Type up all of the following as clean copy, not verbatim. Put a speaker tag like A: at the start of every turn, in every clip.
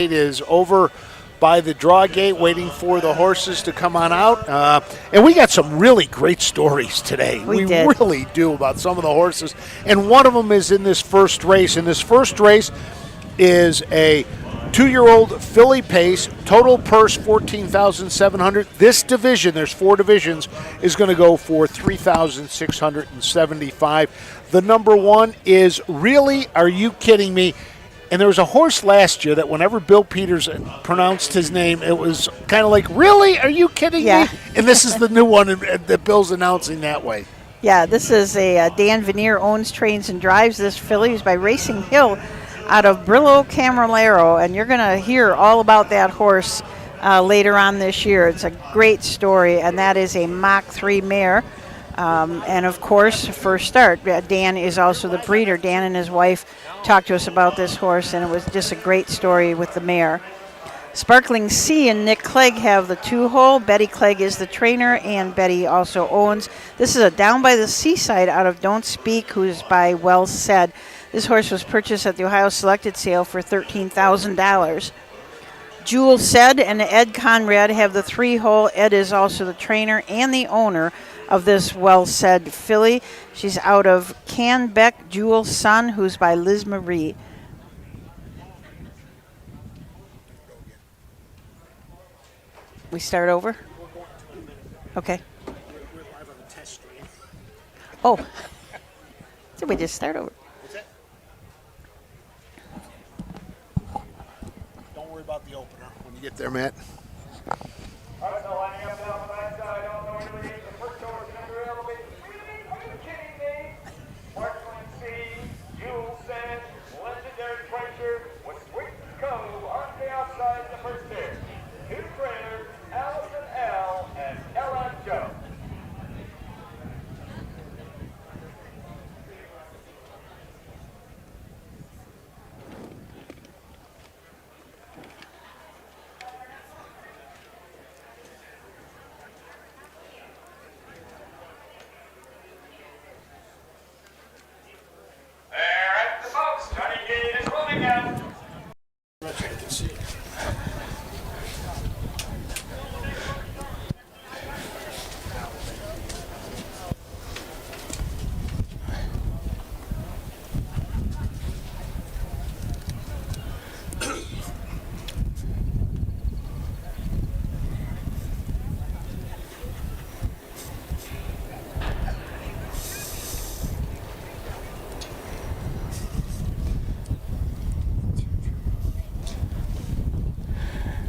A: is over by the draw gate waiting for the horses to come on out. And we got some really great stories today.
B: We
A: really do about some of the horses. And one of them is in this first race. And this first race is a 2-year-old filly pace, total purse $14,700. This division, there's 4 divisions, is going to go for $3,675. The number 1 is Really Are You Kidding Me? And there was a horse last year that whenever Bill Peters pronounced his name, it was kind of like, really? Are you kidding me? And this is the new one that Bill's announcing that way.
B: Yeah, this is a Dan Veneer owns, trains, and drives this filly. He's by Racing Hill out of Brillo Camarero, and you're going to hear all about that horse later on this year. It's a great story, and that is a Mach 3 mare. And, of course, first start, Dan is also the breeder. Dan and his wife talked to us about this horse, and it was just a great story with the mare. Sparkling Sea and Nick Clegg have the 2-hole. Betty Clegg is the trainer, and Betty also owns. This is a Down by the Seaside out of Don't Speak, who's by Well Said. This horse was purchased at the Ohio Selected Sale for $13,000. Jewel Said and Ed Conrad have the 3-hole. Ed is also the trainer and the owner of this Well Said filly. She's out of Canbeck, Jewel's son, who's by Liz Marie. We start over? Okay. Oh. Did we just start over?
A: Don't worry about the opener when you get there, Matt.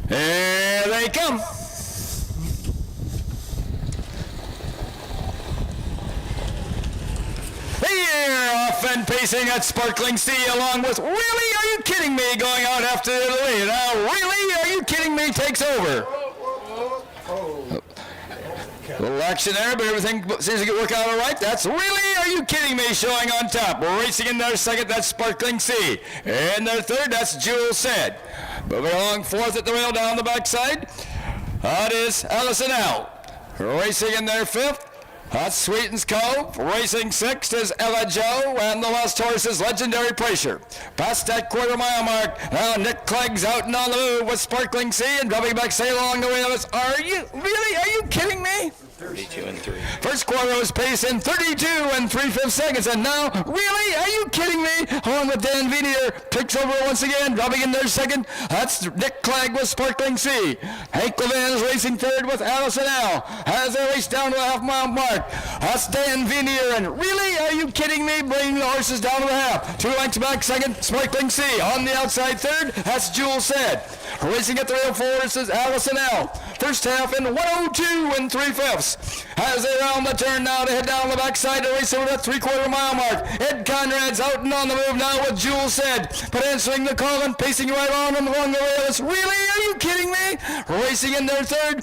C: Here they come. Here, off and pacing at Sparkling Sea, along with Really Are You Kidding Me going out after the lead. Now, Really Are You Kidding Me takes over. A little action there, but everything seems to work out all right. That's Really Are You Kidding Me showing on top. Racing in their second, that's Sparkling Sea. In their third, that's Jewel Said. Moving along fourth at the rail down the backside, that is Allison L. Racing in their fifth, that's Sweetens Cove. Racing sixth is Ella Joe, and the last horse is Legendary Pressure. Past that quarter-mile mark, now Nick Clegg's out and on the move with Sparkling Sea, and dropping back say along the way. Are you kidding me?
D: 32 and 3.
C: First quarter was paced in 32 and 3/5 seconds, and now, really? Are you kidding me? Along with Dan Veneer, picks over once again, dropping in there second. That's Nick Clegg with Sparkling Sea. Hank Levan is racing third with Allison L. As they race down to the half-mile mark, that's Dan Veneer, and really? Are you kidding me? Bringing the horses down to the half. 2 lengths back second, Sparkling Sea. On the outside third, that's Jewel Said. Racing at the rail fourth is Allison L. First half in 102 and 3/5. As they round the turn now to head down the backside to race over that 3/4 mile mark. Ed Conrad's out and on the move now with Jewel Said, but answering the call and pacing right on him along the rails. Really? Are you kidding me? Racing in their third,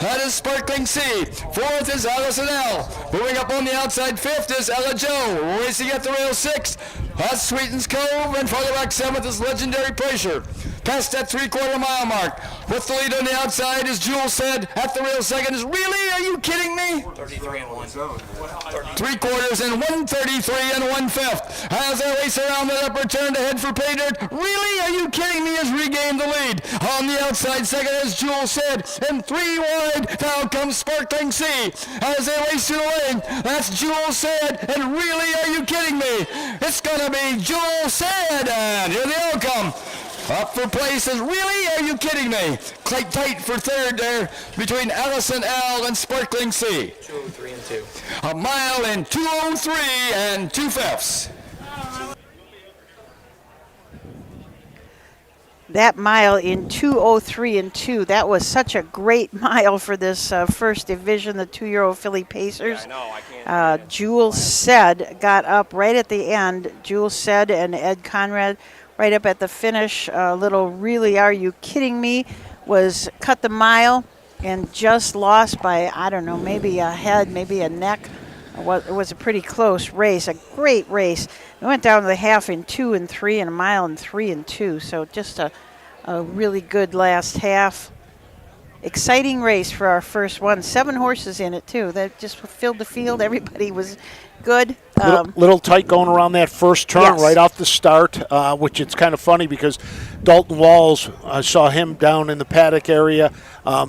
C: that is Sparkling Sea. Fourth is Allison L. Moving up on the outside fifth is Ella Joe. Racing at the rail sixth, that's Sweetens Cove, and farther back seventh is Legendary Pressure. past that 3/4 mile mark. With the lead on the outside, as Jules said, at the rail second is really, are you kidding me?
D: 33 and 1.
C: 3/4 and 133 and 1/5. As they race around that upper turn to head for pay dirt, really, are you kidding me? Has regained the lead. On the outside second, as Jules said, and 3 wide. Now comes Sparkling Sea. As they race to the lane, that's Jules said, and really, are you kidding me? It's going to be Jules said, and here they all come. Up for places, really? Are you kidding me? Quite tight for third there between Allison L and Sparkling Sea.
D: 203 and 2.
C: A mile in 203 and 2/5.
B: That mile in 2:03 and 2, that was such a great mile for this first division, the 2-year-old filly pacers.
D: Yeah, I know, I can't.
B: Jules said got up right at the end. Jules said and Ed Conrad right up at the finish. Little really, are you kidding me? Was cut the mile and just lost by, I don't know, maybe a head, maybe a neck. It was a pretty close race, a great race. We went down to the half in 2 and 3 and a mile in 3 and 2. So just a really good last half. Exciting race for our first one. 7 horses in it too. That just filled the field. Everybody was good.
A: Little tight going around that first turn
B: Yes.
A: right off the start, which it's kind of funny because Dalton Walls, I saw him down in the paddock area.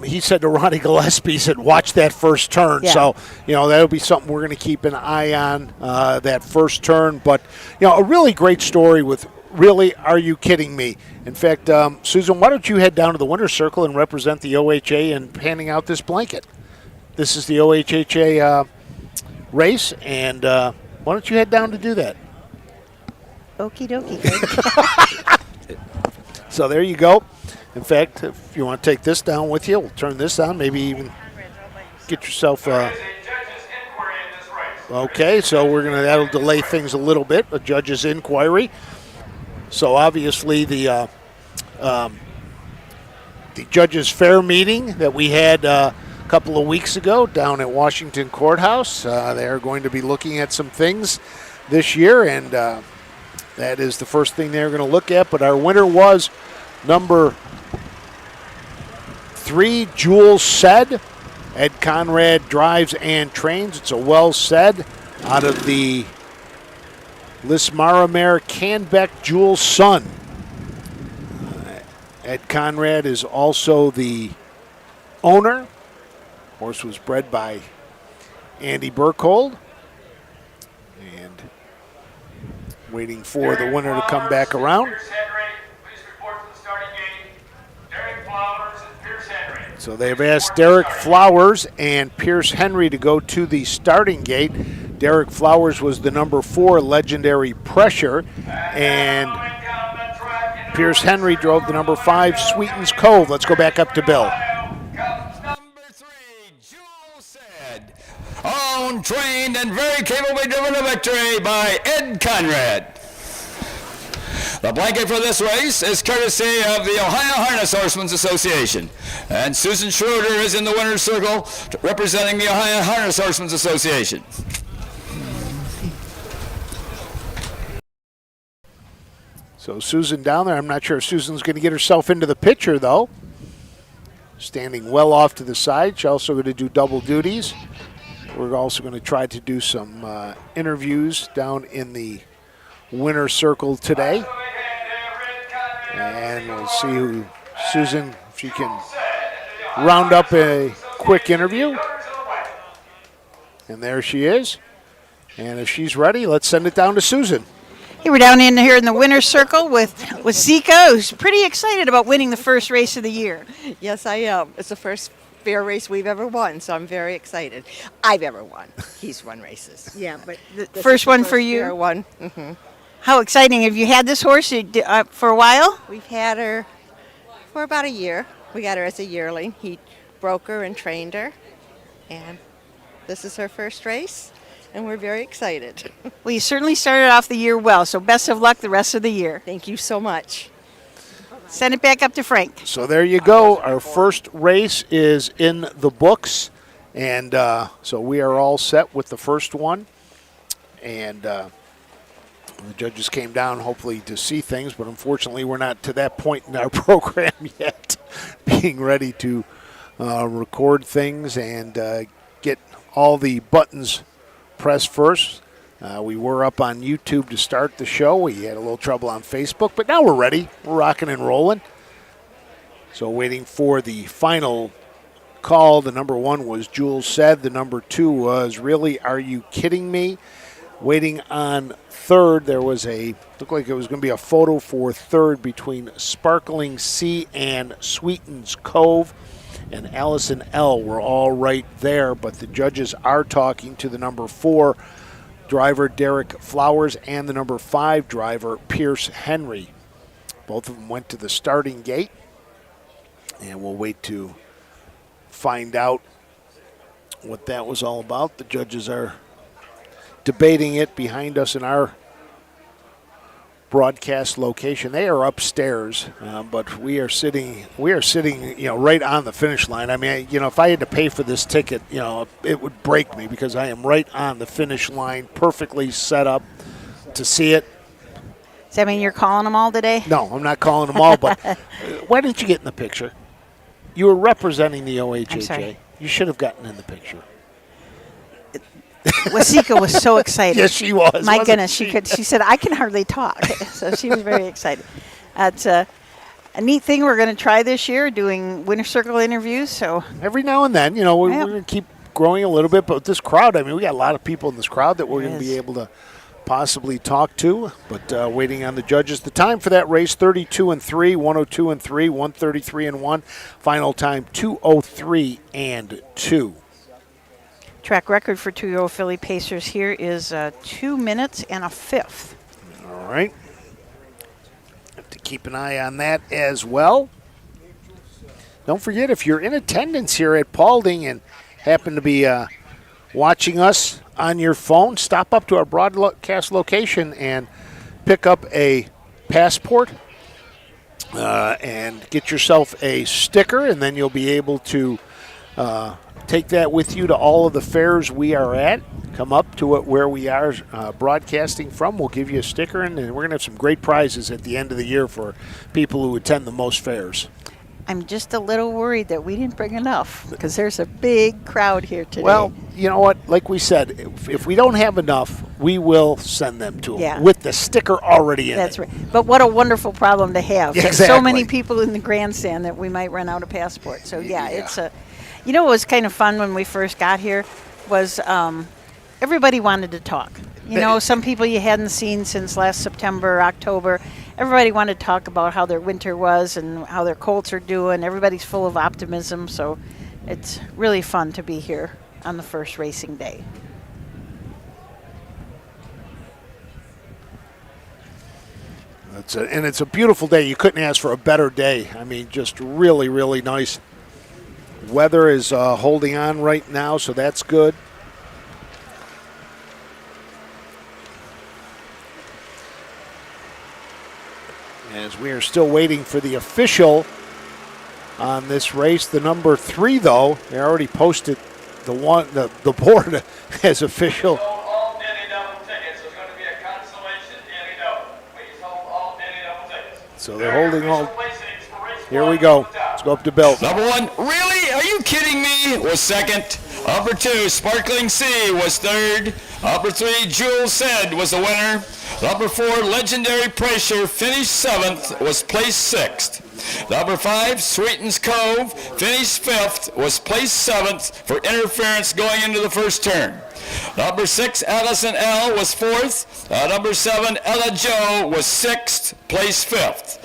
A: He said to Ronnie Gillespie, he said, watch that first turn.
B: Yeah.
A: So, that'll be something we're going to keep an eye on, that first turn. But, a really great story with really, are you kidding me? In fact, Susan, why don't you head down to the winner's circle and represent the OHA in handing out this blanket? This is the OHHA race, and why don't you head down to do that?
B: Okie dokie. Greg.
A: So there you go. In fact, if you want to take this down with you, we'll turn this on, maybe even get yourself okay, so that'll delay things a little bit, a judge's inquiry. So obviously the judge's fair meeting that we had a couple of weeks ago down at Washington Courthouse, they're going to be looking at some things this year, and that is the first thing they're going to look at. But our winner was number 3, Jules Said. Ed Conrad drives and trains. It's a well said out of the Lismara mare Canbeck Jules' son. Ed Conrad is also the owner. Horse was bred by Andy Burkhold. And waiting for the winner to come back around. So they've asked Derek Flowers and Pierce Henry to go to the starting gate. Derek Flowers was the number 4 Legendary Pressure, and Pierce Henry drove the number 5 Sweetens Cove. Let's go back up to Bill.
C: Number 3, Jules Said. Owned, trained, and very capably driven to victory by Ed Conrad. The blanket for this race is courtesy of the Ohio Harness Horsemen's Association. And Susan Schroeder is in the winner's circle representing the Ohio Harness Horsemen's Association.
A: So Susan down there, I'm not sure if Susan's going to get herself into the picture, though. Standing well off to the side. She's also going to do double duties. We're also going to try to do some interviews down in the winner's circle today. And we'll see who Susan, if she can round up a quick interview. And there she is. And if she's ready, let's send it down to Susan.
B: Hey, we're down in here in the winner's circle with Zika, who's pretty excited about winning the first race of the year.
E: Yes, I am. It's the first fair race we've ever won, so I'm very excited. I've ever won. He's won races.
B: Yeah, but the
E: This
B: first
E: is the
B: one for you.
E: fair one. Mm-hmm.
B: How exciting. Have you had this horse for a while?
E: We've had her for about a year. We got her as a yearling. He broke her and trained her, and this is her first race, and we're very excited.
B: Well, you certainly started off the year well, so best of luck the rest of the year.
E: Thank you so much.
B: Send it back up to Frank.
A: So there you go. Our first race is in the books. And so we are all set with the first one. And The judges came down hopefully to see things, but unfortunately we're not to that point in our program yet, being ready to record things and get all the buttons pressed first. We were up on YouTube to start the show. We had a little trouble on Facebook, but now we're ready. We're rocking and rolling. So waiting for the final call. The number 1 was Jules Said. The number 2 was Really Are You Kidding Me? Waiting on third, there was looked like it was going to be a photo for third between Sparkling Sea and Sweetens Cove. And Allison L. were all right there, but the judges are talking to the number 4 driver, Derek Flowers, and the number 5 driver, Pierce Henry. Both of them went to the starting gate, and we'll wait to find out what that was all about. The judges are debating it behind us in our broadcast location. They are upstairs, but we are sitting, right on the finish line. I mean, if I had to pay for this ticket, it would break me because I am right on the finish line, perfectly set up to see it.
B: Does that mean you're calling them all today?
A: No, I'm not calling them all, but why didn't you get in the picture? You were representing the OHHA. You should have gotten in the picture.
B: Wasika was so excited.
A: Yes, she was.
B: My goodness, she said, I can hardly talk. So she was very excited. It's a neat thing we're going to try this year, doing Winter Circle interviews. So
A: every now and then, we're going to keep growing a little bit. But with this crowd, I mean, we got a lot of people in this crowd that we're going to be able to possibly talk to. But waiting on the judges. The time for that race, 32-3, 102-3, 133-1. Final time, 2:03-2.
B: Track record for 2-year-old filly pacers here is 2 minutes and a fifth.
A: All right. Have to keep an eye on that as well. Don't forget, if you're in attendance here at Paulding and happen to be watching us on your phone, stop up to our broadcast location and pick up a passport and get yourself a sticker, and then you'll be able to take that with you to all of the fairs we are at. Come up to it where we are broadcasting from. We'll give you a sticker, and we're going to have some great prizes at the end of the year for people who attend the most fairs.
B: I'm just a little worried that we didn't bring enough because there's a big crowd here today.
A: Well, you know what? Like we said, if we don't have enough, we will send them to them with the sticker already in
B: That's
A: it.
B: right. But what a wonderful problem to have.
A: Exactly.
B: There's so many people in the grandstand that we might run out of passports. So, it's a... You know what was kind of fun when we first got here was everybody wanted to talk. Some people you hadn't seen since last September, October. Everybody wanted to talk about how their winter was and how their colts are doing. Everybody's full of optimism, so it's really fun to be here on the first racing day.
A: And it's a beautiful day. You couldn't ask for a better day. I mean, just really, really nice. Weather is holding on right now, so that's good. As we are still waiting for the official on this race. The number 3, though, they already posted the board as official.
C: All daily double tickets. There's going to be a consolation daily double. Please hold all daily double tickets.
A: So they're holding all. Here we go. Let's go up to Bill.
C: Number 1, Really? Are you kidding me? Was second. Number 2, Sparkling Sea was third. Number 3, Jules Said was the winner. Number 4, Legendary Pressure finished 7th, was placed 6th. Number 5, Sweetens Cove finished 5th, was placed 7th for interference going into the first turn. Number 6, Allison L. was 4th. Number 7, Ella Joe was 6th, placed 5th.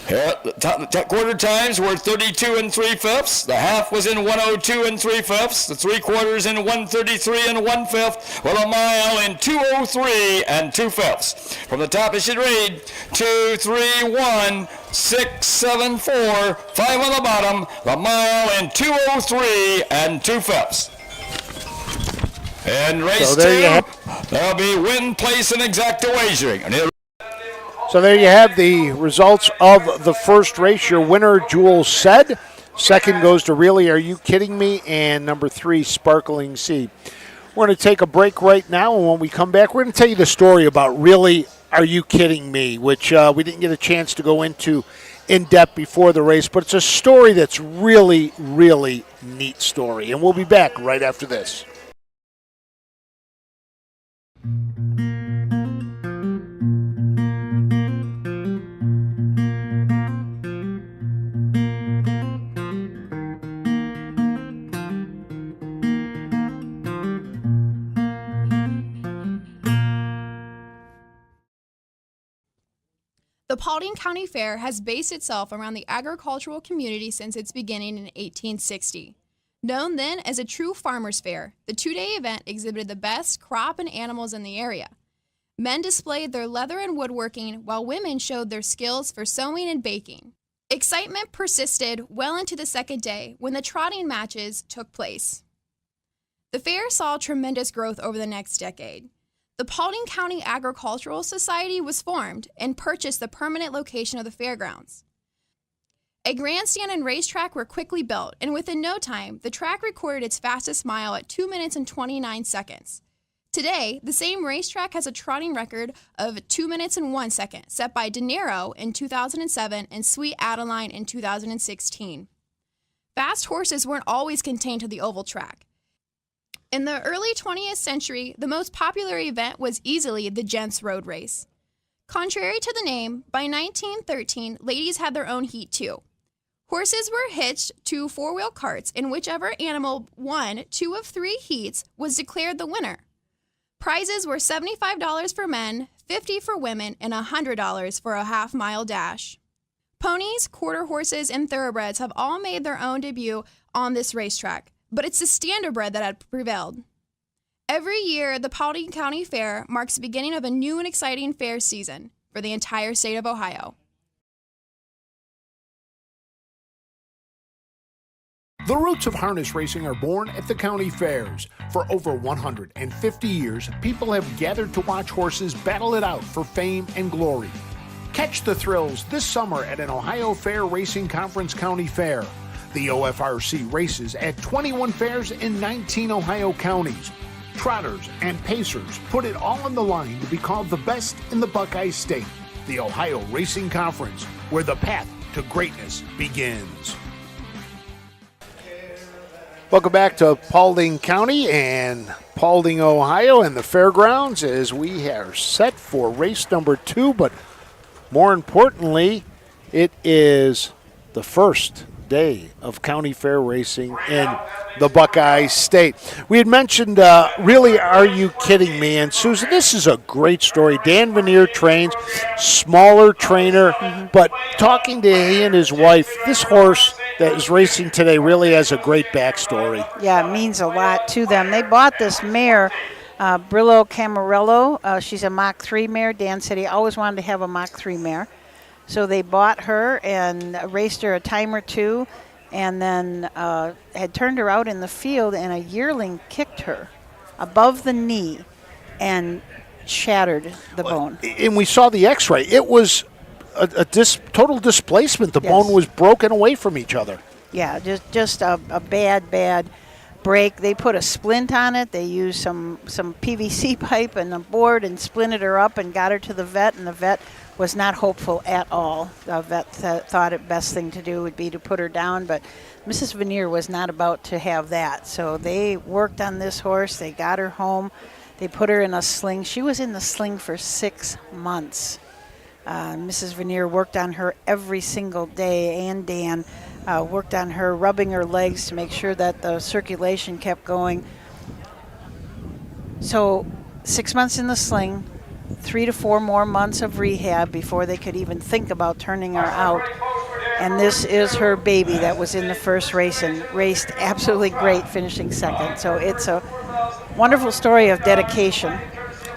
C: Quarter times were 32 3/5. The half was in 102 3/5. The 3/4 in 133 1/5. Well, a mile in 203 2/5. From the top, it should read 2, 3, 1, 6, 7, 4, 5 on the bottom. The mile in 203 2/5. And race 2, there'll be win, place, and exacta wagering.
A: So there you have the results of the first race. Your winner, Jules Said. Second goes to Really Are You Kidding Me? And number 3, Sparkling Sea. We're going to take a break right now, and when we come back, we're going to tell you the story about Really Are You Kidding Me, which we didn't get a chance to go into in depth before the race, but it's a story that's really, really neat story. And we'll be back right after this.
F: The Paulding County Fair has based itself around the agricultural community since its beginning in 1860. Known then as a true farmers' fair, the two-day event exhibited the best crop and animals in the area. Men displayed their leather and woodworking, while women showed their skills for sewing and baking. Excitement persisted well into the second day when the trotting matches took place. The fair saw tremendous growth over the next decade. The Paulding County Agricultural Society was formed and purchased the permanent location of the fairgrounds. A grandstand and racetrack were quickly built, and within no time, the track recorded its fastest mile at 2 minutes and 29 seconds. Today, the same racetrack has a trotting record of 2 minutes and 1 second, set by De Niro in 2007 and Sweet Adeline in 2016. Fast horses weren't always contained to the oval track. In the early 20th century, the most popular event was easily the Gents Road Race. Contrary to the name, by 1913, ladies had their own heat too. Horses were hitched to four-wheel carts, and whichever animal won 2 of 3 heats was declared the winner. Prizes were $75 for men, $50 for women, and $100 for a half-mile dash. Ponies, quarter horses, and thoroughbreds have all made their own debut on this racetrack, but it's the standardbred that had prevailed. Every year, the Paulding County Fair marks the beginning of a new and exciting fair season for the entire state of Ohio.
A: The roots of harness racing are born at the county fairs. For over 150 years, people have gathered to watch horses battle it out for fame and glory. Catch the thrills this summer at an Ohio Fair Racing Conference County Fair. The OFRC races at 21 fairs in 19 Ohio counties. Trotters and pacers put it all on the line to be called the best in the Buckeye State. The Ohio Racing Conference, where the path to greatness begins. Welcome back to Paulding County and Paulding, Ohio, and the fairgrounds as we are set for race number 2. But more importantly, it is the first day of county fair racing in the Buckeye State. We had mentioned, Really Are You Kidding Me? And Susan, this is a great story. Dan Veneer trains, smaller trainer, but talking to he and his wife, this horse that is racing today really has a great backstory.
B: Yeah, it means a lot to them. They bought this mare, Brillo Camarello. She's a Mach 3 mare. Dan said he always wanted to have a Mach 3 mare. So they bought her and raced her a time or two, and then had turned her out in the field, and a yearling kicked her above the knee and shattered the bone.
A: And we saw the x-ray. It was a total displacement. The bone was broken away from each other.
B: Yeah, just a bad break. They put a splint on it. They used some PVC pipe and a board and splinted her up and got her to the vet, and the vet was not hopeful at all. The vet thought the best thing to do would be to put her down, but Mrs. Veneer was not about to have that. So they worked on this horse. They got her home. They put her in a sling. She was in the sling for 6 months. Mrs. Veneer worked on her every single day, and Dan worked on her, rubbing her legs to make sure that the circulation kept going. So 6 months in the sling, 3 to 4 more months of rehab before they could even think about turning her out. And this is her baby that was in the first race and raced absolutely great, finishing second. So it's a wonderful story of dedication.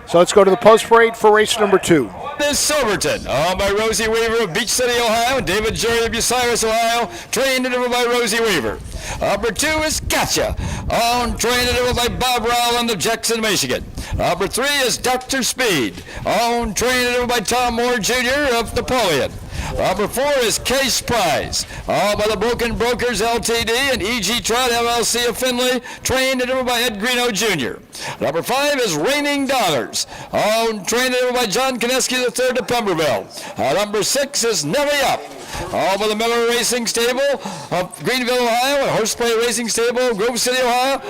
A: So let's go to the post parade for race number 2.
C: This Silverton, owned by Rosie Weaver of Beach City, Ohio, and David Jerry of Bucyrus, Ohio, trained and driven by Rosie Weaver. Number 2 is Gotcha, owned, trained and driven by Bob Rowland of Jackson, Michigan. Number 3 is Dr. Speed, owned, trained and driven by Tom Moore Jr. of Napoleon. Number 4 is Case Prize, all by the Broken Brokers LTD and E.G. Trot LLC of Findlay, trained and driven by Ed Greeno Jr. Number 5 is Raining Dollars, owned, trained and driven by John Kineski III of Pemberville. Number 6 is Nelly Up, all by the Miller Racing Stable of Greenville, Ohio, and Horseplay Racing Stable of Grove City, Ohio.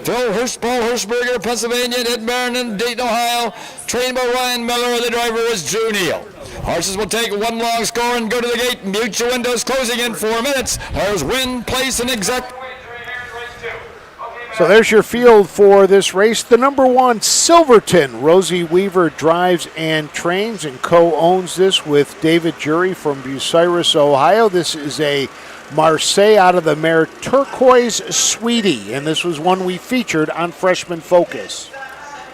C: Phil Paul Hirschberger, Pennsylvania, and Ed Marion, Dayton, Ohio, trained by Ryan Miller. The driver is Drew Neal. Horses will take one long score and go to the gate. Mute your windows closing in 4 minutes. There's win, place, and exact.
A: So there's your field for this race. The number 1, Silverton. Rosie Weaver drives and trains and co-owns this with David Jury from Bucyrus, Ohio. This is a Marseille out of the mare Turquoise Sweetie, and this was one we featured on Freshman Focus.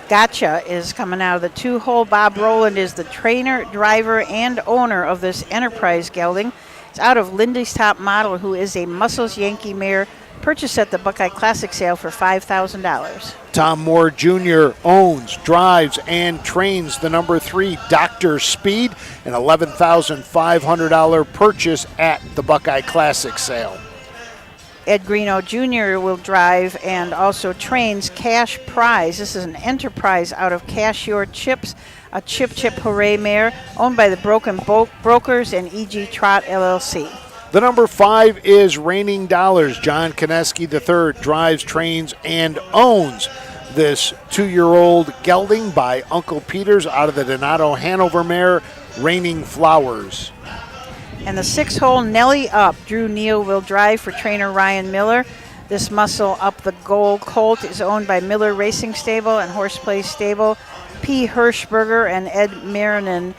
B: Gotcha is coming out of the 2-hole. Bob Rowland is the trainer, driver, and owner of this Enterprise gelding. It's out of Lindy's Top Model, who is a Muscles Yankee mare purchased at the Buckeye Classic sale for $5,000.
A: Tom Moore Jr. owns, drives, and trains the number 3 Dr. Speed, an $11,500 purchase at the Buckeye Classic sale.
B: Ed Greeno Jr. will drive and also trains Cash Prize. This is an Enterprise out of Cashier Chips, a Chip Hooray mare owned by the Broken Brokers and E.G. Trot LLC.
A: The number 5 is Raining Dollars. John Kineski III drives, trains, and owns this 2-year-old gelding by Uncle Peters out of the Donato Hanover mare, Raining Flowers.
B: And the 6-hole Nelly Up, Drew Neal will drive for trainer Ryan Miller. This muscle up the goal Colt is owned by Miller Racing Stable and Horseplay Stable. P. Hirschberger and Ed Marion.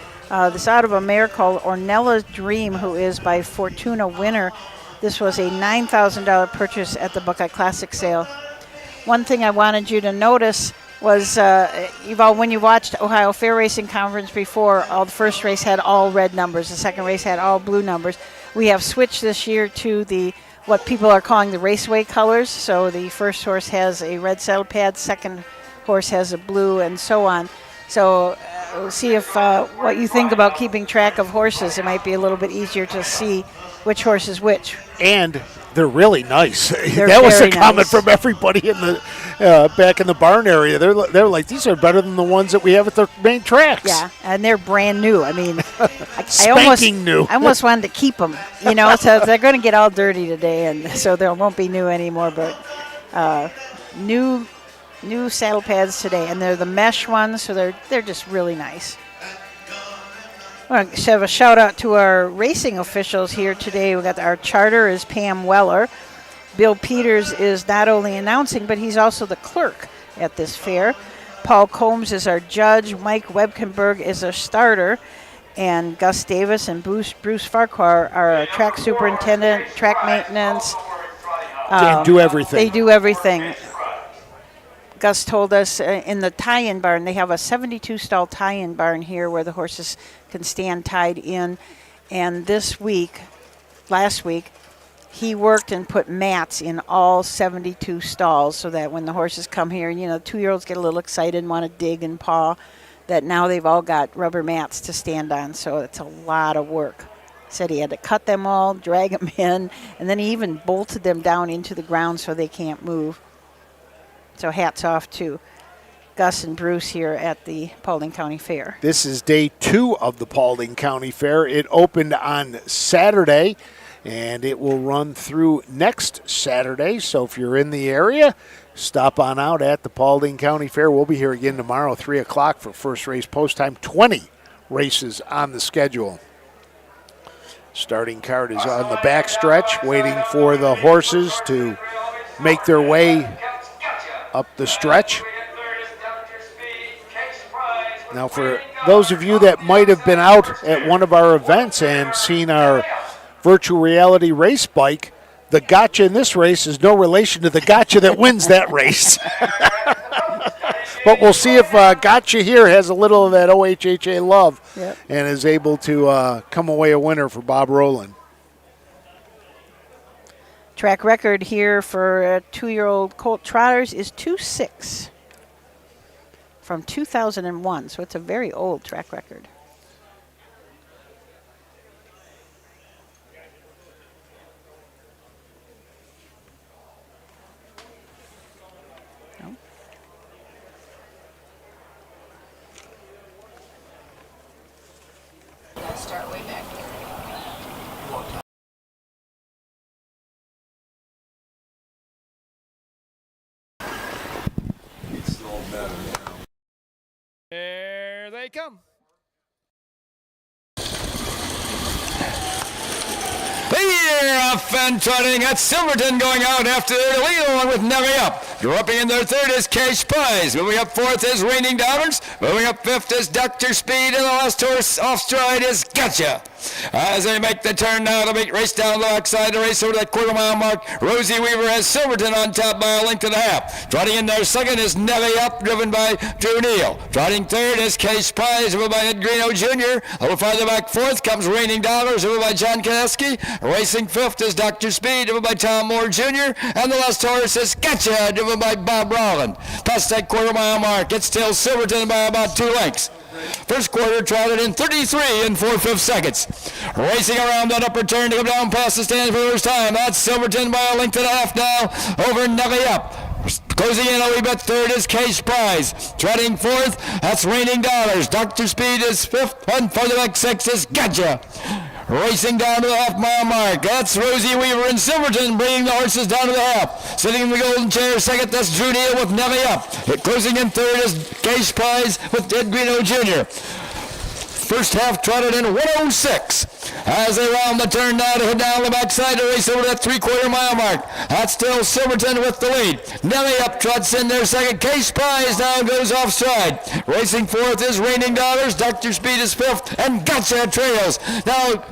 B: This out of a mare called Ornella's Dream, who is by Fortuna Winner. This was a $9,000 purchase at the Buckeye Classic sale. One thing I wanted you to notice was when you watched Ohio Fair Racing Conference before, the first race had all red numbers, the second race had all blue numbers. We have switched this year to what people are calling the raceway colors. So the first horse has a red saddle pad, second horse has a blue, and so on. So we'll see if what you think about keeping track of horses. It might be a little bit easier to see which horse is which.
A: And they're really nice.
B: They're
A: that was a
B: very
A: comment
B: nice.
A: from everybody in the back in the barn area. They're like, these are better than the ones that we have at the main tracks.
B: Yeah, and they're brand new. I mean,
A: Spanking new.
B: I almost wanted to keep them, so they're going to get all dirty today, and so they won't be new anymore, but new saddle pads today, and they're the mesh ones, so they're just really nice. I want to have a shout out to our racing officials here today. We got our charter is Pam Weller. Bill Peters is not only announcing, but he's also the clerk at this fair. Paul Combs is our judge. Mike Webkenberg is our starter. And Gus Davis and Bruce Farquhar are our track superintendent, track maintenance.
A: They do everything.
B: They do everything. Gus told us in the tie-in barn, they have a 72-stall tie-in barn here where the horses can stand tied in. And last week, he worked and put mats in all 72 stalls so that when the horses come here, 2-year-olds get a little excited and want to dig and paw, that now they've all got rubber mats to stand on. So it's a lot of work. Said he had to cut them all, drag them in, and then he even bolted them down into the ground so they can't move. So hats off to Gus and Bruce here at the Paulding County Fair.
A: This is day 2 of the Paulding County Fair. It opened on Saturday, and it will run through next Saturday. So if you're in the area, stop on out at the Paulding County Fair. We'll be here again tomorrow, 3 o'clock for first race post time. 20 races on the schedule. Starting card is on the back stretch, waiting for the horses to make their way up the stretch. Now, for those of you that might have been out at one of our events and seen our virtual reality race bike, the gotcha in this race is no relation to the gotcha that wins that race. But we'll see if gotcha here has a little of that OHHA love and is able to come away a winner for Bob Rowland.
B: Track record here for 2-year-old Colt Trotters is 2.6 from 2001, so it's a very old track record.
C: Here they come. The year of fan trotting at Silverton going out after the lead along with Nelly Up. Dropping in their third is Cash Prize. Moving up fourth is Raining Dollars. Moving up fifth is Dr. Speed. And the last horse off stride is Gotcha. As they make the turn now to make race down the backside to race over that quarter-mile mark, Rosie Weaver has Silverton on top by a length and a half. Trotting in there second is Nelly Up, driven by Drew Neal. Trotting third is Case Prize, driven by Ed Greeno Jr. A little farther back fourth comes Raining Dollars, driven by John Kaneski. Racing fifth is Dr. Speed, driven by Tom Moore Jr. And the last horse is Gotcha, driven by Bob Rowland. Past that quarter-mile mark, it's still Silverton by about 2 lengths. First quarter trotted in 33 and 4/5 seconds. Racing around that upper turn to go down past the stand for the first time. That's Silverton by a length and a half now over Nelly Up. Closing in a wee bit third is Case Prize. Trotting fourth, that's Raining Dollars. Dr. Speed is fifth, and further back sixth is Gotcha. Racing down to the half-mile mark. That's Rosie Weaver and Silverton bringing the horses down to the half. Sitting in the golden chair second, that's Drew Neal with Nelly Up. Closing in third is Case Prize with Ed Greeno Jr. First half trotted in 106. As they round the turn now to head down the backside to race over that 3/4 mile mark. That's still Silverton with the lead. Nelly Up trots in there second. Case Prize now goes off stride. Racing fourth is Raining Dollars. Dr. Speed is fifth, and Gotcha trails. Now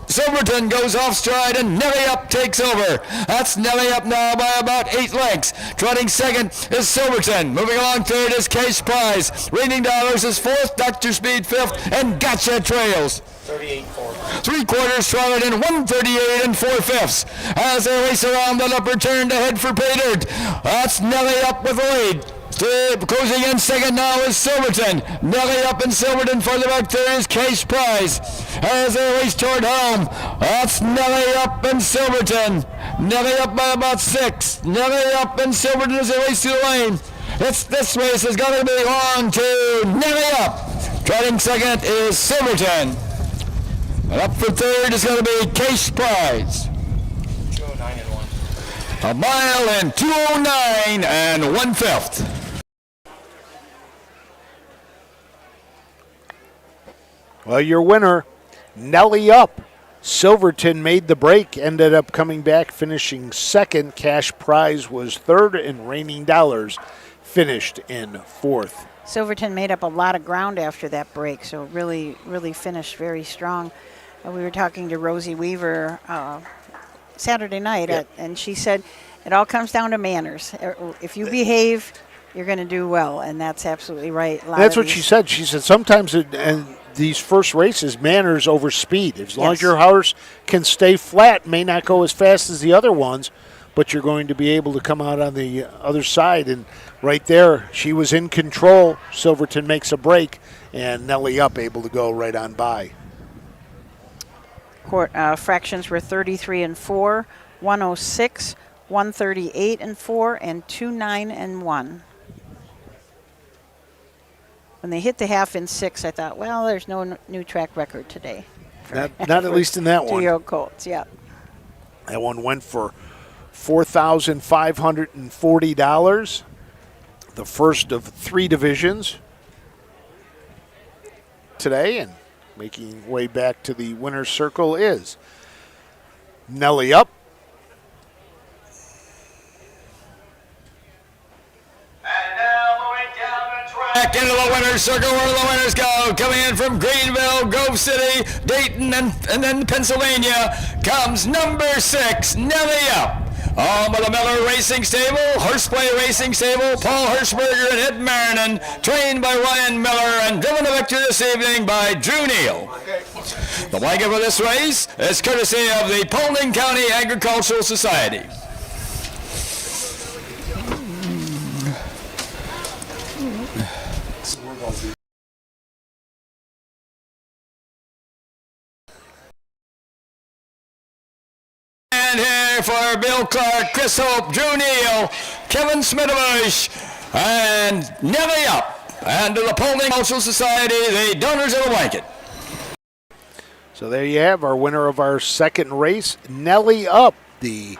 C: Silverton goes off stride, and Nelly Up takes over. That's Nelly Up now by about 8 lengths. Trotting second is Silverton. Moving along third is Case Prize. Raining Dollars is fourth. Dr. Speed fifth, and Gotcha trails.
D: 38-4.
C: 3/4 trotted in 138 and 4/5 as they race around that upper turn to head for pay dirt. That's Nelly Up with the lead. Closing in second now is Silverton. Nelly Up and Silverton further back there is Case Prize. As they race toward home, that's Nelly Up and Silverton. Nelly Up by about 6. Nelly Up and Silverton as they race through the lane. This race is going to be on to Nelly Up. Trotting second is Silverton. And up for third is going to be Case Prize.
D: 209 and 1.
C: A mile and 209 and 1/5.
A: Well, your winner, Nelly Up. Silverton made the break, ended up coming back, finishing second. Cash Prize was third, and Raining Dollars finished in fourth.
B: Silverton made up a lot of ground after that break, so really finished very strong. We were talking to Rosie Weaver Saturday night, and she said it all comes down to manners. If you behave, you're going to do well, and that's absolutely right.
A: That's what she said. She said sometimes in these first races, manners over speed. As long as your horse can stay flat, may not go as fast as the other ones, but you're going to be able to come out on the other side. And right there, she was in control. Silverton makes a break, and Nelly Up able to go right on by.
B: Fractions were 33 and 4, 106, 138 and 4, and 29 and 1. When they hit the half in 6, I thought, well, there's no new track record today.
A: Not at least in that one.
B: 2-year-old Colts, yeah.
A: That one went for $4,540. The first of 3 divisions today, and making way back to the winner's circle is Nelly Up.
C: And now moving down the track into the winner's circle where the winners go. Coming in from Greenville, Grove City, Dayton, and then Pennsylvania comes number 6, Nelly Up. Home of the Miller Racing Stable, Horseplay Racing Stable, Paul Hirschberger and Ed Marinan, trained by Ryan Miller and driven to victory this evening by Drew Neal. The blanket for this race is courtesy of the Paulding County Agricultural Society. And here for Bill Clark, Chris Hope, Drew Neal, Kevin Smitterbush, and Nelly Up. And to the Paulding Cultural Society, the donors of the blanket.
A: So there you have our winner of our second race, Nelly Up, the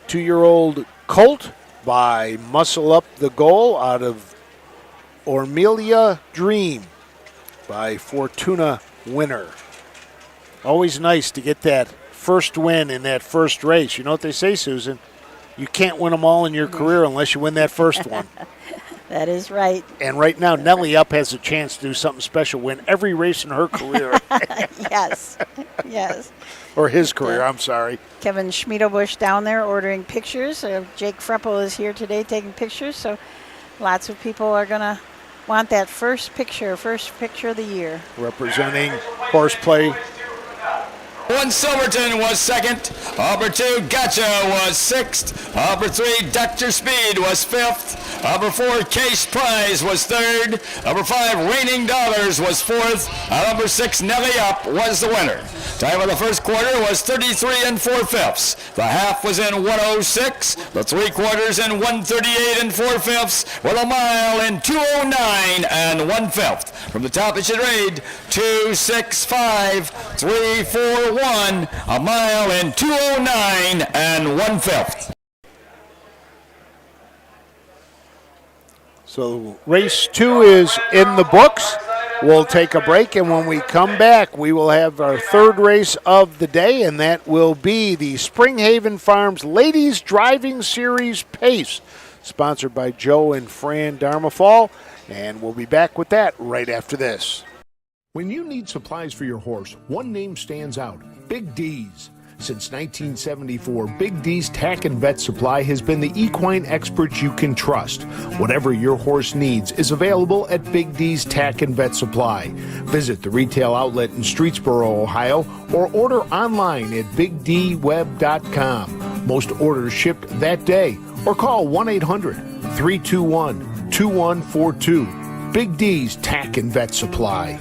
A: 2-year-old Colt by Muscle Up the Goal out of Ormelia Dream by Fortuna Winner. Always nice to get that first win in that first race. You know what they say, Susan? You can't win them all in your career unless you win that first one.
B: That is right.
A: And right now, Nellie Up has a chance to do something special, win every race in her career.
B: Yes, yes.
A: Or his career, I'm sorry.
B: Kevin Schmiedelbusch down there ordering pictures. Jake Freppel is here today taking pictures, so lots of people are going to want that first picture of the year.
A: Representing horseplay.
C: One Silverton was second. Number 2, Gotcha was sixth. Number 3, Dr. Speed was fifth. Number 4, Case Prize was third. Number 5, Raining Dollars was fourth. Number 6, Nelly Up was the winner. Time of the first quarter was 33 4/5. The half was in 106. The 3/4 in 138 4/5. With a mile in 209 1/5. From the top it should read 265 341. A mile in 209 1/5.
A: So race 2 is in the books. We'll take a break, and when we come back, we will have our third race of the day, and that will be the Springhaven Farms Ladies Driving Series Pace, sponsored by Joe and Fran Darmafall, and we'll be back with that right after this.
G: When you need supplies for your horse, one name stands out: Big D's. Since 1974, Big D's Tack and Vet Supply has been the equine experts you can trust. Whatever your horse needs is available at Big D's Tack and Vet Supply. Visit the retail outlet in Streetsboro, Ohio, or order online at bigdweb.com. Most orders shipped that day, or call 1-800-321-2142. Big D's Tack and Vet Supply.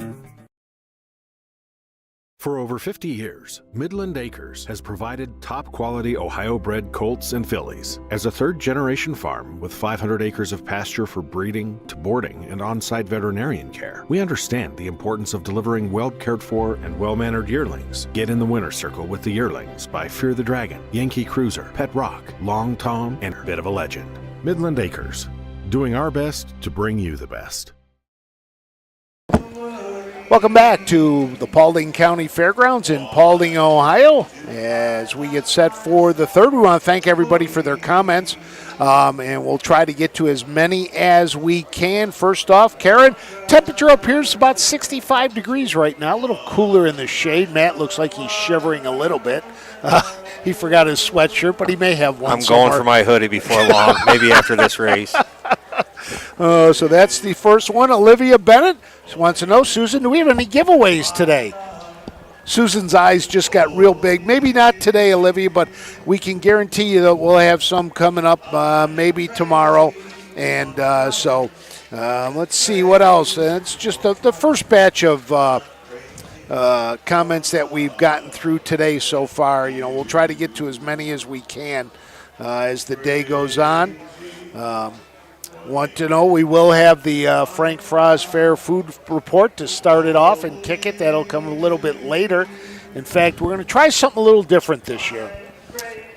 H: For over 50 years, Midland Acres has provided top-quality Ohio-bred colts and fillies. As a third-generation farm with 500 acres of pasture for breeding to boarding and on-site veterinarian care, we understand the importance of delivering well-cared-for and well-mannered yearlings. Get in the winner's circle with the yearlings by Fear the Dragon, Yankee Cruiser, Pet Rock, Long Tom, and Bit of a Legend. Midland Acres, doing our best to bring you the best.
A: Welcome back to the Paulding County Fairgrounds in Paulding, Ohio. As we get set for the third, we want to thank everybody for their comments, and we'll try to get to as many as we can. First off, Karen, temperature up here is about 65 degrees right now, a little cooler in the shade. Matt looks like he's shivering a little bit. He forgot his sweatshirt, but he may have one
I: I'm
A: somewhere.
I: going for my hoodie before long, maybe after this race.
A: So that's the first one. Olivia Bennett wants to know, Susan, do we have any giveaways today? Susan's eyes just got real big. Maybe not today, Olivia, but we can guarantee you that we'll have some coming up maybe tomorrow. And let's see what else. It's just the first batch of comments that we've gotten through today so far. You know, we'll try to get to as many as we can as the day goes on. Want to know, we will have the Frank Frost Fair Food Report to start it off and kick it. That'll come a little bit later. In fact, we're going to try something a little different this year.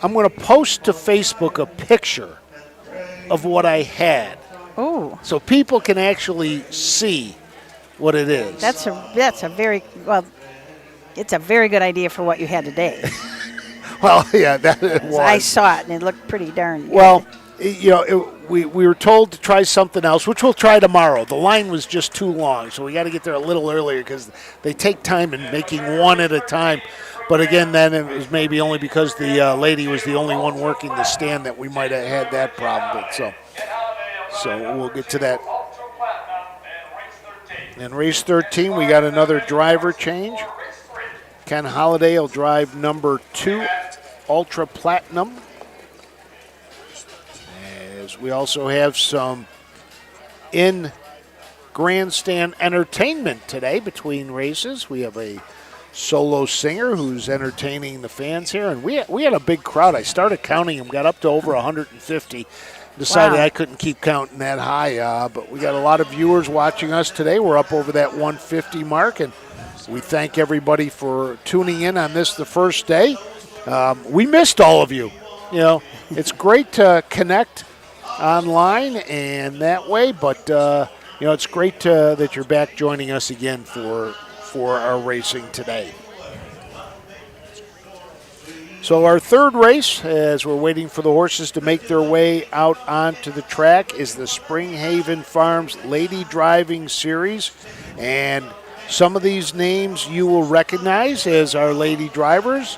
A: I'm going to post to Facebook a picture of what I had.
B: Oh.
A: So people can actually see what it is.
B: It's a very good idea for what you had today.
A: Well, yeah, that it was.
B: I saw it, and it looked pretty darn good.
A: Well, you know, we were told to try something else, which we'll try tomorrow. The line was just too long, so we got to get there a little earlier because they take time in making one at a time. But again, then it was maybe only because the lady was the only one working the stand that we might have had that problem. But so we'll get to that. In race 13, we got another driver change. Ken Holliday will drive number 2, Ultra Platinum. As we also have some in-grandstand entertainment today between races. We have a solo singer who's entertaining the fans here. And we had a big crowd. I started counting them, got up to over 150. Decided I couldn't keep counting that high, but we got a lot of viewers watching us today. We're up over that 150 mark, and we thank everybody for tuning in on this, the first day. We missed all of you. You know, it's great to connect online and that way, but it's great that you're back joining us again for our racing today. So our third race, as we're waiting for the horses to make their way out onto the track, is the Springhaven Farms Lady Driving Series. And some of these names you will recognize as our lady drivers.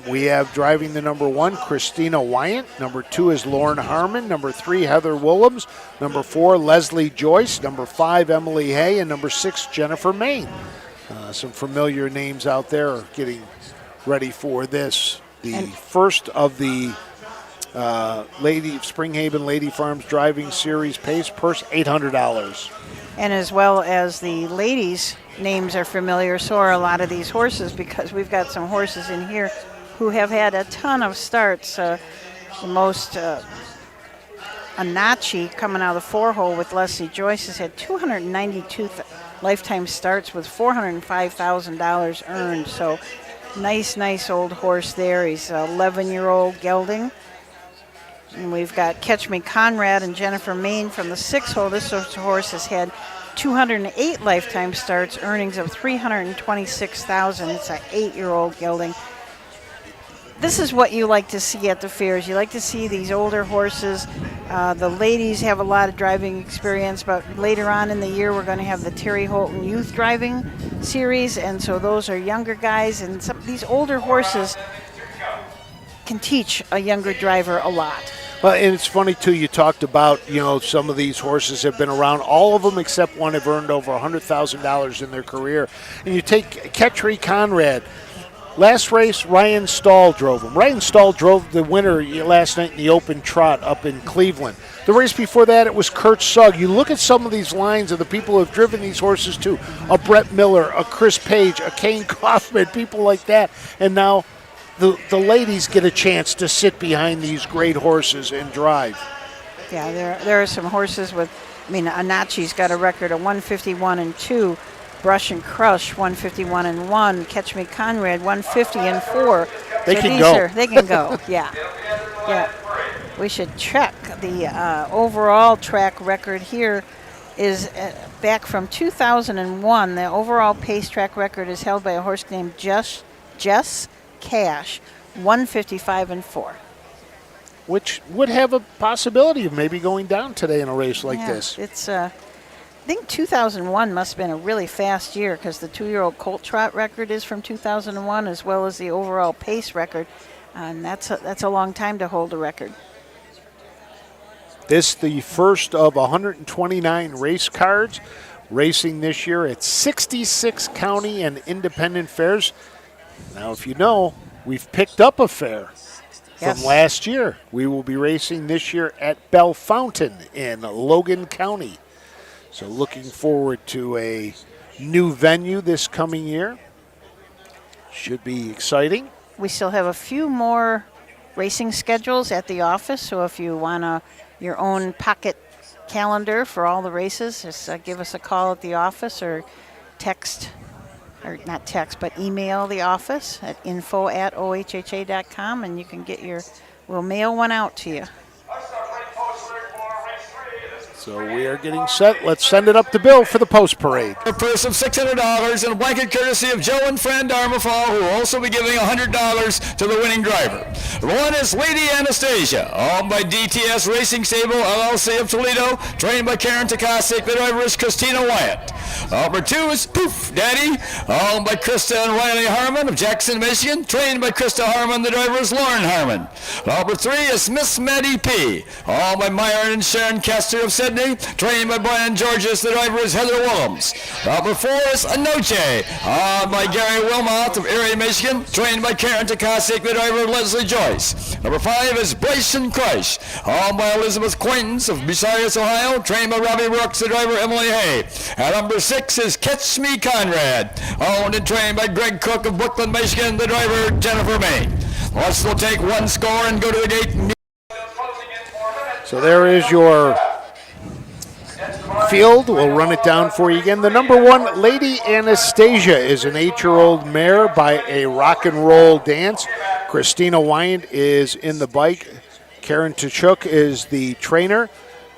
A: We have driving the number 1, Christina Wyant. Number 2 is Lauren Harmon. Number 3, Heather Willems. Number 4, Leslie Joyce. Number 5, Emily Hay. And number 6, Jennifer Main. Some familiar names out there getting ready for this. The first of the Springhaven Lady Farms Driving Series pace purse, $800.
B: And as well as the ladies' names are familiar, so are a lot of these horses, because we've got some horses in here who have had a ton of starts. The most, Anachi, coming out of the 4-hole with Leslie Joyce, has had 292 lifetime starts with $405,000 earned. So nice old horse there. He's an 11-year-old gelding. And we've got Catch Me Conrad and Jennifer Main from the 6-hole. This horse has had 208 lifetime starts, earnings of $326,000. It's an 8-year-old gelding. This is what you like to see at the fairs. You like to see these older horses. The ladies have a lot of driving experience, but later on in the year we're going to have the Terry Holton Youth Driving Series, and so those are younger guys, and these older horses can teach a younger driver a lot.
A: Well, and it's funny, too, you talked about, some of these horses have been around. All of them except one have earned over $100,000 in their career. And you take Catch Me Conrad. Last race, Ryan Stahl drove him. Ryan Stahl drove the winner last night in the Open Trot up in Cleveland. The race before that, it was Kurt Sugg. You look at some of these lines of the people who have driven these horses, too. A Brett Miller, a Chris Page, a Kane Kaufman, people like that. And now the ladies get a chance to sit behind these great horses and drive.
B: Yeah, there are some horses with, Anachi's got a record of 151-2. Brush and Crush, 151-1. Catch Me Conrad, 150-4.
A: They can go.
B: They can go, yeah. We should check the overall track record here is back from 2001. The overall pace track record is held by a horse named Jess Cash, 155-4.
A: Which would have a possibility of maybe going down today in a race like this.
B: It's I think 2001 must have been a really fast year, because the 2-year-old Colt Trot record is from 2001, as well as the overall pace record, and that's a long time to hold a record.
A: This the first of 129 race cards racing this year at 66 county and independent fairs. Now, if you know, we've picked up a fair from last year. We will be racing this year at Bell Fountain in Logan County. So looking forward to a new venue this coming year. Should be exciting.
B: We still have a few more racing schedules at the office, so if you want your own pocket calendar for all the races, just give us a call at the office, or text, or not text, but email the office at info@ohha.com, and you can we'll mail one out to you.
A: So we are getting set. Let's send it up to Bill for the post parade.
C: A purse of $600 and a blanket courtesy of Joe and Fran Darmafal, who will also be giving $100 to the winning driver. One is Lady Anastasia, owned by DTS Racing Stable, LLC of Toledo, trained by Karen Takasik. The driver is Christina Wyatt. Number 2 is Poof Daddy, owned by Krista and Riley Harmon of Jackson, Michigan, trained by Krista Harmon. The driver is Lauren Harmon. Number 3 is Miss Maddie P, owned by Myron and Sharon Kester of Sydney, trained by Brian Georges. The driver is Heather Willems. Number 4 is Anoche, owned by Gary Wilmot of Erie, Michigan, trained by Karen Takasik. The driver is Leslie Joyce. Number 5 is Bryson Crush, owned by Elizabeth Quaintance of Bucyrus, Ohio, trained by Robbie Brooks. The driver Emily Hay. And number 6 is Catch Me Conrad, owned and trained by Greg Cook of Brooklyn, Michigan. The driver Jennifer May. Let's still take one score and go to the gate.
A: So there is your field. We'll run it down for you again. The number 1, Lady Anastasia, is an 8-year-old mare by a rock and roll dance. Christina Wyant is in the bike. Karen Tachuk is the trainer.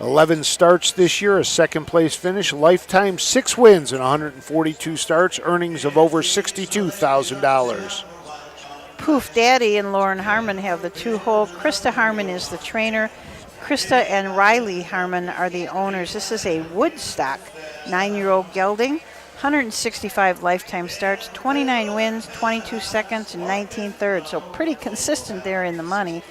A: 11 starts this year, a second-place finish. Lifetime 6 wins and 142 starts, earnings of over $62,000.
B: Poof Daddy and Lauren Harmon have the 2-hole. Krista Harmon is the trainer. Krista and Riley Harmon are the owners. This is a Woodstock 9-year-old gelding. 165 lifetime starts, 29 wins, 22 seconds, and 19 thirds. So pretty consistent there in the money.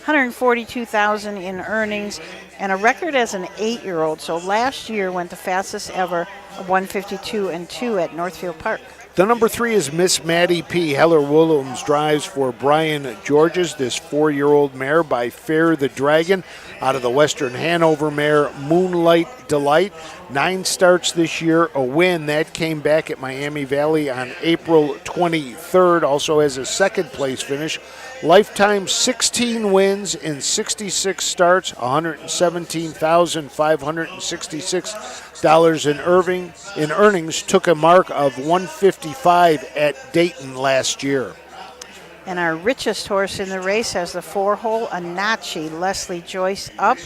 B: 142,000 in earnings, and a record as an 8-year-old. So last year went the fastest ever of 152-2 at Northfield Park.
A: The number 3 is Miss Maddie P. Heller Williams drives for Brian Georges, this 4-year-old mare by Fair the Dragon out of the Western Hanover mare Moonlight Delight. 9 starts this year, a win. That came back at Miami Valley on April 23rd, also has a second-place finish. Lifetime 16 wins in 66 starts, $117,566 in earnings, took a mark of 155 at Dayton last year.
B: And our richest horse in the race has the 4-hole Anachi, Leslie Joyce up.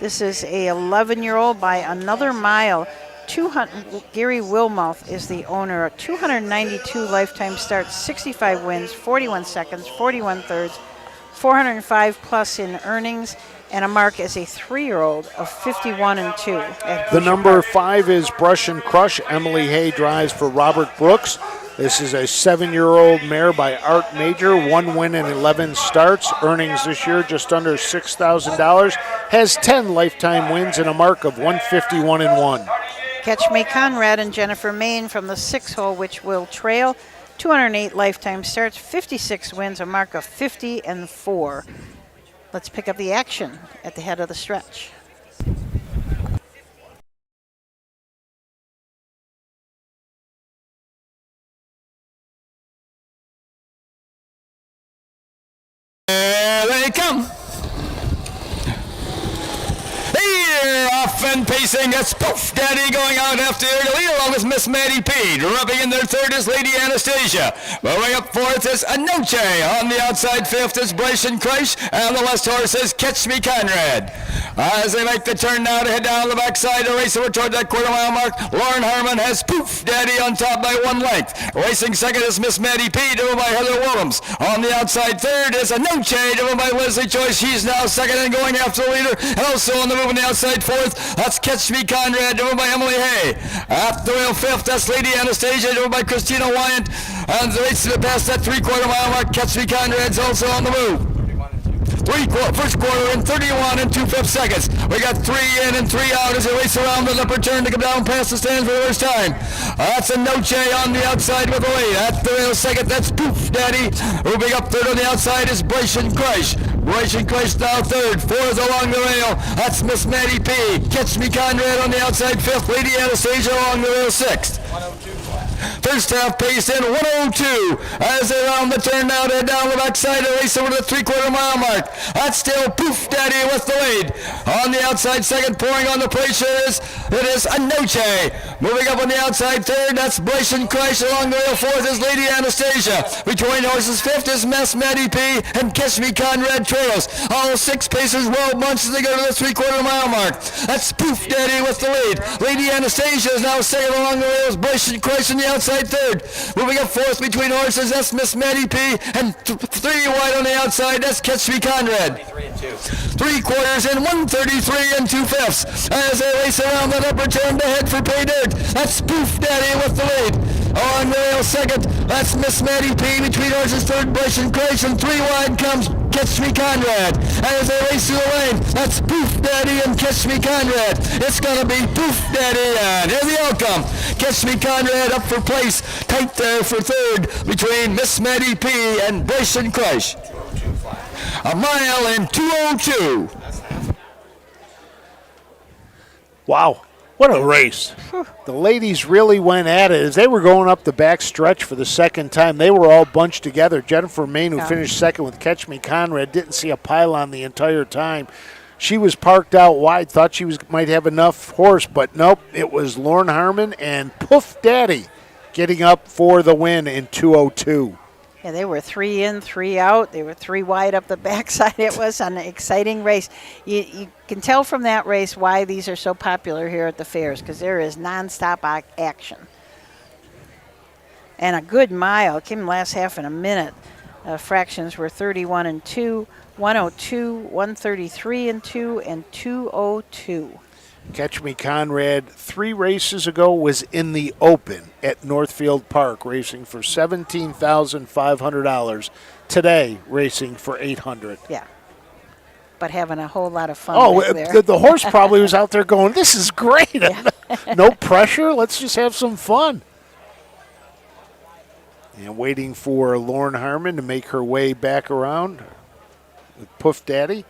B: This is a 11-year-old by another mile. Gary Wilmoth is the owner. 292 lifetime starts, 65 wins, 41 seconds, 41 thirds, 405 plus in earnings, and a mark as a 3-year-old of 51-2.
A: The number 5 is Brush and Crush. Emily Hay drives for Robert Brooks. This is a 7-year-old mare by Art Major, 1 win and 11 starts. Earnings this year just under $6,000. Has 10 lifetime wins and a mark of 151-1.
B: Catch Me Conrad and Jennifer Main from the 6-hole, which will trail. 208 lifetime starts, 56 wins, a mark of 50-4. Let's pick up the action at the head of the stretch.
C: There they come. Here, off and pacing, it's Poof Daddy going out after the lead along with Miss Maddie P. Rubbing in their third is Lady Anastasia. Moving up fourth is Anoche. On the outside fifth is Bryson Kreis. And the last horse is Catch Me Conrad. As they make the turn now to head down the backside to race over toward that quarter-mile mark, Lauren Harmon has Poof Daddy on top by 1 length. Racing second is Miss Maddie P, driven by Heather Williams. On the outside third is Anoche, driven by Leslie Joyce. She's now second and going after the leader. And also on the move on the outside fourth, that's Catch Me Conrad, driven by Emily Hay. After the rail fifth, that's Lady Anastasia, driven by Christina Wyant. And the race to past that 3/4 mile mark, Catch Me Conrad's also on the move. First quarter in 31 2/5 seconds. We got 3 in and 3 out as they race around the upper turn to come down past the stands for the first time. That's Anoche on the outside with the lead. At the rail second, that's Poof Daddy. Moving up third on the outside is Bryson Kreis. Bryson Kreis now third. Fourth along the rail. That's Miss Maddie P. Catch Me Conrad on the outside fifth. Lady Anastasia along the rail sixth.
D: 102.
C: First half pace in 102 as they round the turn now to head down the backside to race over the 3/4 mile mark. That's still Poof Daddy with the lead. On the outside second, pouring on the pressure it is Anoche. Moving up on the outside third, that's Bryson Kreis. Along the rail fourth is Lady Anastasia. Between horses fifth is Miss Maddie P. and Catch Me Conrad trails. All 6 pacers well bunched as they go to the 3/4 mile mark. That's Poof Daddy with the lead. Lady Anastasia is now second along the rails. Bryson Kreis on the outside third. Moving up fourth between horses, that's Miss Maddie P. and 3 wide on the outside, that's Catch Me Conrad. 3 quarters in 133 2/5 as they race around that upper turn to head for pay dirt. That's Poof Daddy with the lead. On the rail second, that's Miss Maddie P. Between horses third, Bryson Kreis, and 3 wide comes Catch Me Conrad. As they race through the lane, that's Poof Daddy and Catch Me Conrad. It's going to be Poof Daddy, and here's the outcome. Catch Me Conrad up for place. Tight there for third between Miss Maddie P. and Bryson Kreis. A mile in 2:02.
A: Wow, what a race. The ladies really went at it. As they were going up the back stretch for the second time, they were all bunched together. Jennifer Main, who finished second with Catch Me Conrad, didn't see a pylon the entire time. She was parked out wide, thought she might have enough horse, but nope, it was Lauren Harmon and Poof Daddy getting up for the win in 2:02.
B: Yeah, they were 3 in, 3 out. They were 3 wide up the backside. It was an exciting race. You can tell from that race why these are so popular here at the fairs, because there is nonstop action. And a good mile. It came last half in a minute. Fractions were 31 and 2, 102, 133 and 2, and 202.
A: Catch Me Conrad 3 races ago was in the open at Northfield Park, racing for $17,500. Today, racing for $800.
B: Yeah, but having a whole lot of fun back there.
A: The horse probably was out there going, this is great. Yeah. No pressure. Let's just have some fun. And waiting for Lauren Harmon to make her way back around with Puff Daddy.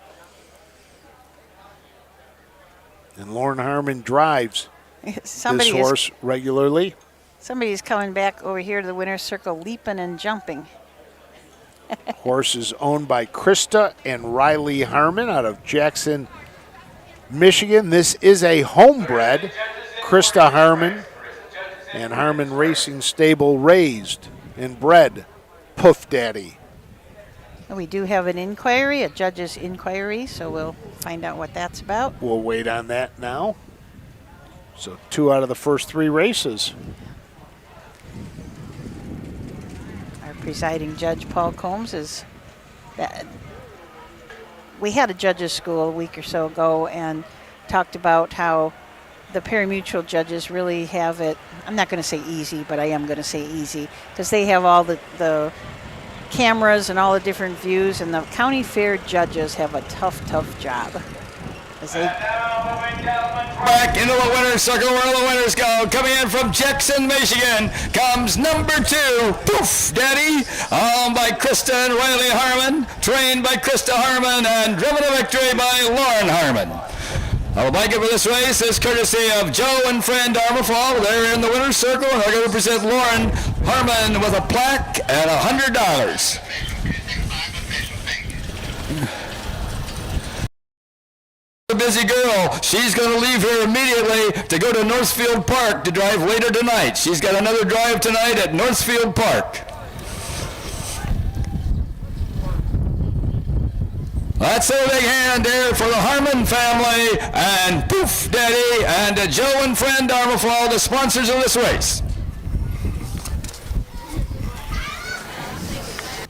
A: And Lauren Harmon drives this horse regularly.
B: Somebody's coming back over here to the winner's circle, leaping and jumping.
A: Horse is owned by Krista and Riley Harmon out of Jackson, Michigan. This is a homebred. Krista Harmon and Harmon Racing Stable raised and bred Puff Daddy.
B: We do have an inquiry, a judge's inquiry, so we'll find out what that's about.
A: We'll wait on that now. So 2 out of the first 3 races.
B: Our presiding judge, Paul Combs, is that we had a judges school a week or so ago and talked about how the pari-mutuel judges really have it, I'm not going to say easy, but I am going to say easy, because they have all the cameras and all the different views, and the county fair judges have a tough job.
C: Back into the winner's circle where the winners go. Coming in from Jackson, Michigan, comes number 2, Poof Daddy, owned by Krista and Riley Harmon, trained by Krista Harmon, and driven to victory by Lauren Harmon. Our blanket for this race is courtesy of Joe and Fran Darmafall. They're in the winner's circle, and they're going to present Lauren Harmon with a plaque and $100. A busy girl. She's going to leave here immediately to go to Northfield Park to drive later tonight. She's got another drive tonight at Northfield Park. That's a big hand there for the Harmon family and Poof Daddy and Joe and Fran Darmafall, the sponsors of this race.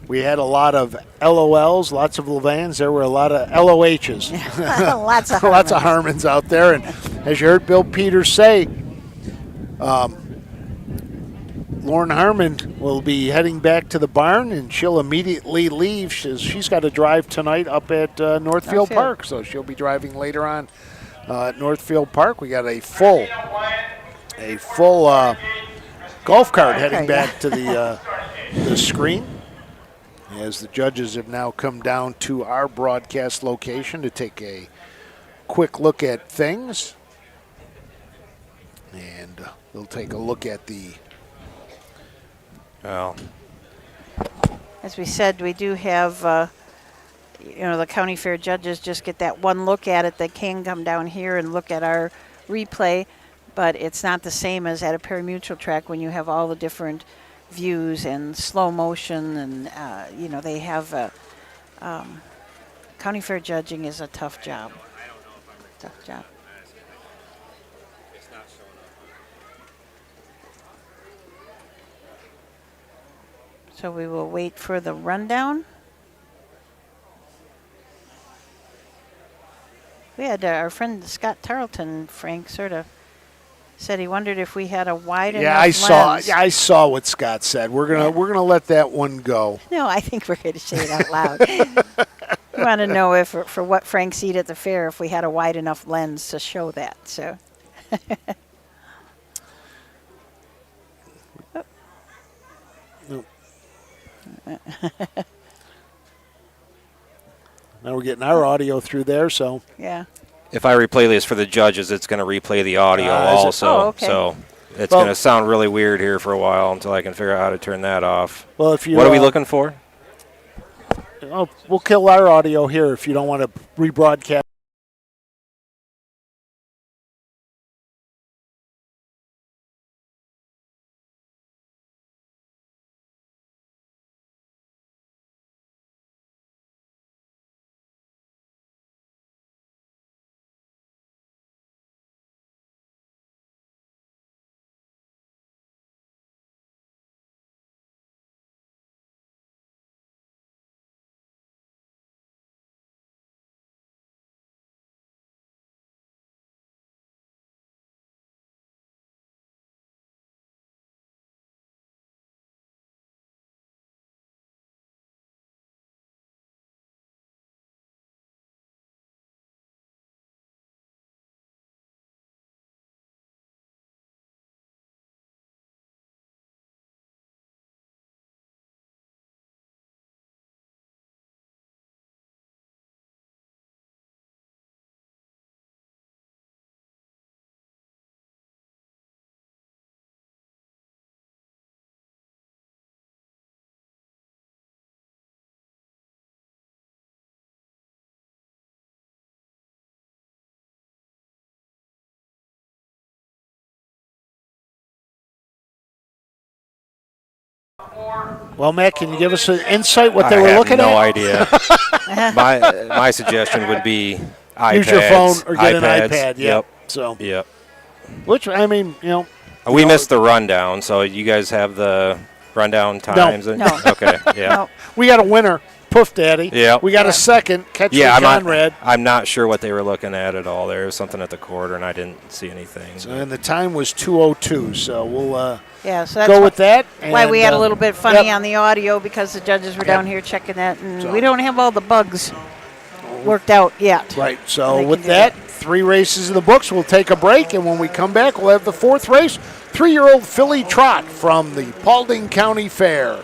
A: We had a lot of LOLs, lots of Levans. There were a lot of LOHs.
B: Lots of
A: lots of Harmons out there. And as you heard Bill Peters say, Lauren Harmon will be heading back to the barn, and she'll immediately leave. She's got to drive tonight up at Northfield Park, so she'll be driving later on at Northfield Park. We got a full golf cart heading back to the screen, as the judges have now come down to our broadcast location to take a quick look at things. And they'll take a look at the...
I: Well,
B: as we said, we do have, the county fair judges just get that one look at it. They can come down here and look at our replay, but it's not the same as at a pari-mutuel track when you have all the different views and slow motion, and they have county fair judging is a tough job. Tough job. So we will wait for the rundown. We had our friend Scott Tarleton, Frank, sort of said he wondered if we had a wide enough lens.
A: I saw what Scott said. We're gonna let that one go.
B: No, I think we're going to say it out loud. We want to know if for what Frank's eat at the fair, if we had a wide enough lens to show that. So.
A: Now we're getting our audio through there, so.
B: Yeah.
I: if I replay this for the judges, it's going to replay the audio also.
B: Oh, okay.
I: So it's going to sound really weird here for a while until I can figure out how to turn that off.
A: Well, if you,
I: what are we looking for?
A: Oh, we'll kill our audio here if you don't want to rebroadcast. Well, Matt, can you give us an insight what they
I: I
A: were
I: have
A: looking
I: no
A: at?
I: idea. my suggestion would be iPads.
A: Use your phone or get an
I: iPads.
A: iPad.
I: Yep.
A: So,
I: Yep.
A: which, I mean,
I: We missed the rundown, so you guys have the rundown times?
B: No.
I: Okay, yeah.
B: No.
A: we got a winner, Poof Daddy.
I: Yep.
A: We got a second, Catch Me
I: Yeah,
A: Conrad.
I: I'm not sure what they were looking at all. There was something at the quarter, and I didn't see anything.
A: And the time was 2:02, so we'll
B: Yeah, so that's
A: go with that.
B: why we had a
A: and,
B: little bit funny
A: yep.
B: on the audio because the judges were down here checking that, and
A: So-
B: we don't have all the bugs worked out yet.
A: Right,
B: They
A: so
B: can
A: with
B: do
A: that, 3 races in the books. We'll take a break, and when we come back, we'll have the 4th race, 3-year-old filly Trot from the Paulding County Fair.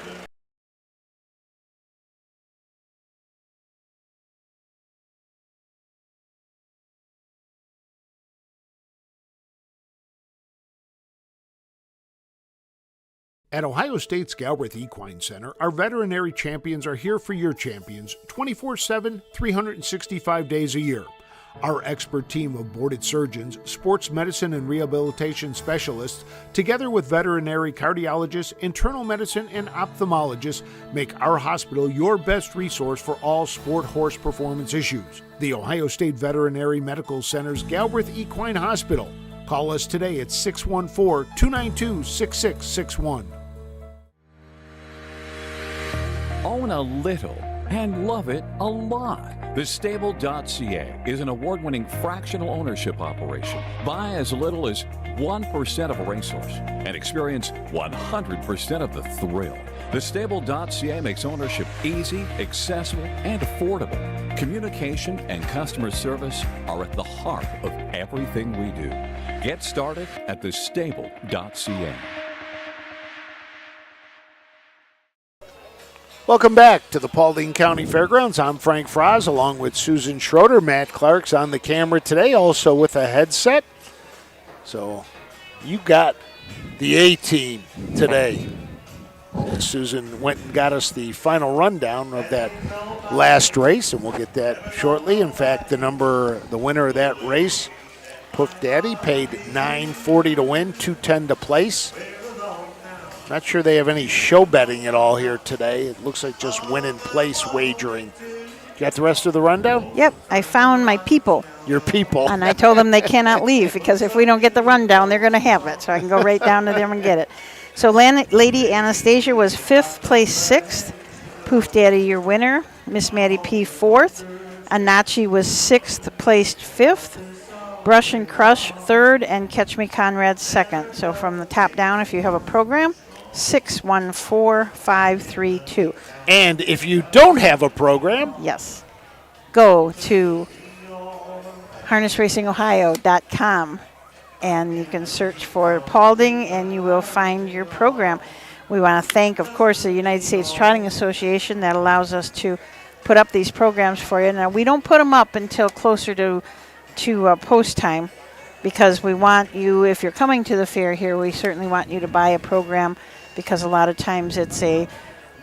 A: At Ohio State's Galbraith Equine Center, our veterinary champions are here for your champions 24/7, 365 days a year. Our expert team of boarded surgeons, sports medicine and rehabilitation specialists, together with veterinary cardiologists, internal medicine, and ophthalmologists, make our hospital your best resource for all sport horse performance issues. The Ohio State Veterinary Medical Center's Galbraith Equine Hospital. Call us today at 614-292-6661.
J: Own a little and love it a lot. TheStable.ca is an award-winning fractional ownership operation. Buy as little as 1% of a racehorse and experience 100% of the thrill. TheStable.ca makes ownership easy, accessible, and affordable. Communication and customer service are at the heart of everything we do. Get started at TheStable.ca.
A: Welcome back to the Paulding County Fairgrounds. I'm Frank Froz along with Susan Schroeder. Matt Clark's on the camera today, also with a headset. So you got the A-team today. Susan went and got us the final rundown of that last race, and we'll get that shortly. In fact, the winner of that race, Poof Daddy, paid $9.40 to win, $2.10 to place. Not sure they have any show betting at all here today. It looks like just win and place wagering. Got the rest of the rundown?
B: Yep, I found my people.
A: Your people.
B: And I told them they cannot leave because if we don't get the rundown, they're going to have it. So I can go right down to them and get it. So Lady Anastasia was 5th, place 6th. Poof Daddy, your winner. Miss Maddie P, 4th. Anachi was 6th, placed 5th. Brush and Crush, 3rd. And Catch Me Conrad, 2nd. So from the top down, if you have a program, 614-532.
A: And if you don't have a program,
B: yes, go to harnessracingohio.com and you can search for Paulding and you will find your program. We want to thank, of course, the United States Trotting Association that allows us to put up these programs for you. Now, we don't put them up until closer to post time because we want you, if you're coming to the fair here, we certainly want you to buy a program because a lot of times it's a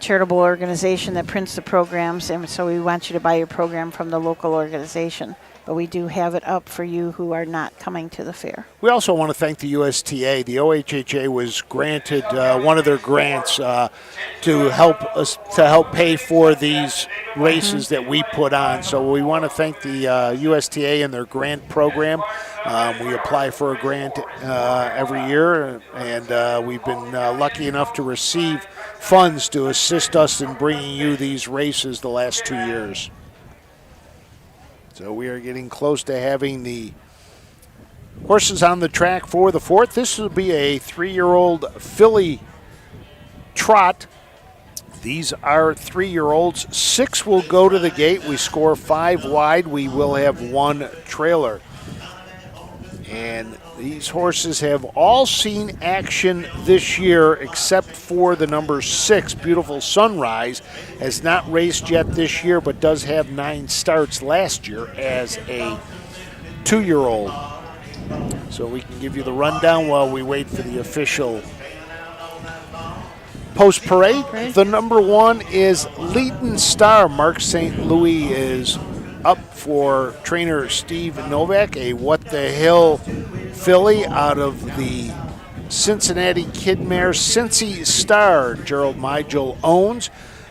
B: charitable organization that prints the programs, and so we want you to buy your program from the local organization. But we do have it up for you who are not coming to the fair.
A: we also want to thank the USTA. The OHHA was granted one of their grants to help pay for these races that we put on. So we want to thank the USTA and their grant program. We apply for a grant every year, and we've been lucky enough to receive funds to assist us in bringing you these races the last 2 years. So we are getting close to having the horses on the track for the 4th. This will be a 3-year-old filly Trot. These are 3-year-olds. 6 will go to the gate. We score 5 wide. We will have 1 trailer. And these horses have all seen action this year except for the number 6, Beautiful Sunrise. Has not raced yet this year but does have 9 starts last year as a 2-year-old. So we can give you the rundown while we wait for the official post parade. The number 1 is Leading Star. Mark St. Louis is up for trainer Steve Novak, a What the Hill filly out of the Cincinnati Kid Mare Cincy Star, Gerald Migel owns.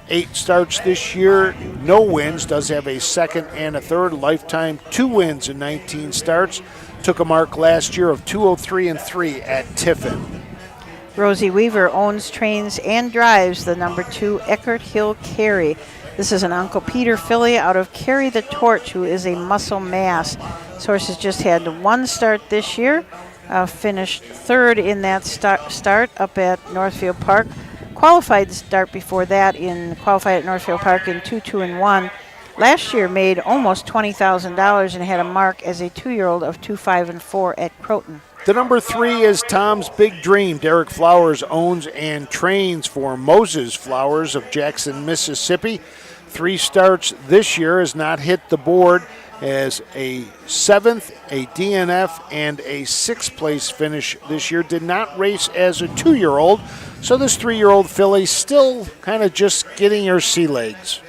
A: 8 starts this year, no wins, does have a second and a third. Lifetime 2 wins in 19 starts. Took a mark last year of 203-3 at Tiffin.
B: Rosie Weaver owns, trains, and drives the number 2 Eckert Hill Carry. This is an Uncle Peter filly out of Carry the Torch, who is a muscle mass. This horse has just had 1 start this year, finished 3rd in that start up at Northfield Park. Qualified to start before that qualified at Northfield Park in 2-2-1. Last year made almost $20,000 and had a mark as a 2-year-old of 2-5-4 at Croton.
A: The number 3 is Tom's Big Dream. Derek Flowers owns and trains for Moses Flowers of Jackson, Mississippi. 3 starts this year, has not hit the board as a 7th, a DNF, and a 6th place finish this year. Did not race as a 2-year-old, so this 3-year-old filly still kind of just getting her sea legs.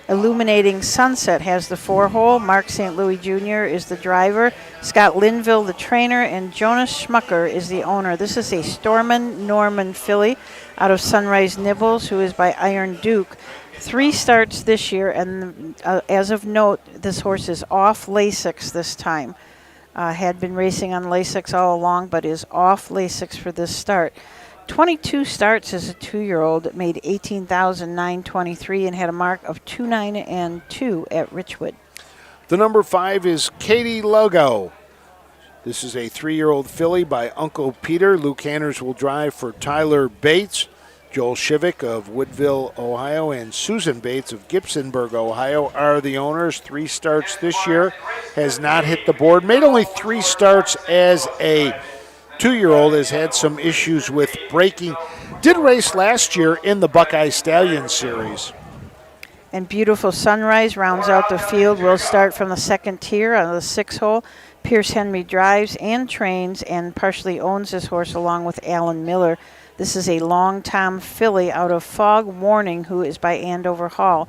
B: Illuminating Sunset has the 4-hole. Mark St. Louis Jr. is the driver. Scott Linville, the trainer, and Jonas Schmucker is the owner. This is a Stormin Norman filly out of Sunrise Nibbles, who is by Iron Duke. 3 starts this year, and as of note, this horse is off Lasix this time. Had been racing on Lasix all along, but is off Lasix for this start. 22 starts as a 2-year-old, made $18,923 and had a mark of 2-9-2 at Richwood.
A: The number 5 is Katie Logo. This is a 3-year-old filly by Uncle Peter. Luke Hanners will drive for Tyler Bates. Joel Shivik of Woodville, Ohio, and Susan Bates of Gibsonburg, Ohio are the owners. 3 starts this year, has not hit the board. Made only 3 starts as a 2-year-old, has had some issues with braking. Did race last year in the Buckeye Stallion Series.
B: And Beautiful Sunrise rounds out the field. We'll start from the 2nd tier on the 6-hole. Pierce Henry drives and trains and partially owns this horse along with Alan Miller. This is a Long Tom filly out of Fog Warning, who is by Andover Hall.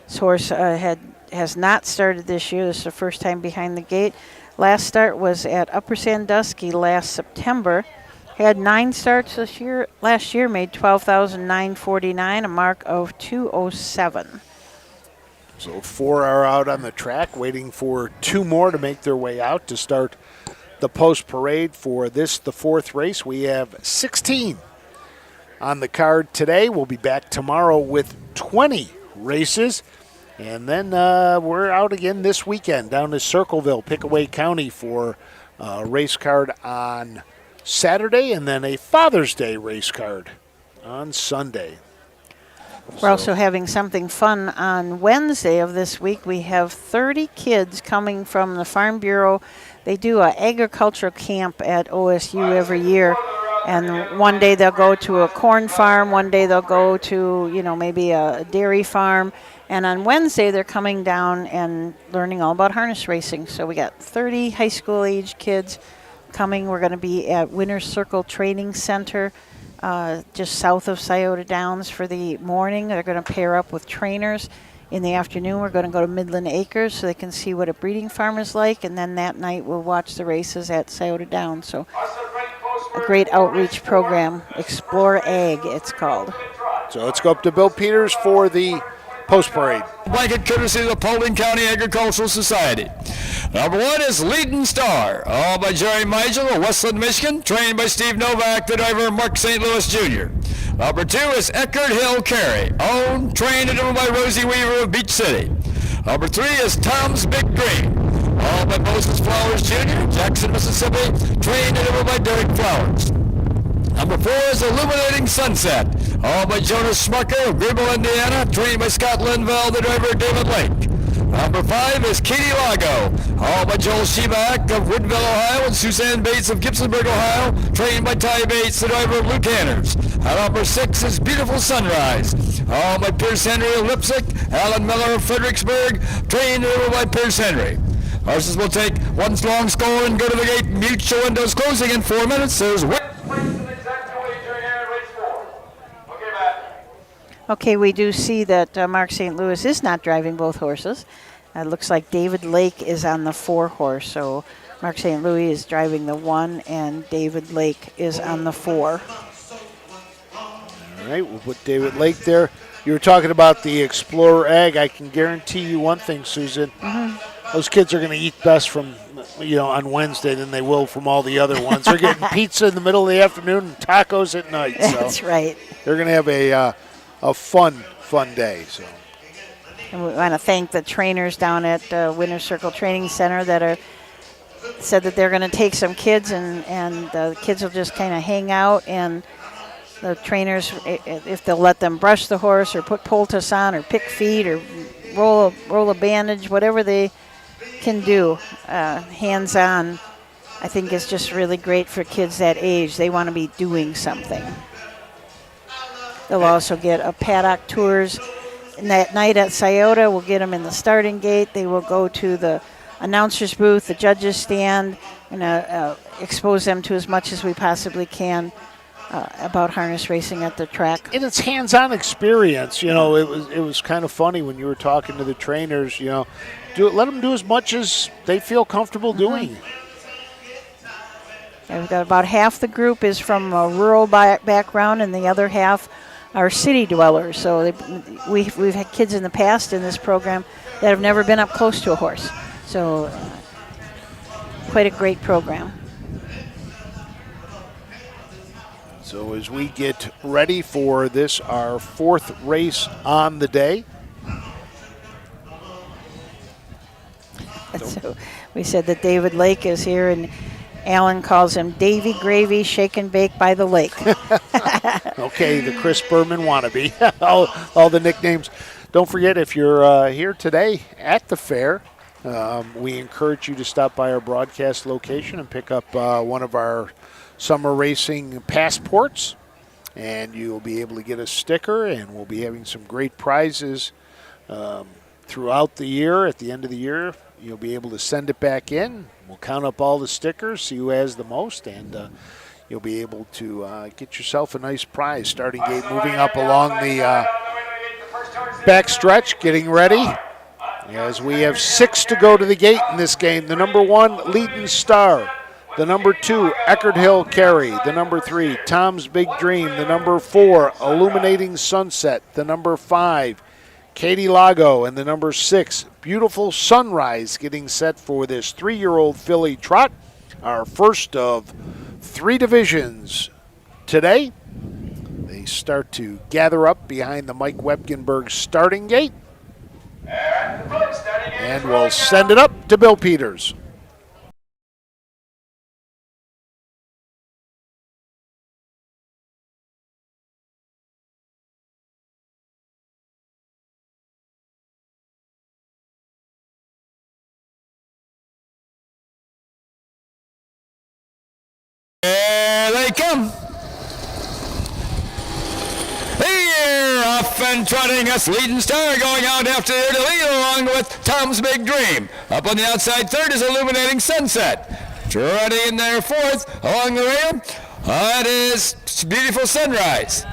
B: This horse has not started this year. This is the first time behind the gate. Last start was at Upper Sandusky last September. Had 9 starts last year, made $12,949, a mark of 207.
A: So 4 are out on the track, waiting for 2 more to make their way out to start the post parade for this, the 4th race. We have 16 on the card today. We'll be back tomorrow with 20 races. And then we're out again this weekend down to Circleville, Pickaway County for a race card on Saturday and then a Father's Day race card on Sunday.
B: We're also having something fun on Wednesday of this week. We have 30 kids coming from the Farm Bureau. They do an agricultural camp at OSU every year. And one day they'll go to a corn farm, one day they'll go to, maybe a dairy farm. And on Wednesday, they're coming down and learning all about harness racing. So we got 30 high school age kids coming. We're going to be at Winter Circle Training Center, just south of Scioto Downs for the morning. They're going to pair up with trainers. In the afternoon, we're going to go to Midland Acres so they can see what a breeding farm is like. And then that night, we'll watch the races at Scioto Downs. So a great outreach program, Explore Ag, it's called.
A: So let's go up to Bill Peters for the post parade.
C: Blanket courtesy of the Paulding County Agricultural Society. Number 1 is Leading Star, all by Jerry Meigel of Westland, Michigan, trained by Steve Novak, the driver Mark St. Louis Jr. Number 2 is Eckert Hill Carry, owned, trained and owned by Rosie Weaver of Beach City. Number 3 is Tom's Big Dream, all by Moses Flowers Jr., Jackson, Mississippi, trained and owned by Derek Flowers. Number 4 is Illuminating Sunset, all by Jonas Schmucker of Greenville, Indiana, trained by Scott Linville, the driver David Lake. Number 5 is Katie Lago, all by Joel Shebak of Woodville, Ohio, and Suzanne Bates of Gibsonburg, Ohio, trained by Ty Bates, the driver of Luke Hanners. Number 6 is Beautiful Sunrise, all by Pierce Henry of Lipsick, Alan Miller of Fredericksburg, trained by Pierce Henry. Horses will take one long score and go to the gate. Mute show windows closing in 4 minutes. There's
B: Okay, we do see that Mark St. Louis is not driving both horses. It looks like David Lake is on the 4 horse, so Mark St. Louis is driving the 1, and David Lake is on the 4.
A: All right, we'll put David Lake there. You were talking about the Explorer Egg. I can guarantee you one thing, Susan. Those kids are going to eat best from, on Wednesday than they will from all the other ones. They're getting pizza in the middle of the afternoon and tacos at night. So
B: That's right.
A: they're going to have a fun day. So.
B: And we want to thank the trainers down at Winter Circle Training Center that said that they're going to take some kids and the kids will just kind of hang out, and the trainers, if they'll let them brush the horse or put poultice on or pick feet or roll a bandage, whatever they can do, hands-on, I think is just really great for kids that age. They want to be doing something. They'll also get a paddock tours. And that night at Scioto, we'll get them in the starting gate. They will go to the announcer's booth, the judges stand, and expose them to as much as we possibly can about harness racing at the track.
A: And it's hands-on experience. It was kind of funny when you were talking to the trainers. Let them do as much as they feel comfortable doing.
B: And we've got about half the group is from a rural background, and the other half are city dwellers. So we've had kids in the past in this program that have never been up close to a horse. So quite a great program.
A: So as we get ready for this, our 4th race on the day.
B: So we said that David Lake is here, and Alan calls him Davy Gravy Shake and Bake by the Lake.
A: Okay, the Chris Berman wannabe. all the nicknames. Don't forget, if you're here today at the fair, we encourage you to stop by our broadcast location and pick up one of our summer racing passports, and you'll be able to get a sticker, and we'll be having some great prizes throughout the year. At the end of the year, you'll be able to send it back in. We'll count up all the stickers, see who has the most, and you'll be able to get yourself a nice prize. Starting gate moving up along the back stretch, getting ready. As we have 6 to go to the gate in this game. The number 1, Leading Star. The number 2, Eckerd Hill Carry. The number 3, Tom's Big Dream. The number 4, Illuminating Sunset. The number 5, Katie Lago. And the number 6, Beautiful Sunrise, getting set for this 3-year-old filly trot. Our first of 3 divisions today. They start to gather up behind the Mike Webgenberg starting gate. And we'll send it up to Bill Peters.
C: There they come. Here, off and trotting us, Leading Star going out after there to lead along with Tom's Big Dream. Up on the outside 3rd is Illuminating Sunset. Trotting in there 4th along the rail. That is Beautiful Sunrise.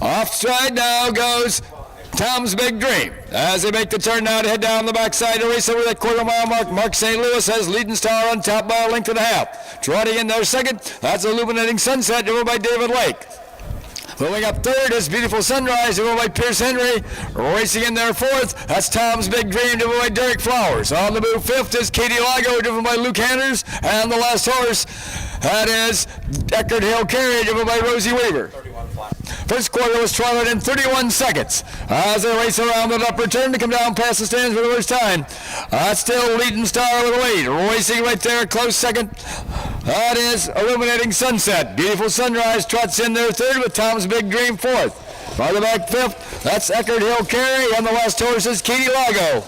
C: Off stride now goes Tom's Big Dream. As they make the turn now to head down the backside to race over that quarter-mile mark, Mark St. Louis has Leading Star on top by a length and a half. Trotting in there 2nd, that's Illuminating Sunset, driven by David Lake. Moving up 3rd is Beautiful Sunrise, driven by Pierce Henry. Racing in there 4th, that's Tom's Big Dream, driven by Derek Flowers. On the move 5th is Katie Lago, driven by Luke Hanners. And the last horse, that is Eckerd Hill Carry, driven by Rosie Weaver. First quarter was trotted in 31 seconds. As they race around the upper turn to come down past the stands for the first time. Still Leading Star with the lead. Racing right there, close 2nd. That is Illuminating Sunset. Beautiful Sunrise trots in there 3rd with Tom's Big Dream 4th. Farther back 5th, that's Eckerd Hill Carry, and the last horse is Katie Lago.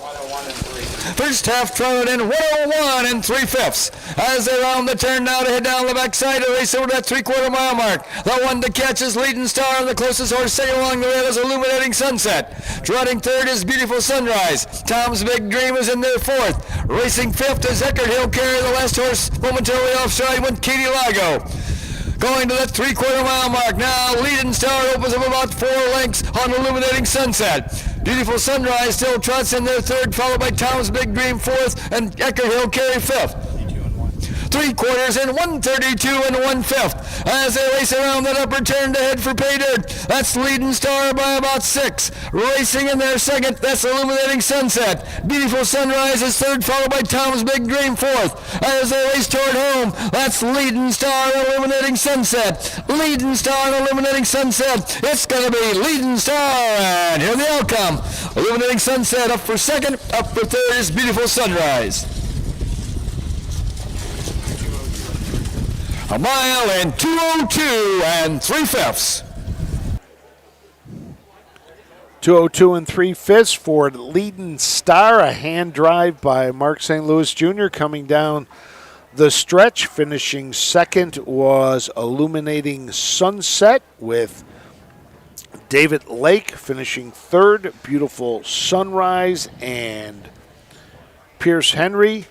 C: First half trotted in 101 and 3/5 as they round the turn now to head down the backside to race over that 3/4 mile mark. The one to catch is Leading Star, and the closest horse second along the rail is Illuminating Sunset. Trotting 3rd is Beautiful Sunrise. Tom's Big Dream is in there 4th. Racing 5th is Eckerd Hill Carry. The last horse momentarily offside went Katie Lago. Going to that 3/4 mile mark now. Leading Star opens up about 4 lengths on Illuminating Sunset. Beautiful Sunrise still trots in there 3rd, followed by Tom's Big Dream 4th, and Eckerd Hill Carry 5th. 3/4 and 132 and 1/5 as they race around that upper turn to head for pay dirt. That's Leading Star by about 6. Racing in there second, that's Illuminating Sunset. Beautiful Sunrise is third, followed by Tom's Big Dream fourth. As they race toward home, that's Leading Star and Illuminating Sunset. Leading Star and Illuminating Sunset. It's going to be Leading Star, and here the outcome. Illuminating Sunset up for second, up for third is Beautiful Sunrise. A mile in 2:02 and 3/5.
A: 2:02 and 3/5 for Leading Star, a hand drive by Mark St. Louis Jr. coming down the stretch. Finishing second was Illuminating Sunset with David Lake finishing third. Beautiful Sunrise and Pierce Henry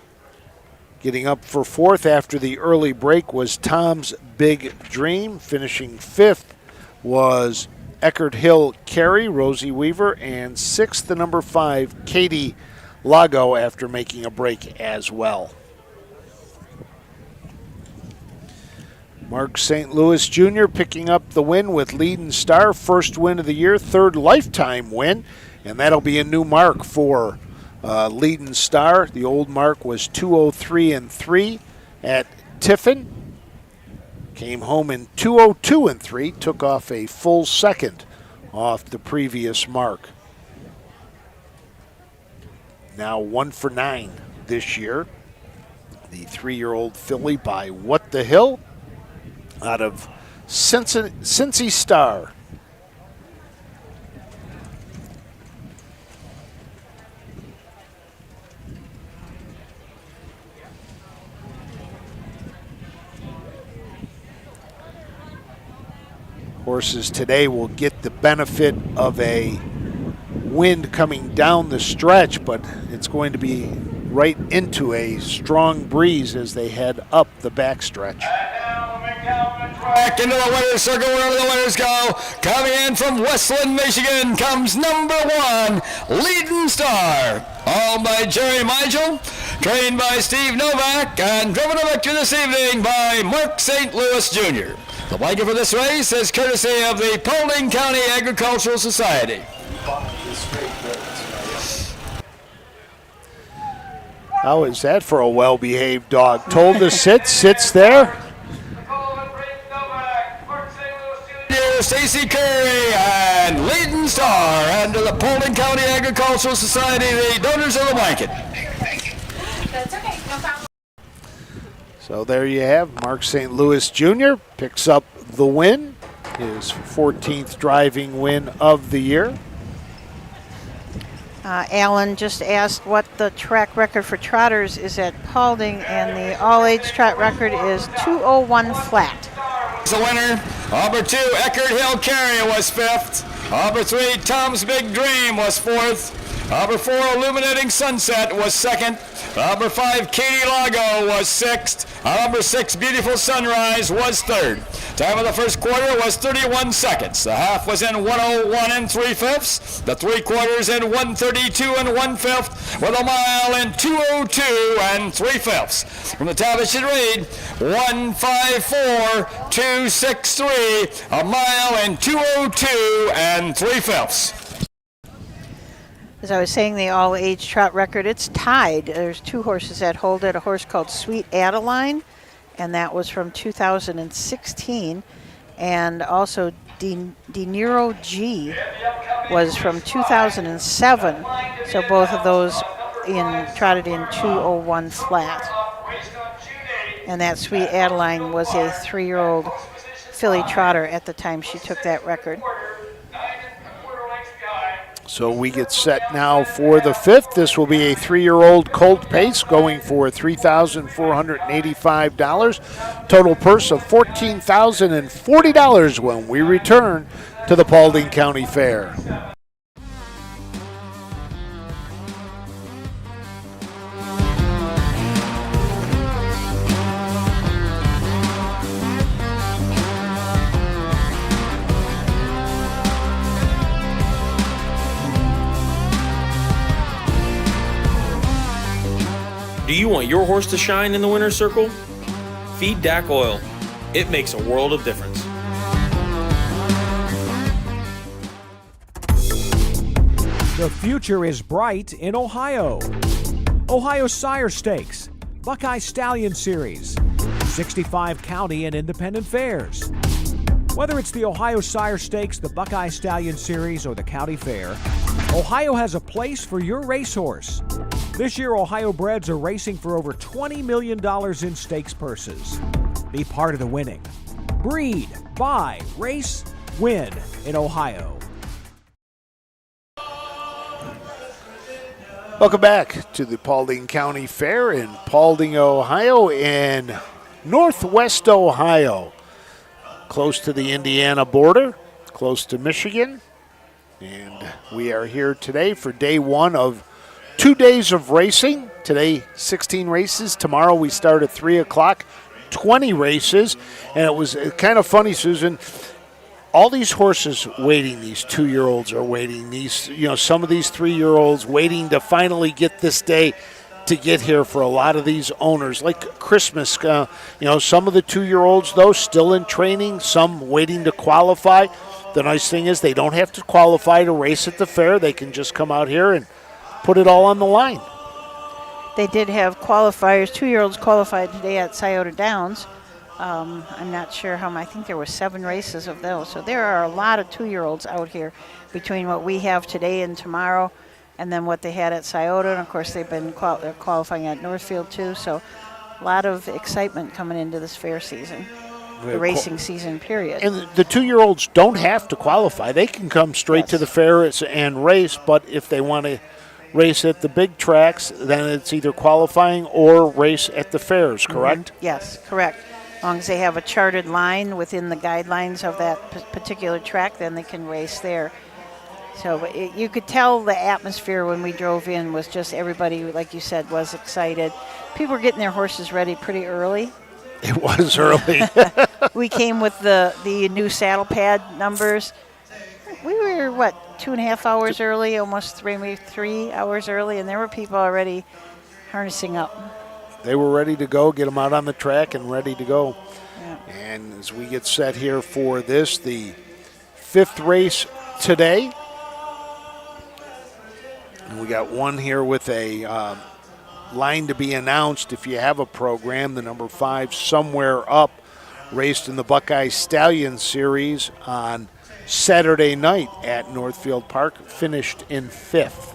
A: getting up for fourth after the early break was Tom's Big Dream. Finishing fifth was Eckerd Hill Carey, Rosie Weaver, and sixth, the number 5, Katie Lago, after making a break as well. Mark St. Louis Jr. picking up the win with Leading Star, first win of the year, third lifetime win, and that'll be a new mark for Leading Star. The old mark was 2:03 and 3 at Tiffin. Came home in 2:02 and 3, took off a full second off the previous mark. Now 1 for 9 this year. The 3-year-old filly by What the Hill out of Cincy Star. Horses today will get the benefit of a wind coming down the stretch, but it's going to be right into a strong breeze as they head up the backstretch.
C: Back into the winner's circle, wherever the winners go. Coming in from Westland, Michigan, comes number 1, Leading Star. All by Jerry Migel, trained by Steve Novak, and driven to victory this evening by Mark St. Louis Jr. The blanket for this race is courtesy of the Paulding County Agricultural Society.
A: How is that for a well-behaved dog? Told to sit, sits there.
C: Stacy Curry and Leading Star, and to the Paulding County Agricultural Society, the donors of the blanket.
F: That's okay, no problem.
A: So there you have Mark St. Louis Jr. picks up the win, his 14th driving win of the year.
B: Alan just asked what the track record for trotters is at Paulding, and the all-age trot record is 2:01 flat.
C: The winner, number 2, Eckerd Hill Carey was 5th. Number 3, Tom's Big Dream was 4th. Number 4, Illuminating Sunset was 2nd. Number 5, Katie Lago was 6th. Number 6, Beautiful Sunrise was 3rd. Time of the first quarter was 31 seconds. The half was in 1:01 and 3/5. The 3/4 in 1:32 and 1/5, with a mile in 2:02 and 3/5. From the top it should read 1:54.263, a mile in 2:02 and 3/5.
B: As I was saying, the all-age trot record, it's tied. There's 2 horses that hold it, a horse called Sweet Adeline, and that was from 2016, and also De Niro G was from 2007. So both of those trotted in 2:01 flat. And that Sweet Adeline was a 3-year-old filly trotter at the time she took that record.
A: So we get set now for the 5th. This will be a 3-year-old Colt pace going for $3,485. Total purse of $14,040 when we return to the Paulding County Fair.
K: Do you want your horse to shine in the winner's circle? Feed DAC Oil. It makes a world of difference.
L: The future is bright in Ohio. Ohio Sire Stakes, Buckeye Stallion Series, 65 county and independent fairs. Whether it's the Ohio Sire Stakes, the Buckeye Stallion Series, or the County Fair, Ohio has a place for your racehorse. This year, Ohio breds are racing for over $20 million in stakes purses. Be part of the winning. Breed, buy, race, win in Ohio.
A: Welcome back to the Paulding County Fair in Paulding, Ohio, in northwest Ohio, close to the Indiana border, close to Michigan. And we are here today for day one of 2 days of racing. Today, 16 races. Tomorrow we start at 3 o'clock, 20 races. And it was kind of funny, Susan. All these horses waiting, these 2-year-olds are waiting, these, some of these 3-year-olds waiting to finally get this day to get here for a lot of these owners. Like Christmas, some of the 2-year-olds, though, still in training, some waiting to qualify. The nice thing is they don't have to qualify to race at the fair. They can just come out here and put it all on the line.
B: They did have qualifiers. 2-year-olds qualified today at Scioto Downs. I'm not sure how many. I think there were 7 races of those. So there are a lot of 2-year-olds out here between what we have today and tomorrow and then what they had at Scioto. And, of course, they've been they're qualifying at Northfield, too. So a lot of excitement coming into this fair season, the racing season period.
A: And the 2-year-olds don't have to qualify. They can come straight to the fair and race, but if they want to race at the big tracks, then it's either qualifying or race at the fairs, correct?
B: Mm-hmm. Yes, correct. As long as they have a charted line within the guidelines of that particular track, then they can race there. So you could tell the atmosphere when we drove in was just everybody, like you said, was excited. People were getting their horses ready pretty early.
A: It was early.
B: We came with the new saddle pad numbers. We were, 2.5 hours early, almost maybe 3 hours early, and there were people already harnessing up.
A: They were ready to go, get them out on the track and ready to go.
B: Yeah.
A: And as we get set here for this, the 5th race today. And we got one here with a line to be announced. If you have a program, the number 5, Somewhere Up, raced in the Buckeye Stallion Series on Saturday night at Northfield Park, finished in 5th.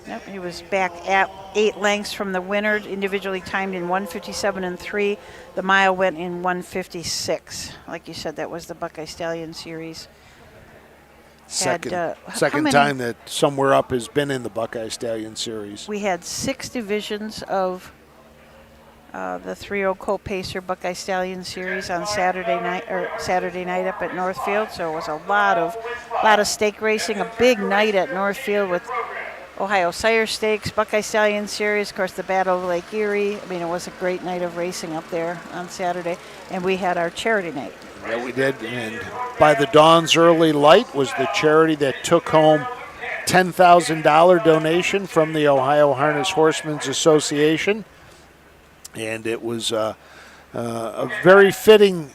B: Yep, he was back at 8 lengths from the winner, individually timed in 1:57 and 3. The mile went in 1:56. Like you said, that was the Buckeye Stallion Series.
A: Second time that Somewhere Up has been in the Buckeye Stallion Series.
B: We had 6 divisions of the 3-0 Colt Pacer Buckeye Stallion Series on Saturday night up at Northfield. So it was a lot of stake racing, a big night at Northfield with Ohio Sire Stakes, Buckeye Stallion Series, of course the Battle of Lake Erie. I mean, it was a great night of racing up there on Saturday. And we had our charity night.
A: Yeah, we did. And By the Dawn's Early Light was the charity that took home $10,000 donation from the Ohio Harness Horsemen's Association. And it was a very fitting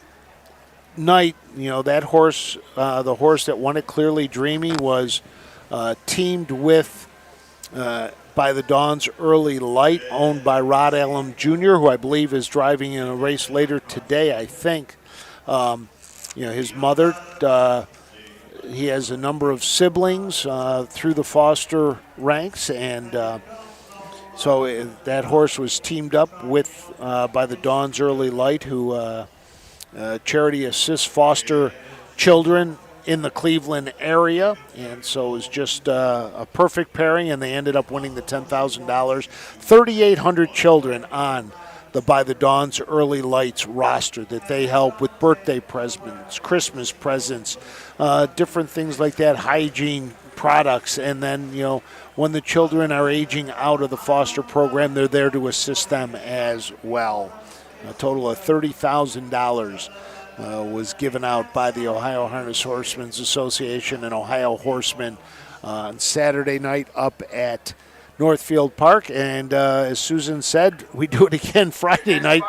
A: night. That horse, the horse that won it, Clearly Dreamy, was teamed with By the Dawn's Early Light, owned by Rod Allen Jr., who I believe is driving in a race later today, I think. His mother, he has a number of siblings through the foster ranks, and so that horse was teamed up with By the Dawn's Early Light, who charity assists foster children in the Cleveland area, and so it was just a perfect pairing, and they ended up winning the $10,000. 3,800 children on the By the Dawn's Early Lights roster that they help with birthday presents, Christmas presents, different things like that, hygiene products, and then, when the children are aging out of the foster program, they're there to assist them as well. A total of $30,000 was given out by the Ohio Harness Horsemen's Association and Ohio Horsemen on Saturday night up at Northfield Park. And as Susan said, we do it again Friday night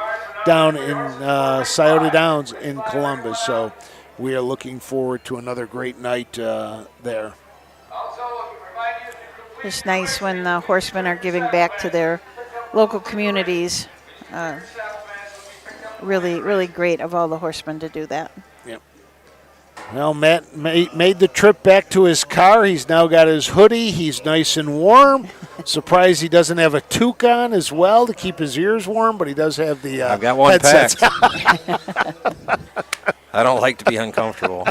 A: down in Scioto Downs in Columbus. So we are looking forward to another great night there.
B: It's nice when the horsemen are giving back to their local communities. Really, really great of all the horsemen to do that.
A: Yep. Well, Matt made the trip back to his car. He's now got his hoodie. He's nice and warm. Surprised he doesn't have a toque on as well to keep his ears warm, but he does have the
I: I've got one
A: headsets.
I: packed. I don't like to be uncomfortable.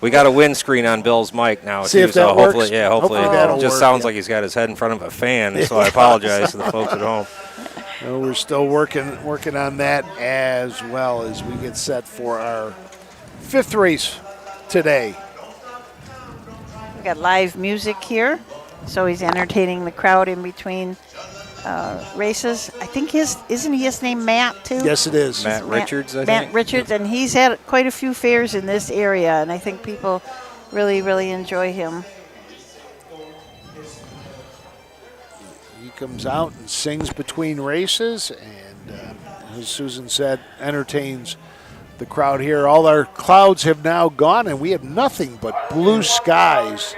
I: We got a windscreen on Bill's mic now,
A: See
I: too,
A: if
I: so
A: that
I: hopefully,
A: works.
I: yeah, hopefully
A: That'll
I: it just
A: work,
I: sounds
A: yeah.
I: like he's got his head in front of a fan, so I apologize to the folks at home.
A: Well, we're still working on that as well as we get set for our 5th race today.
B: We got live music here, so he's entertaining the crowd in between races. I think isn't his name Matt too?
A: Yes, it is.
I: Matt Richards, I think.
B: Matt Richards, and he's had quite a few fairs in this area, and I think people really, really enjoy him.
A: He comes out and sings between races, and as Susan said, entertains the crowd here. All our clouds have now gone, and we have nothing but blue skies.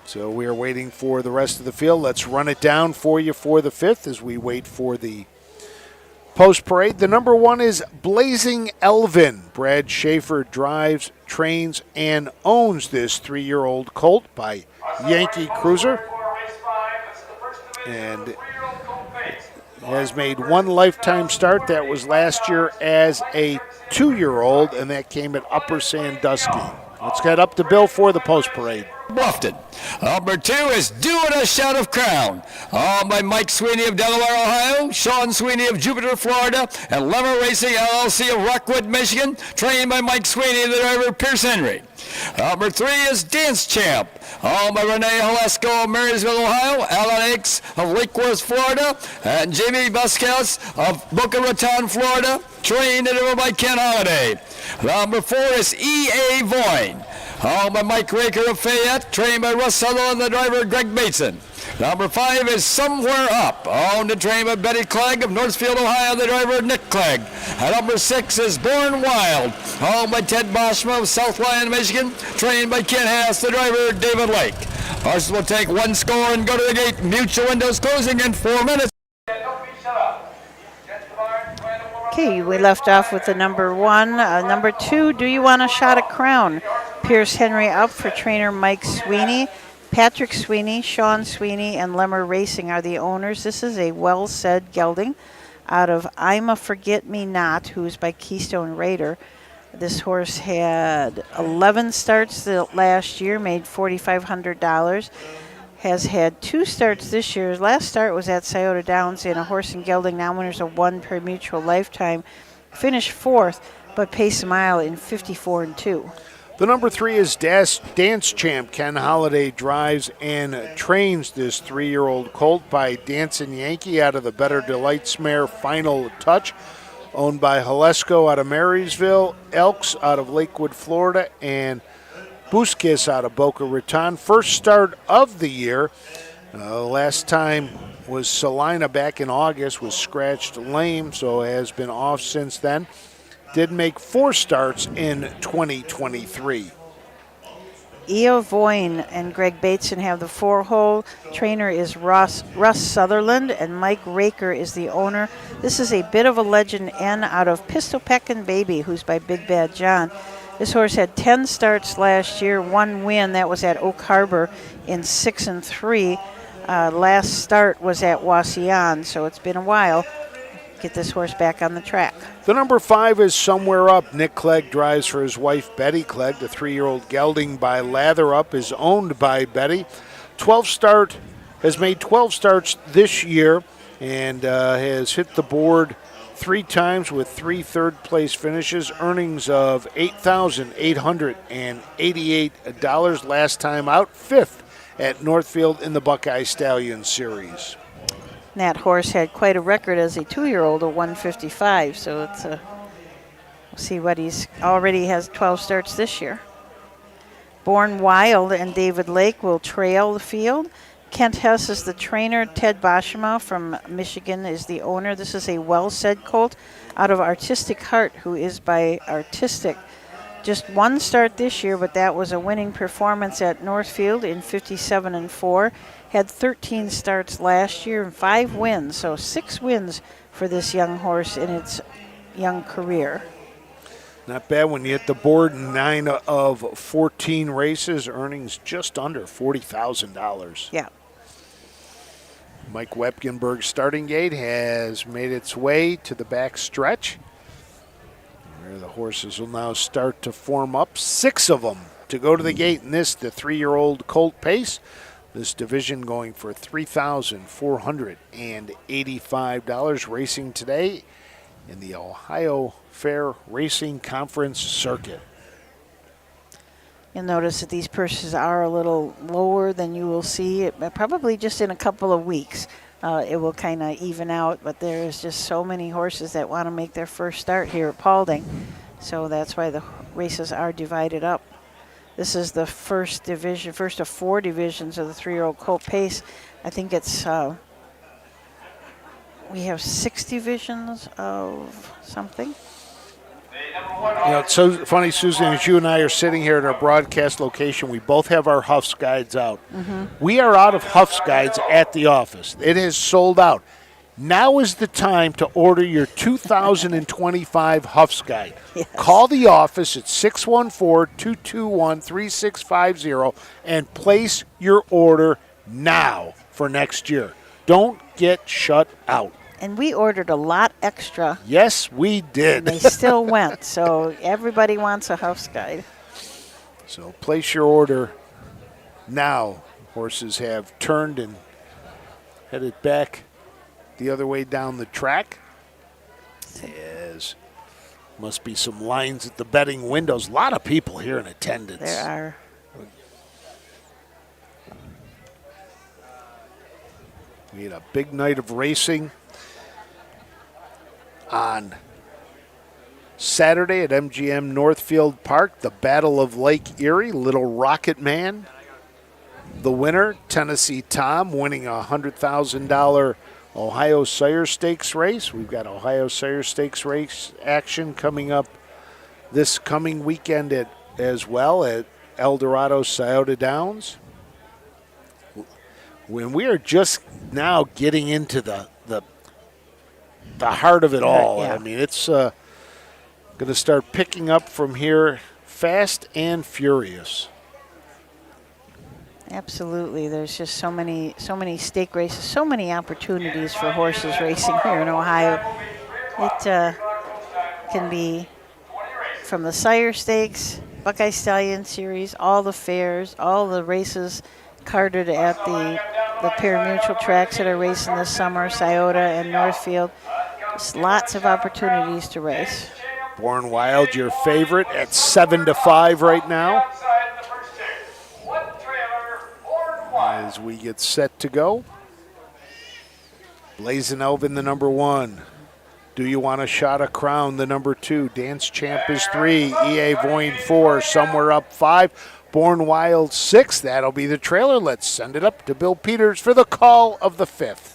A: So we are waiting for the rest of the field. Let's run it down for you for the 5th as we wait for the post parade. The number 1 is Blazing Elvin. Brad Schaefer drives, trains, and owns this 3-year-old colt by Yankee Cruiser, and has made one lifetime start. That was last year as a 2-year-old, and that came at Upper Sandusky. Let's get up to Bill for the post parade.
C: Bluffton. Number 2 is Doing a Shout of Crown. Owned by Mike Sweeney of Delaware, Ohio, Sean Sweeney of Jupiter, Florida, and Lever Racing LLC of Rockwood, Michigan, trained by Mike Sweeney, the driver Pierce Henry. Number 3 is Dance Champ. Owned by Renee Halesko of Marysville, Ohio, Alan Akes of Lake Worth, Florida, and Jamie Vasquez of Boca Raton, Florida, trained and driven by Ken Holiday. Number 4 is E.A. Voyne. Owned by Mike Raker of Fayette, trained by Russ Sutherland, the driver Greg Bateson. Number 5 is Somewhere Up, owned and trained by Betty Clegg of Northfield, Ohio, the driver Nick Clegg. And number 6 is Born Wild, owned by Ted Boschma of South Lyon, Michigan, trained by Ken Haas, the driver David Lake. Horses will take one score and go to the gate. Mute your windows closing in 4 minutes.
B: Okay, we left off with the number 1. Number 2, Do You Want a Shot of Crown? Pierce Henry up for trainer Mike Sweeney. Patrick Sweeney, Sean Sweeney, and Lemmer Racing are the owners. This is a well-said gelding out of I'm a Forget-Me-Not, who's by Keystone Raider. This horse had 11 starts the last year, made $4,500. Has had 2 starts this year. His last start was at Scioto Downs in a horse and gelding non-winners of 1 per mutual lifetime. Finished 4th, but paced a mile in 54-2.
A: The number 3 is Dance Champ. Ken Holiday drives and trains this 3-year-old colt by Dancin' Yankee out of the Better Delights mare Final Touch, owned by Halesko out of Marysville, Elks out of Lakewood, Florida, and Busquets out of Boca Raton. First start of the year. Last time was Salina back in August, was scratched lame, so has been off since then. Did make 4 starts in 2023.
B: E.A. Voyne and Greg Bateson have the 4-hole. Trainer is Russ Sutherland, and Mike Raker is the owner. This is a bit of a legend, N out of Pistol Peckin' Baby, who's by Big Bad John. This horse had 10 starts last year, 1 win. That was at Oak Harbor in 6-3. Last start was at Wasion, so it's been a while. Get this horse back on the track.
A: The number 5 is Somewhere Up. Nick Clegg drives for his wife Betty Clegg. The 3-year-old gelding by Lather Up is owned by Betty. Has made 12 starts this year and has hit the board 3 times with 3 third-place finishes. Earnings of $8,888. Last time out, 5th at Northfield in the Buckeye Stallion Series.
B: That horse had quite a record as a 2-year-old of 155, so it's we'll see what he's already has 12 starts this year. Born Wild and David Lake will trail the field. Kent Hess is the trainer. Ted Boschema from Michigan is the owner. This is a well-said colt out of Artistic Heart, who is by Artistic. Just one start this year, but that was a winning performance at Northfield in 57-4. Had 13 starts last year and 5 wins, so 6 wins for this young horse in its young career.
A: Not bad when you hit the board in 9 of 14 races, earnings just under $40,000.
B: Yeah.
A: Mike Wepkenberg's starting gate has made its way to the back stretch, where the horses will now start to form up. 6 of them to go to the gate in this, the 3-year-old Colt Pace. This division going for $3,485, racing today in the Ohio Fair Racing Conference circuit.
B: You'll notice that these purses are a little lower than you will see, probably just in a couple of weeks. It will kind of even out, but there's just so many horses that want to make their first start here at Paulding. So that's why the races are divided up. This is the first division, first of 4 divisions of the 3-year-old Colt Pace. I think it's, we have 6 divisions of something.
A: You know, it's so funny, Susan, as you and I are sitting here at our broadcast location, we both have our Huffs guides out. We are out of Huffs guides at the office. It is sold out. Now is the time to order your 2025 Huffs guide.
B: Yes.
A: Call the office at 614-221-3650 and place your order now for next year. Don't get shut out.
B: And we ordered a lot extra.
A: Yes, we did.
B: And they still went, so everybody wants a Huffs guide.
A: So place your order now. Horses have turned and headed back the other way down the track. Yes. Must be some lines at the betting windows. A lot of people here in attendance.
B: There are.
A: We had a big night of racing on Saturday at MGM Northfield Park, the Battle of Lake Erie. Little Rocket Man, the winner. Tennessee Tom winning a $100,000 Ohio Sire Stakes race. We've got Ohio Sire Stakes race action coming up this coming weekend as well at El Dorado Scioto Downs. When we are just now getting into the heart of it all.
B: Yeah.
A: I mean, it's going to start picking up from here fast and furious.
B: Absolutely. There's just so many stake races, so many opportunities for horses racing here in Ohio. It can be from the Sire Stakes, Buckeye Stallion Series, all the fairs, all the races carded at the pari-mutuel tracks that are racing this summer, Scioto and Northfield. Just lots of opportunities to race.
A: Born Wild, your favorite, at 7-5 right now. As we get set to go. Blazing Elvin, the number 1. Do You Want a Shot of Crown, the number 2. Dance Champ is 3. EA Voyne 4. Somewhere Up 5. Born Wild 6. That'll be the trailer. Let's send it up to Bill Peters for the call of the 5th.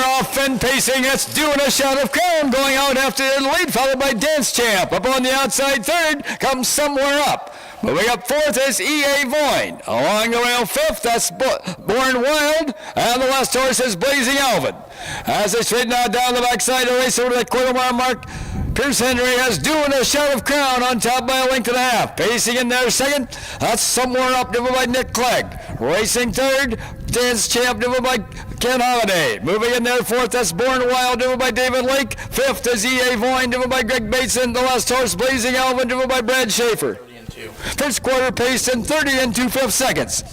C: Off and pacing, it's Doing a Shot of Crown going out after the lead, followed by Dance Champ. Up on the outside third comes Somewhere Up. Moving up fourth is EA Voyne. Along the rail fifth, that's Born Wild. And the last horse is Blazing Elvin. As they straighten out down the backside of the race over to the quarter mile mark, Pierce Henry has Doing a Shot of Crown on top by a length and a half. Pacing in there second, that's Somewhere Up, driven by Nick Clegg. Racing third, Dance Champ, driven by Ken Holiday. Moving in there fourth, that's Born Wild, driven by David Lake. Fifth is EA Voyne, driven by Greg Bateson. The last horse, Blazing Elvin, driven by Brad Schaefer. First quarter pace in 30 and 2/5 seconds.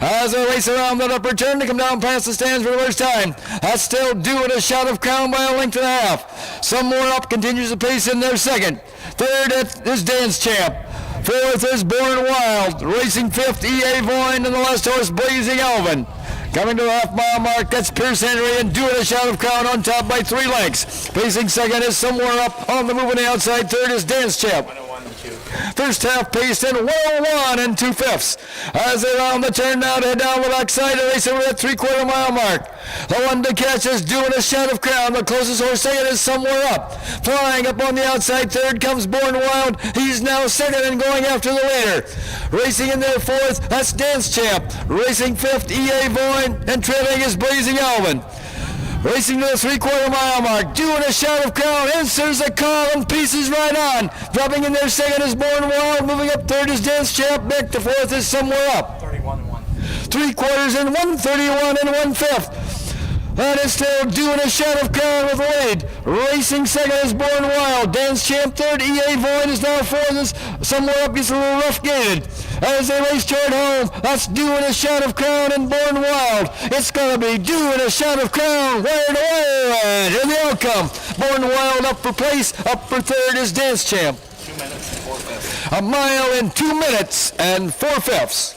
C: As they race around that upper turn to come down past the stands for the first time. That's still doing a shot of Crown by a length and a half. Some more up, continues the pace in their second. Third is Dance Champ. Fourth is Born Wild. Racing fifth, E.A. Vaughn, and the last horse, Blazing Alvin. Coming to the half-mile mark, that's Pierce Henry, and doing a shot of Crown on top by 3 lengths. Pacing second is Somewhere Up. On the move on the outside, third is Dance Champ. First half paced in 101 and 2/5. As they round the turn now to head down the backside, they race over that 3/4 mile mark. The one to catch is Doing a Shot of Crown. The closest horse second is Somewhere Up. Flying up on the outside third comes Born Wild. He's now second and going after the leader. Racing in there fourth, that's Dance Champ. Racing fifth, E.A. Vaughn, and trailing is Blazing Alvin. Racing to the 3/4 mile mark, Doing a Shot of Crown, answers the call and pieces right on. Dropping in there second is Born Wild, moving up third is Dance Champ, back to fourth is Somewhere Up.
D: 31-1.
C: 3/4 and 131 and 1/5. And it's still Doing a Shot of Crown with the lead. Racing second is Born Wild. Dance Champ third. E.A. Vaughn is now fourth. As Somewhere Up gets a little rough gated. As they race toward home, that's Doing a Shot of Crown and Born Wild. It's going to be Doing a Shot of Crown. Wired away. And the outcome. Born Wild up for place. Up for third is Dance Champ.
D: 2 minutes and 4/5.
C: A mile in 2 minutes and 4/5.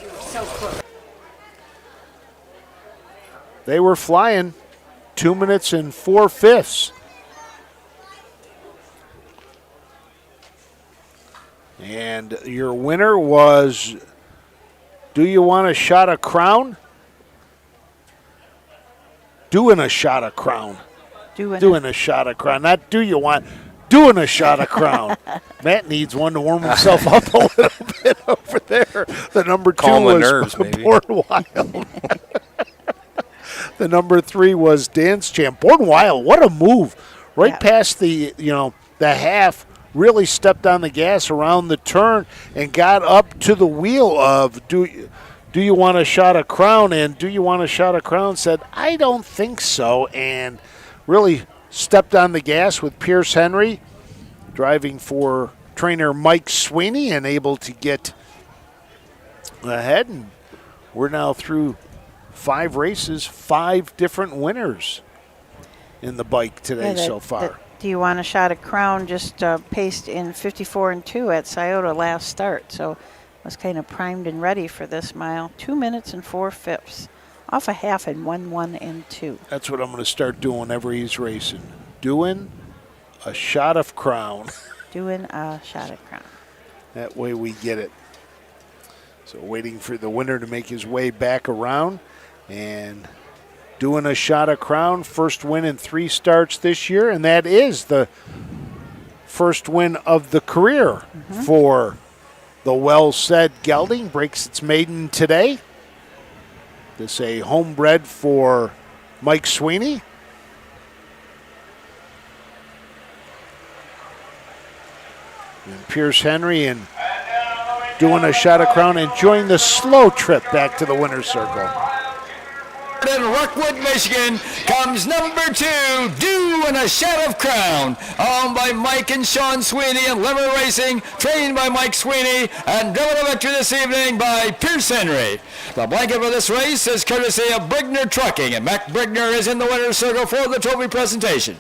A: They were flying 2 minutes and 4/5. And your winner was, Do You Want a Shot of Crown? Doing a Shot of Crown. Doing a Shot of Crown. Not Do You Want, Doing a Shot of Crown. Matt needs one to warm himself up a little bit over there. The number 2
I: Calm the
A: was
I: nerves, maybe.
A: Born Wild. The number 3 was Dance Champ. Born Wild, what a move. Right past the, the half, really stepped on the gas around the turn and got up to the wheel of Do You Want a Shot of Crown? And Do You Want a Shot of Crown said, I don't think so, and really stepped on the gas with Pierce Henry, driving for trainer Mike Sweeney, and able to get ahead. And we're now through 5 races, 5 different winners in the bike today so far.
B: Do You Want a Shot of Crown just paced in 54 and 2 at Scioto last start, so was kind of primed and ready for this mile. 2 minutes and 4/5, off a half in 1-1 and 2.
A: That's what I'm going to start doing whenever he's racing. Doing a Shot of Crown.
B: Doing a Shot of Crown.
A: That way we get it. So waiting for the winner to make his way back around, and Doing a Shot of Crown, first win in 3 starts this year, and that is the first win of the career for the well-said gelding. Breaks its maiden today. This a homebred for Mike Sweeney. And Pierce Henry and Doing a Shot of Crown, enjoying the slow trip back to the winner's circle.
C: In Rockwood, Michigan, comes number 2, Doing a Shot of Crown, owned by Mike and Sean Sweeney and Lever Racing, trained by Mike Sweeney, and driven to victory this evening by Pierce Henry. The blanket for this race is courtesy of Brigner Trucking, and Mac Brigner is in the winner's circle for the trophy presentation.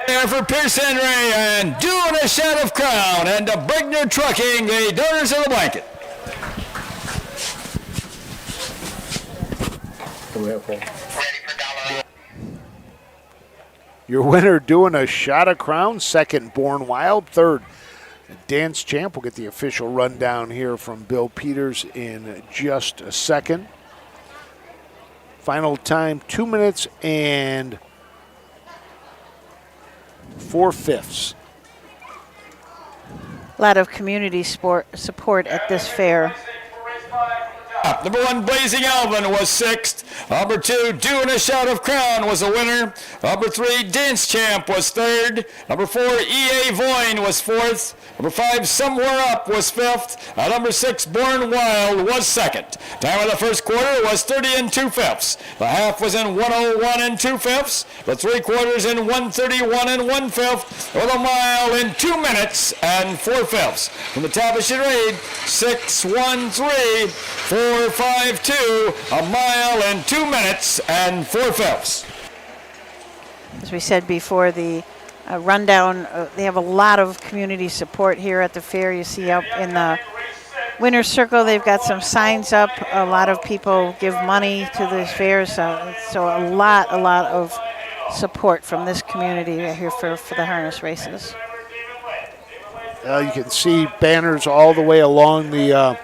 C: There for Pierce Henry and Doing a Shot of Crown, and to Brigner Trucking, the donors of the blanket.
A: Your winner, Doing a Shot of Crown. Second, Born Wild. Third, Dance Champ. We'll get the official rundown here from Bill Peters in just a second. Final time, 2 minutes and 4/5.
B: A lot of community support at this fair.
C: Number 1, Blazing Alvin was 6th. Number 2, Doing a Shout of Crown was a winner. Number 3, Dance Champ was 3rd. Number 4, E.A. Voyne was 4th. Number 5, Somewhere Up was 5th. Number 6, Born Wild was 2nd. Time of the first quarter was 30 2/5. The half was in 101 2/5. The 3/4 in 131 1/5. With a mile in 2 minutes and 4/5. From the top of charade, 6:13.452. A mile in 2 minutes and 4/5.
B: As we said before, the rundown, they have a lot of community support here at the fair. You see up in the winner's circle, they've got some signs up. A lot of people give money to this fair, so a lot of support from this community right here for the harness races.
A: You can see banners all the way along the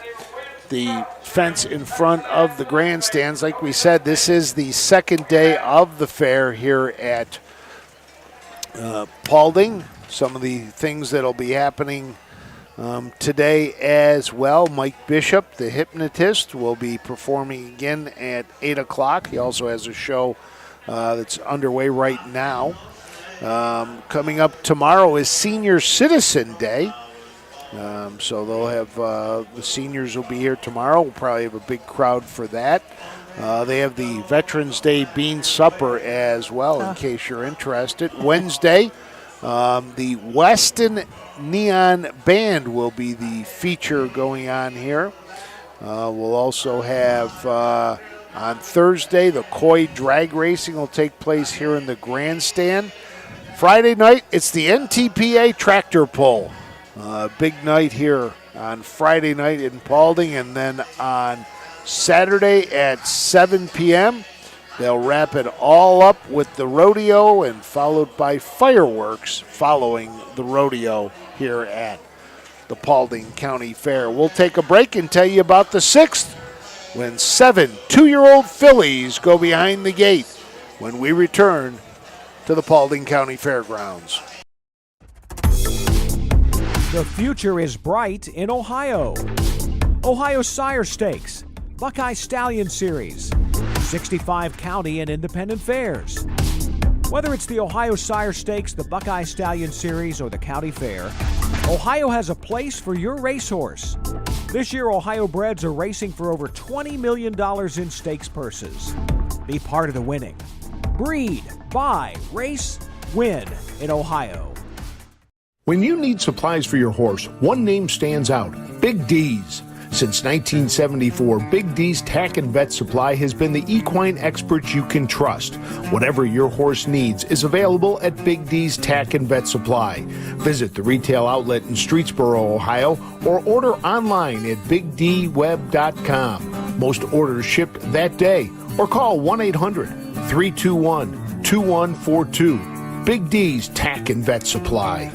A: fence in front of the grandstands. Like we said, this is the second day of the fair here at Paulding. Some of the things that will be happening today as well. Mike Bishop, the hypnotist, will be performing again at 8 o'clock. He also has a show that's underway right now. Coming up tomorrow is Senior Citizen Day. So they'll have the seniors will be here tomorrow. We'll probably have a big crowd for that. They have the Veterans Day Bean Supper as well, in case you're interested. Wednesday, the Weston Neon Band will be the feature going on here. We'll also have on Thursday, the Coy Drag Racing will take place here in the grandstand. Friday night, it's the NTPA Tractor Pull. Big night here on Friday night in Paulding, and then on Saturday at 7 p.m., they'll wrap it all up with the rodeo and followed by fireworks following the rodeo here at the Paulding County Fair. We'll take a break and tell you about the 6th when 7 two-year-old fillies go behind the gate when we return to the Paulding County Fairgrounds.
L: The future is bright in Ohio. Ohio Sire Stakes, Buckeye Stallion Series, 65 county and independent fairs. Whether it's the Ohio Sire Stakes, the Buckeye Stallion Series, or the County Fair, Ohio has a place for your racehorse. This year, Ohio breds are racing for over $20 million in stakes purses. Be part of the winning. Breed, buy, race, win in Ohio.
G: When you need supplies for your horse, one name stands out: Big D's. Since 1974, Big D's Tack and Vet Supply has been the equine experts you can trust. Whatever your horse needs is available at Big D's Tack and Vet Supply. Visit the retail outlet in Streetsboro, Ohio, or order online at bigdweb.com. Most orders shipped that day, or call 1-800-321-2142. Big D's Tack and Vet Supply.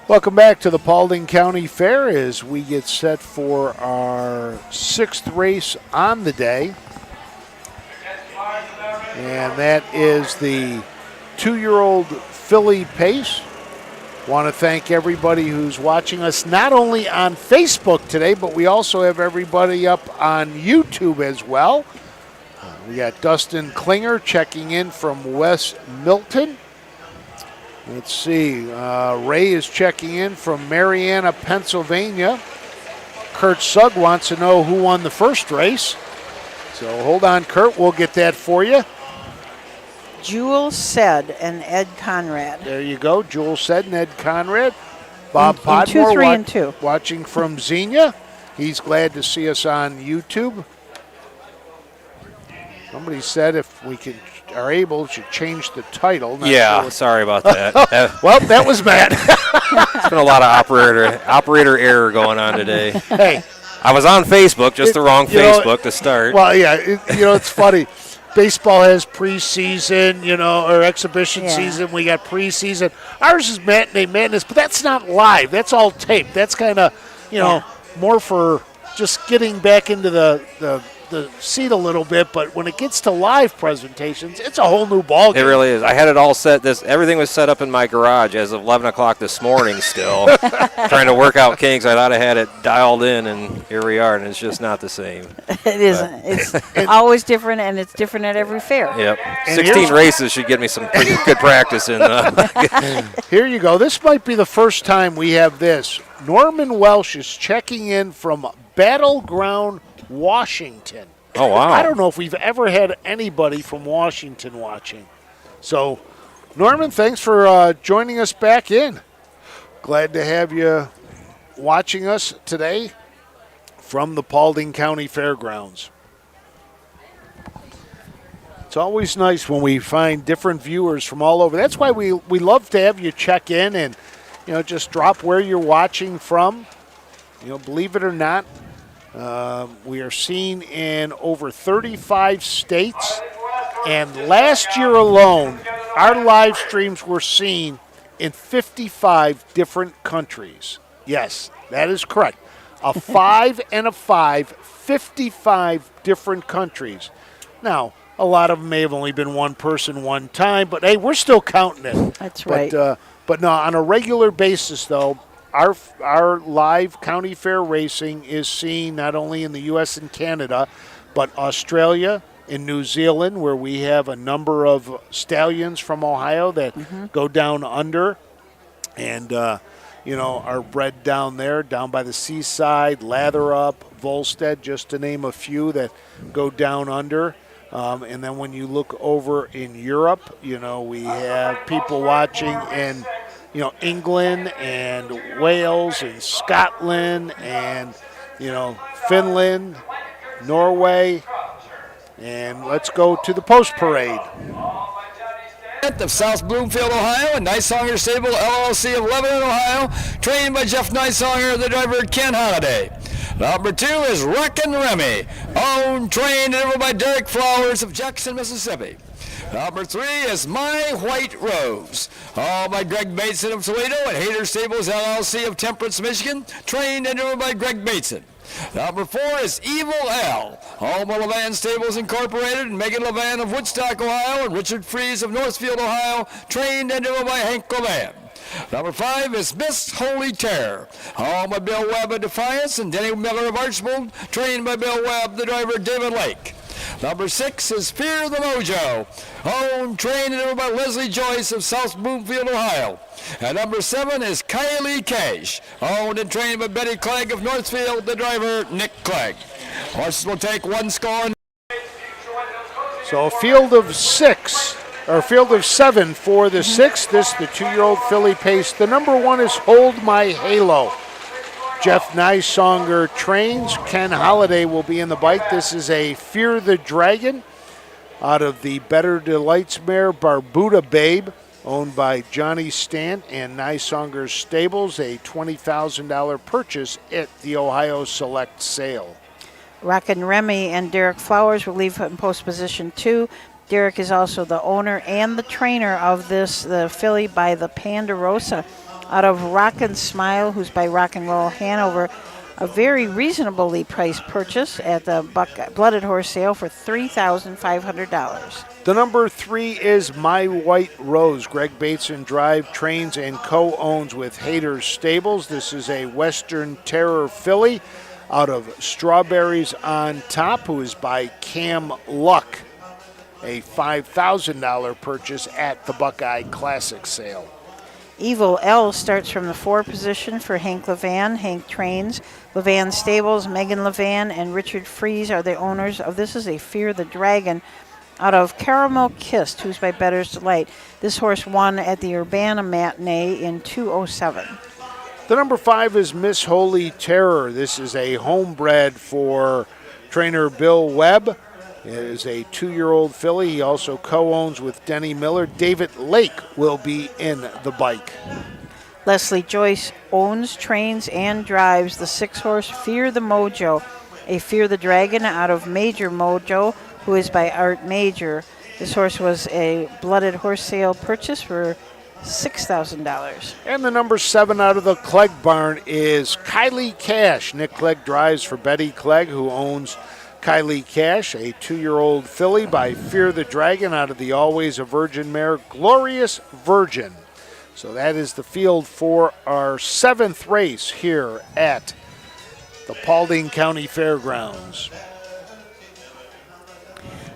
A: Welcome back to the Paulding County Fair as we get set for our 6th race on the day. And that is the 2-year-old filly pace. Want to thank everybody who's watching us not only on Facebook today, but we also have everybody up on YouTube as well. We got Dustin Klinger checking in from West Milton. Let's see, Ray is checking in from Mariana, Pennsylvania. Kurt Sugg wants to know who won the first race. So hold on, Kurt, we'll get that for you.
B: Jewel Said and Ed Conrad.
A: There you go, Jewel Said and Ed Conrad. Bob
B: in
A: Podmore
B: 2, 3, and 2.
A: Watching from Xenia. He's glad to see us on YouTube. Somebody said if we are able, should change the title.
I: Yeah, sorry about that.
A: Well, that was Matt.
I: There's been a lot of operator error going on today.
A: Hey,
I: I was on Facebook, just the wrong Facebook to start.
A: Well, yeah, it's funny. Baseball has preseason, or exhibition season. We got preseason. Ours is Matinee Madness, but that's not live. That's all taped. That's kind of, more for just getting back into the the seat a little bit, but when it gets to live presentations, it's a whole new ballgame.
I: It really is. I had it all set. Everything was set up in my garage as of 11 o'clock this morning still, trying to work out kinks. I thought I had it dialed in, and here we are, and it's just not the same.
B: It isn't. It's always different, and it's different at every fair.
I: Yep. 16 races should get me some pretty good practice in.
A: Here you go. This might be the first time we have this. Norman Welsh is checking in from Battleground, Washington.
I: Oh, wow.
A: I don't know if we've ever had anybody from Washington watching. So, Norman, thanks for joining us back in. Glad to have you watching us today from the Paulding County Fairgrounds. It's always nice when we find different viewers from all over. That's why we love to have you check in and, just drop where you're watching from. Believe it or not, we are seen in over 35 states. And last year alone, our live streams were seen in 55 different countries. Yes, that is correct. A 5 and a 5, 55 different countries. Now, a lot of them may have only been one person one time, but hey, we're still counting it.
B: That's right.
A: But no, on a regular basis, though, our live county fair racing is seen not only in the U.S. and Canada, but Australia and New Zealand, where we have a number of stallions from Ohio that go down under and, are bred down there, down by the seaside, Latherup, Volstead, just to name a few that go down under. And then when you look over in Europe, we have people watching in, England and Wales and Scotland and, Finland, Norway. And let's go to the post parade.
C: Of South Bloomfield, Ohio, and Nicesonger Stable, LLC of Lebanon, Ohio, trained by Jeff Nicesonger, the driver Ken Holliday. Number 2 is Rockin' Remy, owned, trained, and driven by Derek Flowers of Jackson, Mississippi. Number 3 is My White Rose, owned by Greg Bateson of Toledo and Hader Stables, LLC of Temperance, Michigan, trained and driven by Greg Bateson. Number 4 is Evil L, home of Levan Stables Incorporated, and Megan Levan of Woodstock, Ohio, and Richard Fries of Northfield, Ohio, trained and driven by Hank Levan. Number 5 is Miss Holy Terror, home of Bill Webb of Defiance, and Denny Miller of Archbold, trained by Bill Webb, the driver David Lake. Number 6 is Fear the Mojo, owned, trained, and driven by Leslie Joyce of South Bloomfield, Ohio. And number 7 is Kylie Cash, owned and trained by Betty Clegg of Northfield, the driver Nick Clegg. Horses will take one score.
A: So a field of 7 for the 6th. This, the 2-year-old filly pace. The number 1 is Hold My Halo. Jeff Nicesonger trains. Ken Holliday will be in the bike. This is a Fear the Dragon out of the Better Delights mare Barbuda Babe, owned by Johnny Stant and Nicesonger's Stables, a $20,000 purchase at the Ohio Select Sale.
B: Rockin' Remy and Derek Flowers will leave in post position 2. Derek is also the owner and the trainer of the filly by the Ponderosa out of Rockin' Smile, who's by Rock and Roll Hanover. A very reasonably priced purchase at the Blooded Horse sale for $3,500.
A: The number 3 is My White Rose. Greg Bateson drive, trains, and co-owns with Hader's Stables. This is a Western Terror filly out of Strawberries on Top, who is by Cam Luck. A $5,000 purchase at the Buckeye Classic sale.
B: Evil L starts from the 4 position for Hank Levan. Hank trains. Levan Stables, Megan Levan, and Richard Fries are the owners of this is a Fear the Dragon out of Caramel Kissed, who's by Better's Delight. This horse won at the Urbana Matinee in 207.
A: The number 5 is Miss Holy Terror. This is a homebred for trainer Bill Webb. It is a 2-year-old filly. He also co-owns with Denny Miller. David Lake will be in the bike.
B: Leslie Joyce owns, trains, and drives the 6-horse Fear the Mojo, a Fear the Dragon out of Major Mojo, who is by Art Major. This horse was a Blooded Horse sale purchase for $6,000.
A: And the number 7 out of the Clegg barn is Kylie Cash. Nick Clegg drives for Betty Clegg, who owns Kylie Cash, a 2-year-old filly by Fear the Dragon out of the Always a Virgin mare, Glorious Virgin. So that is the field for our 7th race here at the Paulding County Fairgrounds.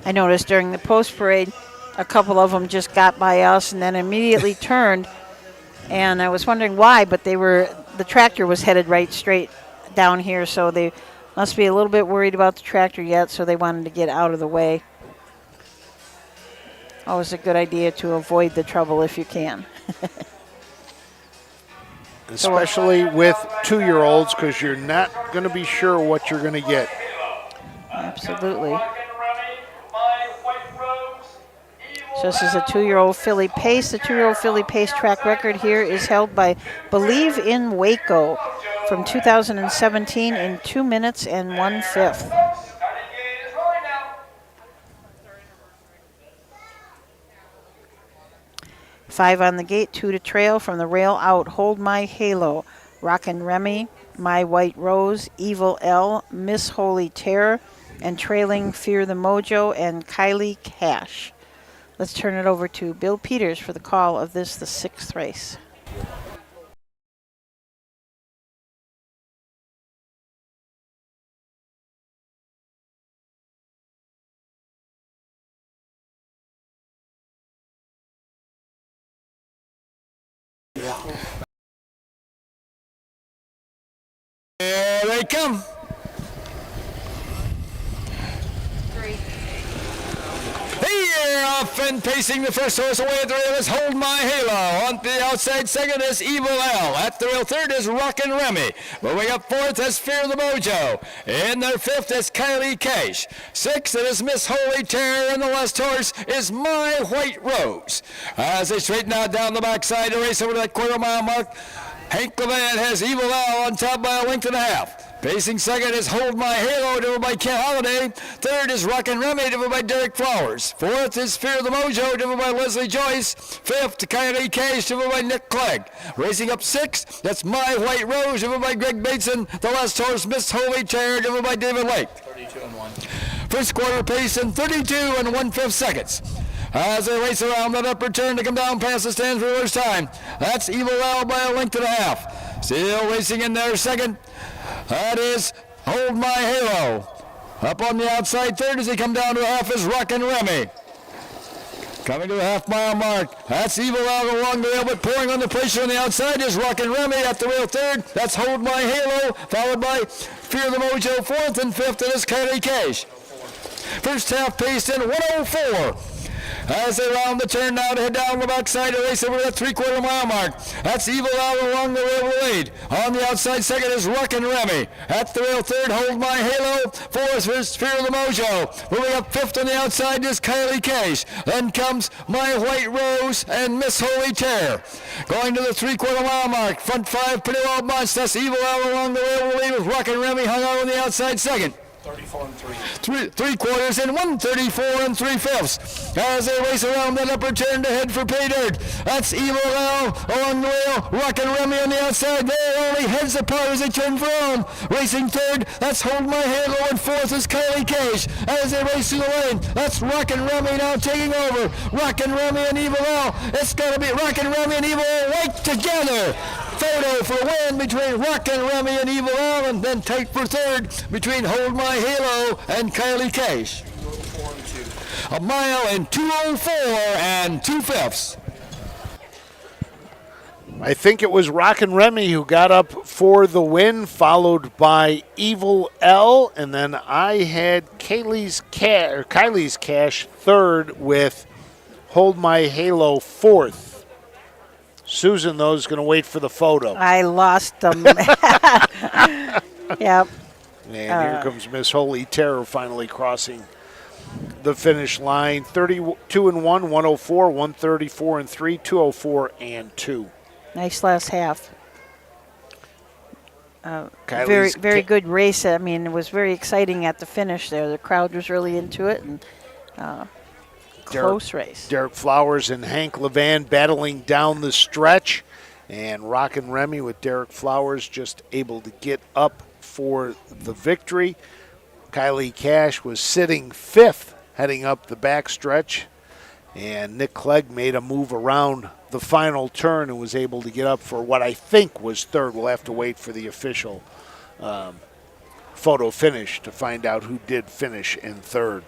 B: I noticed during the post parade, a couple of them just got by us and then immediately turned. And I was wondering why, but the tractor was headed right straight down here, so they must be a little bit worried about the tractor yet, so they wanted to get out of the way. Always a good idea to avoid the trouble if you can.
A: Especially with 2-year-olds, because you're not going to be sure what you're going to get.
B: Absolutely. So this is a 2-year-old filly pace. The 2-year-old filly pace track record here is held by Believe in Waco from 2017 in 2 minutes and 1/5. Five on the gate, 2 to trail. From the rail out, Hold My Halo, Rockin' Remy, My White Rose, Evil L, Miss Holy Terror, and trailing Fear the Mojo and Kylie Cash. Let's turn it over to Bill Peters for the call of this, the 6th race.
C: Here they come. Here, off and pacing the first horse away at the rail is Hold My Halo. On the outside second is Evil L. At the rail third is Rockin' Remy. Moving up fourth is Fear the Mojo. In their fifth is Kylie Cash. Sixth it is Miss Holy Terror. And the last horse is My White Rose. As they straighten out down the backside to race over to that quarter-mile mark, Hank Levan has Evil L on top by a length and a half. Pacing second is Hold My Halo, driven by Ken Holiday. Third is Rockin' Remy, driven by Derek Flowers. Fourth is Fear the Mojo, driven by Leslie Joyce. Fifth, Kylie Cash, driven by Nick Clegg. Racing up sixth, that's My White Rose, driven by Greg Bateson. The last horse, Miss Holy Terror, driven by David Lake.
K: 32 and 1.
C: First quarter pace in 32 and 1/5 seconds. As they race around that upper turn to come down past the stands for the first time. That's Evil L by a length and a half. Still racing in there second. That is Hold My Halo. Up on the outside third as they come down to a half is Rockin' Remy. Coming to the half-mile mark. That's Evil L along the rail, but pouring on the pressure on the outside is Rockin' Remy at the rail third. That's Hold My Halo, followed by Fear the Mojo fourth, and fifth it is Kylie Cash. First half paced in 1:04. As they round the turn now to head down the backside to race over that 3/4 mile mark. That's Evil L along the rail lead. On the outside second is Rockin' Remy. At the rail third, Hold My Halo. Fourth is Fear the Mojo. Moving up fifth on the outside is Kylie Cash. Then comes My White Rose and Miss Holy Terror. Going to the 3/4 mile mark. Front five pretty well bunched. That's Evil L along the rail lead with Rockin' Remy hung out on the outside second.
K: 34 and 3.
C: Three quarters and 134 and 3/5 as they race around that upper turn to head for pay dirt. That's Evil L along the rail. Rockin' Remy on the outside. They're only heads apart as they turn for home. Racing third, that's Hold My Halo, and fourth is Kylie Cash. As they race through the lane, that's Rockin' Remy now taking over. Rockin' Remy and Evil L. It's got to be Rockin' Remy and Evil L right together. Photo for win between Rockin' Remy and Evil L, and then tight for third between Hold My Halo and Kylie Cash.
K: 204 and 2.
C: A mile in 2:04 and 2/5.
A: I think it was Rockin' Remy who got up for the win, followed by Evil L, and then I had Kylie's Cash third with Hold My Halo fourth. Susan, though, is going to wait for the photo.
B: I lost them. Yep.
A: And here comes Miss Holy Terror finally crossing the finish line. 32 and 1, 104, 134 and 3, 204 and 2.
B: Nice last half. Very good race. I mean, it was very exciting at the finish there. The crowd was really into it, and close race.
A: Derek Flowers and Hank Levan battling down the stretch, and Rockin' Remy with Derek Flowers just able to get up for the victory. Kylie Cash was sitting 5th heading up the backstretch, and Nick Clegg made a move around the final turn and was able to get up for what I think was 3rd. We'll have to wait for the official photo finish to find out who did finish in 3rd.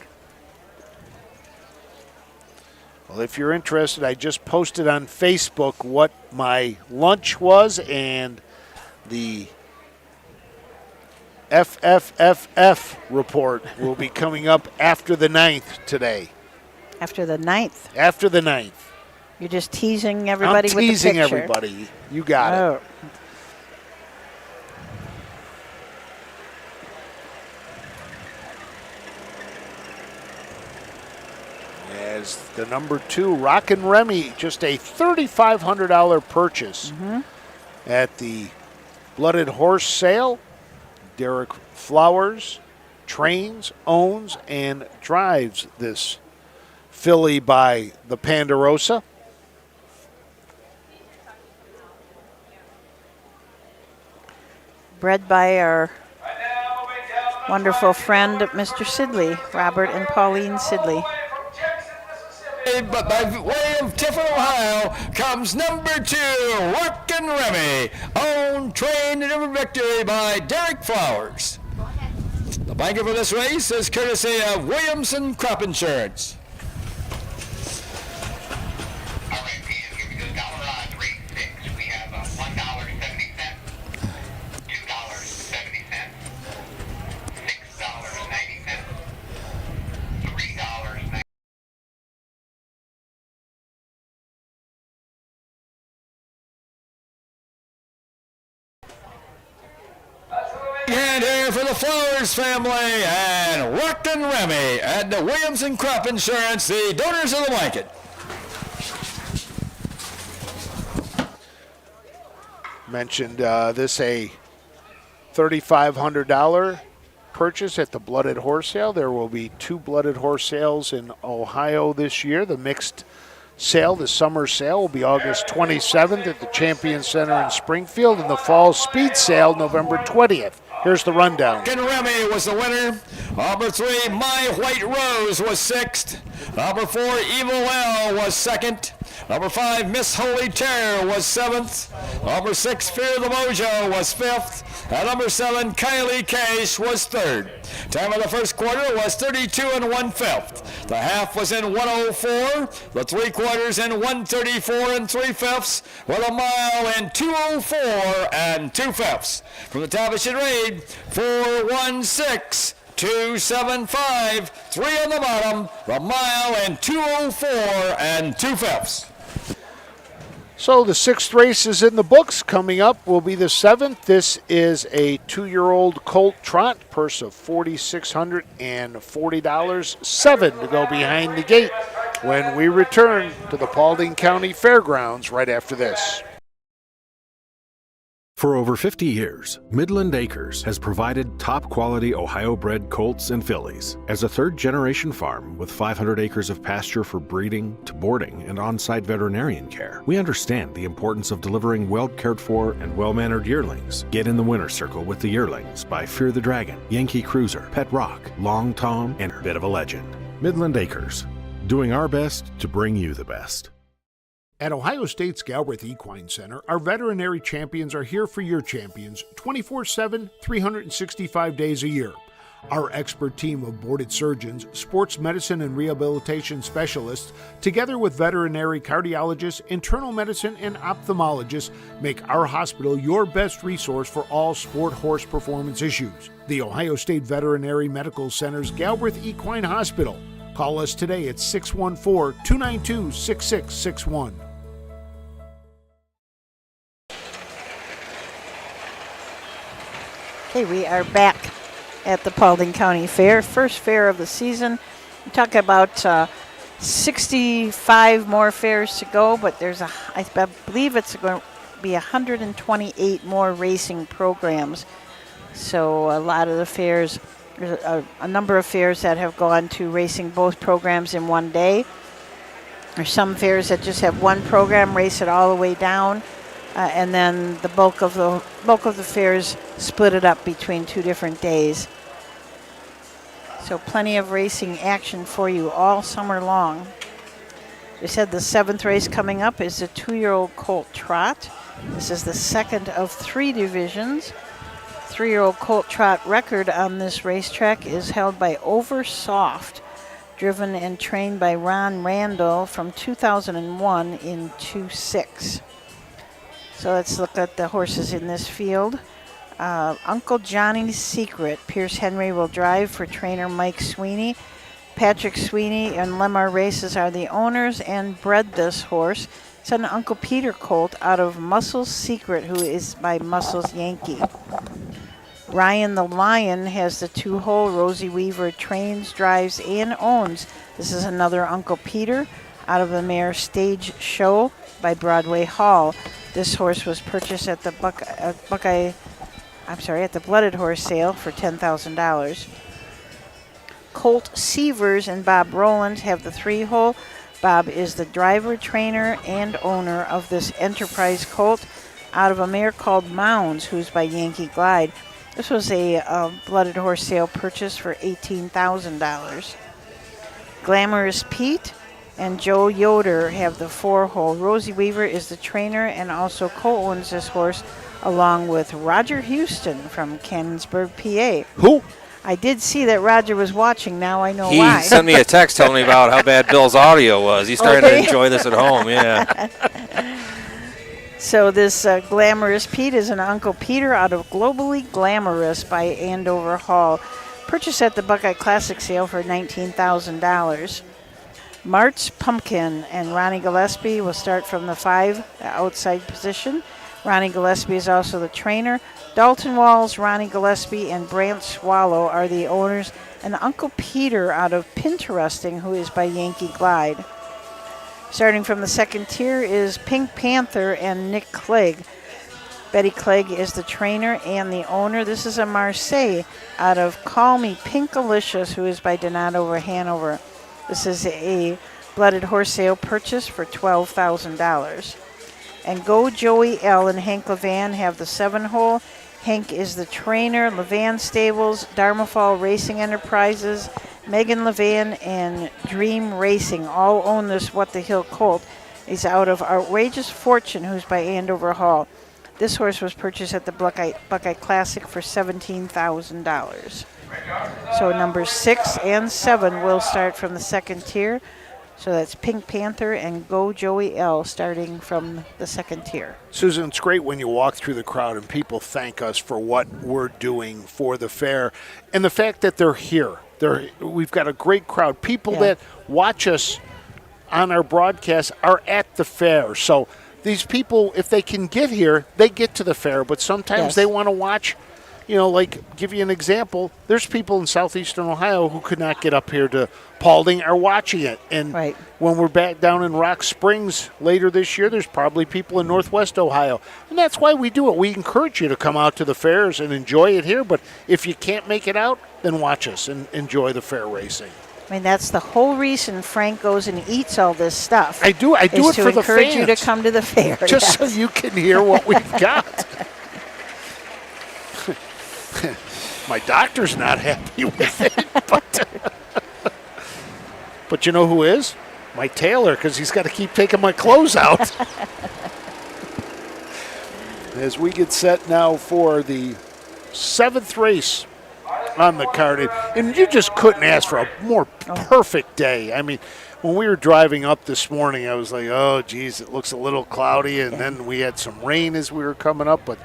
A: Well, if you're interested, I just posted on Facebook what my lunch was, and the FFFF report will be coming up after the 9th today.
B: After the 9th?
A: After the 9th.
B: You're just teasing everybody
A: I'm
B: with the
A: teasing
B: picture.
A: everybody. You got it. As the number 2, Rockin' Remy, just a $3,500 purchase at the Blooded Horse sale. Derek Flowers trains, owns, and drives this filly by the Ponderosa.
B: Bred by our wonderful friend, Mr. Sidley, Robert and Pauline Sidley.
C: But by way of Tiffin, Ohio, comes number 2, Rockin' Remy, owned, trained, and delivered victory by Derek Flowers. The banker for this race is courtesy of Williamson Crop Insurance.
M: All right, Ian, here we go. Dollar odds, race 6. We have $1.70, $2.70, $6.90, $3.90.
C: And here for the Flowers family and Rockin' Remy and the Williamson Crop Insurance, the donors of the blanket.
A: Mentioned this a $3,500 purchase at the Blooded Horse sale. There will be 2 Blooded Horse sales in Ohio this year. The mixed sale, the summer sale, will be August 27th at the Champion Center in Springfield, and the fall speed sale November 20th. Here's the rundown.
C: Rockin' Remy was the winner. Number 3, My White Rose was 6th. Number 4, Evil L was 2nd. Number 5, Miss Holy Terror was 7th. Number 6, Fear the Mojo was 5th. And number 7, Kylie Cash was 3rd. Time of the first quarter was 32 1/5. The half was in 104. The 3/4 in 134 3/5. With a mile in 204 2/5. From the top it should read 416. 275, 3 on the bottom, the mile in 204 2/5.
A: So the 6th race is in the books. Coming up will be the 7th. This is a 2-year-old Colt Trot, purse of $4,640, 7 to go behind the gate when we return to the Paulding County Fairgrounds right after this.
H: For over 50 years, Midland Acres has provided top-quality Ohio-bred colts and fillies. As a third-generation farm with 500 acres of pasture for breeding to boarding and on-site veterinarian care, we understand the importance of delivering well-cared-for and well-mannered yearlings. Get in the winner's circle with the yearlings by Fear the Dragon, Yankee Cruiser, Pet Rock, Long Tom, and Bit of a Legend. Midland Acres, doing our best to bring you the best.
G: At Ohio State's Galbraith Equine Center, our veterinary champions are here for your champions 24/7, 365 days a year. Our expert team of boarded surgeons, sports medicine and rehabilitation specialists, together with veterinary cardiologists, internal medicine, and ophthalmologists, make our hospital your best resource for all sport horse performance issues. The Ohio State Veterinary Medical Center's Galbraith Equine Hospital. Call us today at 614-292-6661.
B: Okay, we are back at the Paulding County Fair, first fair of the season. We talk about 65 more fairs to go, but I believe it's going to be 128 more racing programs. So a lot of the fairs, there's a number of fairs that have gone to racing both programs in one day. There's some fairs that just have one program, race it all the way down. And then the bulk of the fairs split it up between 2 different days. So plenty of racing action for you all summer long. We said the 7th race coming up is the 2-year-old Colt Trot. This is the second of 3 divisions. 3-year-old Colt Trot record on this racetrack is held by Oversoft, driven and trained by Ron Randall from 2001 in 2.6. So let's look at the horses in this field. Uncle Johnny's Secret, Pierce Henry will drive for trainer Mike Sweeney. Patrick Sweeney and Lemar Races are the owners and bred this horse. It's an Uncle Peter colt out of Muscle's Secret, who is by Muscle's Yankee. Ryan the Lion has the 2-hole. Rosie Weaver trains, drives, and owns. This is another Uncle Peter out of the mare Stage Show by Broadway Hall. This horse was purchased at the at the Blooded Horse sale for $10,000. Colt Seavers and Bob Rowland have the 3-hole. Bob is the driver, trainer, and owner of this Enterprise colt out of a mare called Mounds, who's by Yankee Glide. This was a Blooded Horse sale purchase for $18,000. Glamorous Pete and Joe Yoder have the 4-hole. Rosie Weaver is the trainer and also co-owns this horse along with Roger Houston from Cannonsburg, PA.
A: Who?
B: I did see that Roger was watching. Now I know
I: he
B: why.
I: He sent me a text telling me about how bad Bill's audio was. He's starting to enjoy this at home, yeah.
B: So this Glamorous Pete is an Uncle Peter out of Globally Glamorous by Andover Hall. Purchased at the Buckeye Classic sale for $19,000. Mart's Pumpkin and Ronnie Gillespie will start from the 5 outside position. Ronnie Gillespie is also the trainer. Dalton Walls, Ronnie Gillespie, and Brant Swallow are the owners. And Uncle Peter out of Pinteresting, who is by Yankee Glide. Starting from the 2nd tier is Pink Panther and Nick Clegg. Betty Clegg is the trainer and the owner. This is a Marseille out of Call Me Pinkalicious, who is by Donato over Hanover. This is a Blooded Horse sale purchase for $12,000. And Go Joey L and Hank Levan have the 7-hole. Hank is the trainer. Levan Stables, Dharmafall Racing Enterprises, Megan Levan, and Dream Racing all own this What the Hill colt. He's out of Outrageous Fortune, who's by Andover Hall. This horse was purchased at the Buckeye Classic for $17,000. So numbers 6 and 7 will start from the 2nd tier. So that's Pink Panther and Go Joey L starting from the 2nd tier.
A: Susan, it's great when you walk through the crowd and people thank us for what we're doing for the fair and the fact that they're here. We've got a great crowd. People that watch us on our broadcast are at the fair. So these people, if they can get here, they get to the fair. But sometimes they want to watch, like give you an example. There's people in southeastern Ohio who could not get up here to Paulding are watching it. And when we're back down in Rock Springs later this year, there's probably people in northwest Ohio. And that's why we do it. We encourage you to come out to the fairs and enjoy it here. But if you can't make it out, then watch us and enjoy the fair racing.
B: I mean, that's the whole reason Frank goes and eats all this stuff.
A: I do it for the fans.
B: To encourage you to come to the fair.
A: Just so you can hear what we've got. My doctor's not happy with it, but you know who is? My tailor, because he's got to keep taking my clothes out. As we get set now for the 7th race on the card, and you just couldn't ask for a more perfect day. I mean, when we were driving up this morning, I was like, oh, geez, it looks a little cloudy, and then we had some rain as we were coming up, but,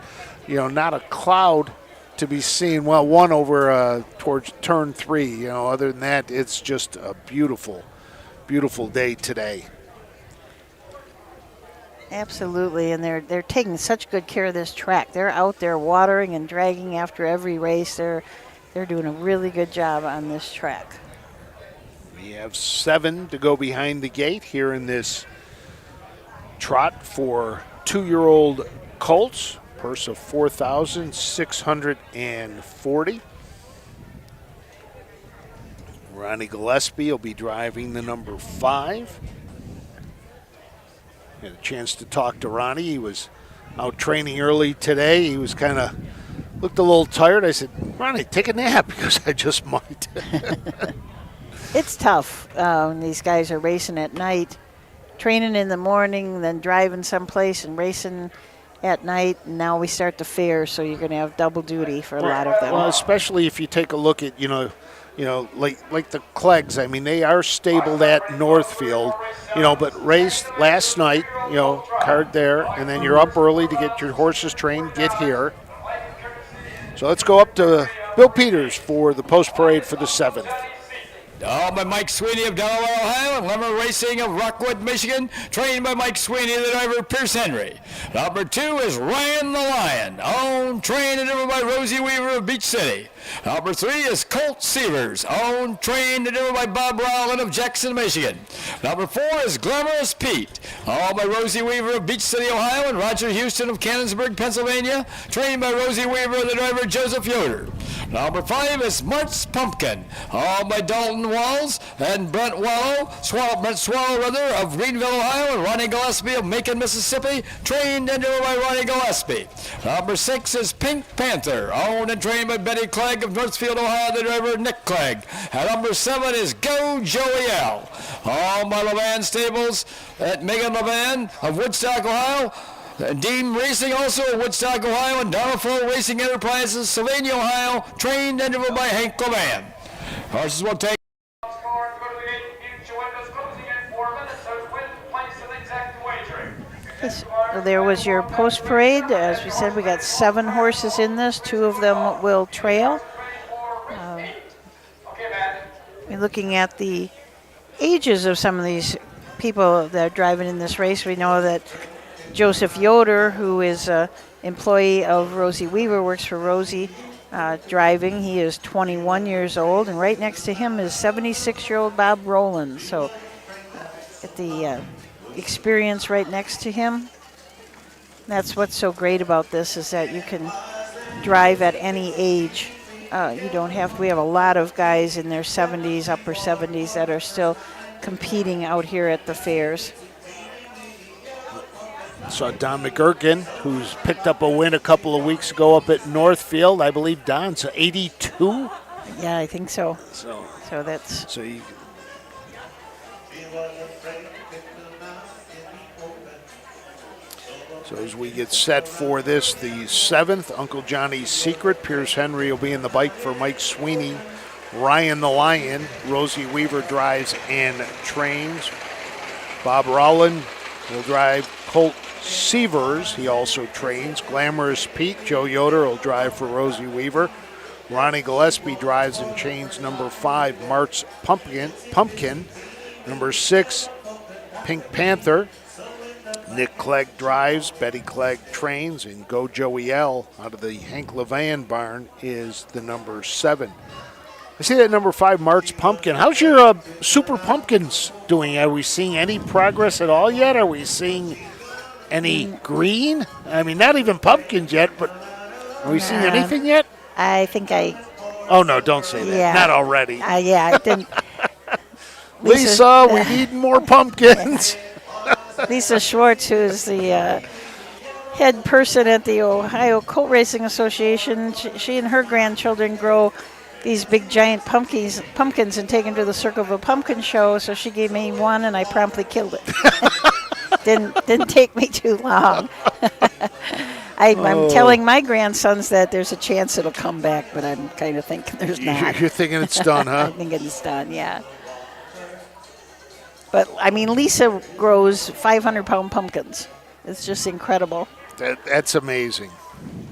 A: not a cloud to be seen. Well, one over towards turn 3. Other than that, it's just a beautiful, beautiful day today.
B: Absolutely, and they're taking such good care of this track. They're out there watering and dragging after every race. They're doing a really good job on this track.
A: We have 7 to go behind the gate here in this trot for 2-year-old colts. Purse of $4,640. Ronnie Gillespie will be driving the number 5. Had a chance to talk to Ronnie. He was out training early today. He was kind of looked a little tired. I said, Ronnie, take a nap because I just might.
B: It's tough when these guys are racing at night, training in the morning, then driving someplace and racing at night. And now we start the fair, so you're going to have double duty for a lot of them.
A: Well, especially if you take a look at, like the Cleggs. I mean, they are stabled at Northfield, but raced last night, card there, and then you're up early to get your horses trained, get here. So let's go up to Bill Peters for the post parade for the 7th.
C: By Mike Sweeney of Delaware, Ohio, and Lemmer Racing of Rockwood, Michigan, trained by Mike Sweeney, the driver, Pierce Henry. Number 2 is Ryan the Lion, owned, trained, and driven by Rosie Weaver of Beach City. Number 3 is Colt Sievers, owned, trained, and driven by Bob Rowland of Jackson, Michigan. Number 4 is Glamorous Pete, owned by Rosie Weaver of Beach City, Ohio, and Roger Houston of Cannonsburg, Pennsylvania, trained by Rosie Weaver and the driver, Joseph Yoder. Number 5 is Mart's Pumpkin, owned by Dalton Walls and Brent Swallow of Greenville, Ohio, and Ronnie Gillespie of Macon, Mississippi, trained and driven by Ronnie Gillespie. Number 6 is Pink Panther, owned and trained by Betty Clegg of Northfield, Ohio, the driver Nick Clegg. And number 7 is Go Joey L, owned by Levan Stables at Megan Levan of Woodstock, Ohio. Dean Racing, also of Woodstock, Ohio, and Donald Racing Enterprises, Sylvania, Ohio, trained and driven by Hank Levan. Horses will take.
B: There was your post parade. As we said, we got 7 horses in this. 2 of them will trail. We're looking at the ages of some of these people that are driving in this race. We know that Joseph Yoder, who is an employee of Rosie Weaver, works for Rosie driving. He is 21 years old, and right next to him is 76-year-old Bob Rowland. So at the experience right next to him. That's what's so great about this, is that you can drive at any age. You don't have. We have a lot of guys in their 70s, upper 70s, that are still competing out here at the fairs.
A: Saw Don McGurkin, who's picked up a win a couple of weeks ago up at Northfield. I believe Don's 82.
B: Yeah, I think so.
A: So
B: that's.
A: So you. So as we get set for this, the 7th, Uncle Johnny's Secret. Pierce Henry will be in the bike for Mike Sweeney. Ryan the Lion. Rosie Weaver drives and trains. Bob Rowland will drive Colt Sievers. He also trains. Glamorous Pete. Joe Yoder will drive for Rosie Weaver. Ronnie Gillespie drives and chains number 5, Mart's Pumpkin. Number 6, Pink Panther. Nick Clegg drives, Betty Clegg trains, and Go Joey L out of the Hank Levan barn is the number 7. I see that number 5, Mart's Pumpkin. How's your Super Pumpkins doing? Are we seeing any progress at all yet? Are we seeing any green? I mean, not even pumpkins yet, but are we seeing anything yet?
B: I think
A: Oh, no, don't say that.
B: Yeah.
A: Not already.
B: Yeah, I didn't.
A: Lisa, we need more pumpkins.
B: Lisa Schwartz, who's the head person at the Ohio Colt Racing Association, she and her grandchildren grow these big giant pumpkins and take them to the Circleville Pumpkin Show. So she gave me one, and I promptly killed it. didn't take me too long. I'm telling my grandsons that there's a chance it'll come back, but I'm kind of thinking there's not.
A: You're thinking it's done, huh?
B: I'm thinking it's done, yeah. But, I mean, Lisa grows 500-pound pumpkins. It's just incredible.
A: That's amazing.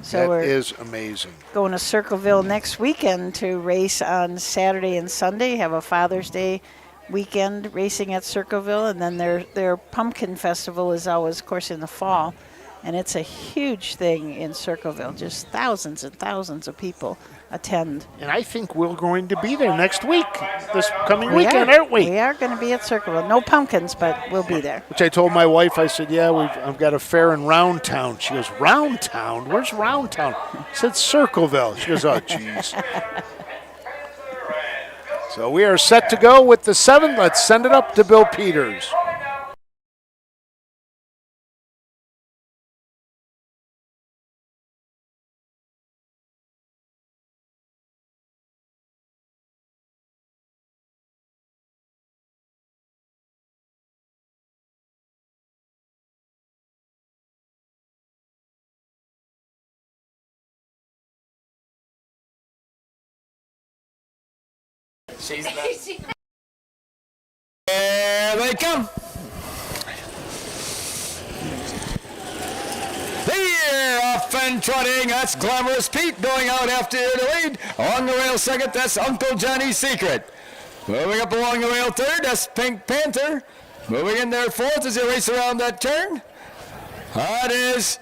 B: So
A: that is amazing.
B: Going to Circleville next weekend to race on Saturday and Sunday, have a Father's Day weekend racing at Circleville, and then their pumpkin festival is always, of course, in the fall. And it's a huge thing in Circleville. Just thousands and thousands of people attend.
A: And I think we're going to be there next week, this coming weekend, aren't we?
B: We are going to be at Circleville. No pumpkins, but we'll be there.
A: Which I told my wife, I said, yeah, I've got a fair in Round Town. She goes, Round Town? Where's Round Town? I said, Circleville. She goes, oh, jeez. So we are set to go with the 7th. Let's send it up to Bill Peters.
K: She's the
C: There they come. They're off and trotting. That's Glamorous Pete going out after the lead. On the rail second, that's Uncle Johnny's Secret. Moving up along the rail third, that's Pink Panther. Moving in there fourth as they race around that turn. That is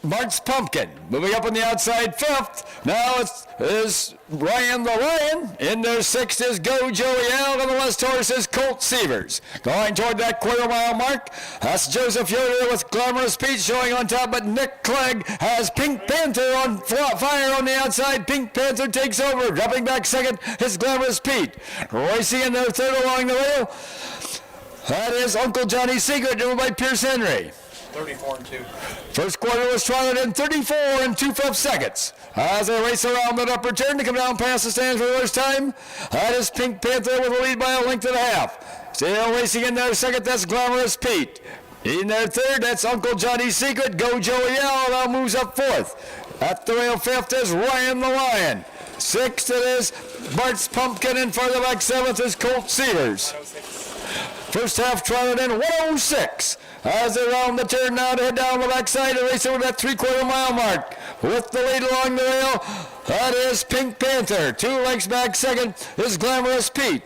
C: Mark's Pumpkin. Moving up on the outside fifth. Now is Ryan the Lion. In there sixth is Go Joey L. And the last horse is Colt Severs. Going toward that quarter-mile mark. That's Joseph Yoder with Glamorous Pete showing on top, but Nick Clegg has Pink Panther on fire on the outside. Pink Panther takes over. Dropping back second is Glamorous Pete. Racing in there third along the rail. That is Uncle Johnny's Secret, driven by Pierce Henry.
K: 34 and 2.
C: First quarter was trotted in 34 and 2/5 seconds. As they race around that upper turn to come down past the stands for the first time, that is Pink Panther with a lead by a length and a half. Still racing in there second, that's Glamorous Pete. In there third, that's Uncle Johnny's Secret. Go Joey L. Now moves up fourth. At the rail fifth is Ryan the Lion. Sixth it is Bart's Pumpkin, and farther back seventh is Colt Severs. First half trotted in 106. As they round the turn now to head down the backside and race over that 3/4 mile mark. With the lead along the rail, that is Pink Panther. 2 lengths back second is Glamorous Pete.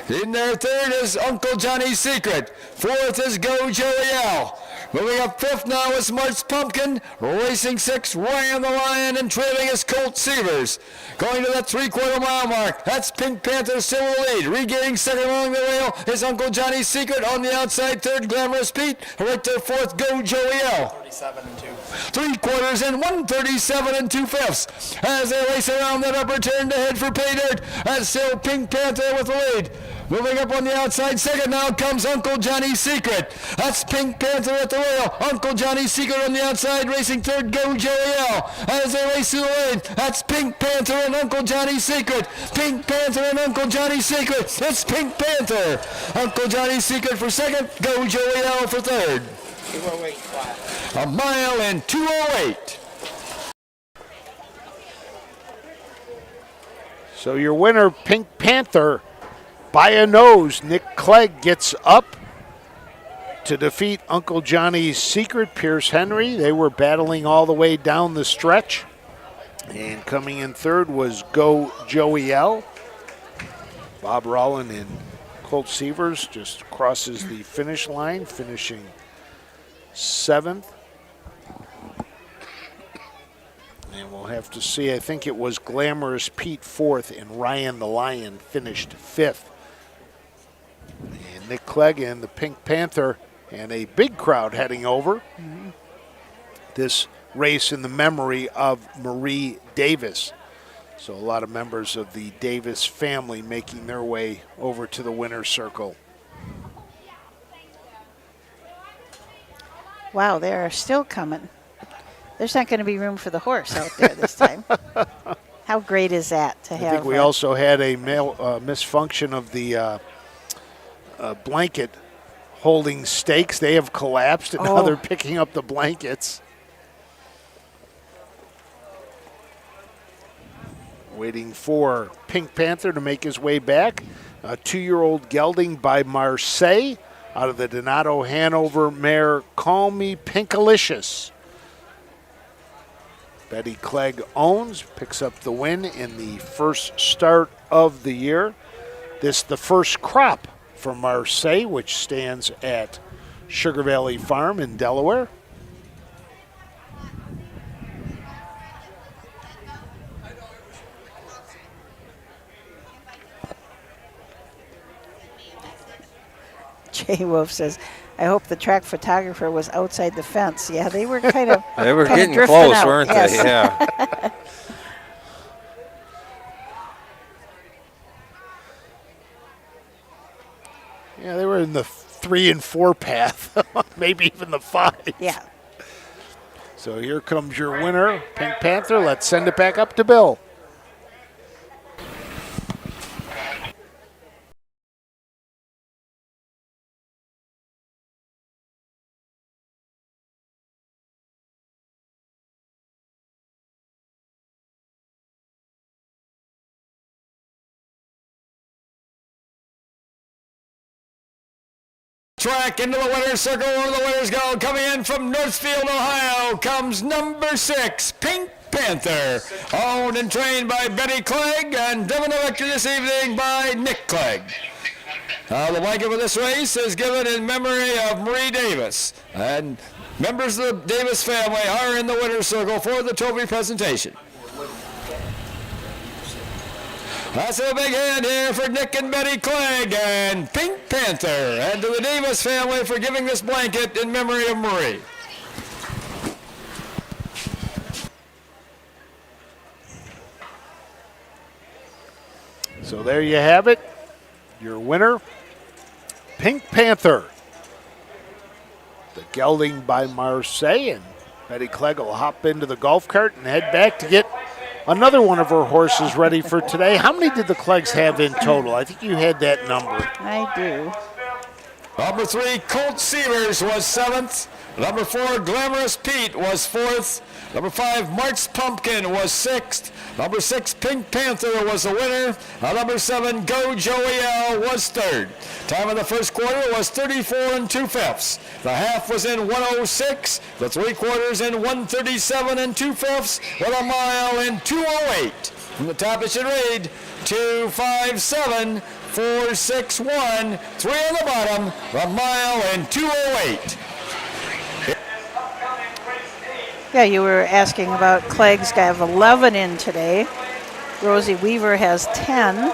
C: In there third is Uncle Johnny's Secret. Fourth is Go Joey L. Moving up fifth now is Mark's Pumpkin. Racing sixth, Ryan the Lion, and trailing is Colt Severs. Going to that 3/4 mile mark, that's Pink Panther still in the lead. Regaining second along the rail is Uncle Johnny's Secret. On the outside, third, Glamorous Pete. Right there, fourth, Go Joey L.
K: 37 and 2.
C: 3/4 and 137 and 2/5 as they race around that upper turn to head for pay dirt. And still Pink Panther with the lead. Moving up on the outside second now comes Uncle Johnny's Secret. That's Pink Panther at the rail. Uncle Johnny's Secret on the outside, racing third, Go Joey L. As they race through the lane, that's Pink Panther and Uncle Johnny's Secret. Pink Panther and Uncle Johnny's Secret. It's Pink Panther. Uncle Johnny's Secret for second, Go Joey L for third.
K: 208 flat.
C: 1 mile and 2:08.
A: So your winner, Pink Panther, by a nose. Nick Clegg gets up to defeat Uncle Johnny's Secret, Pierce Henry. They were battling all the way down the stretch. And coming in third was Go Joey L. Bob Rollin and Colt Severs just crosses the finish line, finishing seventh. And we'll have to see. I think it was Glamorous Pete fourth and Ryan the Lion finished fifth. And Nick Clegg and the Pink Panther and a big crowd heading over. This race in the memory of Marie Davis. So a lot of members of the Davis family making their way over to the winner's circle.
B: Wow, they are still coming. There's not going to be room for the horse out there this time. How great is that to have?
A: I think we also had a misfunction of the blanket holding stakes. They have collapsed, and now they're picking up the blankets. Waiting for Pink Panther to make his way back. A 2-year-old gelding by Marseille out of the Donato Hanover mare Call Me Pinkalicious. Betty Clegg owns, picks up the win in the first start of the year. This the first crop for Marseille, which stands at Sugar Valley Farm in Delaware.
B: Jay Wolf says, I hope the track photographer was outside the fence. Yeah, they were kind of
I: They were
B: kind of
I: getting
B: drifting
I: close,
B: out.
I: weren't
B: Yes.
I: they? Yeah.
A: Yeah, they were in the 3 and 4 path, maybe even the 5.
B: Yeah.
A: So here comes your winner, Pink Panther. Let's send it back up to Bill.
C: track into the winner's circle where the winners go. Coming in from Northfield, Ohio, comes number 6, Pink Panther, owned and trained by Betty Clegg and driven elected this evening by Nick Clegg. The blanket for this race is given in memory of Marie Davis, and members of the Davis family are in the winner's circle for the trophy presentation. That's a big hand here for Nick and Betty Clegg and Pink Panther, and to the Davis family for giving this blanket in memory of Marie.
A: So there you have it. Your winner, Pink Panther. The gelding by Marseille, and Betty Clegg will hop into the golf cart and head back to get another one of her horses ready for today. How many did the Cleggs have in total? I think you had that number.
B: I do.
C: Number 3, Colt Seavers was 7th. Number 4, Glamorous Pete was 4th. Number 5, March Pumpkin was 6th. Number 6, Pink Panther was the winner. Number 7, Go Joey L was 3rd. Time of the first quarter was 34 2/5. The half was in 106. The 3/4 in 137 2/5 with a mile in 2:08. From the top it should read 257 461. 3 on the bottom. A mile in 2:08.
B: Yeah, you were asking about Clegg's. I have 11 in today. Rosie Weaver has 10.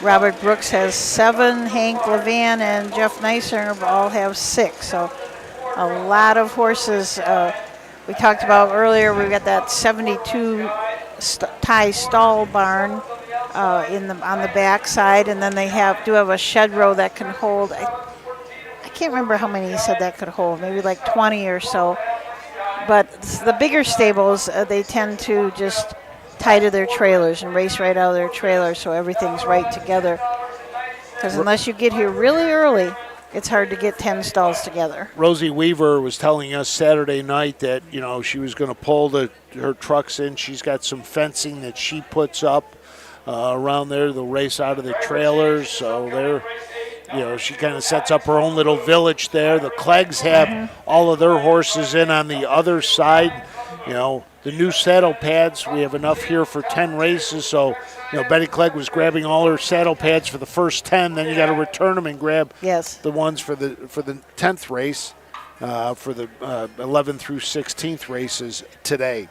B: Robert Brooks has 7. Hank Levan and Jeff Neisser all have 6. So a lot of horses. We talked about earlier, we've got that 72 tie stall barn on the back side, and then they do have a shed row that can hold, I can't remember how many he said that could hold, maybe like 20 or so. But the bigger stables, they tend to just tie to their trailers and race right out of their trailers so everything's right together. Because unless you get here really early, it's hard to get 10 stalls together.
A: Rosie Weaver was telling us Saturday night that, she was going to pull her trucks in. She's got some fencing that she puts up around there. They'll race out of the trailers. So they're, she kind of sets up her own little village there. The Cleggs have all of their horses in on the other side. The new saddle pads, we have enough here for 10 races. So, Betty Clegg was grabbing all her saddle pads for the first 10. Then you got to return them and grab the ones for the 10th race, for the 11th through 16th races today.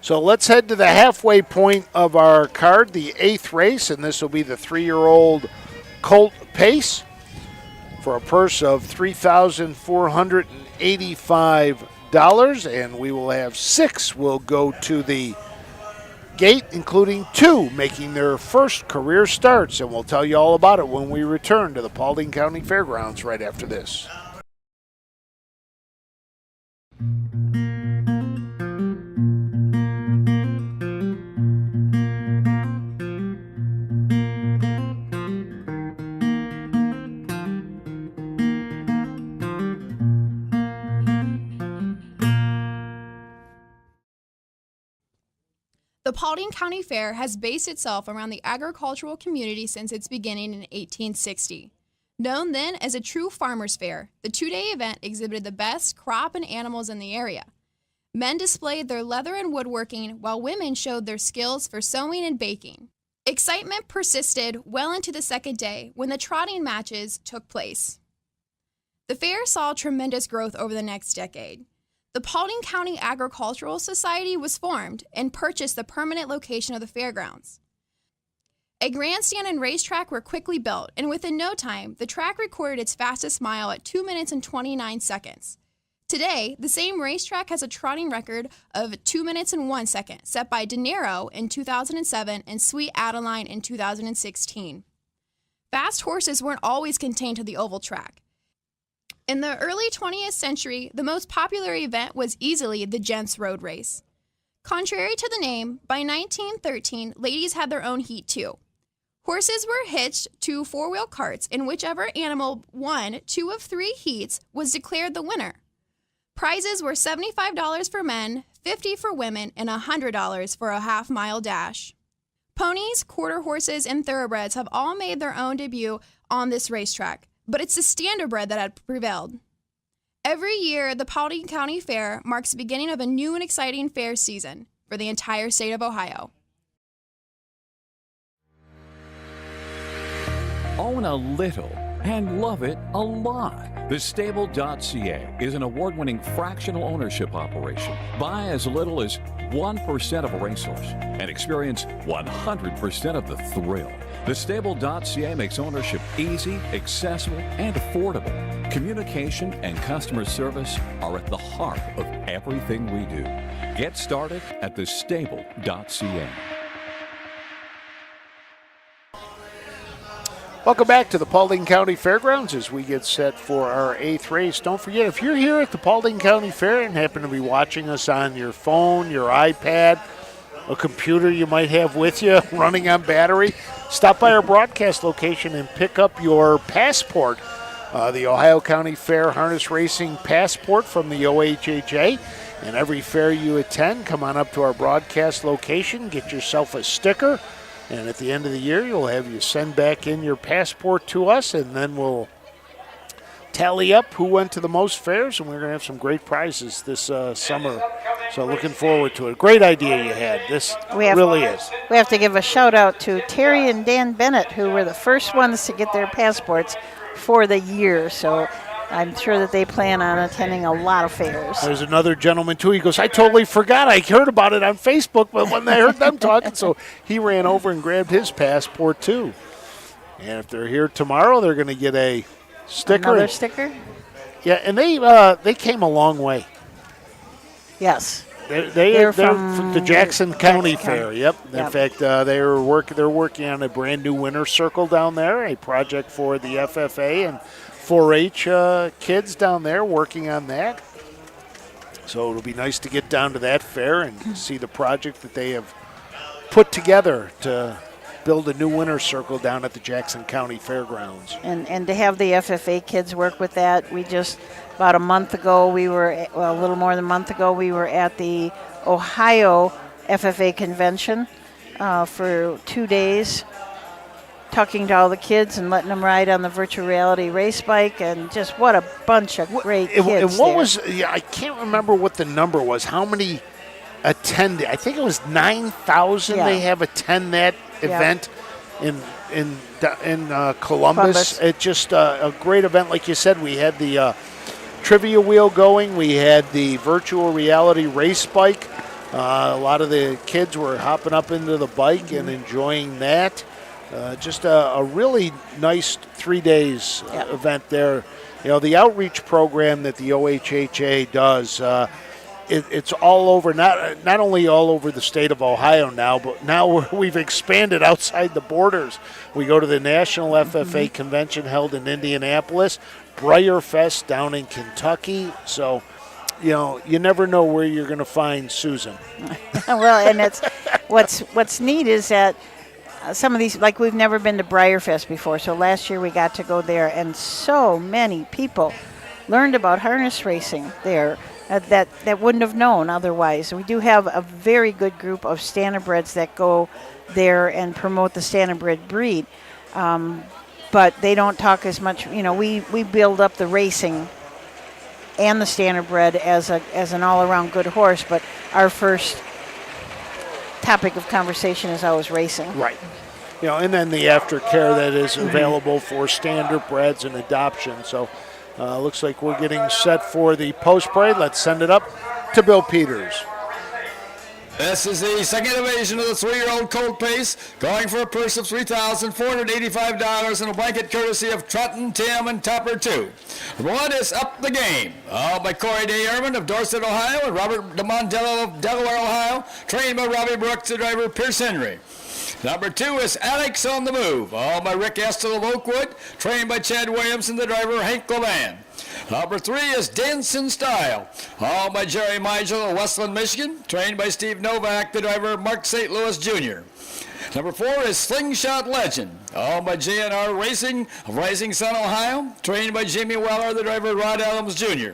A: So let's head to the halfway point of our card, the 8th race, and this will be the 3-year-old Colt Pace for a purse of $3,485. And we will have 6 will go to the gate, including 2 making their first career starts. And we'll tell you all about it when we return to the Paulding County Fairgrounds right after this.
F: The Paulding County Fair has based itself around the agricultural community since its beginning in 1860. Known then as a true farmers' fair, the 2-day event exhibited the best crop and animals in the area. Men displayed their leather and woodworking, while women showed their skills for sewing and baking. Excitement persisted well into the second day when the trotting matches took place. The fair saw tremendous growth over the next decade. The Paulding County Agricultural Society was formed and purchased the permanent location of the fairgrounds. A grandstand and racetrack were quickly built, and within no time, the track recorded its fastest mile at 2 minutes and 29 seconds. Today, the same racetrack has a trotting record of 2 minutes and 1 second, set by De Niro in 2007 and Sweet Adeline in 2016. Fast horses weren't always contained to the oval track. In the early 20th century, the most popular event was easily the Gents Road Race. Contrary to the name, by 1913, ladies had their own heat too. Horses were hitched to 4-wheel carts, and whichever animal won 2 of 3 heats was declared the winner. Prizes were $75 for men, $50 for women, and $100 for a half-mile dash. Ponies, quarter horses, and thoroughbreds have all made their own debut on this racetrack, but it's the standardbred that had prevailed. Every year, the Paulding County Fair marks the beginning of a new and exciting fair season for the entire state of Ohio.
J: Own a little and love it a lot. TheStable.ca is an award-winning fractional ownership operation. Buy as little as 1% of a racehorse and experience 100% of the thrill. TheStable.ca makes ownership easy, accessible, and affordable. Communication and customer service are at the heart of everything we do. Get started at TheStable.ca.
A: Welcome back to the Paulding County Fairgrounds as we get set for our 8th race. Don't forget, if you're here at the Paulding County Fair and happen to be watching us on your phone, your iPad, a computer you might have with you running on battery, stop by our broadcast location and pick up your passport, the Ohio County Fair Harness Racing Passport from the OHHA. And every fair you attend, come on up to our broadcast location, get yourself a sticker. And at the end of the year, you'll have you send back in your passport to us, and then we'll tally up who went to the most fairs, and we're going to have some great prizes this summer. So looking forward to it. Great idea you had. This really is.
B: We have to give a shout-out to Terry and Dan Bennett, who were the first ones to get their passports for the year. So I'm sure that they plan on attending a lot of fairs.
A: There's another gentleman, too. He goes, I totally forgot. I heard about it on Facebook, but when I heard them talking, so he ran over and grabbed his passport, too. And if they're here tomorrow, they're going to get a sticker.
B: Another sticker?
A: Yeah, and they came a long way.
B: Yes.
A: They're from the Jackson County Fair. Yep. In fact, they're working on a brand new winter circle down there, a project for the FFA and 4-H kids down there working on that. So it'll be nice to get down to that fair and see the project that they have put together to build a new winter circle down at the Jackson County Fairgrounds.
B: And to have the FFA kids work with that, we just, about a month ago, a little more than a month ago, we were at the Ohio FFA convention for 2 days, talking to all the kids and letting them ride on the virtual reality race bike, and just what a bunch of great kids.
A: And what
B: there.
A: was, I can't remember what the number was, how many attended. I think it was 9,000 they have attend that event in Columbus. It's just a great event. Like you said, we had the trivia wheel going. We had the virtual reality race bike. A lot of the kids were hopping up into the bike and enjoying that. Just a really nice 3 days event there. You know, the outreach program that the OHHA does, it's all over, not only all over the state of Ohio now, but now we've expanded outside the borders. We go to the National FFA Convention held in Indianapolis, Briarfest down in Kentucky. So, you know, you never know where you're going to find Susan.
B: Well, and it's what's neat is that some of these, like, we've never been to Briarfest before, so last year we got to go there, and so many people learned about harness racing there that wouldn't have known otherwise. We do have a very good group of standardbreds that go there and promote the standardbred breed, but they don't talk as much. You know, we build up the racing and the standardbred as an all-around good horse, but our first topic of conversation is always racing.
A: Right. You know, and then the aftercare that is available for standardbreds and adoption. So looks like we're getting set for the post parade. Let's send it up to Bill Peters.
C: This is the second innovation of the 3-year-old Colt pace, going for a purse of $3,485 and a blanket courtesy of Trot and Tim and Topper 2. One is Up the Game, by Corey Day Ehrman of Dorset, Ohio, and Robert DeMondello of Delaware, Ohio, trained by Robbie Brooks, the driver Pierce Henry. Number 2 is Alex on the Move, by Rick Estel of Oakwood, trained by Chad Williamson, the driver Hank Levan. Number 3 is Dance in Style, by Jerry Meigel of Westland, Michigan, trained by Steve Novak, the driver Mark St. Louis Jr. Number 4 is Slingshot Legend, by JNR Racing of Rising Sun, Ohio, trained by Jamie Weller, the driver Rod Adams Jr.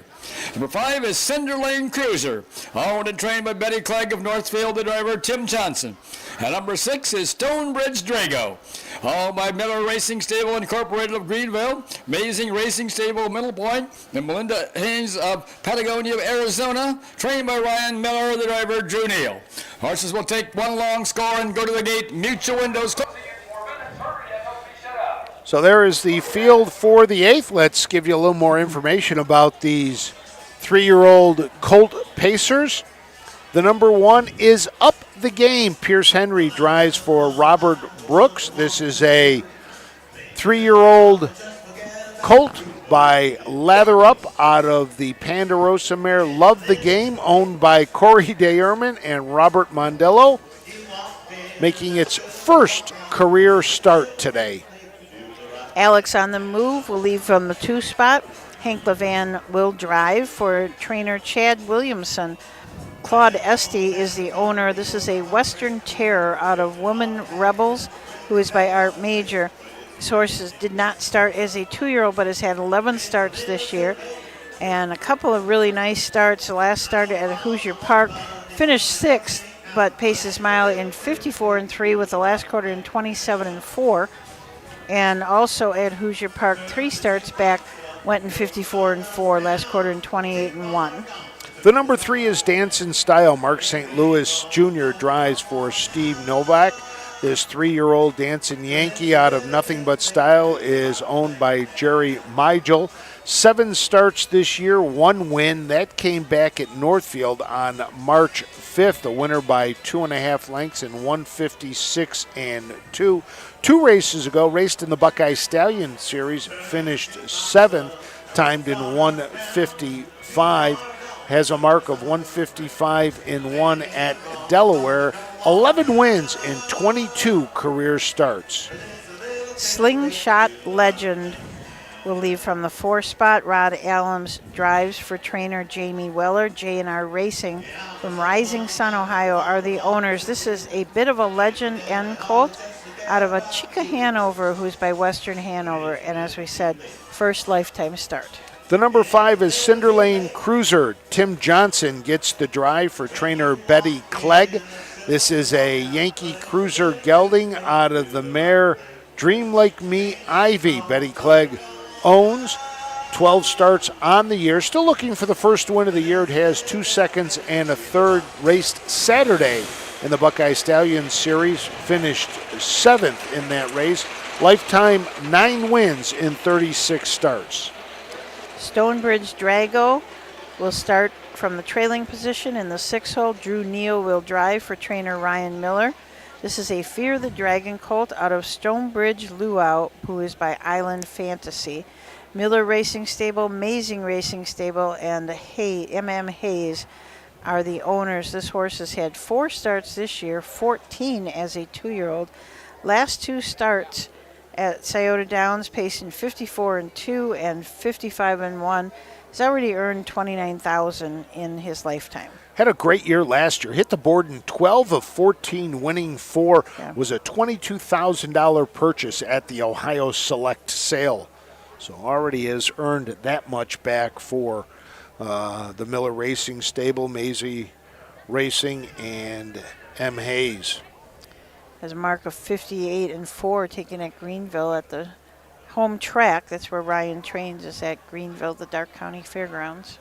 C: Number 5 is Cinder Lane Cruiser, owned and trained by Betty Clegg of Northfield, the driver Tim Johnson. And number 6 is Stonebridge Drago. All by Miller Racing Stable Incorporated of Greenville, Amazing Racing Stable Middle Point, and Melinda Haynes of Patagonia, Arizona, trained by Ryan Miller, the driver Drew Neal. Horses will take one long score and go to the gate. Mutual windows closing.
A: So there is the field for the 8th. Let's give you a little more information about these 3-year-old Colt Pacers. The number 1 is Up the Game. Pierce Henry drives for Robert Brooks. This is a 3-year-old Colt by Lather Up out of the Ponderosa mare Love the Game, owned by Corey DeErman and Robert Mondello, making its first career start today.
B: Alex on the Move will leave from the 2 spot. Hank Levan will drive for trainer Chad Williamson. Claude Estee is the owner. This is a Western Terror out of Woman Rebels, who is by Art Major. This horse did not start as a 2-year-old, but has had 11 starts this year. And a couple of really nice starts. The last started at Hoosier Park, finished 6th, but paced his mile in 54-3 with the last quarter in 27-4. And also at Hoosier Park, 3 starts back, went in 54-4, last quarter in 28-1.
A: The number 3 is Dance in Style. Mark St. Louis Jr. drives for Steve Novak. This 3-year-old dancing Yankee out of Nothing But Style is owned by Jerry Migel. 7 starts this year, 1 win. That came back at Northfield on March 5th, a winner by 2.5 lengths in 156-2. 2 races ago, raced in the Buckeye Stallion Series, finished 7th, timed in 155. Has a mark of 155-1 at Delaware. 11 wins in 22 career starts.
B: Slingshot Legend will leave from the 4 spot. Rod Allums drives for trainer Jamie Weller. J&R Racing from Rising Sun, Ohio are the owners. This is a bit of a legend and colt out of a Chica Hanover, who's by Western Hanover. And as we said, first lifetime start.
A: The number 5 is Cinder Lane Cruiser. Tim Johnson gets the drive for trainer Betty Clegg. This is a Yankee Cruiser gelding out of the mare Dream Like Me Ivy. Betty Clegg owns 12 starts on the year. Still looking for the first win of the year. It has 2 seconds and a third. Raced Saturday in the Buckeye Stallion Series. Finished 7th in that race. Lifetime 9 wins in 36 starts.
B: Stonebridge Drago will start from the trailing position in the 6 hole. Drew Neal will drive for trainer Ryan Miller. This is a Fear the Dragon colt out of Stonebridge Luau, who is by Island Fantasy. Miller Racing Stable, Amazing Racing Stable, and M.M. Hayes are the owners. This horse has had 4 starts this year, 14 as a 2-year-old. Last 2 starts at Scioto Downs, pacing 54-2 and 55-1. He's already earned $29,000 in his lifetime.
A: Had a great year last year. Hit the board in 12 of 14, winning 4. Was a $22,000 purchase at the Ohio Select sale. So already has earned that much back for the Miller Racing Stable, Maisie Racing, and M. Hayes.
B: Has a mark of 58-4, taken at Greenville at the home track. That's where Ryan trains, is at Greenville, the Dark County Fairgrounds.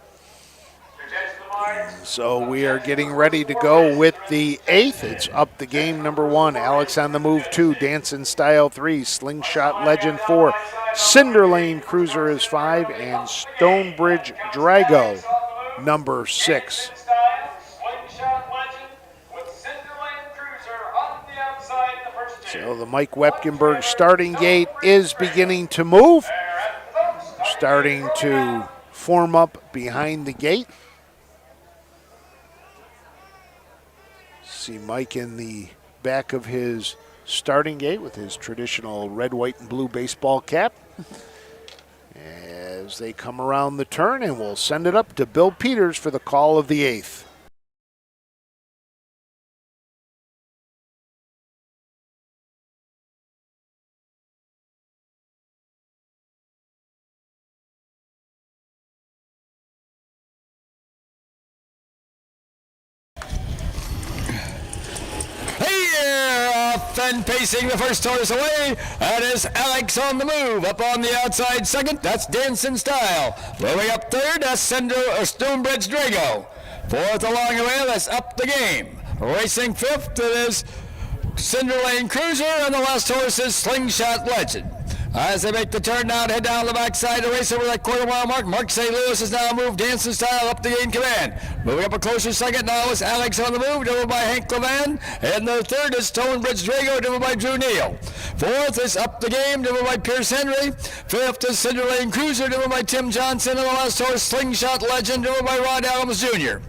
A: So we are getting ready to go with the 8th. It's Up the Game number 1. Alex on the Move 2. Dance in Style 3. Slingshot Legend 4. Cinder Lane Cruiser is 5. And Stonebridge Drago number 6. So the Mike Wepkenberg starting gate is beginning to move. Starting to form up behind the gate. See Mike in the back of his starting gate with his traditional red, white, and blue baseball cap. As they come around the turn, and we'll send it up to Bill Peters for the call of the 8th.
C: And pacing the first horse away, that is Alex on the Move. Up on the outside second, that's Dancing Style. Moving up third, that's Stonebridge Drago. Fourth along the way, that's Up the Game. Racing fifth, it is Cinder Lane Cruiser, and the last horse is Slingshot Legend. As they make the turn now to head down the backside to race over that quarter mile mark, Mark St. Louis has now moved Dancing Style up to gain command. Moving up a closer second now is Alex on the Move, driven by Hank Levan. And the third is Stonebridge Drago, driven by Drew Neal. Fourth is Up the Game, driven by Pierce Henry. Fifth is Cinder Lane Cruiser, driven by Tim Johnson. And the last horse, Slingshot Legend, driven by Rod Adams Jr.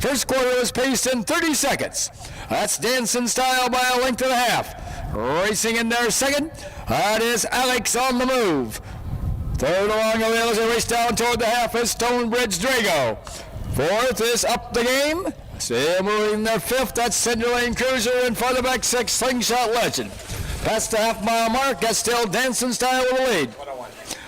C: First quarter was paced in 30 seconds. That's Dancing Style by a length and a half. Racing in there second, that is Alex on the Move. Third along the wheel as they race down toward the half is Stonebridge Drago. Fourth is Up the Game. Still moving there fifth, that's Cinder Lane Cruiser. And farther back sixth, Slingshot Legend. Past the half mile mark, that's still Dancing Style with the lead.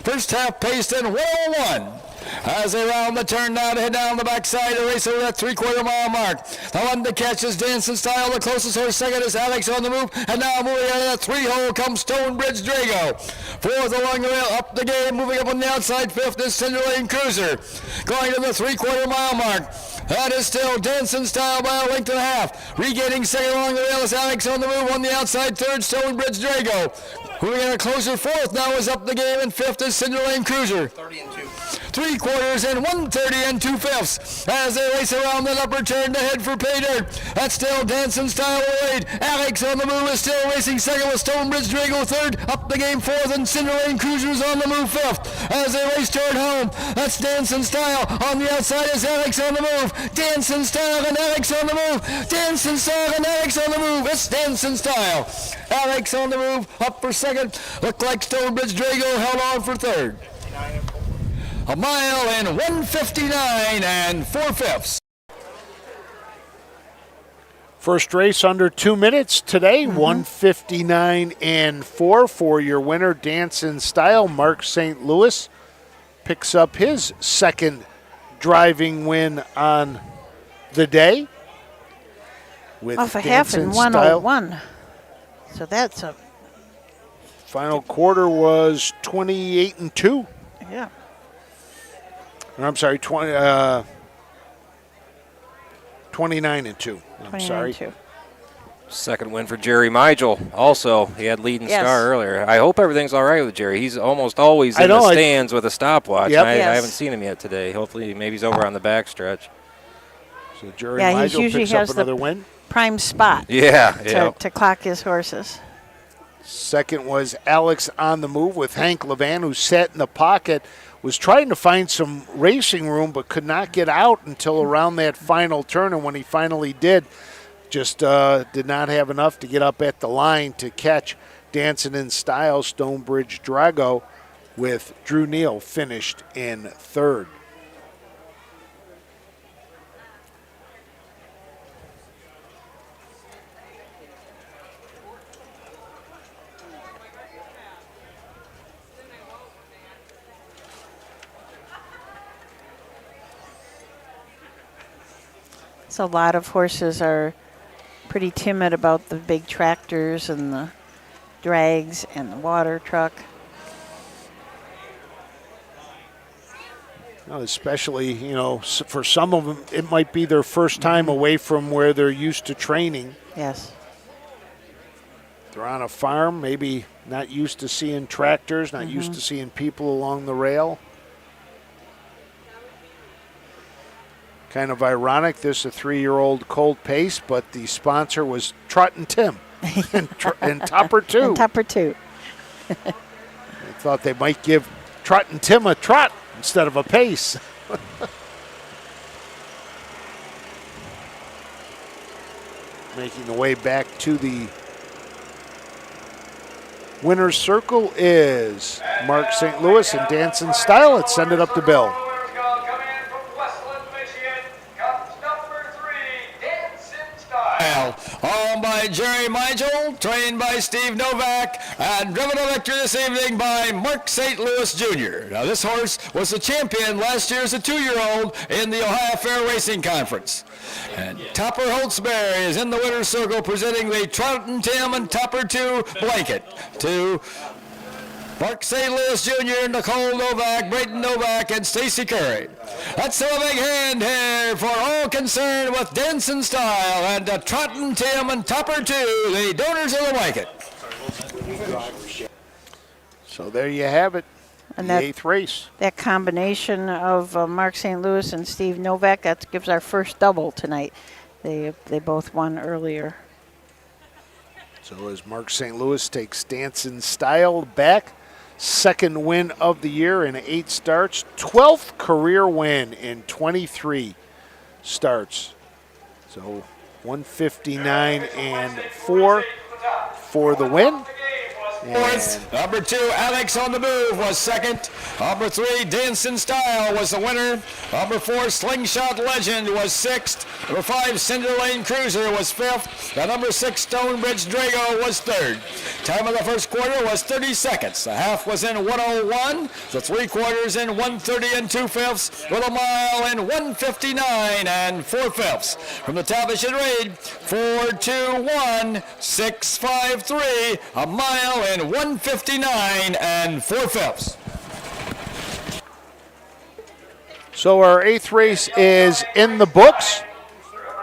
C: First half paced in 101. As they round the turn now to head down the backside to race over that 3/4 mile mark. The one to catch is Dancing Style. The closest horse second is Alex on the Move. And now moving out of that 3-hole comes Stonebridge Drago. Fourth along the rail, Up the Game. Moving up on the outside, fifth is Cinder Lane Cruiser. Going to the 3/4 mile mark. That is still Dancing Style by a length and a half. Regaining second along the rail is Alex on the Move. On the outside, third, Stonebridge Drago. Moving in a closer fourth now is Up the Game. And fifth is Cinder Lane Cruiser.
K: 30 and 2.
C: 3/4 and 1/30 2/5 as they race around that upper turn to head for pay dirt. That's still Dancing Style lead. Alex on the Move is still racing second with Stonebridge Drago third. Up the Game fourth, and Cinder Lane Cruiser's on the Move fifth as they race toward home. That's Dancing Style. On the outside is Alex on the Move. Dancing Style and Alex on the Move. Dancing Style and Alex on the Move. It's Dancing Style. Alex on the Move up for second. Looked like Stonebridge Drago held on for third. 1 mile and 1:59 4/5.
A: First race under 2 minutes today, 1:59 4 for your winner, Dancing Style. Mark St. Louis picks up his second driving win on the day. With
B: off a half and 101. So that's a
A: final quarter was 28 and 2.
B: Yeah.
A: Or I'm sorry, 29 and 2. I'm sorry.
B: 2.
I: Second win for Jerry Migel. Also, he had leading star earlier. I hope everything's all right with Jerry. He's almost always in the stands with a stopwatch.
A: Yep.
I: I haven't seen him yet today. Hopefully, maybe he's over on the backstretch.
A: So Jerry Migel picks up another win.
B: Prime spot. To clock his horses.
A: Second was Alex on the Move with Hank Levan, who sat in the pocket, was trying to find some racing room but could not get out until around that final turn. And when he finally did, just did not have enough to get up at the line to catch Dancing in Style. Stonebridge Drago with Drew Neal finished in third.
B: So a lot of horses are pretty timid about the big tractors and the drags and the water truck.
A: Especially, for some of them, it might be their first time away from where they're used to training.
B: Yes.
A: They're on a farm, maybe not used to seeing tractors, not used to seeing people along the rail. Kind of ironic, this is a 3-year-old Colt pace, but the sponsor was Trot and Tim and Topper 2.
B: And Topper 2.
A: I thought they might give Trot and Tim a trot instead of a pace. Making the way back to the winner's circle is Mark St. Louis and Dancing Style. Let's send it up to Bill.
C: On by by Jerry Migel, trained by Steve Novak, and driven to victory this evening by Mark St. Louis Jr. Now, this horse was the champion last year as a 2-year-old in the Ohio Fair Racing Conference. And Topper Holtzberry is in the winner's circle presenting the Trot and Tim and Topper 2 blanket to Mark St. Louis Jr., Nicole Novak, Brayton Novak, and Stacy Curry. Let's have a big hand here for all concerned with Dancing Style and Trot and Tim and Topper 2, the donors of the blanket.
A: So there you have it,
B: And
A: the
B: that-
A: 8th race.
B: That combination of Mark St. Louis and Steve Novak, that gives our first double tonight. They both won earlier.
A: So as Mark St. Louis takes Dancing Style back, second win of the year in 8 starts, 12th career win in 23 starts. So 159 and 4 for the win.
C: Points. Number 2, Alex on the Move was second. Number 3, Dancing Style was the winner. Number 4, Slingshot Legend was 6th. Number 5, Cinder Lane Cruiser was 5th. And number 6, Stonebridge Drago was 3rd. Time of the first quarter was 30 seconds. The half was in 1:01. The 3 quarters in 1:30 and 2/5, with a mile in 1:59 and 4/5. From the television read, 4:21.653, a mile in 1:59 and 4/5.
A: So our 8th race is in the books,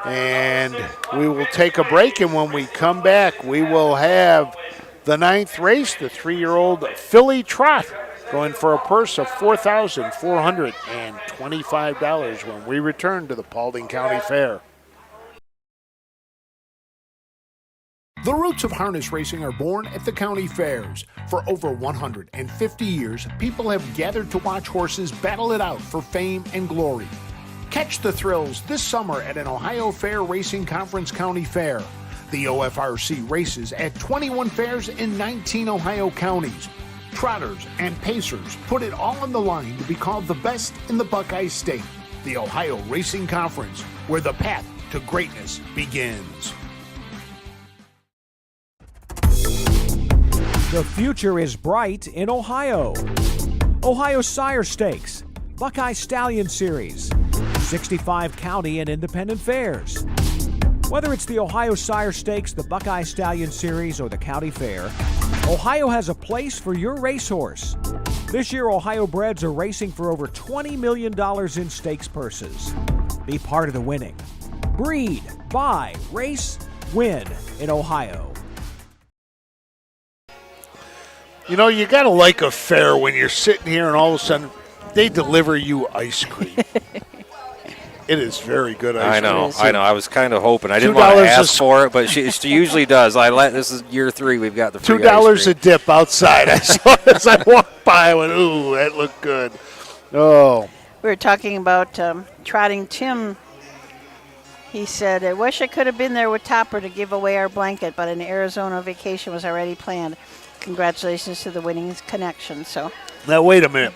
A: and we will take a break, and when we come back, we will have the 9th race, the 3-year-old filly Trot, going for a purse of $4,425 when we return to the Paulding County Fair.
G: The roots of harness racing are born at the county fairs. For over 150 years, people have gathered to watch horses battle it out for fame and glory. Catch the thrills this summer at an Ohio Fair Racing Conference County Fair. The OFRC races at 21 fairs in 19 Ohio counties. Trotters and pacers put it all on the line to be called the best in the Buckeye State. The Ohio Racing Conference, where the path to greatness begins.
L: The future is bright in Ohio. Ohio Sire Stakes, Buckeye Stallion Series, 65 county and independent fairs. Whether it's the Ohio Sire Stakes, the Buckeye Stallion Series, or the County Fair, Ohio has a place for your racehorse. This year, Ohio breds are racing for over $20 million in stakes purses. Be part of the winning. Breed, buy, race, win in Ohio.
A: You know, you got to like a fair when you're sitting here and all of a sudden they deliver you ice cream. It is very good ice cream.
I: I know. I was kind of hoping. I didn't want to ask for it, but she usually does. This is year 3. We've got the free
A: $2 a dip outside. I saw it as I walked by. I went, ooh, that looked good. Oh.
B: We were talking about Trotting Tim. He said, I wish I could have been there with Topper to give away our blanket, but an Arizona vacation was already planned. Congratulations to the winning connection. So
A: now, wait a minute.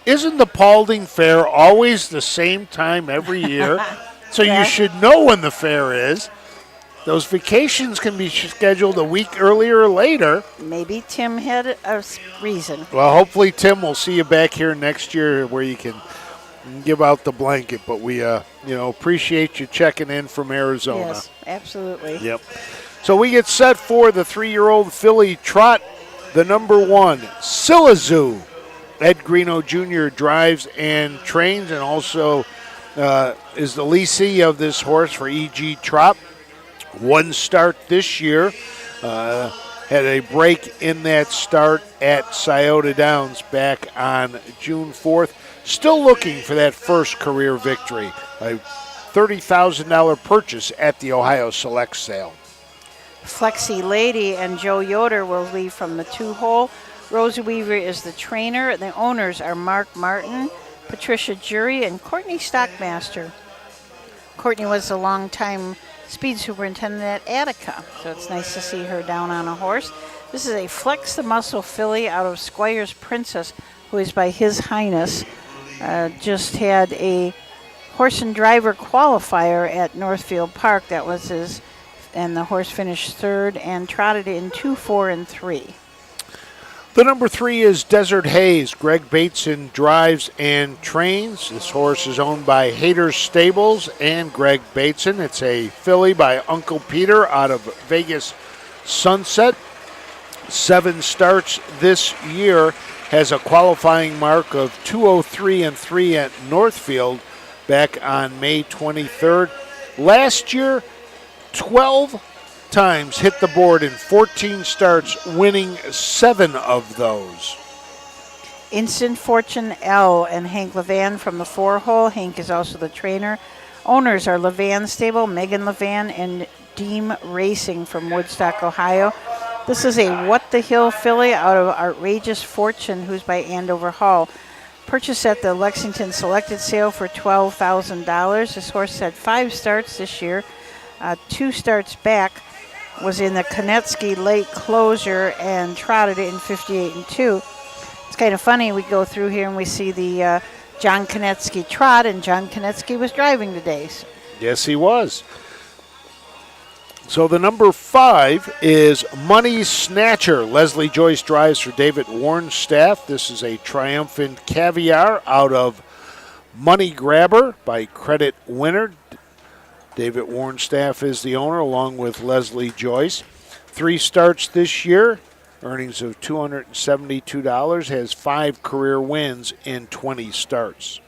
A: Isn't the Paulding Fair always the same time every year? So you should know when the fair is. Those vacations can be scheduled a week earlier or later.
B: Maybe Tim had a reason.
A: Well, hopefully, Tim, will see you back here next year where you can give out the blanket. But we, appreciate you checking in from Arizona.
B: Yes, absolutely.
A: Yep. So we get set for the 3-year-old filly Trot, the number 1, Silazoo. Ed Greeno Jr. drives and trains and also is the leasee of this horse for E.G. Trot. 1 start this year. Had a break in that start at Scioto Downs back on June 4th. Still looking for that first career victory. A $30,000 purchase at the Ohio Select Sale.
B: Flexi Lady and Joe Yoder will lead from the 2-hole. Rosie Weaver is the trainer. The owners are Mark Martin, Patricia Jury, and Courtney Stockmaster. Courtney was a long-time speed superintendent at Attica, so it's nice to see her down on a horse. This is a Flex the Muscle filly out of Squire's Princess, who is by His Highness. Just had a horse and driver qualifier at Northfield Park. That was his and the horse finished third and trotted in 2, 4, and 3.
A: The number 3 is Desert Haze. Greg Bateson drives and trains. This horse is owned by Hayter's Stables and Greg Bateson. It's a filly by Uncle Peter out of Vegas Sunset. 7 starts this year. Has a qualifying mark of 2:03 and 3 at Northfield back on May 23rd. Last year, 12 times hit the board in 14 starts, winning 7 of those.
B: Instant Fortune L and Hank Levan from the 4-hole. Hank is also the trainer. Owners are Levan Stable, Megan Levan, and Deem Racing from Woodstock, Ohio. This is a What the Hill filly out of Outrageous Fortune, who's by Andover Hall. Purchased at the Lexington Selected Sale for $12,000. This horse had 5 starts this year. 2 starts back was in the Konetsky late closure and trotted it in 58 and 2. It's kind of funny, we go through here and we see the John Konetsky trot, and John Konetsky was driving today. So.
A: Yes, he was. So the number 5 is Money Snatcher. Leslie Joyce drives for David Warnstaff. This is a triumphant caviar out of Money Grabber by Credit Winner. David Warnstaff is the owner along with Leslie Joyce. 3 starts this year, earnings of $272, has 5 career wins in 20 starts.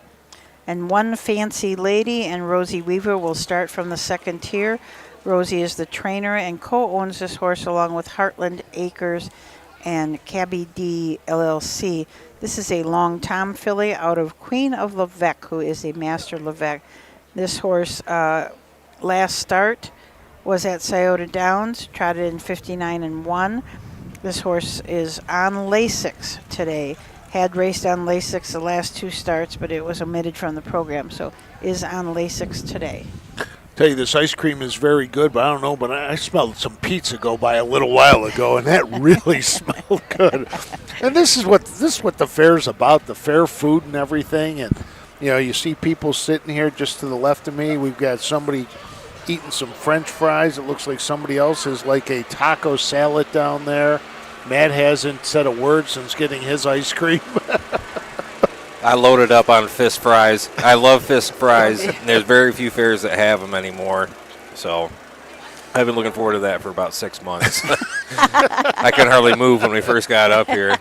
B: And One Fancy Lady and Rosie Weaver will start from the 2nd tier. Rosie is the trainer and co-owns this horse along with Heartland Acres and Cabby D LLC. This is a Long Tom filly out of Queen of Levesque, who is a Master Levesque. This horse last start was at Scioto Downs, trotted in 59 and 1. This horse is on Lasix today. Had raced on Lasix the last 2 starts, but it was omitted from the program, so is on Lasix today.
A: Tell you, this ice cream is very good, but I don't know, but I smelled some pizza go by a little while ago, and that really smelled good. And this is what the fair's about, the fair food and everything. And you know, you see people sitting here just to the left of me. We've got somebody eating some French fries. It looks like somebody else has like a taco salad down there. Matt hasn't said a word since getting his ice cream.
I: I loaded up on Fist fries. I love Fist fries. And there's very few fairs that have them anymore. So I've been looking forward to that for about 6 months. I couldn't hardly move when we first got up here.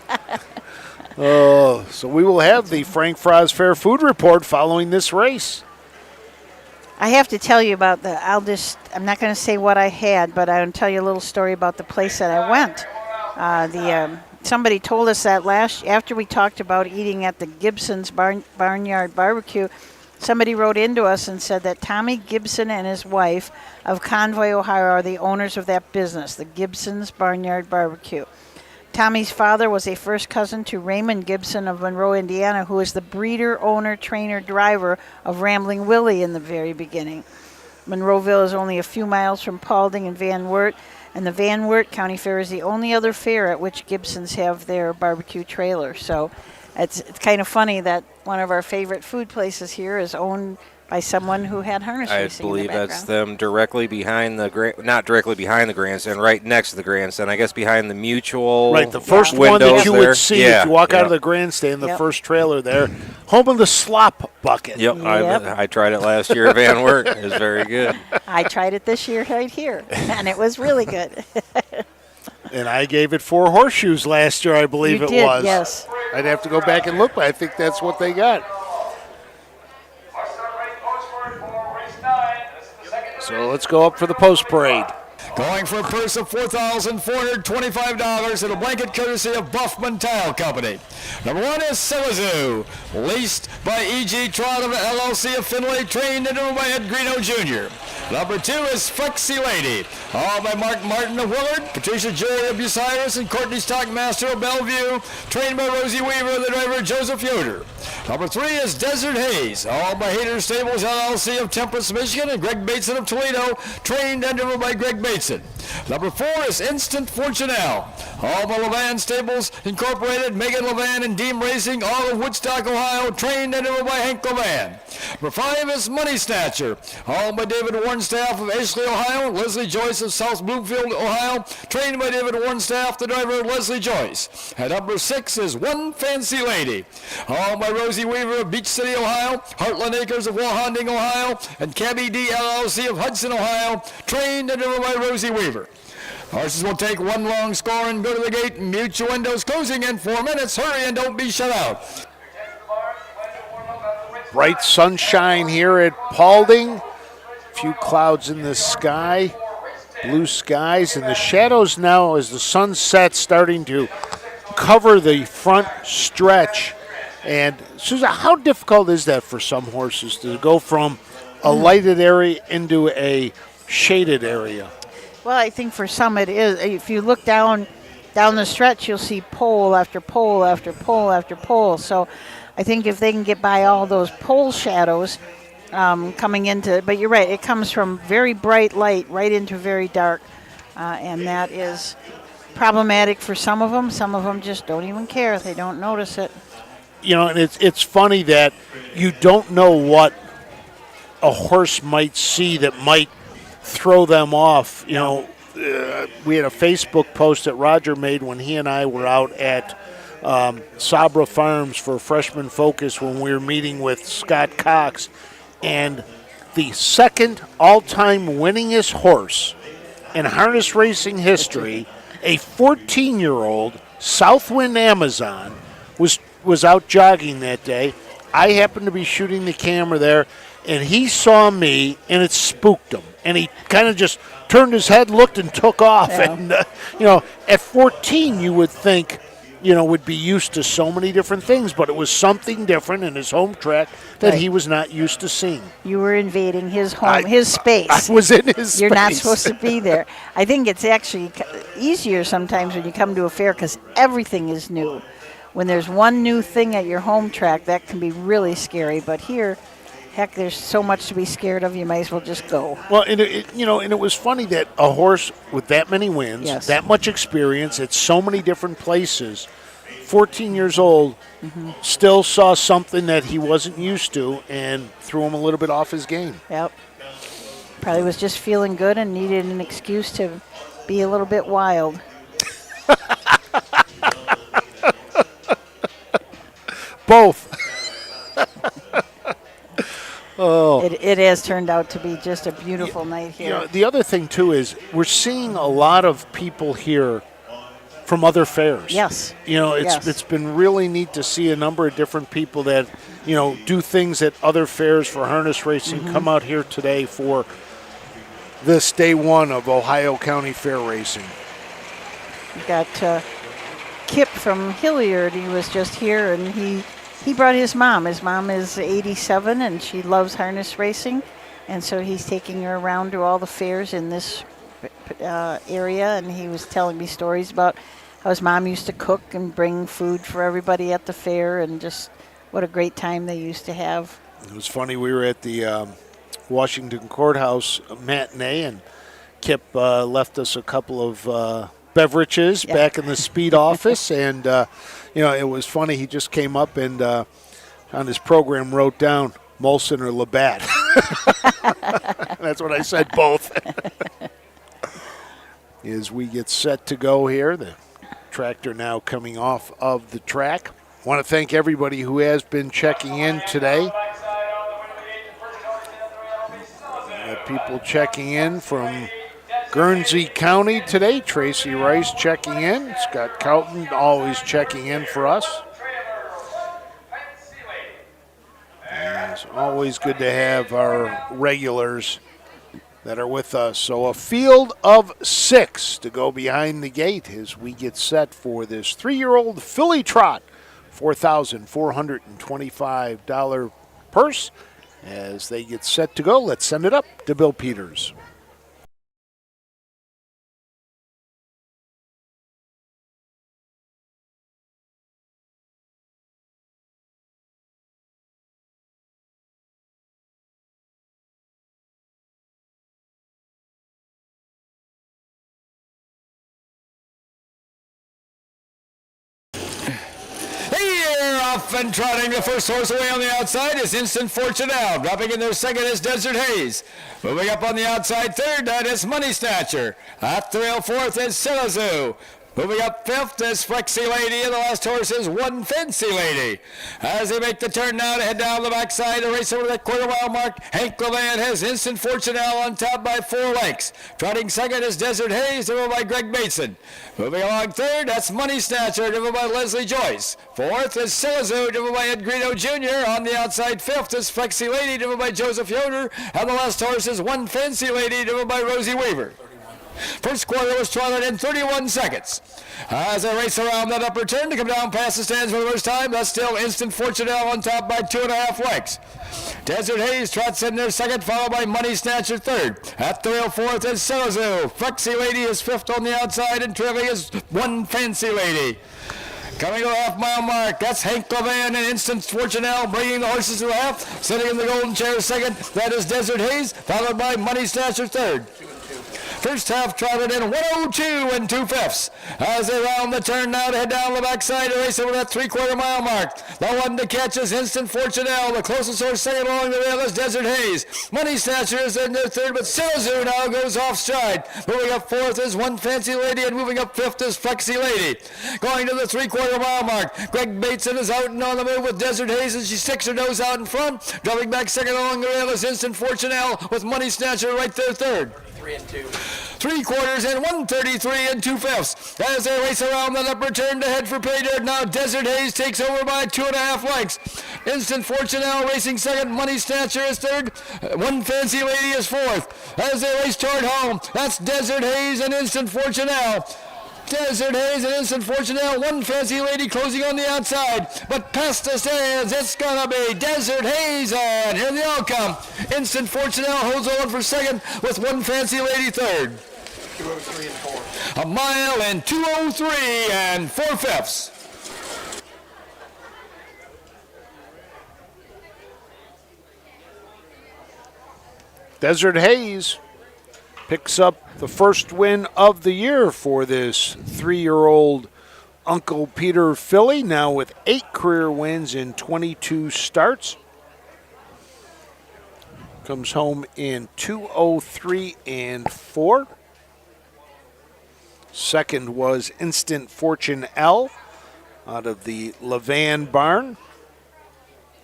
A: Oh, so we will have the Frank Fries Fair Food Report following this race.
B: I have to tell you about I'm not going to say what I had, but I'll tell you a little story about the place that I went. Somebody told us that after we talked about eating at the Gibson's Barnyard Barbecue, somebody wrote into us and said that Tommy Gibson and his wife of Convoy, Ohio are the owners of that business, the Gibson's Barnyard Barbecue. Tommy's father was a first cousin to Raymond Gibson of Monroe, Indiana, who was the breeder, owner, trainer, driver of Rambling Willie in the very beginning. Monroeville is only a few miles from Paulding and Van Wert, and the Van Wert County Fair is the only other fair at which Gibsons have their barbecue trailer. So it's kind of funny that one of our favorite food places here is owned by someone who had harness racing in the background.
I: I believe that's them directly behind not directly behind the grandstand, right next to the grandstand. I guess behind the Mutual.
A: Right, the first one that you would see if you walk out of the
I: Yep.
A: grandstand, the first trailer there. Home of the slop bucket.
I: Yep, I tried it last year at Van Wert. It was very good.
B: I tried it this year right here, and it was really good.
A: And I gave it 4 horseshoes last year, I believe
B: You
A: it
B: did,
A: was.
B: yes.
A: I'd have to go back and look, but I think that's what they got. So let's go up for the post parade.
C: Going for a purse of $4,425 and a blanket courtesy of Buffman Tile Company. Number 1 is Silazoo, leased by E.G. Trot of LLC of Findlay, trained and owned by Ed Greeno Jr. Number 2 is Flexi Lady, all by Mark Martin of Willard, Patricia Jury of Bucyrus, and Courtney Stockmaster of Bellevue, trained by Rosie Weaver, the driver Joseph Yoder. Number 3 is Desert Haze, all by Hayter's Stables LLC of Temperance, Michigan, and Greg Bateson of Toledo, trained and driven by Greg Bateson. Number 4 is Instant Fortunelle, All the Levan Stables Incorporated, Megan Levan and Deem Racing, all of Woodstock, Ohio, trained and owned by Hank Levan. Number 5 is Money Snatcher, owned by David Warnstaff of Ashley, Ohio, Leslie Joyce of South Bloomfield, Ohio, trained by David Warnstaff, the driver Leslie Joyce. At number 6 is One Fancy Lady, owned by Rosie Weaver of Beach City, Ohio, Heartland Acres of Wahonding, Ohio, and Cabby D LLC of Hudson, Ohio, trained and owned by Rosie Weaver. Horses will take one long score and go to the gate. Mutual windows closing in 4 minutes. Hurry and don't be shut out.
A: Bright sunshine here at Paulding. A few clouds in the sky, blue skies, and the shadows now as the sun sets starting to cover the front stretch. And Susan, how difficult is that for some horses to go from a lighted area into a shaded area?
B: Well, I think for some it is. If you look down the stretch, you'll see pole after pole after pole after pole. So I think if they can get by all those pole shadows coming into, but you're right, it comes from very bright light right into very dark, and that is problematic for some of them. Some of them just don't even care. They don't notice it.
A: You know, and it's funny that you don't know what a horse might see that might throw them off. You know, we had a Facebook post that Roger made when he and I were out at Sabra Farms for Freshman Focus when we were meeting with Scott Cox, and the second all-time winningest horse in harness racing history, a 14-year-old Southwind Amazon, was out jogging that day. I happened to be shooting the camera there, and he saw me, and it spooked him. And he kind of just turned his head, looked, and took off. Yeah. And, you know, at 14, you would think, you know, would be used to so many different things, but it was something different in his home track that he was not used to seeing.
B: You were invading his home, his space.
A: I was in his space.
B: You're not supposed to be there. I think it's actually easier sometimes when you come to a fair because everything is new. When there's one new thing at your home track, that can be really scary. But here, heck, there's so much to be scared of, you might as well just go.
A: Well, and it was funny that a horse with that many wins, that much experience at so many different places, 14 years old, still saw something that he wasn't used to and threw him a little bit off his game.
B: Yep. Probably was just feeling good and needed an excuse to be a little bit wild.
A: Both. Oh.
B: It has turned out to be just a beautiful night here.
A: You know, the other thing, too, is we're seeing a lot of people here from other fairs.
B: Yes.
A: You know, it's been really neat to see a number of different people that, you know, do things at other fairs for harness racing come out here today for this day one of Ohio County Fair Racing.
B: We got Kip from Hilliard. He was just here, and he brought his mom. His mom is 87, and she loves harness racing, and so he's taking her around to all the fairs in this area, and he was telling me stories about how his mom used to cook and bring food for everybody at the fair, and just what a great time they used to have.
A: It was funny. We were at the Washington Courthouse matinee, and Kip left us a couple of beverages back in the speed office, and you know, it was funny. He just came up and on his program wrote down Molson or Labatt. That's what I said, both. As we get set to go here, the tractor now coming off of the track. Want to thank everybody who has been checking in today. People checking in from Guernsey County today. Tracy Rice checking in. Scott Cowton always checking in for us. And it's always good to have our regulars that are with us. So a field of 6 to go behind the gate as we get set for this 3-year-old filly trot. $4,425 purse. As they get set to go, let's send it up to Bill Peters.
C: Off and trotting the first horse away on the outside is Instant Fortunel. Dropping in their second is Desert Haze. Moving up on the outside third, that is Money Snatcher. At the rail fourth is Silazoo. Moving up fifth is Flexi Lady, and the last horse is One Fancy Lady. As they make the turn now to head down the backside, a race over that quarter-mile mark, Hank Levan has Instant Fortunel on top by 4 lengths. Trotting second is Desert Haze, driven by Greg Bateson. Moving along third, that's Money Snatcher, driven by Leslie Joyce. Fourth is Silazoo, driven by Ed Greeno Jr. On the outside fifth is Flexi Lady, driven by Joseph Yoder. And the last horse is One Fancy Lady, driven by Rosie Weaver. First quarter was trotted in 31 seconds. As they race around that upper turn to come down past the stands for the first time, that's still Instant Fortunel on top by 2.5 lengths. Desert Haze trots in there second, followed by Money Snatcher third. At the rail fourth is Silazoo. Flexi Lady is fifth on the outside, and trailing is One Fancy Lady. Coming to the half-mile mark, that's Hank Levan and Instant Fortunel bringing the horses to the half. Sitting in the golden chair second, that is Desert Haze, followed by Money Snatcher third. First half trotted in 102 and 2/5. As they round the turn now to head down the backside to race over that 3/4 mile mark. The one to catch is Instant Fortunel. The closest horse second along the rail is Desert Haze. Money Snatcher is in their third, but Silazoo now goes off stride. Moving up fourth is One Fancy Lady, and moving up fifth is Flexi Lady. Going to the 3/4 mile mark. Greg Bateson is out and on the move with Desert Haze, and she sticks her nose out in front. Dropping back second along the rail is Instant Fortunel with Money Snatcher right there third.
K: 3 and 2.
C: 3/4 and 133 and 2/5. As they race around that upper turn to head for pay dirt. Now Desert Haze takes over by 2.5 lengths. Instant Fortunel racing second. Money Snatcher is third. One Fancy Lady is fourth. As they race toward home, that's Desert Haze and Instant Fortunel. Desert Haze and Instant Fortunel, One Fancy Lady closing on the outside. But past the stands, it's going to be Desert Haze, and here they all come. Instant Fortunel holds on for second with One Fancy Lady third.
K: 203 and 4.
C: A mile and 203 and 4/5.
A: Desert Haze picks up the first win of the year for this 3-year-old Uncle Peter filly, now with 8 career wins in 22 starts. Comes home in 2:03 and 4. Second was Instant Fortune L out of the Levan barn.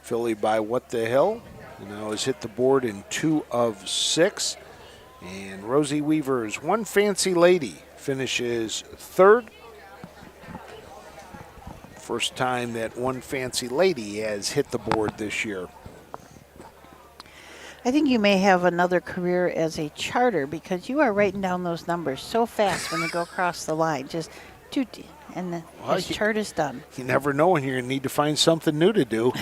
A: Filly by What the Hill. And now has hit the board in 2 of 6. And Rosie Weaver's One Fancy Lady finishes third. First time that One Fancy Lady has hit the board this year.
B: I think you may have another career as a charter because you are writing down those numbers so fast when they go across the line. Just toot, and his chart is done.
A: You never know when you're going to need to find something new to do.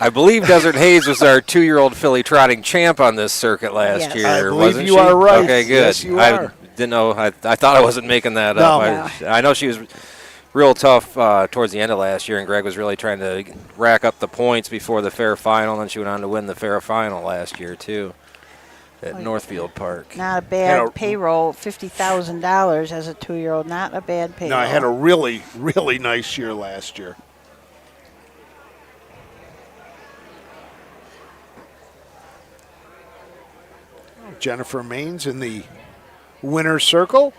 I: I believe Desert Haze was our 2-year-old filly trotting champ on this circuit last year.
A: I believe
I: wasn't
A: you
I: she?
A: are right.
I: Okay, good.
A: Yes, you are.
I: I didn't know. I thought I wasn't making that
A: No.
I: up. I know she was real tough towards the end of last year, and Greg was really trying to rack up the points before the fair final, and she went on to win the fair final last year, too, at Northfield Park.
B: Not a bad payroll, $50,000 as a 2-year-old. Not a bad payroll.
A: No, I had a really, really nice year last year. Jennifer Maines in the winner's circle.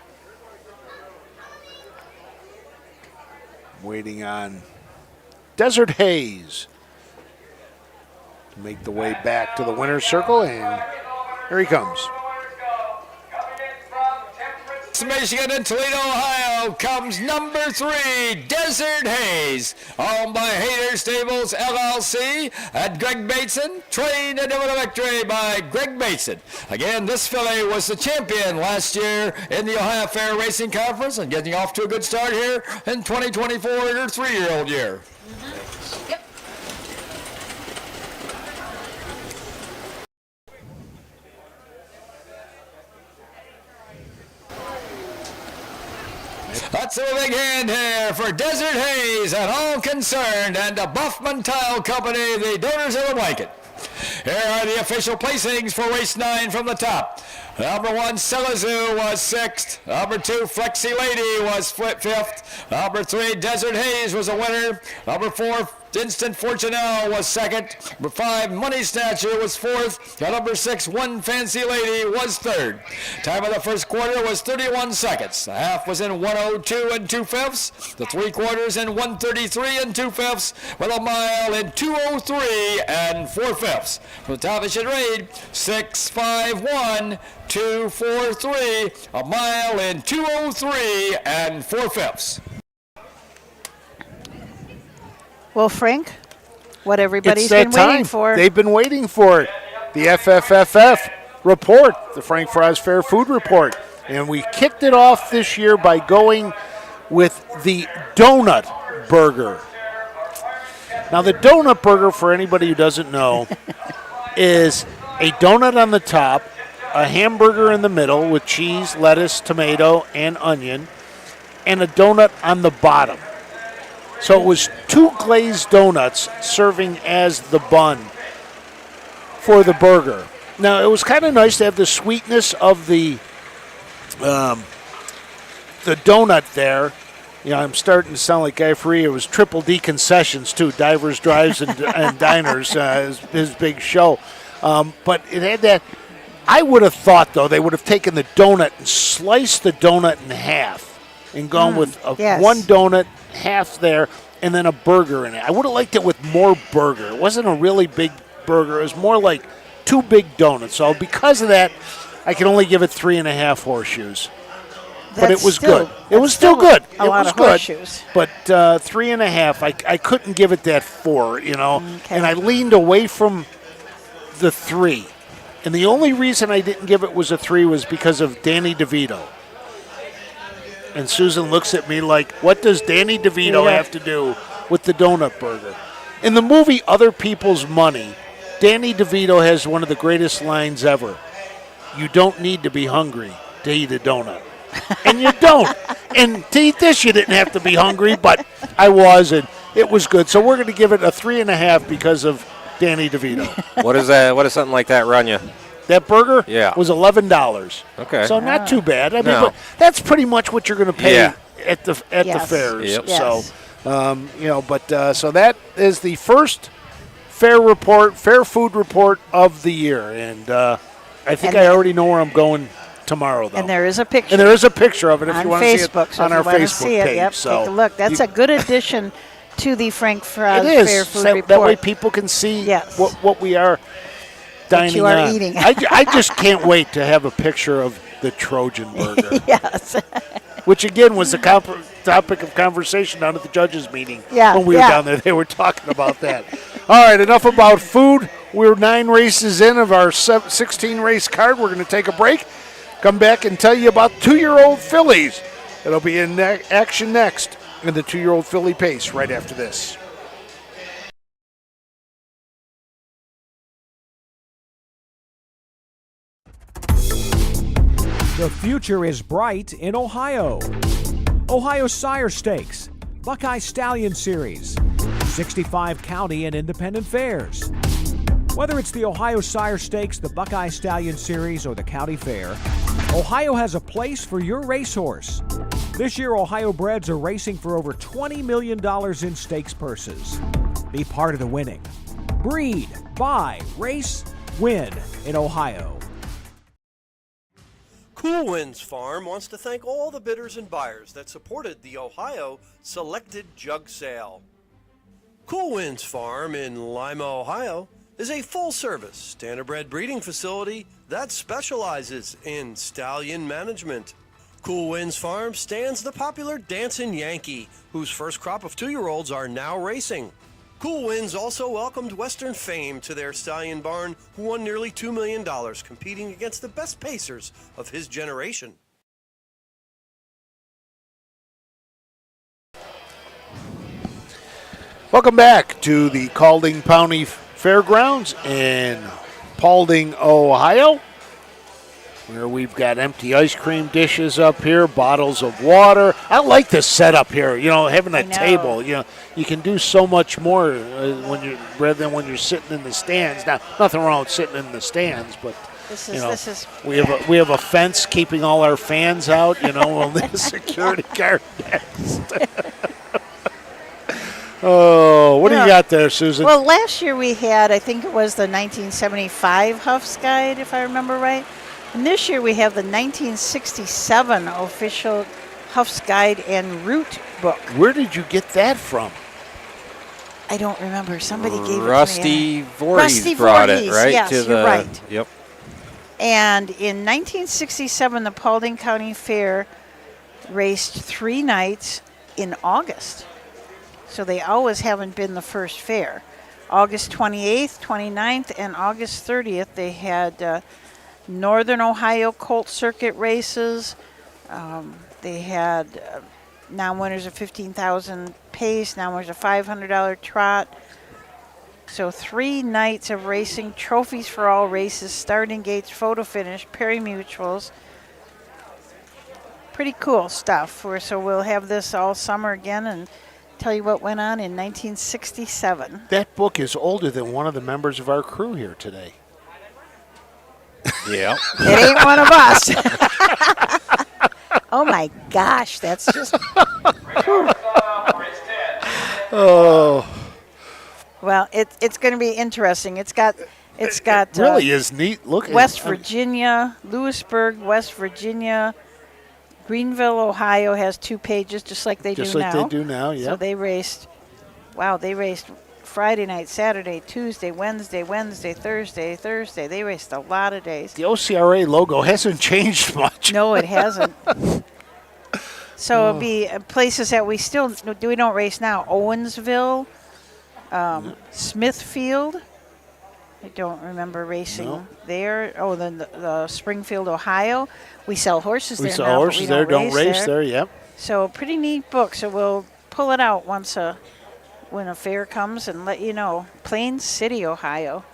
A: Waiting on Desert Haze to make the way back to the winner's circle, and here he comes.
C: Michigan and Toledo, Ohio comes number 3, Desert Haze, owned by Hayter Stables LLC at Greg Bateson, trained and given a victory by Greg Bateson. Again, this filly was the champion last year in the Ohio Fair Racing Conference and getting off to a good start here in 2024 in her 3-year-old year.
F: Yep.
C: That's a big hand here for Desert Haze and all concerned, and the Buffman Tile Company, the donors of the blanket. Here are the official placings for race 9 from the top. Number 1, Selazoo was 6th. Number 2, Flexi Lady was 5th. Number 3, Desert Haze was a winner. Number 4, Instant Fortunelle was 2nd. Number 5, Money Snatcher was 4th. And number 6, One Fancy Lady was 3rd. Time of the first quarter was 31 seconds. The half was in 102 and 2/5. The 3 quarters in 133 and 2/5. With a mile in 203 and 4/5. For the television read 6:51. 2:43, a mile in 2:03 and 4/5.
B: Well, Frank, what everybody's
A: It's that
B: been waiting
A: time.
B: for.
A: They've been waiting for it. The FFFF report, the Frank Fries Fair Food Report. And we kicked it off this year by going with the donut burger. Now, the donut burger, for anybody who doesn't know, is a donut on the top, a hamburger in the middle with cheese, lettuce, tomato, and onion, and a donut on the bottom. So it was 2 glazed donuts serving as the bun for the burger. Now, it was kind of nice to have the sweetness of the donut there. You know, I'm starting to sound like Guy Fieri. It was Triple D Concessions, too, Divers, Drives, and Diners, his big show. But it had that. I would have thought, though, they would have taken the donut and sliced the donut in half and gone with one donut, half there, and then a burger in it. I would have liked it with more burger. It wasn't a really big burger. It was more like 2 big donuts. So because of that, I can only give it 3.5 horseshoes. But it was good. It was still good.
B: A lot of horseshoes.
A: But 3.5, I couldn't give it that 4, you know.
B: Okay.
A: And I leaned away from the 3. And the only reason I didn't give it was a 3 was because of Danny DeVito. And Susan looks at me like, what does Danny DeVito have to do with the donut burger? In the movie Other People's Money, Danny DeVito has one of the greatest lines ever. You don't need to be hungry to eat a donut. And you don't. And to eat this, you didn't have to be hungry, but I was, and it was good. So we're going to give it a 3.5 because of Danny DeVito.
I: What is that? What does something like that run you?
A: That burger was $11.
I: Okay.
A: So not too bad. I mean,
I: No.
A: but that's pretty much what you're going to pay at the fairs.
I: Yep.
A: So, you know, but so that is the first fair food report of the year, and I think I already know where I'm going tomorrow, though.
B: And there is a picture.
A: And there is a picture of it if
B: on
A: you want to see
B: Facebook,
A: it
B: so
A: on
B: if
A: our
B: you want to
A: Facebook
B: see it,
A: page.
B: Yep,
A: So
B: take a look. That's a good addition to the Frank Fries
A: it is.
B: Fair Food
A: So
B: Report.
A: that way people can see what we are dining
B: you are
A: on.
B: eating.
A: I just can't wait to have a picture of the Trojan burger.
B: Yes.
A: Which, again, was the topic of conversation down at the judges' meeting.
B: Yeah,
A: when we were down there, they were talking about that. All right, enough about food. We're 9 races in of our 16-race card. We're going to take a break, come back and tell you about 2-year-old fillies. It'll be in action next in the 2-year-old filly pace right after this.
L: The future is bright in Ohio. Ohio Sire Stakes, Buckeye Stallion Series, 65 county and independent fairs. Whether it's the Ohio Sire Stakes, the Buckeye Stallion Series, or the county fair, Ohio has a place for your racehorse. This year, Ohio breds are racing for over $20 million in stakes purses. Be part of the winning. Breed, buy, race, win in Ohio.
N: Cool Winds Farm wants to thank all the bidders and buyers that supported the Ohio Selected Jug Sale. Cool Winds Farm in Lima, Ohio is a full-service standardbred breeding facility that specializes in stallion management. Cool Winds Farm stands the popular Dancin' Yankee, whose first crop of 2-year-olds are now racing. Cool Winds also welcomed Western Fame to their stallion barn, who won nearly $2 million competing against the best pacers of his generation.
A: Welcome back to the Paulding County Fairgrounds in Paulding, Ohio, where we've got empty ice cream dishes up here, bottles of water. I like this setup here, you know, having a table. You know, you can do so much more rather than when you're sitting in the stands. Now, nothing wrong with sitting in the stands, but
B: This
A: You
B: is
A: know,
B: this is.
A: we have a fence keeping all our fans out. You know, we'll need a security guard next. Oh, what do you got there, Susan?
B: Well, last year we had, I think it was the 1975 Huff's Guide, if I remember right. And this year we have the 1967 official Huff's Guide and Route book.
A: Where did you get that from?
B: I don't remember. Somebody gave
I: Rusty
B: it to me.
I: Voorhees brought it, right?
B: Yes,
I: to
B: you're right.
I: Yep.
B: And in 1967, the Paulding County Fair raced 3 nights in August. So they always haven't been the first fair. August 28th, 29th, and August 30th, they had Northern Ohio Colt Circuit races. They had non-winners of $15,000 pace, non-winners of $500 trot. So 3 nights of racing, trophies for all races, starting gates, photo finish, Perry Mutuals. Pretty cool stuff. So we'll have this all summer again and tell you what went on in 1967.
A: That book is older than one of the members of our crew here today.
I: Yeah.
B: It ain't one of us. Oh my gosh, that's just.
A: Oh.
B: Well, it's going to be interesting. It's got
A: It really is neat looking.
B: West Virginia, Lewisburg, West Virginia, Greenville, Ohio has 2 pages, just like they do now.
A: Just like they do now, yeah.
B: So they raced. Wow, they raced Friday night, Saturday, Tuesday, Wednesday, Thursday. They raced a lot of days.
A: The OCRA logo hasn't changed much.
B: No, it hasn't. So it'll be places that we don't race now. Owensville, Smithfield. I don't remember racing there. Oh, then the Springfield, Ohio. We sell horses there now.
A: We sell horses there, don't race there, yep.
B: So pretty neat book. So we'll pull it out when a fair comes and let you know. Plain City, Ohio.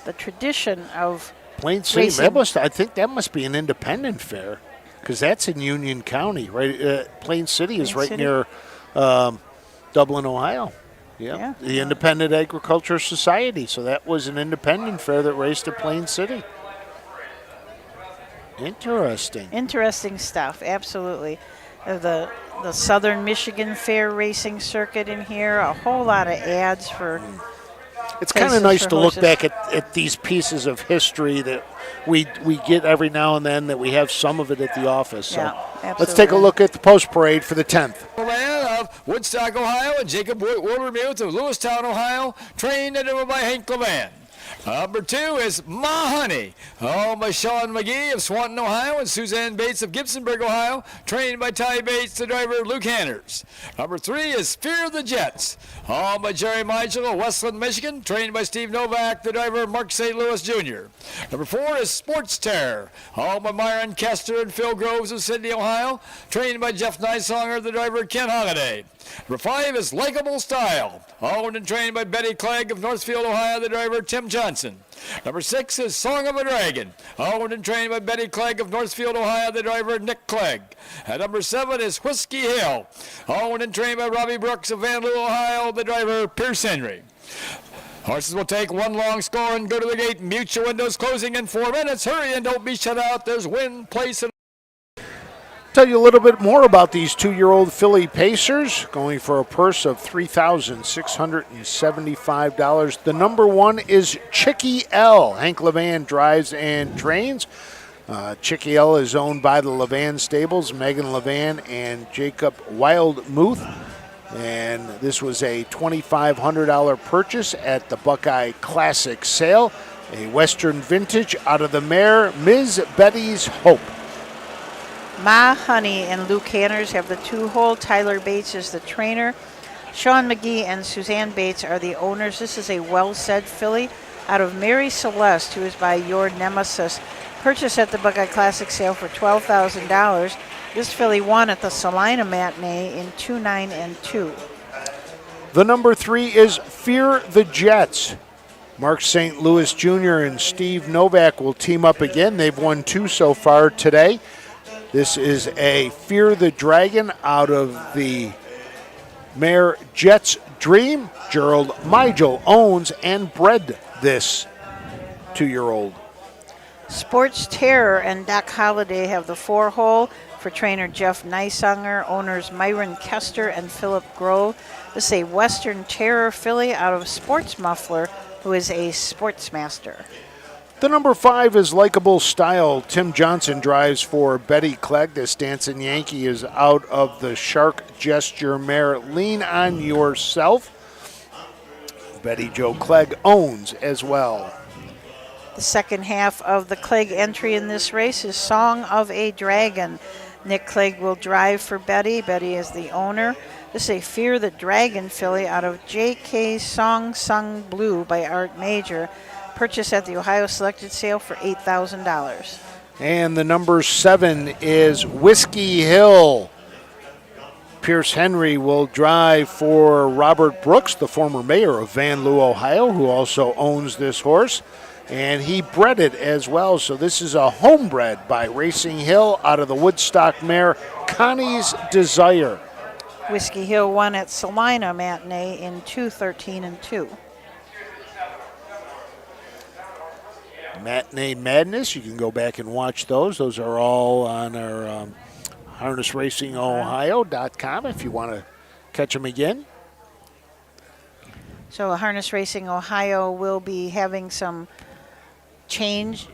B: The tradition of
A: Plain City,
B: racing.
A: I think that must be an independent fair, because that's in Union County, right? Plain City is right near Dublin, Ohio. Yeah. The Independent Agriculture Society. So that was an independent fair that raced at Plain City. Interesting.
B: Interesting stuff, absolutely. The Southern Michigan Fair racing circuit in here, a whole lot of ads for.
A: It's kind of nice to look back at these pieces of history that we get every now and then, that we have some of it at the office. So let's take a look at the post parade for the 10th.
C: Man of Woodstock, Ohio, and Jacob Wildermuth of Lewistown, Ohio, trained and driven by Hank Levan. Number 2 is Ma Honey, owned by Sean McGee of Swanton, Ohio, and Suzanne Bates of Gibsonburg, Ohio, trained by Ty Bates, the driver Luke Hanners. Number 3 is Fear the Jets, owned by Jerry Michael of Westland, Michigan, trained by Steve Novak, the driver Mark St. Louis Jr. Number 4 is Sports Terror, owned by Myron Kester and Phil Groves of Sydney, Ohio, trained by Jeff Nysonger, the driver Ken Holiday. Number 5 is Likeable Style, owned and trained by Betty Clegg of Northfield, Ohio, the driver Tim Johnson. Number 6 is Song of a Dragon, owned and trained by Betty Clegg of Northfield, Ohio, the driver Nick Clegg. And number 7 is Whiskey Hill, owned and trained by Robbie Brooks of Van Loo, Ohio, the driver Pierce Henry. Horses will take one long score and go to the gate. Mute your windows closing in 4 minutes. Hurry and don't be shut out. There's wind, place, and
A: Tell you a little bit more about these 2-year-old filly pacers, going for a purse of $3,675. The number 1 is Chicky L. Hank Levan drives and trains. Chicky L is owned by the Levan stables, Megan Levan and Jacob Wildmuth. And this was a $2,500 purchase at the Buckeye Classic sale. A Western vintage out of the mare, Ms. Betty's Hope.
B: Ma Honey and Luke Hanners have the 2-hole. Tyler Bates is the trainer. Sean McGee and Suzanne Bates are the owners. This is a well-said filly out of Mary Celeste, who is by Your Nemesis. Purchased at the Buckeye Classic sale for $12,000. This filly won at the Salina Matinee in 2-9 and 2.
A: The number 3 is Fear the Jets. Mark St. Louis Jr. and Steve Novak will team up again. They've won 2 so far today. This is a Fear the Dragon out of the mare Jets Dream. Gerald Migel owns and bred this 2-year-old.
B: Sports Terror and Doc Holliday have the 4-hole for trainer Jeff Neisanger, owners Myron Kester and Philip Grove. This is a Western Terror filly out of Sports Muffler, who is a sportsmaster.
A: The number 5 is Likeable Style. Tim Johnson drives for Betty Clegg. This Dancing Yankee is out of the Shark Gesture mare Lean on Yourself. Betty Jo Clegg owns as well.
B: The second half of the Clegg entry in this race is Song of a Dragon. Nick Clegg will drive for Betty. Betty is the owner. This is a Fear the Dragon filly out of J.K. Song Sung Blue by Art Major. Purchased at the Ohio Selected Sale for $8,000.
A: And the number 7 is Whiskey Hill. Pierce Henry will drive for Robert Brooks, the former mayor of Van Loo, Ohio, who also owns this horse. And he bred it as well. So this is a homebred by Racing Hill out of the Woodstock mare Connie's Desire.
B: Whiskey Hill won at Salina Matinee in 2:13-2.
A: Matinee Madness, you can go back and watch those. Those are all on our harnessracingohio.com if you want to catch them again.
B: So Harness Racing Ohio will be having some changes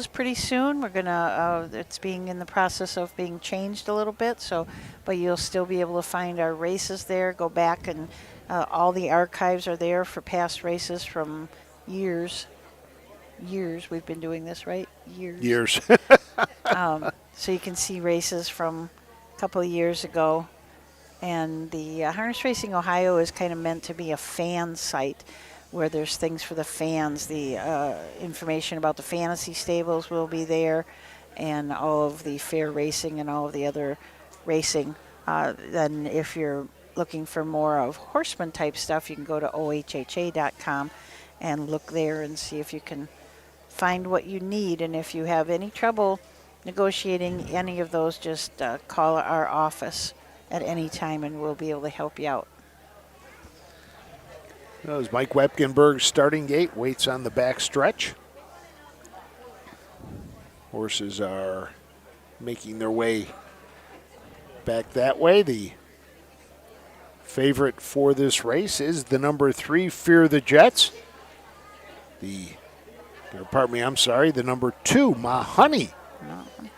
B: pretty soon. We're gonna it's being in the process of being changed a little bit, so but you'll still be able to find our races there. Go back and all the archives are there for past races from years we've been doing this, right? Years. So you can see races from a couple of years ago. And the Harness Racing Ohio is kind of meant to be a fan site where there's things for the fans. The information about the fantasy stables will be there, and all of the fair racing and all of the other racing. Then if you're looking for more of horseman type stuff, you can go to ohha.com and look there and see if you can find what you need. And if you have any trouble negotiating any of those, just call our office at any time and we'll be able to help you out.
A: That was Mike Wepkenberg's starting gate, waits on the back stretch. Horses are making their way back that way. The favorite for this race is the number 3, Fear the Jets. The number 2, Ma Honey.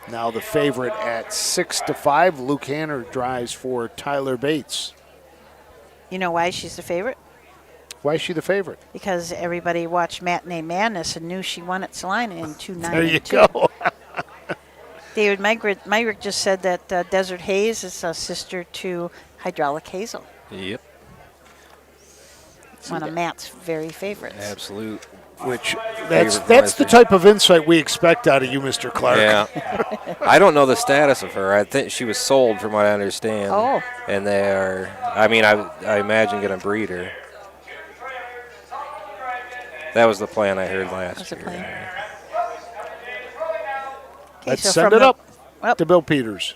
A: Now the favorite at 6-5. Luke Hanner drives for Tyler Bates.
B: You know why she's the favorite?
A: Why is she the favorite?
B: Because everybody watched Matinee Madness and knew she won at Salina in 2-9.
A: There you go.
B: David Myrick just said that Desert Haze is a sister to Hydraulic Hazel.
I: Yep.
B: One of Matt's very favorites.
I: Absolute.
A: Which that's the type of insight we expect out of you, Mr. Clark.
I: Yeah. I don't know the status of her. I think she was sold, from what I understand.
B: Oh.
I: And they are, I mean, I imagine going to breed her. That was the plan I heard last year.
B: Okay,
A: Let's
B: so
A: send it up to Bill Peters.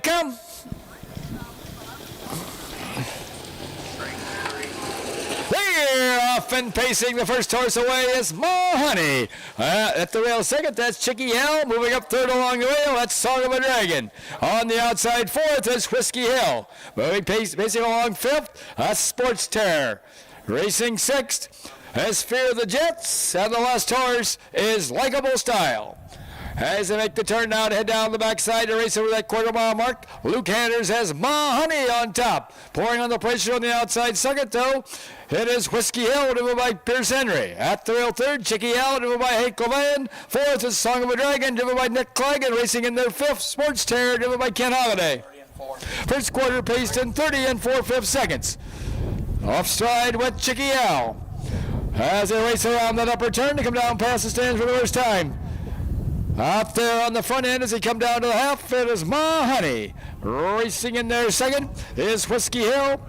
C: Come. We're off and pacing. The first horse away is Mo Honey. At the rail second, that's Chicky Hill. Moving up third along the rail, that's Song of a Dragon. On the outside fourth is Whiskey Hill. Moving pacing along fifth, that's Sports Terror. Racing sixth is Fear the Jets. And the last horse is Likeable Style. As they make the turn now to head down the backside to race over that quarter-mile mark, Luke Handers has Ma Honey on top. Pouring on the pressure on the outside second, though, it is Whiskey Hill, driven by Pierce Henry. At the rail third, Chicky Hill, driven by Hank Levan. Fourth is Song of a Dragon, driven by Nick Clegg. And racing in their fifth, Sports Terror, driven by Ken Holiday. First quarter paced in 30 and 4/5 seconds. Off stride with Chicky L. As they race around that upper turn to come down past the stands for the first time. Up there on the front end as they come down to the half, it is Ma Honey. Racing in there second is Whiskey Hill.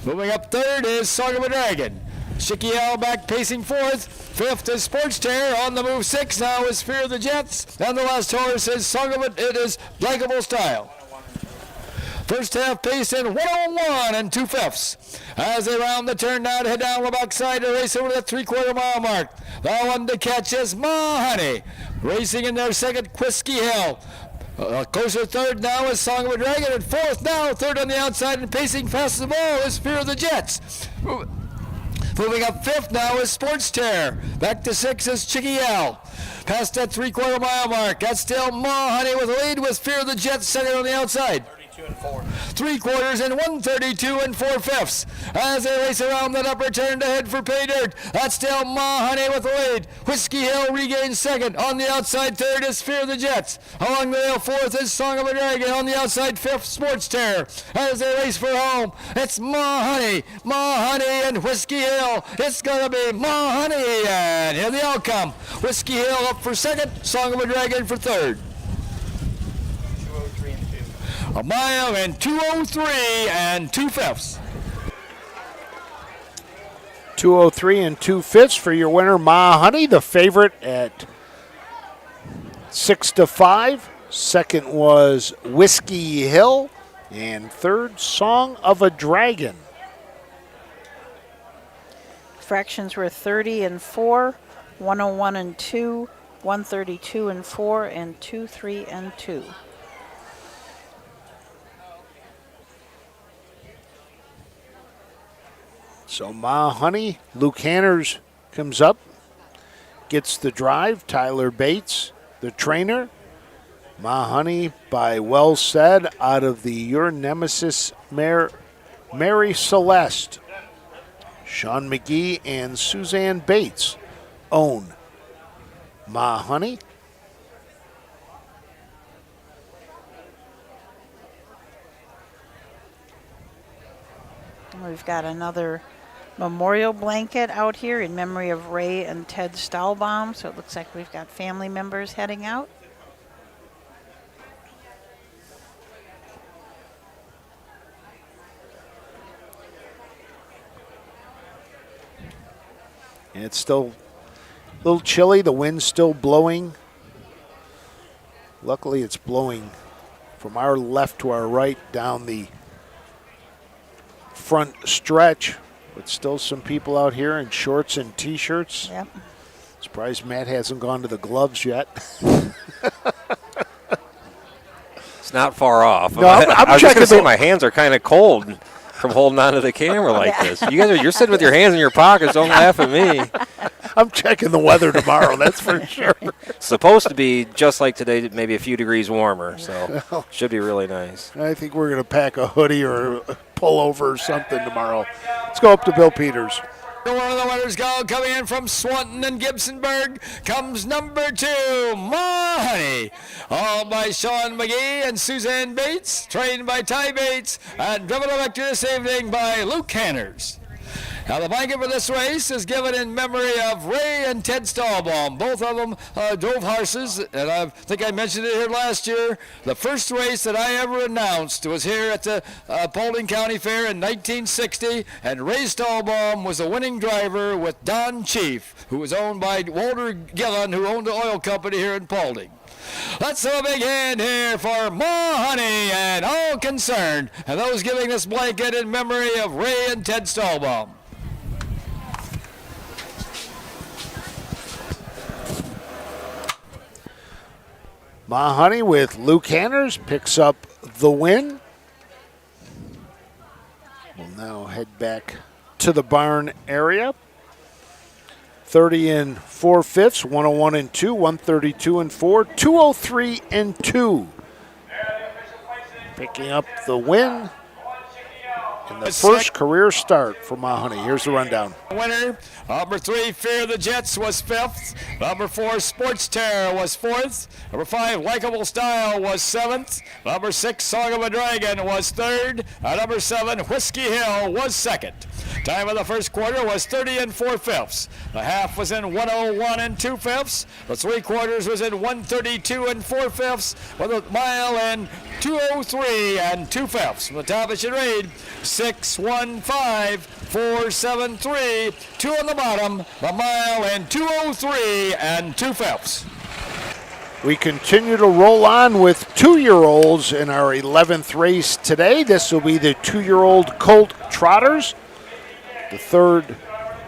C: Moving up third is Song of a Dragon. Chicky L back pacing fourth. Fifth is Sports Terror. On the move sixth now is Fear of the Jets. And the last horse is Song of it is Likeable Style. First half pace in 101 2/5. As they round the turn now to head down the backside to race over the 3/4 mile mark. The one to catch is Ma Honey. Racing in their second, Whiskey Hill. Closer third now is Song of a Dragon, and fourth now, third on the outside and pacing fast as the ball is Fear of the Jets. Moving up fifth now is Sports Terror. Back to sixth is Chicky L. Past that 3/4 mile mark. That's still Ma Honey with the lead with Fear of the Jets second on the outside. 3/4 and 132 4/5 as they race around that upper turn to head for pay dirt. That's still Ma Honey with the lead. Whiskey Hill regains second. On the outside third is Fear of the Jets. Along the rail fourth is Song of a Dragon. On the outside fifth, Sports Terror. As they race for home, it's Ma Honey and Whiskey Hill. It's gonna be Ma Honey, and here the outcome. Whiskey Hill up for second, Song of a Dragon for third. A mile and 2:03 2/5.
A: 2:03 2/5 for your winner, Ma Honey, the favorite at 6-5. Second was Whiskey Hill, and third, Song of a Dragon.
B: Fractions were 30 4, 101 2, 132 4, and 23 2.
A: So Ma Honey, Luke Hanners comes up, gets the drive. Tyler Bates, the trainer. Ma Honey by Well Said out of the Your Nemesis Mary Celeste. Sean McGee and Suzanne Bates own Ma Honey.
B: We've got another memorial blanket out here in memory of Ray and Ted Stahlbaum. So it looks like we've got family members heading out.
A: And it's still a little chilly. The wind's still blowing. Luckily, it's blowing from our left to our right down the front stretch. But still some people out here in shorts and T-shirts.
B: Yep.
A: Surprised Matt hasn't gone to the gloves yet.
I: It's not far off.
A: No,
I: I was just
A: checking
I: going to say my hands are kind of cold from holding onto the camera like this. You're sitting with your hands in your pockets. Don't laugh at me.
A: I'm checking the weather tomorrow, that's for sure.
I: Supposed to be just like today, maybe a few degrees warmer, so should be really nice.
A: I think we're going to pack a hoodie or a pullover or something tomorrow. Let's go up to Bill Peters.
C: One of the winners go coming in from Swanton and Gibsonburg comes number 2, Ma Honey, all by Sean McGee and Suzanne Bates, trained by Ty Bates, and driven back to this evening by Luke Hanners. Now the blanket for this race is given in memory of Ray and Ted Stahlbaum. Both of them drove horses, and I think I mentioned it here last year. The first race that I ever announced was here at the Paulding County Fair in 1960, and Ray Stahlbaum was the winning driver with Don Chief, who was owned by Walter Gillen, who owned the oil company here in Paulding. Let's have a big hand here for Ma Honey and all concerned, and those giving this blanket in memory of Ray and Ted Stahlbaum.
A: Ma Honey with Luke Hanners picks up the win. We'll now head back to the barn area. 30 4/5, 101 2, 132 4, 203 2. Picking up the win in the first career start for Mahoney. Here's the rundown.
C: Winner, number 3, Fear the Jets, was 5th. Number 4, Sports Terror, was 4th. Number 5, Likeable Style, was 7th. Number 6, Song of a Dragon, was 3rd. And number 7, Whiskey Hill, was 2nd. Time of the first quarter was 30 and 4/5. The half was in 101 and 2/5. The 3 quarters was in 132 and 4/5. With a mile in 203 and 2/5. From the top it should read 6:15.473. 2 on the bottom. The mile in 203 and 2/5.
A: We continue to roll on with 2-year-olds in our 11th race today. This will be the 2-year-old Colt Trotters. The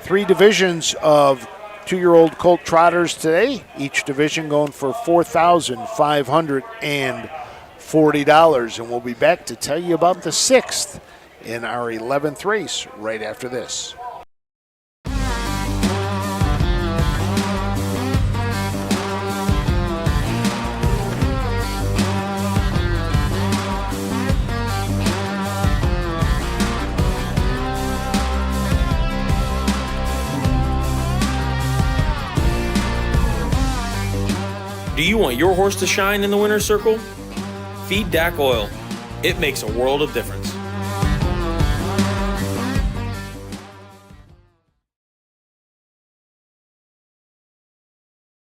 A: 3 divisions of 2-year-old Colt Trotters today. Each division going for $4,540. And we'll be back to tell you about the 6th in our 11th race right after this.
O: Do you want your horse to shine in the winner's circle? Feed DAC Oil. It makes a world of difference.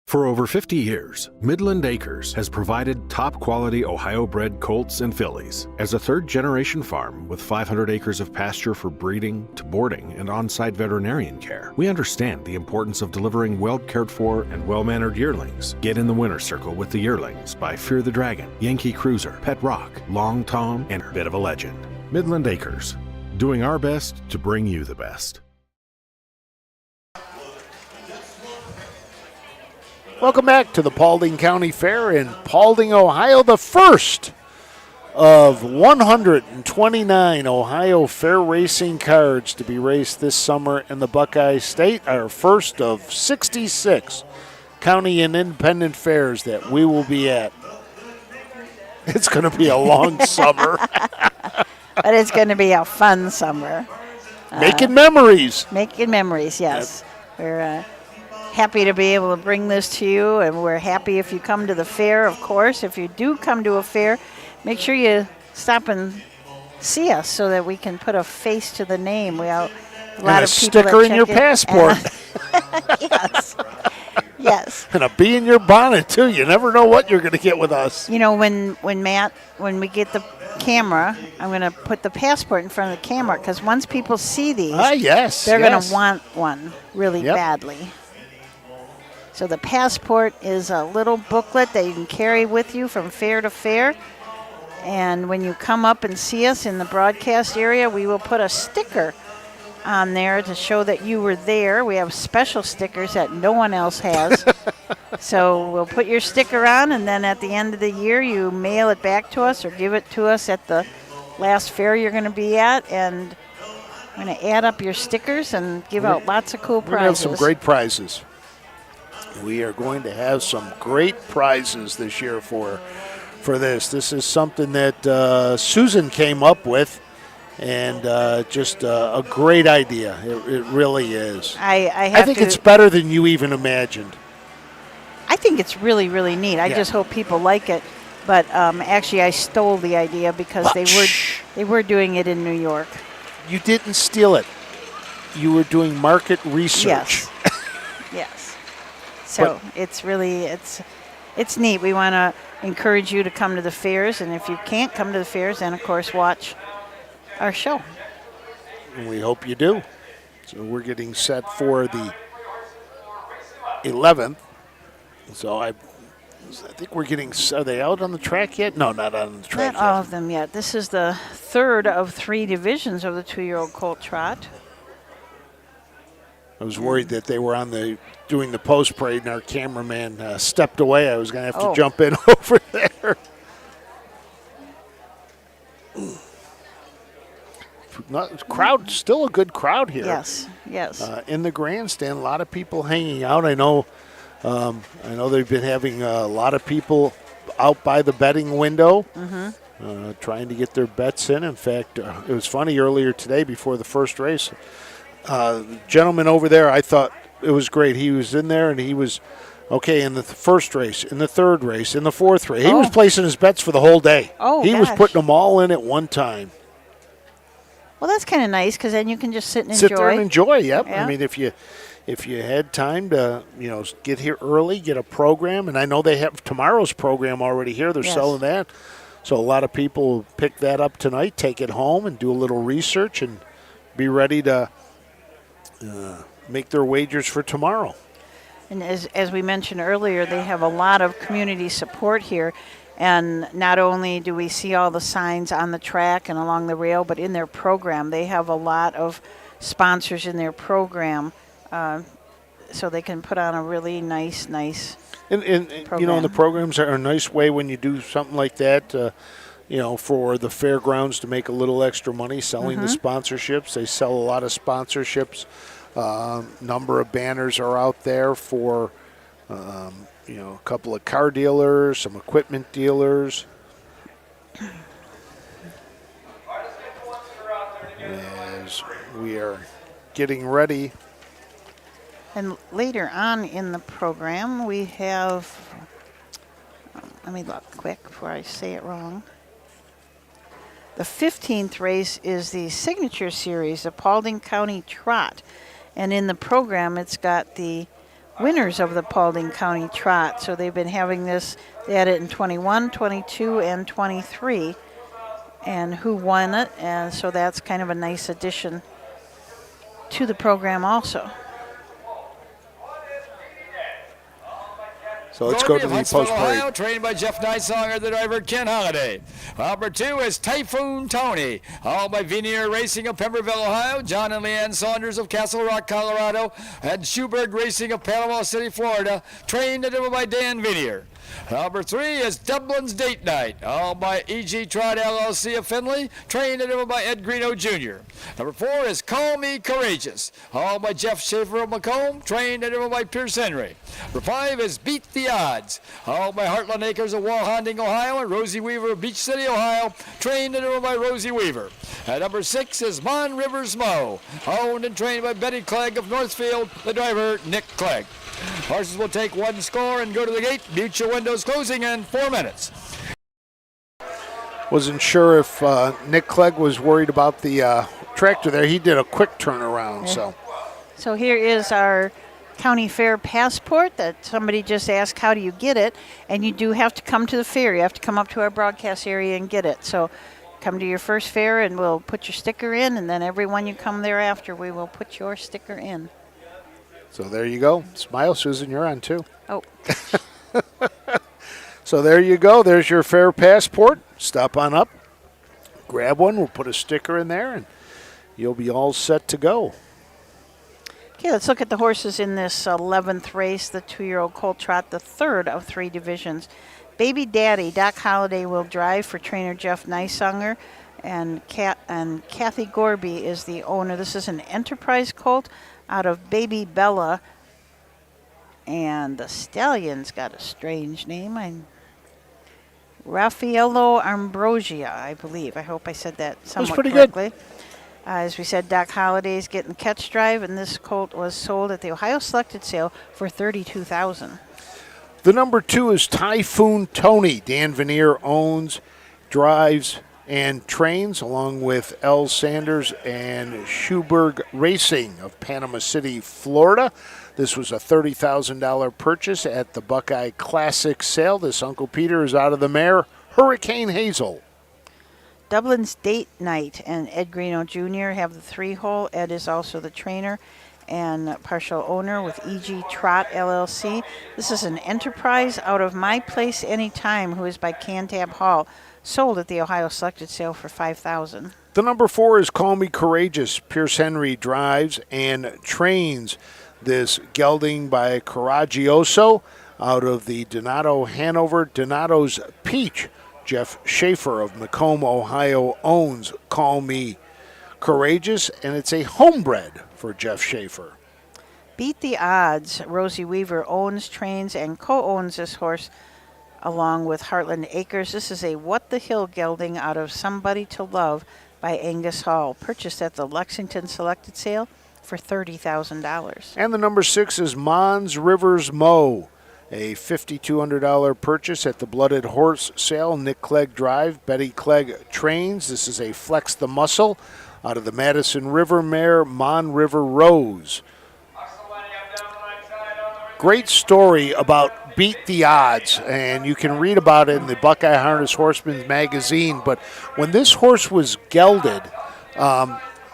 H: For over 50 years, Midland Acres has provided top-quality Ohio-bred colts and fillies. As a third-generation farm with 500 acres of pasture for breeding to boarding and on-site veterinarian care, we understand the importance of delivering well-cared-for and well-mannered yearlings. Get in the winner's circle with the yearlings by Fear the Dragon, Yankee Cruiser, Pet Rock, Long Tom, and Bit of a Legend. Midland Acres, doing our best to bring you the best.
A: Welcome back to the Paulding County Fair in Paulding, Ohio, the first of 129 Ohio Fair racing cards to be raced this summer in the Buckeye State, our first of 66 county and independent fairs that we will be at. It's going to be a long summer.
B: But it's going to be a fun summer.
A: Making memories.
B: Making memories, yes. Yep. We're happy to be able to bring this to you, and we're happy if you come to the fair, of course. If you do come to a fair, make sure you stop and see us so that we can put a face to the name. We have a lot of people
A: sticker in your passport.
B: Yes. Yes.
A: And a bee in your bonnet, too. You never know what you're going to get with us.
B: You know, when we get the camera, I'm going to put the passport in front of the camera, because once people see these, they're going to want one really badly. So the passport is a little booklet that you can carry with you from fair to fair. And when you come up and see us in the broadcast area, we will put a sticker on there to show that you were there. We have special stickers that no one else has. So we'll put your sticker on, and then at the end of the year, you mail it back to us or give it to us at the last fair you're going to be at. And I'm going to add up your stickers and give out lots of cool prizes.
A: We're going to have some great prizes. We are going to have some great prizes this year for this. This is something that Susan came up with, and just a great idea. It really is.
B: I
A: think it's better than you even imagined.
B: I think it's really, really neat. I just hope people like it. But actually, I stole the idea because they were doing it in New York.
A: You didn't steal it. You were doing market research.
B: Yes. Yes. So it's neat. We want to encourage you to come to the fairs, and if you can't come to the fairs, then of course watch our show.
A: And we hope you do. So we're getting set for the 11th. So I think we're getting. Are they out on the track yet? No, not on the track.
B: Not all of them yet. This is the third of 3 divisions of the 2-year-old Colt Trot.
A: I was worried that they were doing the post parade, and our cameraman stepped away. I was going to have to jump in over there. Crowd, still a good crowd here.
B: Yes, yes.
A: In the grandstand, a lot of people hanging out. I know they've been having a lot of people out by the betting window. trying to get their bets in. In fact, it was funny earlier today before the first race. The gentleman over there, I thought it was great. He was in there and he was okay in the first race, in the third race, in the fourth race. He was placing his bets for the whole day. He was putting them all in at one time.
B: Well, that's kind of nice because then you can just sit and
A: Sit
B: enjoy.
A: there and enjoy. Yep.
B: Yeah.
A: I mean, if you had time to get here early, get a program, and I know they have tomorrow's program already here. They're selling that, so a lot of people pick that up tonight, take it home, and do a little research and be ready to make their wagers for tomorrow.
B: And as we mentioned earlier, they have a lot of community support here. And not only do we see all the signs on the track and along the rail, but in their program, they have a lot of sponsors in their program, so they can put on a really nice
A: And
B: program.
A: the programs are a nice way when you do something like that, for the fairgrounds to make a little extra money selling the sponsorships. They sell a lot of sponsorships. Number of banners are out there for a couple of car dealers, some equipment dealers. As we are getting ready.
B: And later on in the program, we have, let me look quick before I say it wrong. The 15th race is the Signature Series, the Paulding County Trot. And in the program, it's got the winners of the Paulding County Trot. So they've been having this, they had it in 21, 22, and 23, and who won it. And so that's kind of a nice addition to the program also.
A: So let's go to the post
C: Ohio,
A: parade.
C: trained by Jeff Neisonger, the driver Ken Holliday. Number 2 is Typhoon Tony, all by Veneer Racing of Pemberville, Ohio. John and Leanne Saunders of Castle Rock, Colorado, and Schuberg Racing of Panama City, Florida, trained and driven by Dan Veneer. Number 3 is Dublin's Date Night, all by E.G. Trot LLC of Findlay, trained and driven by Ed Greeno Jr. Number 4 is Call Me Courageous, all by Jeff Schaefer of Macomb, trained and driven by Pierce Henry. Number 5 is Beat the Odds, all by Heartland Acres of Walhonding, Ohio, and Rosie Weaver of Beach City, Ohio, trained and driven by Rosie Weaver. And number 6 is Mon Rivers Mo, owned and trained by Betty Clegg of Northfield, the driver Nick Clegg. Horses will take one score and go to the gate. Mutual windows closing in 4 minutes.
A: Wasn't sure if Nick Clegg was worried about the tractor there. He did a quick turnaround.
B: So here is our county fair passport that somebody just asked, how do you get it? And you do have to come to the fair. You have to come up to our broadcast area and get it. So come to your first fair and we'll put your sticker in, and then every one you come thereafter, we will put your sticker in.
A: So there you go. Smile, Susan, you're on too.
B: Oh.
A: So there you go. There's your fair passport. Stop on up, grab one. We'll put a sticker in there, and you'll be all set to go.
B: Okay, let's look at the horses in this 11th race, the 2-year-old Colt Trot, the third of 3 divisions. Baby Daddy, Doc Holliday will drive for trainer Jeff Neisonger, and Kathy Gorby is the owner. This is an Enterprise Colt out of Baby Bella, and the stallion's got a strange name. Raffaello Ambrosia, I believe. I hope I said that somewhat
A: pretty
B: correctly. As we said, Doc Holliday's getting catch drive, and this colt was sold at the Ohio Selected Sale for $32,000.
A: The number 2 is Typhoon Tony. Dan Veneer owns, drives, and trains, along with L. Sanders and Schuberg Racing of Panama City, Florida. This was a $30,000 purchase at the Buckeye Classic sale. This Uncle Peter is out of the mare, Hurricane Hazel.
B: Dublin's Date Night and Ed Greeno Jr. have the 3-hole. Ed is also the trainer and partial owner with E.G. Trot LLC. This is an Enterprise out of My Place Anytime, who is by Cantab Hall, sold at the Ohio Selected Sale for $5,000.
A: The number 4 is Call Me Courageous. Pierce Henry drives and trains this gelding by Coraggioso out of the Donato Hanover. Donato's Peach. Jeff Schaefer of Macomb, Ohio owns Call Me Courageous, and it's a homebred for Jeff Schaefer.
B: Beat the Odds. Rosie Weaver owns, trains, and co-owns this horse along with Heartland Acres. This is a What the Hill gelding out of Somebody to Love by Angus Hall, purchased at the Lexington Selected Sale for $30,000.
A: And the number 6 is Mons Rivers Mo, a $5,200 purchase at the Blooded Horse Sale, Nick Clegg Drive. Betty Clegg trains. This is a Flex the Muscle out of the Madison River mare, Mon River Rose. Great story about Beat the Odds, and you can read about it in the Buckeye Harness Horseman's magazine. But when this horse was gelded,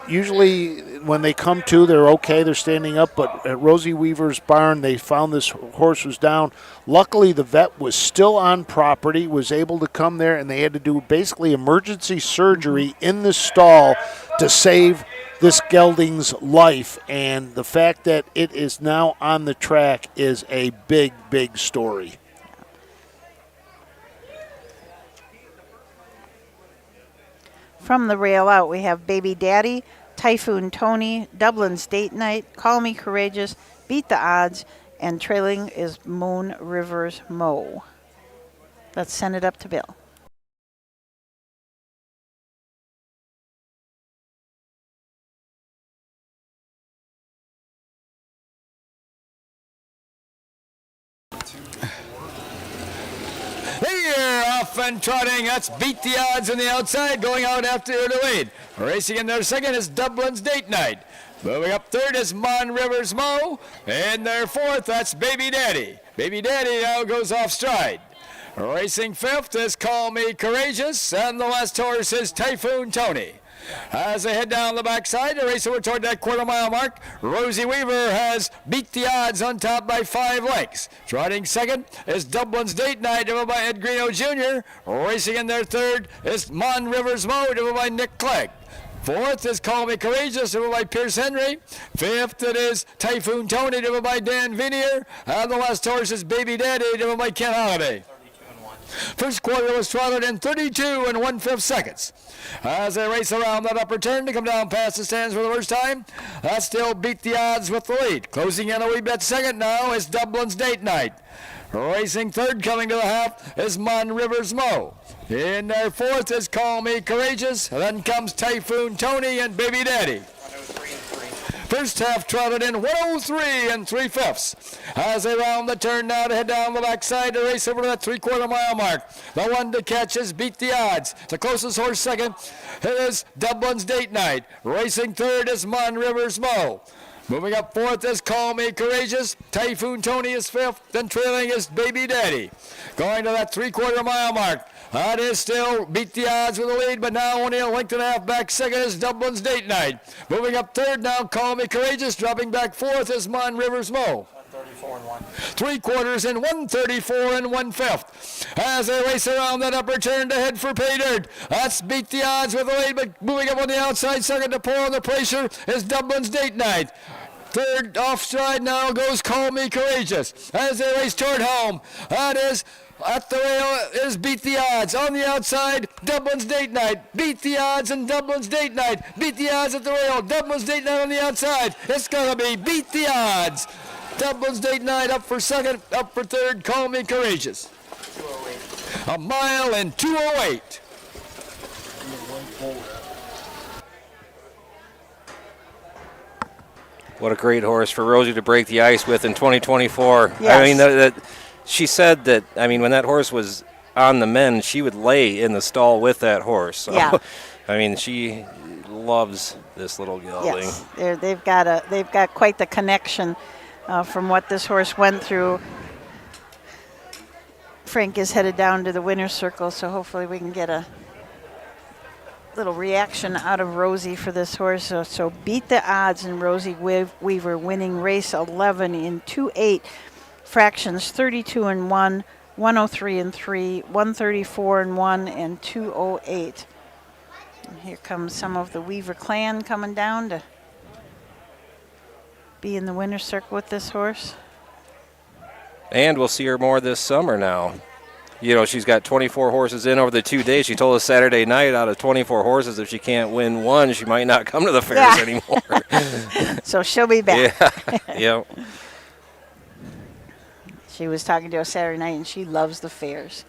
A: usually when they come to, they're okay, they're standing up. But at Rosie Weaver's barn, they found this horse was down. Luckily, the vet was still on property, was able to come there, and they had to do basically emergency surgery in the stall to save this gelding's life. And the fact that it is now on the track is a big, big story.
B: From the rail out, we have Baby Daddy, Typhoon Tony, Dublin's Date Night, Call Me Courageous, Beat the Odds, and trailing is Moon Rivers Mo. Let's send it up to Bill.
C: Here, off and trotting. That's Beat the Odds on the outside, going out after the lead. Racing in their second is Dublin's Date Night. Moving up third is Mon Rivers Mo. In their fourth, that's Baby Daddy. Baby Daddy now goes off stride. Racing fifth is Call Me Courageous, and the last horse is Typhoon Tony. As they head down the backside, they race over toward that quarter-mile mark. Rosie Weaver has Beat the Odds on top by 5 lengths. Trotting second is Dublin's Date Night, driven by Ed Greeno Jr. Racing in their third is Mon Rivers Mo, driven by Nick Clegg. Fourth is Call Me Courageous, driven by Pierce Henry. Fifth, it is Typhoon Tony, driven by Dan Vinier. And the last horse is Baby Daddy, driven by Ken Holliday. First quarter was trotted in 32 1/5 seconds. As they race around that upper turn to come down past the stands for the first time, that still Beat the Odds with the lead. Closing in a wee bit second now is Dublin's Date Night. Racing third, coming to the half, is Mon Rivers Mo. In their fourth is Call Me Courageous. Then comes Typhoon Tony and Baby Daddy. First half trotted in 103 3/5. As they round the turn now to head down the backside to race over to that 3/4 mile mark. The one to catch is Beat the Odds. The closest horse second is Dublin's Date Night. Racing third is Mon Rivers Mo. Moving up fourth is Call Me Courageous. Typhoon Tony is fifth. Then trailing is Baby Daddy. Going to that 3/4 mile mark. That is still Beat the Odds with the lead, but now only a length and a half back. Second is Dublin's Date Night. Moving up third now, Call Me Courageous. Dropping back fourth is Mon Rivers Mo. 3/4 in 134 1/5. As they race around that upper turn to head for pay dirt. That's Beat the Odds with the lead, but moving up on the outside, second to pour on the pressure is Dublin's Date Night. Third off stride now goes Call Me Courageous. As they race toward home, that is at the rail is Beat the Odds. On the outside, Dublin's Date Night. Beat the Odds and Dublin's Date Night. Beat the Odds at the rail. Dublin's Date Night on the outside. It's going to be Beat the Odds. Dublin's Date Night up for second, up for third, Call Me Courageous. 2:08. A mile and 2:08.
I: What a great horse for Rosie to break the ice with in 2024.
B: Yes.
I: I mean, she said that, I mean, when that horse was on the mend, she would lay in the stall with that horse. So,
B: Yeah.
I: I mean, she loves this little gelding.
B: Yes, they've got quite the connection from what this horse went through. Frank is headed down to the winner's circle, so hopefully we can get a little reaction out of Rosie for this horse. So Beat the Odds and Rosie Weaver winning race 11 in 2/8 fractions, 32 1, 103 3, 134 1, and 2:08. And here comes some of the Weaver clan coming down to be in the winner's circle with this horse.
I: And we'll see her more this summer now. You know, she's got 24 horses in over the 2 days. She told us Saturday night, out of 24 horses, if she can't win one, she might not come to the fairs anymore.
B: So she'll be back.
I: Yeah. Yep.
B: She was talking to us Saturday night, and she loves the fairs.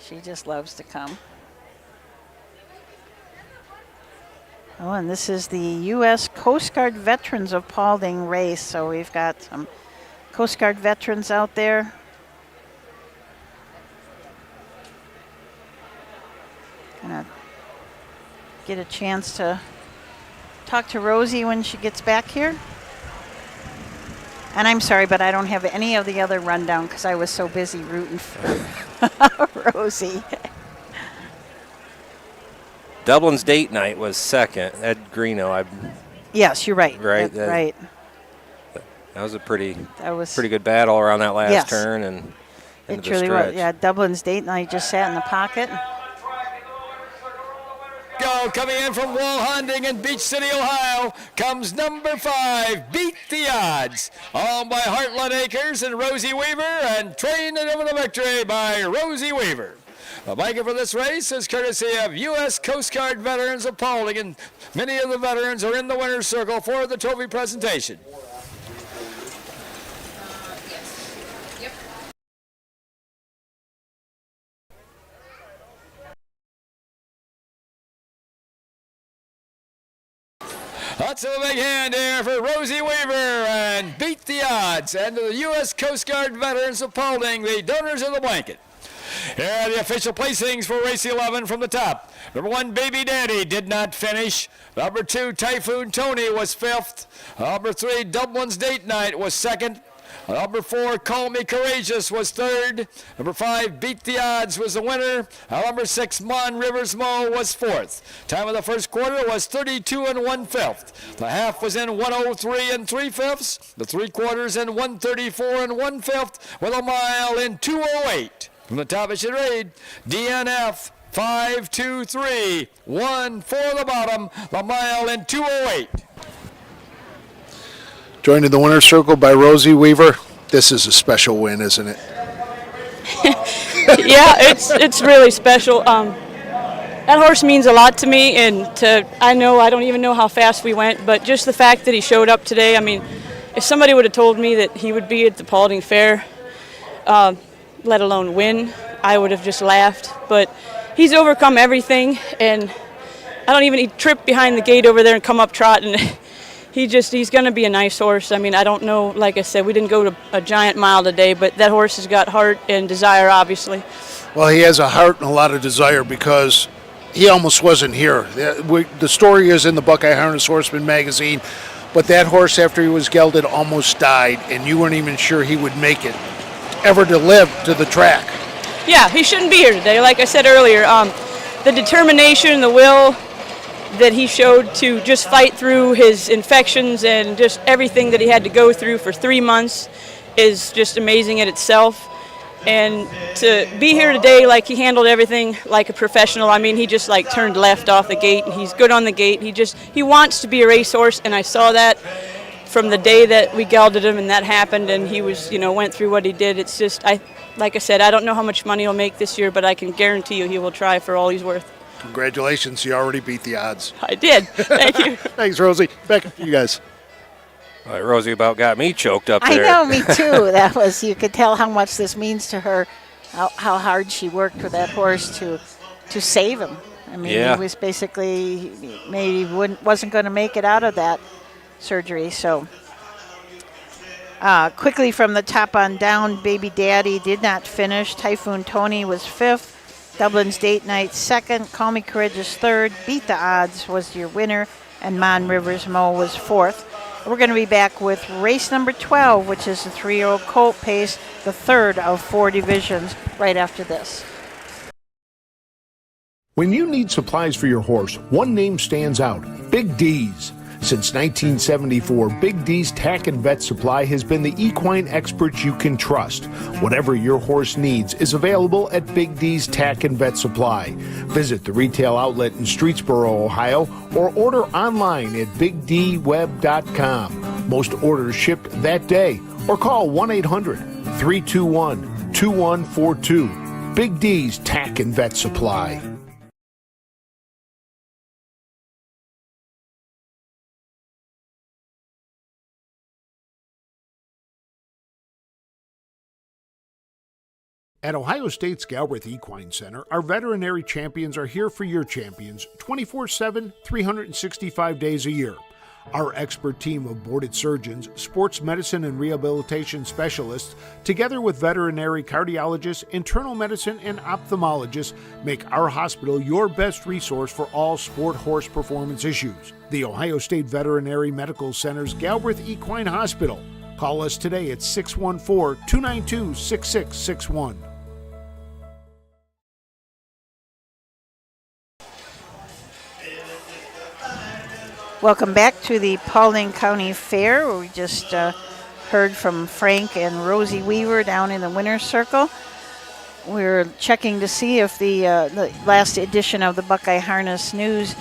B: She just loves to come. Oh, and this is the U.S. Coast Guard Veterans of Paulding race. So we've got some Coast Guard veterans out there. Gonna get a chance to talk to Rosie when she gets back here. And I'm sorry, but I don't have any of the other rundown because I was so busy rooting for Rosie.
I: Dublin's date night was second. Ed Greeno,
B: Yes, you're right.
I: Right,
B: Right.
I: That was a pretty
B: was
I: good battle around that last
B: Yes.
I: turn and
B: It
I: into the
B: truly
I: stretch.
B: was. Yeah, Dublin's date night just sat in the pocket.
C: Go, coming in from Wall Hunting in Beach City, Ohio, comes number 5, Beat the Odds, owned by Heartland Acres and Rosie Weaver, and trained in the victory by Rosie Weaver. The blanket for this race is courtesy of U.S. Coast Guard veterans of Paulding, and many of the veterans are in the winner's circle for the trophy presentation. Lots of a big hand here for Rosie Weaver and Beat the Odds, and the U.S. Coast Guard veterans of Paulding, the donors of the blanket. Here are the official placings for race 11 from the top. Number 1, Baby Daddy, did not finish. Number 2, Typhoon Tony was 5th. Number 3, Dublin's Date Night was 2nd. Number 4, Call Me Courageous was 3rd. Number 5, Beat the Odds was the winner. Number 6, Mon Rivers Mo was 4th. Time of the first quarter was 32 1/5. The half was in 103 3/5. The 3 quarters in 134 1/5, with a mile in 208. From the top it should read, DNF 5, 2, 3, 1 for the bottom, the mile in 208.
A: Joined in the winner's circle by Rosie Weaver. This is a special win, isn't it?
P: Yeah, it's really special. That horse means a lot to me, and I don't even know how fast we went, but just the fact that he showed up today. I mean, if somebody would have told me that he would be at the Paulding Fair, let alone win, I would have just laughed. But he's overcome everything, and he tripped behind the gate over there and come up Trot, and he's going to be a nice horse. I mean, I don't know, like I said, we didn't go to a giant mile today, but that horse has got heart and desire, obviously.
A: Well, he has a heart and a lot of desire because he almost wasn't here. The story is in the Buckeye Harness Horseman magazine, but that horse, after he was gelded, almost died, and you weren't even sure he would make it ever to live to the track.
P: Yeah, he shouldn't be here today. Like I said earlier, the determination, the will that he showed to just fight through his infections and just everything that he had to go through for 3 months is just amazing in itself. And to be here today, like, he handled everything like a professional. I mean, he just like turned left off the gate, and he's good on the gate. He wants to be a racehorse, and I saw that from the day that we gelded him and that happened, and he was, went through what he did. It's just, like I said, I don't know how much money he'll make this year, but I can guarantee you he will try for all he's worth.
A: Congratulations, you already beat the odds.
P: I did. Thank you.
A: Thanks, Rosie. Back to you guys.
I: All right, Rosie about got me choked up there.
B: I know, me too. You could tell how much this means to her, how hard she worked with that horse to save him. I mean,
I: Yeah.
B: he was basically, maybe wasn't going to make it out of that surgery. So quickly from the top on down, Baby Daddy did not finish. Typhoon Tony was 5th. Dublin's Date Night 2nd. Call Me Courageous 3rd. Beat the Odds was your winner. And Mon Rivers Mo was 4th. We're going to be back with race number 12, which is the 3-year-old Colt pace, the 3rd of 4 divisions, right after this.
G: When you need supplies for your horse, one name stands out: Big D's. Since 1974, Big D's Tack and Vet Supply has been the equine experts you can trust. Whatever your horse needs is available at Big D's Tack and Vet Supply. Visit the retail outlet in Streetsboro, Ohio, or order online at bigdweb.com. Most orders shipped that day, or call 1-800-321-2142. Big D's Tack and Vet Supply. At Ohio State's Galbraith Equine Center, our veterinary champions are here for your champions 24/7, 365 days a year. Our expert team of boarded surgeons, sports medicine and rehabilitation specialists, together with veterinary cardiologists, internal medicine, and ophthalmologists, make our hospital your best resource for all sport horse performance issues. The Ohio State Veterinary Medical Center's Galbraith Equine Hospital. Call us today at 614-292-6661.
B: Welcome back to the Paulding County Fair, where we just heard from Frank and Rosie Weaver down in the winner's circle. We're checking to see if the last edition of the Buckeye Harness News,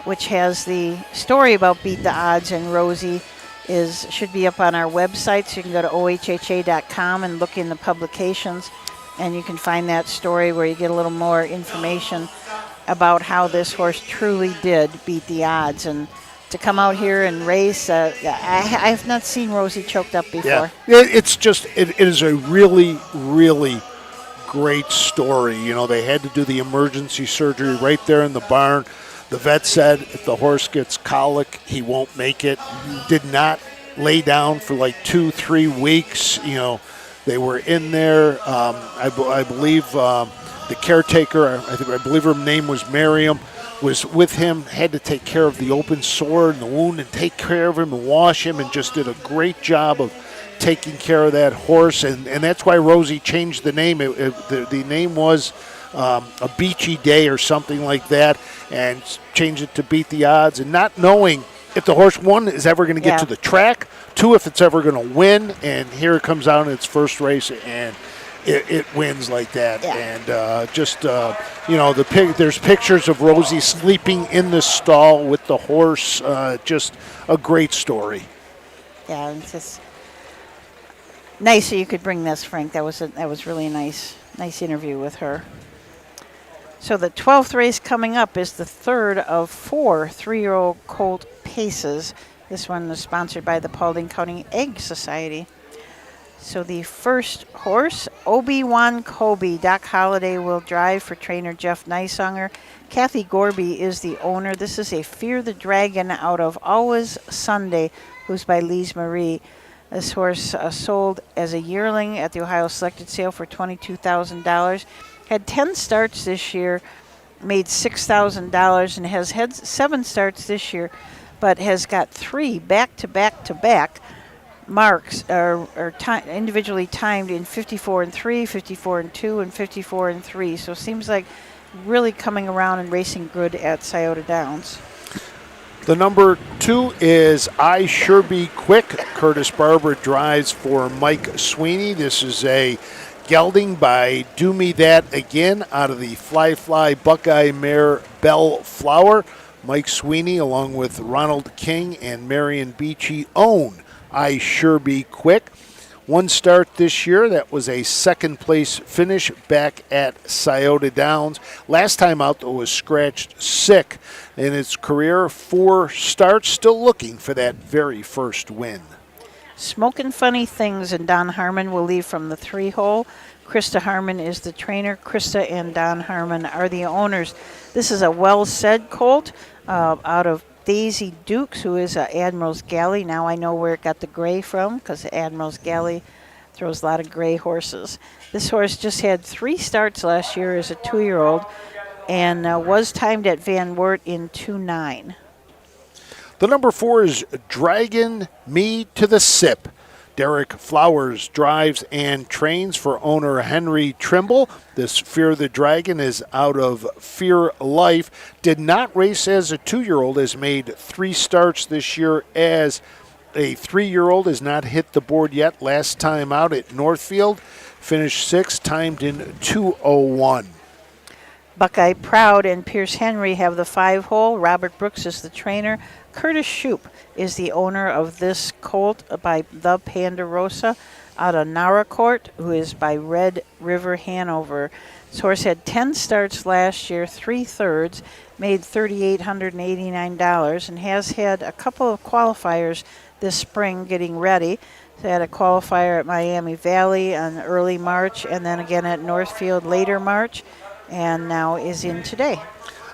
B: which has the story about Beat the Odds and Rosie, should be up on our website. So you can go to ohha.com and look in the publications, and you can find that story where you get a little more information about how this horse truly did beat the odds. And to come out here and race, I have not seen Rosie choked up before.
A: Yeah. It is a really, really great story. You know, they had to do the emergency surgery right there in the barn. The vet said if the horse gets colic, he won't make it. Did not lay down for like 2-3 weeks. You know, they were in there. I believe the caretaker, I believe her name was Miriam, was with him, had to take care of the open sore and the wound and take care of him and wash him, and just did a great job of taking care of that horse. And that's why Rosie changed the name. The name was a Beachy Day or something like that, and changed it to Beat the Odds, and not knowing if the horse, one, is ever going to get to the track, two, if it's ever going to win. And here it comes out in its first race, and it wins like that. And there's pictures of Rosie sleeping in the stall with the horse. Just a great story.
B: Yeah, it's just nice that you could bring this, Frank. That was really a nice interview with her. So the 12th race coming up is the third of 4 3-year-old Colt paces. This one is sponsored by the Paulding County Egg Society. So the first horse, Obi-Wan Kobe. Doc Holliday will drive for trainer Jeff Neisonger. Kathy Gorby is the owner. This is a Fear the Dragon out of Always Sunday, who's by Lise Marie. This horse sold as a yearling at the Ohio Selected Sale for $22,000. Had 10 starts this year, made $6,000, and has had 7 starts this year, but has got 3 back-to-back marks are individually timed in 54-3, 54-2, and 54-3. So it seems like really coming around and racing good at Scioto Downs.
A: The number 2 is I Sure Be Quick. Curtis Barber drives for Mike Sweeney. This is a gelding by Do Me That Again out of the Fly Buckeye mare Bellflower. Mike Sweeney, along with Ronald King and Marion Beachy, own I Sure Be Quick. 1 start this year. That was a 2nd place finish back at Scioto Downs. Last time out, though, was scratched sick in its career. 4 starts, still looking for that very first win.
B: Smoking Funny Things, and Don Harmon will leave from the 3-hole. Krista Harmon is the trainer. Krista and Don Harmon are the owners. This is a well-said colt out of Daisy Dukes, who is Admiral's Galley. Now I know where it got the gray from, because Admiral's Galley throws a lot of gray horses. This horse just had 3 starts last year as a 2-year-old, and was timed at Van Wert in 2:9.
A: The number 4 is Dragon Me to the Sip. Derek Flowers drives and trains for owner Henry Trimble. This Fear the Dragon is out of Fear Life. Did not race as a 2-year-old, has made 3 starts this year as a 3-year-old, has not hit the board yet. Last time out at Northfield, finished 6th, timed in 2:01.
B: Buckeye Proud and Pierce Henry have the 5-hole. Robert Brooks is the trainer. Curtis Shoup is the owner of this colt by the Ponderosa out of Naracourt, who is by Red River Hanover. This horse had 10 starts last year, 3 thirds, made $3,889, and has had a couple of qualifiers this spring getting ready. They had a qualifier at Miami Valley in early March, and then again at Northfield later March, and now is in today.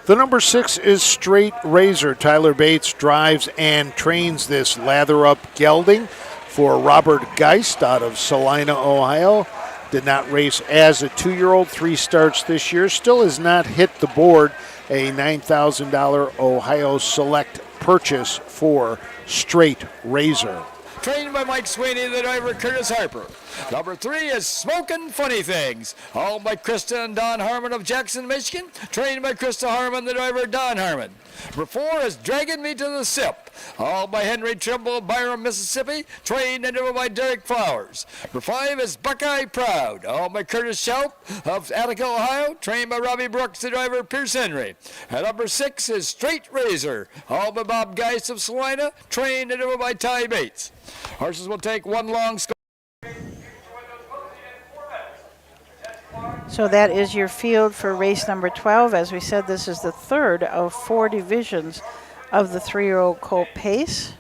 A: The number 6 is Straight Razor. Tyler Bates drives and trains this lather-up gelding for Robert Geist out of Salina, Ohio. Did not race as a 2-year-old, 3 starts this year. Still has not hit the board. A $9,000 Ohio Select purchase for Straight Razor.
C: Trained by Mike Sweeney, the driver Curtis Harper. Number 3 is Smokin' Funny Things, owned by Krista and Don Harmon of Jackson, Michigan. Trained by Krista Harmon, the driver Don Harmon. Number 4 is Dragging Me to the Sip, owned by Henry Trimble of Byram, Mississippi. Trained and driven by Derek Flowers. Number 5 is Buckeye Proud, owned by Curtis Schaup of Attica, Ohio. Trained by Robbie Brooks, the driver Pierce Henry. And number 6 is Straight Razor, owned by Bob Geist of Salina. Trained and driven by Ty Bates. Horses will take one long score.
B: So that is your field for race number 12. As we said, this is the third of 4 divisions of the 3-year-old Colt Pace.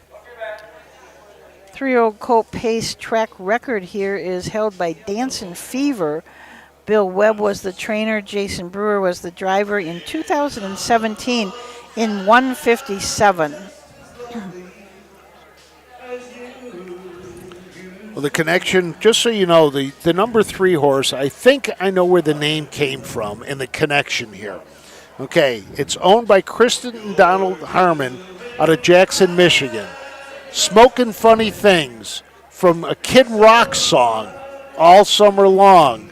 B: 3-year-old Colt Pace track record here is held by Dancin' Fever. Bill Webb was the trainer. Jason Brewer was the driver in 2017 in 157.
A: Well, the connection, just so you know, the number 3 horse, I think I know where the name came from and the connection here. Okay, it's owned by Kristen and Donald Harmon out of Jackson, Michigan. Smoking Funny Things from a Kid Rock song all summer long.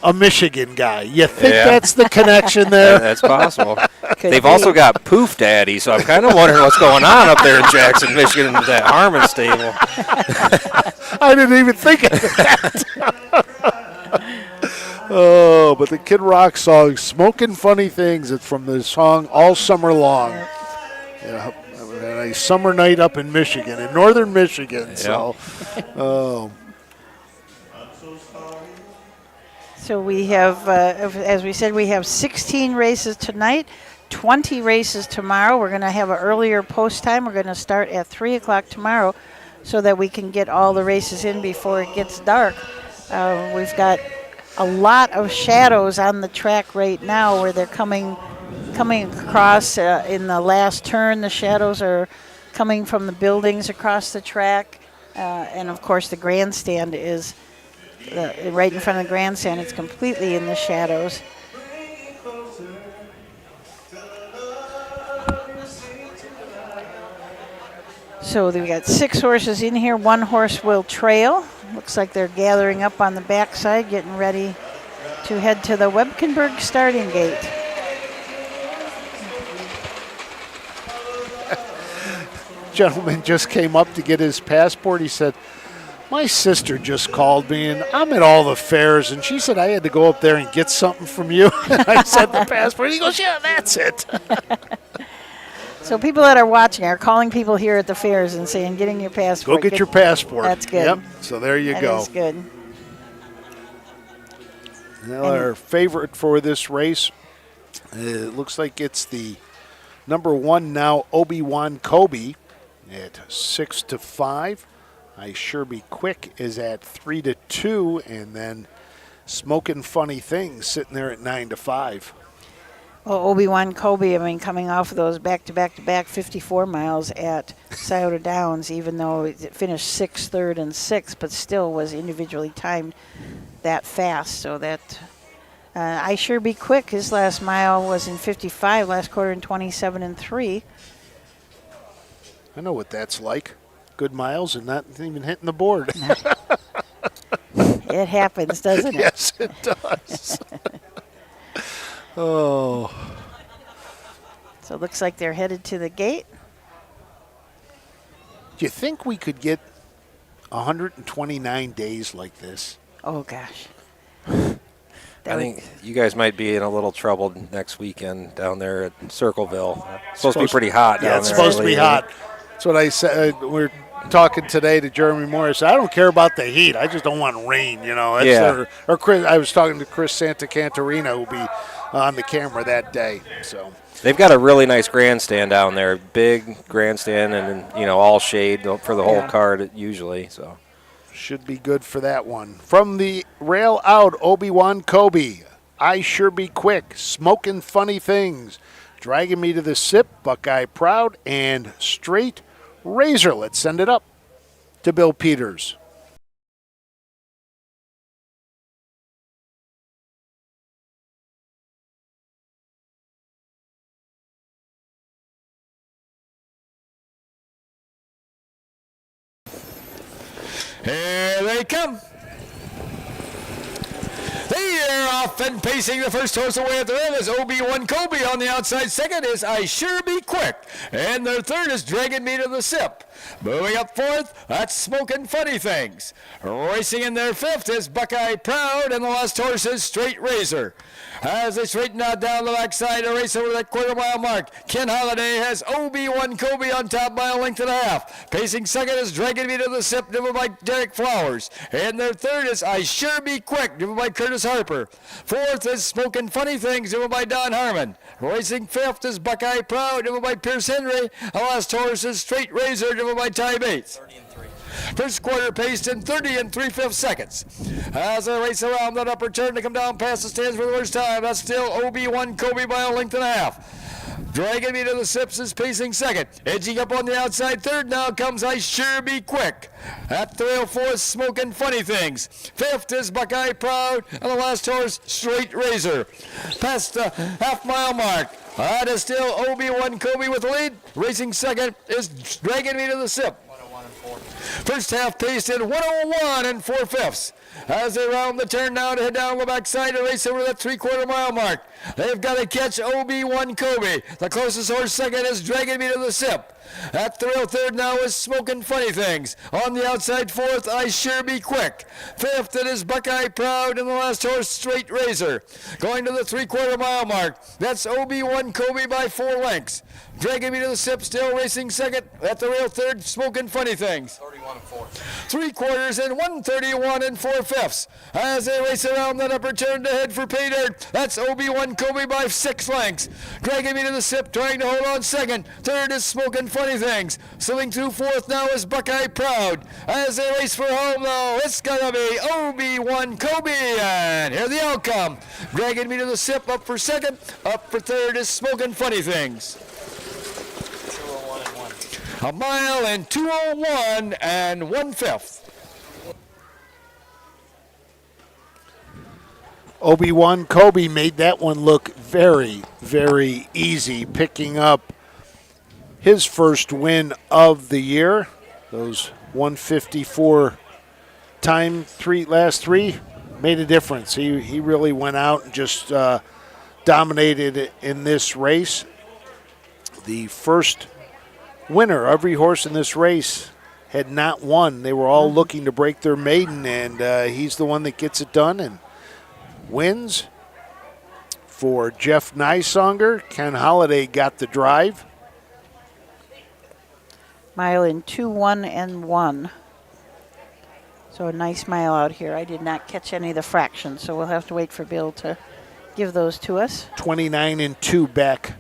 A: A Michigan guy. You think that's the connection there?
I: That's possible. They've also got Poof Daddy, so I'm kind of wondering what's going on up there in Jackson, Michigan, with that Harmon stable.
A: I didn't even think of that. Oh, but the Kid Rock song, Smoking Funny Things, it's from the song All Summer Long. Yeah, a summer night up in Michigan, in northern Michigan. So,
B: So we have, as we said, we have 16 races tonight, 20 races tomorrow. We're going to have an earlier post time. We're going to start at 3 o'clock tomorrow so that we can get all the races in before it gets dark. We've got a lot of shadows on the track right now where they're coming across in the last turn. The shadows are coming from the buildings across the track. And, of course, the grandstand is right in front of the grandstand. It's completely in the shadows. So we got 6 horses in here. 1 horse will trail. Looks like they're gathering up on the backside, getting ready to head to the Webkenberg starting gate.
A: Gentleman just came up to get his passport. He said, my sister just called me, and I'm at all the fairs, and she said I had to go up there and get something from you. And I said the passport. He goes, yeah, that's it.
B: So people that are watching are calling people here at the fairs and saying, getting your passport.
A: Go get your passport.
B: That's good.
A: Yep, so there you go.
B: That is good.
A: Now our favorite for this race, it looks like it's the number 1 now, Obi-Wan Kobe at 6-5. I Sure Be Quick is at 3-2, and then Smoking Funny Things sitting there at 9-5.
B: Well, Obi-Wan Kobe, I mean, coming off of those back-to-back-to-back 54 miles at Scioto Downs, even though it finished 6th, 3rd, and 6th, but still was individually timed that fast. So that I Sure Be Quick, his last mile was in 55, last quarter in 27-3.
A: I know what that's like. Good miles and not even hitting the board.
B: It happens, doesn't it?
A: Yes, it does. Oh.
B: So it looks like they're headed to the gate.
A: Do you think we could get 129 days like this?
B: Oh, gosh.
I: I think you guys might be in a little trouble next weekend down there at Circleville. It's supposed to be pretty hot down there.
A: Yeah, it's supposed to be hot. That's what I said. We're talking today to Jeremy Morris. I don't care about the heat. I just don't want rain, you know. Or Chris, I was talking to Chris Santacantarina, who will be on the camera that day. So
I: they've got a really nice grandstand down there, big grandstand, and all shade for the whole card usually. So
A: should be good for that one. From the rail out, Obi-Wan Kobe. I Sure Be Quick. Smoking Funny Things. Dragging Me to the Sip. Buckeye Proud. And Straight Razor. Let's send it up to Bill Peters.
C: Here they come. They are off and pacing the first horse away at the rim is Obi-Wan Kobe. On the outside second is I Sure Be Quick. And their third is Dragging Me to the Sip. Moving up fourth, that's Smoking Funny Things. Racing in their fifth is Buckeye Proud, and the last horse is Straight Razor. As they straighten out down the backside to race over that quarter-mile mark, Ken Holiday has Obi-Wan Kobe on top by a length and a half. Pacing second is Dragging Me to the Sip, driven by Derek Flowers. And their third is I Sure Be Quick, driven by Curtis Harper. Fourth is Smoking Funny Things, driven by Don Harmon. Racing fifth is Buckeye Proud, driven by Pierce Henry. The last horse is Straight Razor, driven by Ty Bates. First quarter paced in 30 and 3/5 seconds. As they race around that upper turn to come down past the stands for the first time, that's still Obi-Wan Kobe by a length and a half. Dragging Me to the Sips is pacing second. Edging up on the outside third now comes I Sure Be Quick. At the rail fourth, Smoking Funny Things. Fifth is Buckeye Proud, and the last horse, Straight Razor. Past the half-mile mark. That is still Obi-Wan Kobe with the lead. Racing second is Dragging Me to the Sip. First half paced in 101 and 4/5. As they round the turn now to head down the backside to race over that 3/4 mile mark. They've got to catch Obi-Wan Kobe. The closest horse second is Dragging Me to the Sip. At the rail third now is Smoking Funny Things. On the outside fourth, I Sure Be Quick. Fifth, it is Buckeye Proud, and the last horse, Straight Razor. Going to the 3/4 mile mark, that's Obi-Wan Kobe by 4 lengths. Dragging Me to the Sip, still racing second. At the rail third, Smoking Funny Things.
K: 31 and 4.
C: 3/4 and 131 and 4/5. As they race around that upper turn to head for pay dirt, that's Obi-Wan Kobe by 6 lengths. Dragging Me to the Sip, trying to hold on second. Third is Smoking Funny Things. Slipping through fourth now is Buckeye Proud. As they race for home though, it's gonna be Obi-Wan Kobe, and here the outcome. Dragging Me to the Sip up for second. Up for third is Smoking Funny Things.
K: 201 and 1.
C: A mile and 2:01 and 1/5.
A: Obi-Wan Kobe made that one look very, very easy, picking up his first win of the year. Those 154 last three made a difference. He really went out and just dominated in this race. The first winner, every horse in this race had not won. They were all looking to break their maiden, and he's the one that gets it done and wins. For Jeff Nysonger, Ken Holiday got the drive.
B: Mile in 2:1 and 1. So a nice mile out here. I did not catch any of the fractions, so we'll have to wait for Bill to give those to us.
A: 29 and 2 back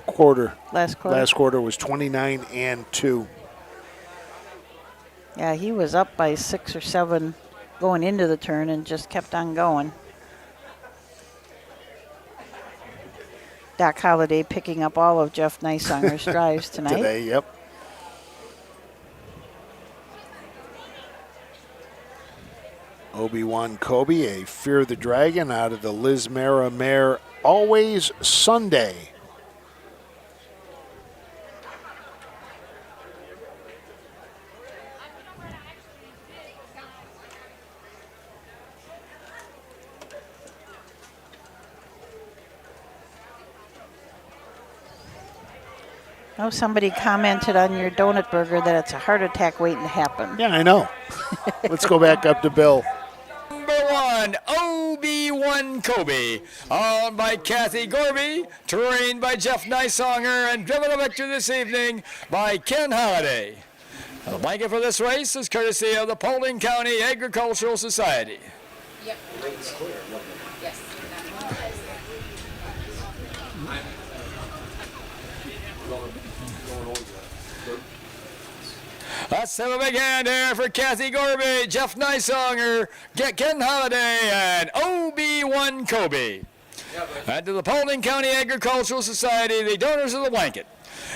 A: quarter.
B: Last quarter.
A: Last quarter was 29 and 2.
B: Yeah, he was up by 6 or 7 going into the turn and just kept on going. Doc Holliday picking up all of Jeff Nysonger's drives tonight.
A: Today, yep. Obi-Wan Kobe, a Fear the Dragon out of the Liz Mara mare Always Sunday.
B: Oh, somebody commented on your donut burger that it's a heart attack waiting to happen.
A: Yeah, I know. Let's go back up to Bill.
C: Number 1, Obi-Wan Kobe, owned by Kathy Gorby, trained by Jeff Nysonger, and driven a victory this evening by Ken Holiday. The blanket for this race is courtesy of the Paulding County Agricultural Society.
F: Yep. Yes.
C: Let's have a big hand here for Kathy Gorby, Jeff Nysonger, Ken Holiday, and OB1 Kobe. And to the Paulding County Agricultural Society, the donors of the blanket.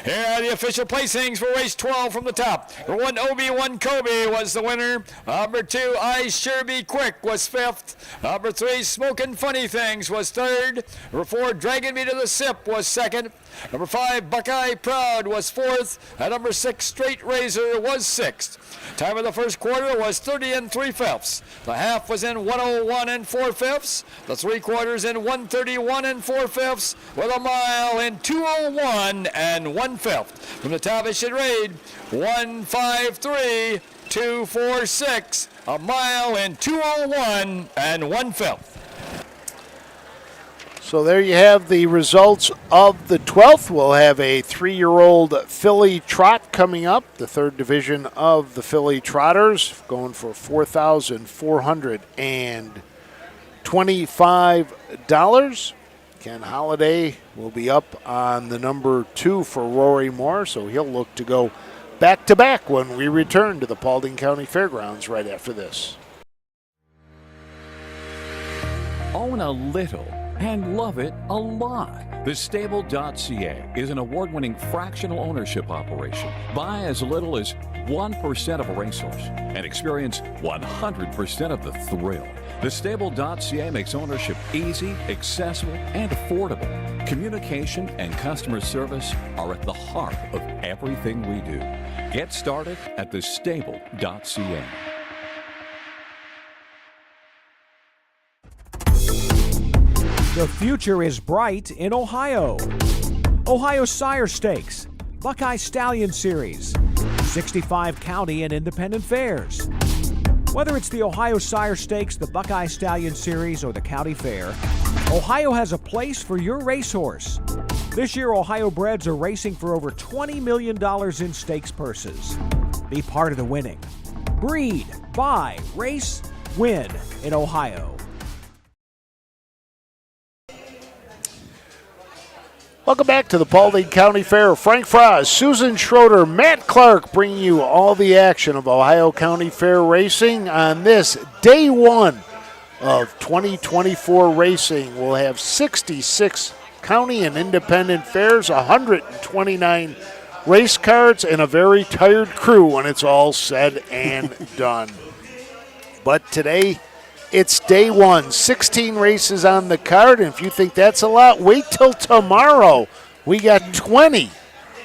C: Here are the official placings for race 12 from the top. Number 1, OB1 Kobe was the winner. Number 2, I Sure Be Quick was 5th. Number 3, Smokin' Funny Things was 3rd. Number 4, Dragging Me to the Sip was 2nd. Number 5, Buckeye Proud was 4th. And number 6, Straight Razor was 6th. Time of the first quarter was 30 3/5. The half was in 101 4/5. The 3 quarters in 131 4/5, with a mile in 201 1/5. From the top, it should read 153.246. A mile in 201 1/5.
A: So there you have the results of the 12th. We'll have a 3-year-old filly trot coming up, the 3rd division of the filly trotters, going for $4,425. Ken Holiday will be up on the number 2 for Rory Moore, so he'll look to go back-to-back when we return to the Paulding County Fairgrounds right after this.
J: Own a little and love it a lot. TheStable.ca is an award-winning fractional ownership operation. Buy as little as 1% of a racehorse and experience 100% of the thrill. TheStable.ca makes ownership easy, accessible, and affordable. Communication and customer service are at the heart of everything we do. Get started at TheStable.ca.
L: The future is bright in Ohio. Ohio Sire Stakes, Buckeye Stallion Series, 65 county and independent fairs. Whether it's the Ohio Sire Stakes, the Buckeye Stallion Series, or the County Fair, Ohio has a place for your racehorse. This year, Ohio breds are racing for over $20 million in stakes purses. Be part of the winning. Breed, buy, race, win in Ohio.
A: Welcome back to the Paulding County Fair. Frank Frost, Susan Schroeder, Matt Clark bringing you all the action of Ohio County Fair racing on this day 1 of 2024 racing. We'll have 66 county and independent fairs, 129 race cards, and a very tired crew when it's all said and done. But today, it's day 1, 16 races on the card, and if you think that's a lot, wait till tomorrow. We got 20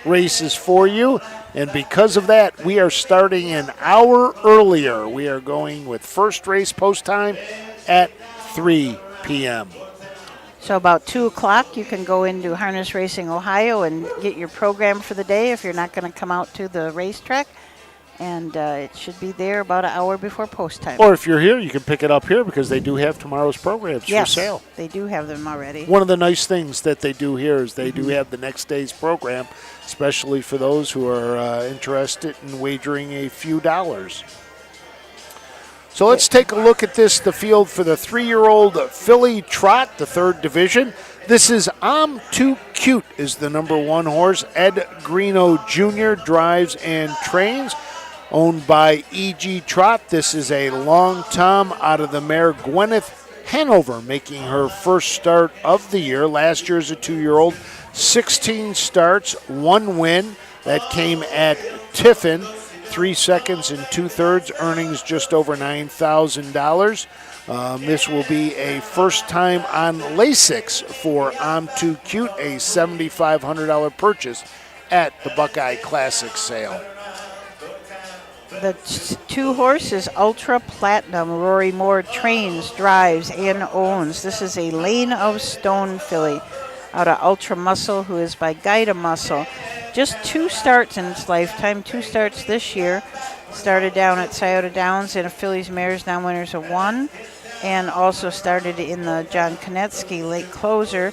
A: races for you, and because of that, we are starting an hour earlier. We are going with first race post time at 3 p.m.
B: So about 2 o'clock, you can go into Harness Racing Ohio and get your program for the day if you're not going to come out to the racetrack. And it should be there about an hour before post time.
A: Or if you're here, you can pick it up here because they do have tomorrow's programs for sale.
B: Yes, they do have them already.
A: One of the nice things that they do here is they do have the next day's program, especially for those who are interested in wagering a few dollars. So let's take a look at the field for the 3-year-old filly trot, the 3rd division. This is I'm Too Cute is the number 1 horse. Ed Greeno Jr. drives and trains. Owned by E.G. Trot. This is a long tom out of the mare Gwyneth Hanover, making her first start of the year. Last year as a 2-year-old, 16 starts, 1 win. That came at Tiffin, 3 seconds and 2/3, earnings just over $9,000. This will be a first time on Lasix for I'm Too Cute, a $7,500 purchase at the Buckeye Classic sale.
B: The 2 horses, Ultra Platinum, Rory Moore trains, drives, and owns. This is a Lane of Stone filly out of Ultra Muscle, who is by Guida Muscle. Just 2 starts in its lifetime, 2 starts this year. Started down at Scioto Downs in a fillies, mares, non-winners of 1, and also started in the John Konetsky late closer.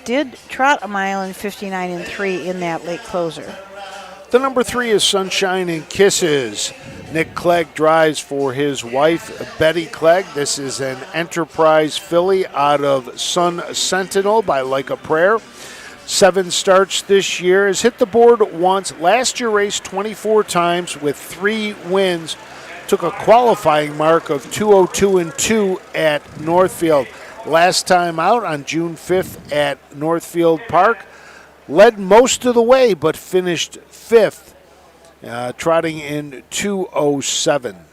B: Did trot a mile in 59 3 in that late closer.
A: The number 3 is Sunshine and Kisses. Nick Clegg drives for his wife, Betty Clegg. This is an Enterprise filly out of Sun Sentinel by Like a Prayer. 7 starts this year, has hit the board once. Last year raced 24 times with 3 wins. Took a qualifying mark of 2:02.2 at Northfield. Last time out on June 5th at Northfield Park. Led most of the way but finished 5th, trotting in 2:07.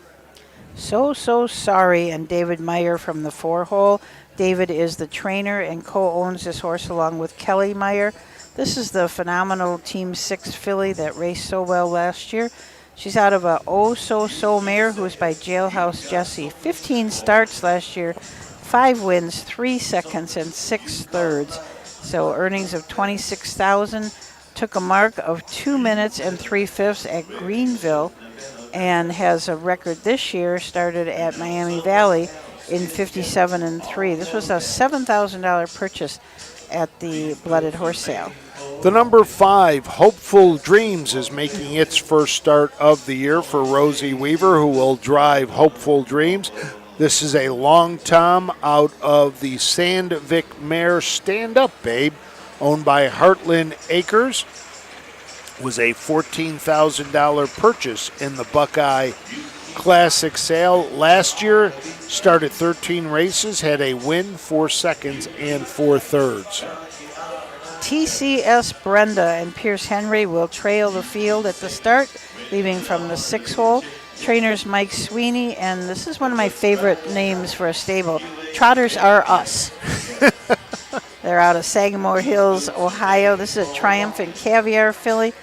B: So sorry, and David Meyer from the 4-hole. David is the trainer and co-owns this horse along with Kelly Meyer. This is the phenomenal Team 6 filly that raced so well last year. She's out of a Oh-So-So mare who was by Jailhouse Jessie. 15 starts last year, 5 wins, 3 seconds, and 6 thirds. So earnings of $26,000. Took a mark of 2 minutes and 3/5 at Greenville, and has a record this year. Started at Miami Valley in 57-3. This was a $7,000 purchase at the Blooded Horse Sale.
A: The number 5, Hopeful Dreams, is making its first start of the year for Rosie Weaver, who will drive Hopeful Dreams. This is a long tom out of the Sandvik mare Stand Up Babe, owned by Heartland Acres. Was a $14,000 purchase in the Buckeye Classic sale. Last year, started 13 races, had a win, 4 seconds, and 4 thirds.
B: TCS Brenda and Pierce Henry will trail the field at the start, leaving from the 6-hole. Trainers Mike Sweeney, and this is one of my favorite names for a stable, Trotters Are Us. They're out of Sagamore Hills, Ohio. This is a Triumphant Caviar filly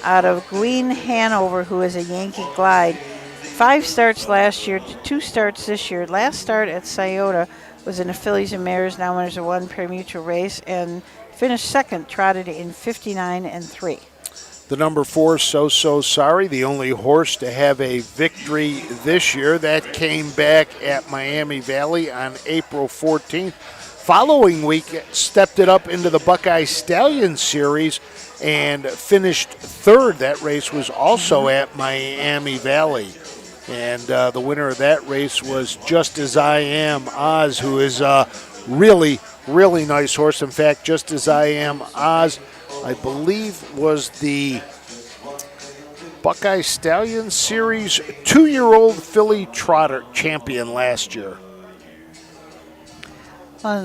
B: out of Gween Hanover, who is a Yankee Glide. 5 starts last year, 2 starts this year. Last start at Scioto was in the Fillies and Mares, now winners of 1 pari-mutuel race, and finished second, trotted in 59-3.
A: The number 4, So Sorry, the only horse to have a victory this year. That came back at Miami Valley on April 14th. Following week, stepped it up into the Buckeye Stallion Series and finished 3rd. That race was also at Miami Valley. And the winner of that race was Just As I Am Oz, who is a really, really nice horse. In fact, Just As I Am Oz, I believe, was the Buckeye Stallion Series 2-year-old filly trotter champion last year.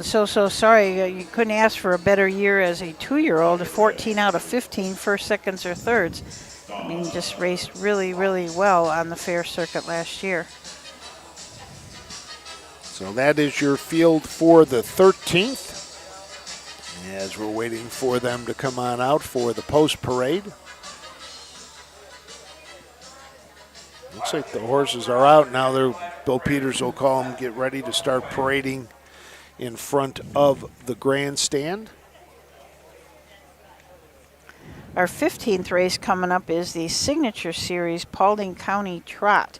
B: So sorry, you couldn't ask for a better year as a 2-year-old. 14 out of 15 first, seconds, or thirds. I mean, just raced really, really well on the fair circuit last year.
A: So that is your field for the 13th. As we're waiting for them to come on out for the post parade. Looks like the horses are out now. Bill Peters will call them, get ready to start parading in front of the grandstand.
B: Our 15th race coming up is the Signature Series Paulding County Trot.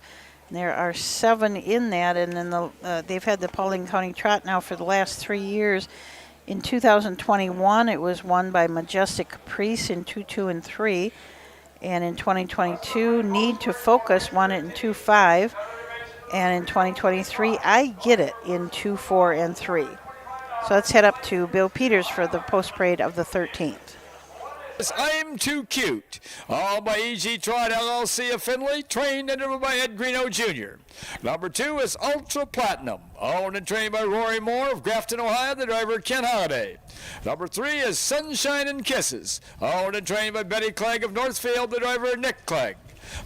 B: There are 7 in that, and then they've had the Paulding County Trot now for the last 3 years. In 2021, it was won by Majestic Caprice in 2-2-3, and in 2022, Need to Focus won it in 2-5. And in 2023, I Get It in 2-4-3. So let's head up to Bill Peters for the post parade of the 13th.
C: I'm Too Cute, all by E.G. Trot LLC of Findlay, trained and driven by Ed Greeno Jr. Number 2 is Ultra Platinum, owned and trained by Rory Moore of Grafton, Ohio, the driver Ken Holliday. Number 3 is Sunshine and Kisses, owned and trained by Betty Clegg of Northfield, the driver Nick Clegg.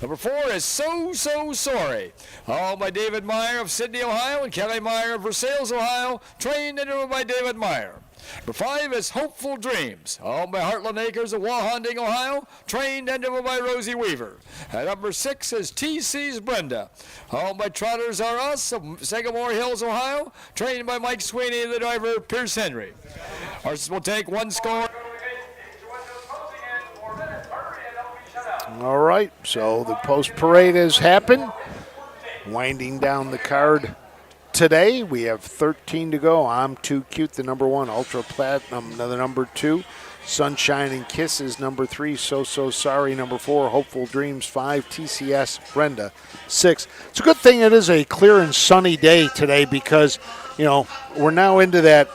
C: Number 4 is So Sorry, owned by David Meyer of Sydney, Ohio, and Kelly Meyer of Versailles, Ohio, trained and driven by David Meyer. Number 5 is Hopeful Dreams, owned by Heartland Acres of Wahonding, Ohio, trained and driven by Rosie Weaver. And number 6 is TC's Brenda, owned by Trotters Are Us of Sagamore Hills, Ohio, trained by Mike Sweeney, the driver Pierce Henry. Horses will take 1 score.
A: All right, so the post parade has happened. Winding down the card today, we have 13 to go. I'm Too Cute, the number 1, Ultra Platinum, the number 2, Sunshine and Kisses, number 3, So Sorry, number 4, Hopeful Dreams, 5, TCS Brenda, 6. It's a good thing it is a clear and sunny day today because, you know, we're now into that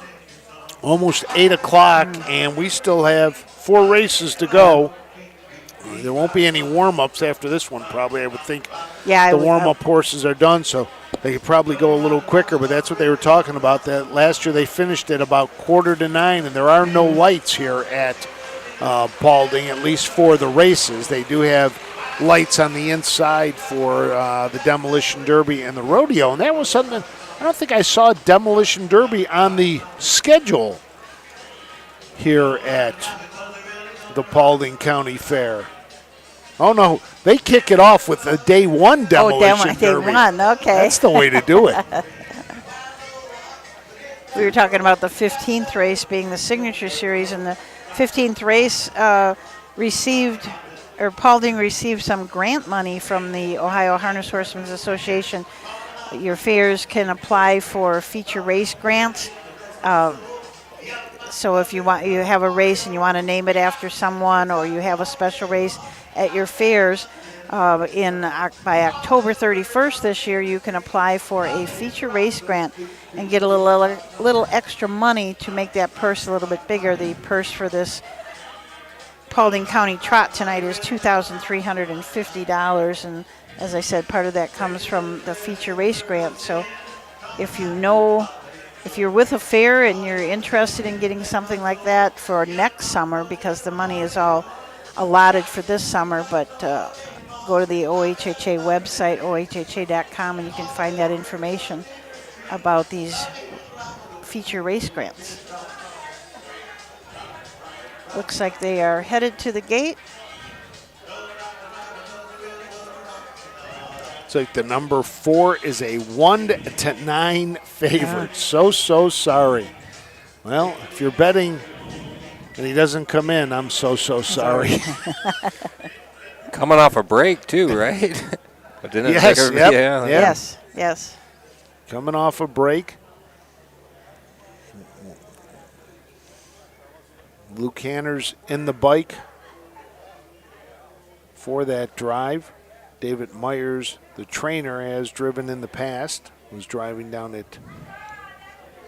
A: Almost 8 o'clock, and we still have 4 races to go. There won't be any warm-ups after this one, probably. I would think the warm-up horses are done, so they could probably go a little quicker, but that's what they were talking about. That last year they finished at about 8:45, and there are no lights here at Paulding, at least for the races. They do have lights on the inside for the Demolition Derby and the rodeo, and that was something I don't think I saw Demolition Derby on the schedule here at the Paulding County Fair. Oh, no, they kick it off with a day 1 Demolition Derby.
B: Day 1, okay.
A: That's the way to do it.
B: We were talking about the 15th race being the Signature Series, and the 15th race Paulding received some grant money from the Ohio Harness Horsemen's Association. Your fairs can apply for feature race grants. So if you have a race and you want to name it after someone, or you have a special race at your fairs, by October 31st this year, you can apply for a feature race grant and get a little extra money to make that purse a little bit bigger. The purse for this Paulding County Trot tonight is $2,350, and as I said, part of that comes from the feature race grant. So if you're with a fair and you're interested in getting something like that for next summer, because the money is all allotted for this summer, but go to the OHHA website, ohha.com, and you can find that information about these feature race grants. Looks like they are headed to the gate.
A: It's like the number 4 is a 1-9 favorite. So sorry. Well, if you're betting and he doesn't come in, I'm so sorry.
I: Coming off a break too, right? But didn't it take her,
B: Yes.
A: Coming off a break. Luke Hanner's in the bike for that drive. David Myers, the trainer, has driven in the past, was driving down at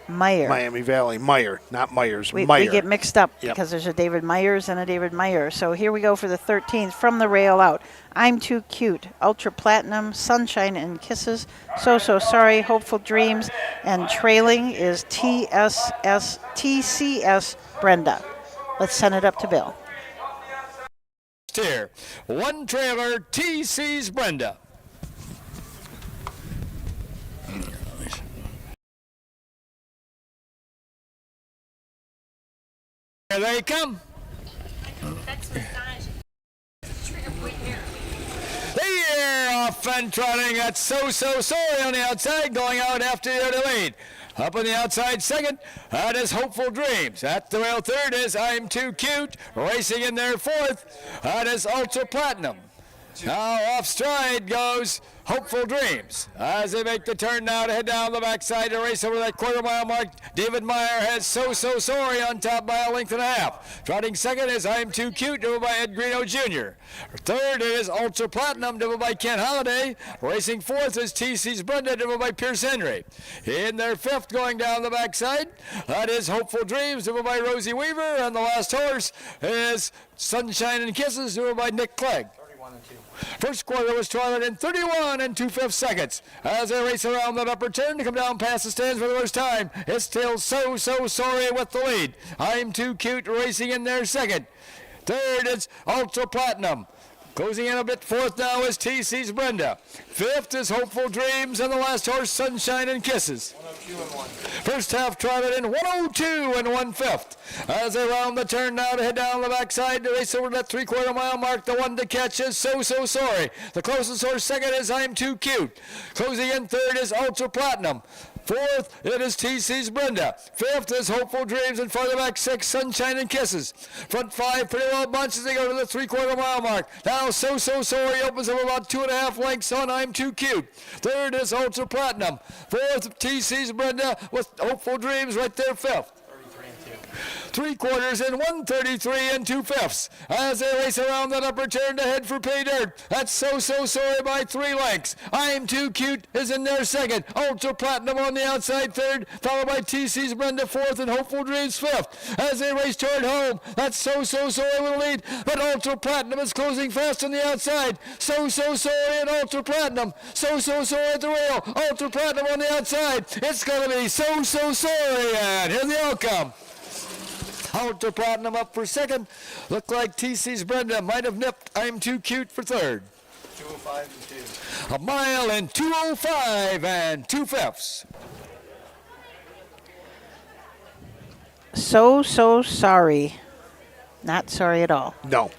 A: Miami Valley. Meyer, not Myers,
B: we
A: Meyer.
B: We get mixed up because there's a David Myers and a David Meyer. So here we go for the 13th from the rail out. I'm Too Cute, Ultra Platinum, Sunshine and Kisses, So Sorry, Hopeful Dreams, and trailing is TCS Brenda. Let's send it up to Bill.
C: Here, 1 trailer, TC's Brenda. Here they come. They're off and trotting at So Sorry on the outside, going out after the lead. Up on the outside second, that is Hopeful Dreams. At the rail third is I'm Too Cute. Racing in there fourth, that is Ultra Platinum. Now off stride goes Hopeful Dreams. As they make the turn now to head down the backside to race over that quarter-mile mark, David Meyer has So Sorry on top by a length and a half. Trotting second is I'm Too Cute, driven by Ed Greeno Jr. Third is Ultra Platinum, driven by Ken Holliday. Racing fourth is TC's Brenda, driven by Pierce Henry. In their fifth, going down the backside, that is Hopeful Dreams, driven by Rosie Weaver. And the last horse is Sunshine and Kisses, driven by Nick Clegg. First quarter was trotted in 31 2/5 seconds. As they race around that upper turn to come down past the stands for the first time, it's still So Sorry with the lead. I'm Too Cute racing in there second. Third is Ultra Platinum. Closing in a bit fourth now is TC's Brenda. Fifth is Hopeful Dreams, and the last horse, Sunshine and Kisses.
K: 102 and 1.
C: First half trotted in 102 and 1/5. As they round the turn now to head down the backside to race over that 3/4 mile mark, the one to catch is So Sorry. The closest horse second is I'm Too Cute. Closing in third is Ultra Platinum. Fourth, it is TC's Brenda. Fifth is Hopeful Dreams, and farther back six, Sunshine and Kisses. Front five pretty well bunched as they go to the 3/4 mile mark. Now So Sorry opens up about 2.5 lengths on I'm Too Cute. Third is Ultra Platinum. Fourth, TC's Brenda with Hopeful Dreams right there fifth.
K: 33 and 2.
C: 3 quarters in 133 and 2/5. As they race around that upper turn to head for pay dirt. That's So Sorry by 3 lengths. I'm Too Cute is in there second. Ultra Platinum on the outside third, followed by TC's Brenda fourth and Hopeful Dreams fifth. As they race toward home, that's So Sorry will lead, but Ultra Platinum is closing fast on the outside. So Sorry and Ultra Platinum. So Sorry at the rail. Ultra Platinum on the outside. It's going to be So Sorry, and here's the outcome. Ultra Platinum up for second. Look like TC's Brenda might have nipped I'm Too Cute for third.
K: 205 and 2.
C: A mile in 205 and 2/5.
B: So Sorry. Not sorry at all.
A: No.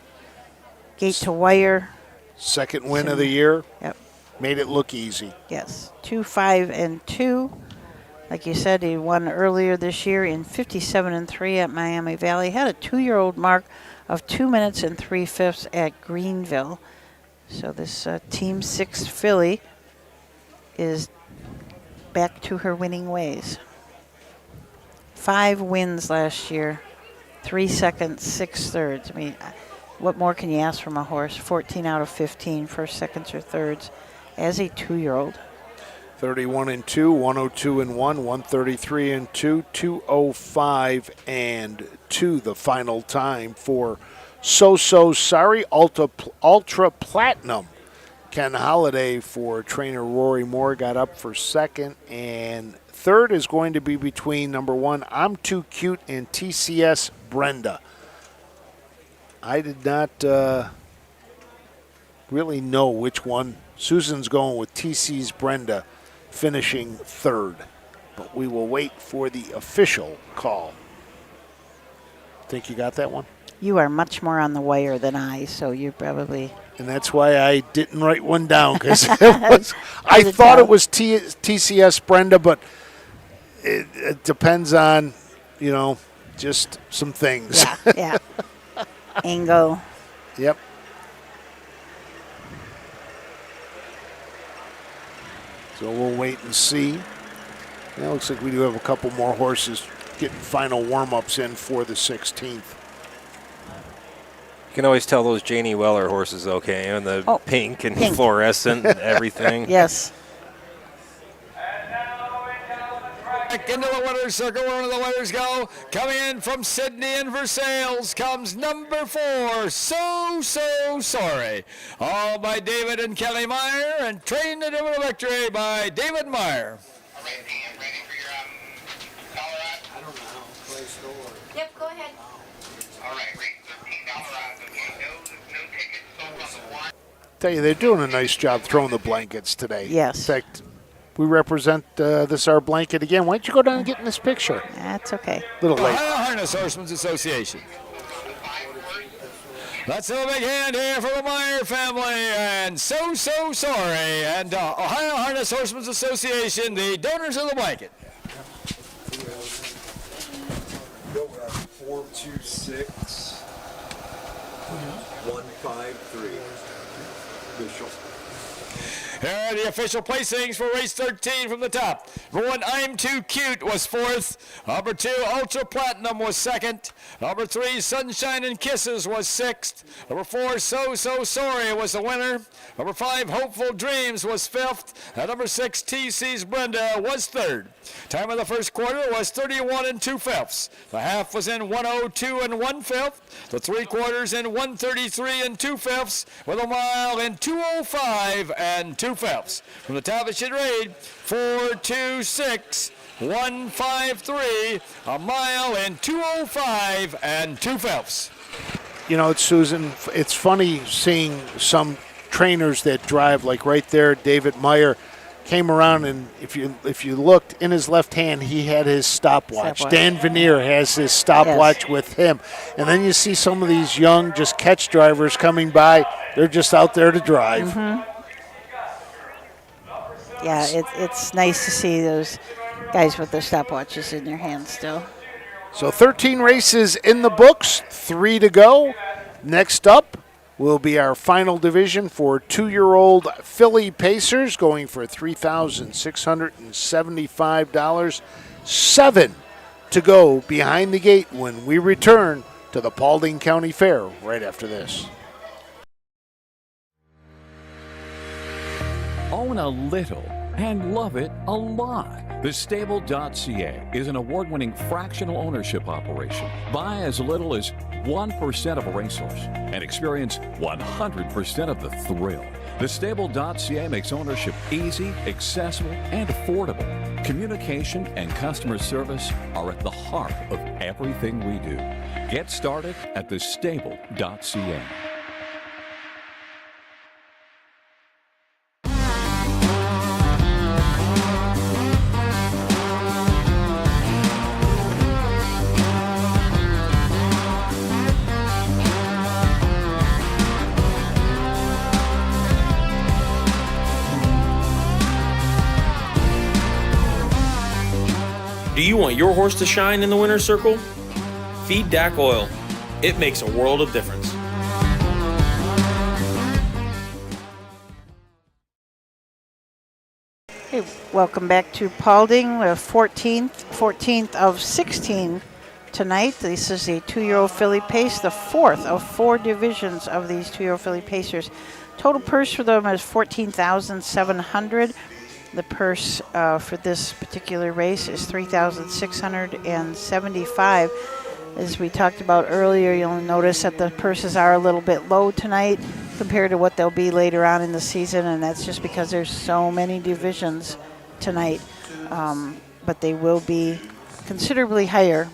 B: Gate to wire.
A: Second win of the year.
B: Yep.
A: Made it look easy.
B: Yes. 2-5 and 2. Like you said, he won earlier this year in 57 and 3 at Miami Valley. Had a 2-year-old mark of 2 minutes and 3/5 at Greenville. So this Team 6 filly is back to her winning ways. 5 wins last year, 3 seconds, 6 thirds. I mean, what more can you ask from a horse? 14 out of 15 first, seconds, or thirds as a 2-year-old.
A: 31 and 2, 102 and 1, 133 and 2, 205 and 2. The final time for So Sorry, Ultra Platinum. Ken Holliday for trainer Rory Moore got up for second, and third is going to be between number 1, I'm Too Cute, and TCS Brenda. I did not really know which one. Susan's going with TC's Brenda finishing third, but we will wait for the official call. Think you got that one?
B: You are much more on the wire than I, so you're probably...
A: And that's why I didn't write one down, because I thought it was TCS Brenda, but it depends on, just some things.
B: Yeah. Angle.
A: Yep. So we'll wait and see. It looks like we do have a couple more horses getting final warm-ups in for the 16th.
I: You can always tell those Janie Weller horses, okay, and the pink and fluorescent and everything.
B: Yes.
C: Back into the winner's circle, where the winners go. Coming in from Sydney and Versailles comes number 4, So Sorry. All by David and Kelly Meyer, and trained to do a victory by David Meyer.
M: Yep, go ahead. All right, rate $13 no tickets sold on the one.
A: Tell you, they're doing a nice job throwing the blankets today.
B: Yes.
A: In fact, we represent this our blanket again. Why don't you go down and get in this picture?
B: That's okay.
A: Little late.
C: Ohio Harness Horsemen's Association. Let's have a big hand here for the Meyer family and So Sorry and Ohio Harness Horsemen's Association, the donors of the blanket.
Q: 426 153. Official.
C: Here are the official placings for race 13 from the top. Number 1, I'm Too Cute was 4th. Number 2, Ultra Platinum was 2nd. Number 3, Sunshine and Kisses was 6th. Number 4, So Sorry was the winner. Number 5, Hopeful Dreams was 5th. And number 6, TC's Brenda was 3rd. Time of the first quarter was 31 and 2/5. The half was in 102 and 1/5. The 3 quarters in 133 and 2/5. With a mile in 205 and 2/5. From the top it should read 426 153. A mile in 205 and 2/5.
A: It's Susan. It's funny seeing some trainers that drive, like right there, David Meyer came around, and if you looked in his left hand, he had his stopwatch. Dan Veneer has his stopwatch with him. And then you see some of these young, just catch drivers coming by. They're just out there to drive.
B: Mm-hmm. Yeah, it's nice to see those guys with their stopwatches in their hands still.
A: So 13 races in the books, 3 to go. Next up will be our final division for 2-year-old filly pacers, going for $3,675. 7 to go behind the gate when we return to the Paulding County Fair right after this.
J: Own a little and love it a lot. The Stable.ca is an award-winning fractional ownership operation. Buy as little as 1% of a racehorse and experience 100% of the thrill. The Stable.ca makes ownership easy, accessible, and affordable. Communication and customer service are at the heart of everything we do. Get started at thestable.ca.
O: Do you want your horse to shine in the winner's circle? Feed DAC oil. It makes a world of difference.
B: Hey, welcome back to Paulding, the 14th of 16 tonight. This is a 2-year-old filly pace, the fourth of 4 divisions of these 2-year-old filly pacers. Total purse for them is $14,700. The purse for this particular race is $3,675. As we talked about earlier, you'll notice that the purses are a little bit low tonight compared to what they'll be later on in the season, and that's just because there's so many divisions tonight. But they will be considerably higher,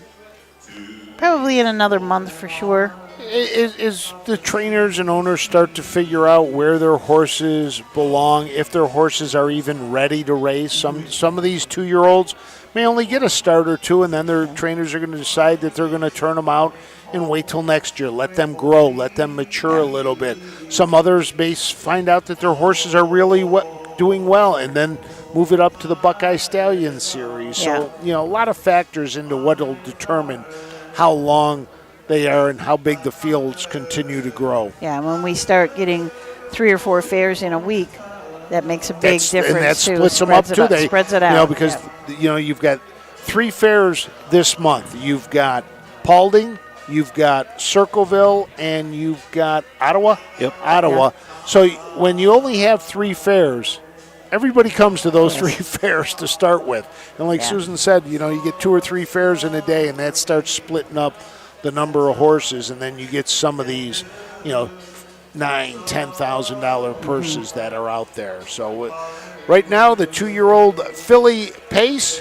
B: probably in another month for sure.
A: Is the trainers and owners start to figure out where their horses belong, if their horses are even ready to race? Some of these 2-year-olds may only get a start or two, and then their trainers are going to decide that they're going to turn them out and wait till next year. Let them grow, let them mature a little bit. Some others may find out that their horses are really doing well and then move it up to the Buckeye Stallion Series. So, a lot of factors into what will determine how long they are and how big the fields continue to grow.
B: Yeah, when we start getting 3 or 4 fairs in a week, that makes a big difference.
A: And that
B: too.
A: splits them up too.
B: Spreads it out.
A: Because you've got 3 fairs this month. You've got Paulding, you've got Circleville, and you've got Ottawa.
I: Yep.
A: Ottawa. Yeah. So when you only have 3 fairs, everybody comes to those 3 fairs to start with. And like Susan said, you get 2 or 3 fairs in a day, and that starts splitting up the number of horses, and then you get some of these, $9,000-$10,000 purses that are out there. So right now, the 2-year-old filly pace,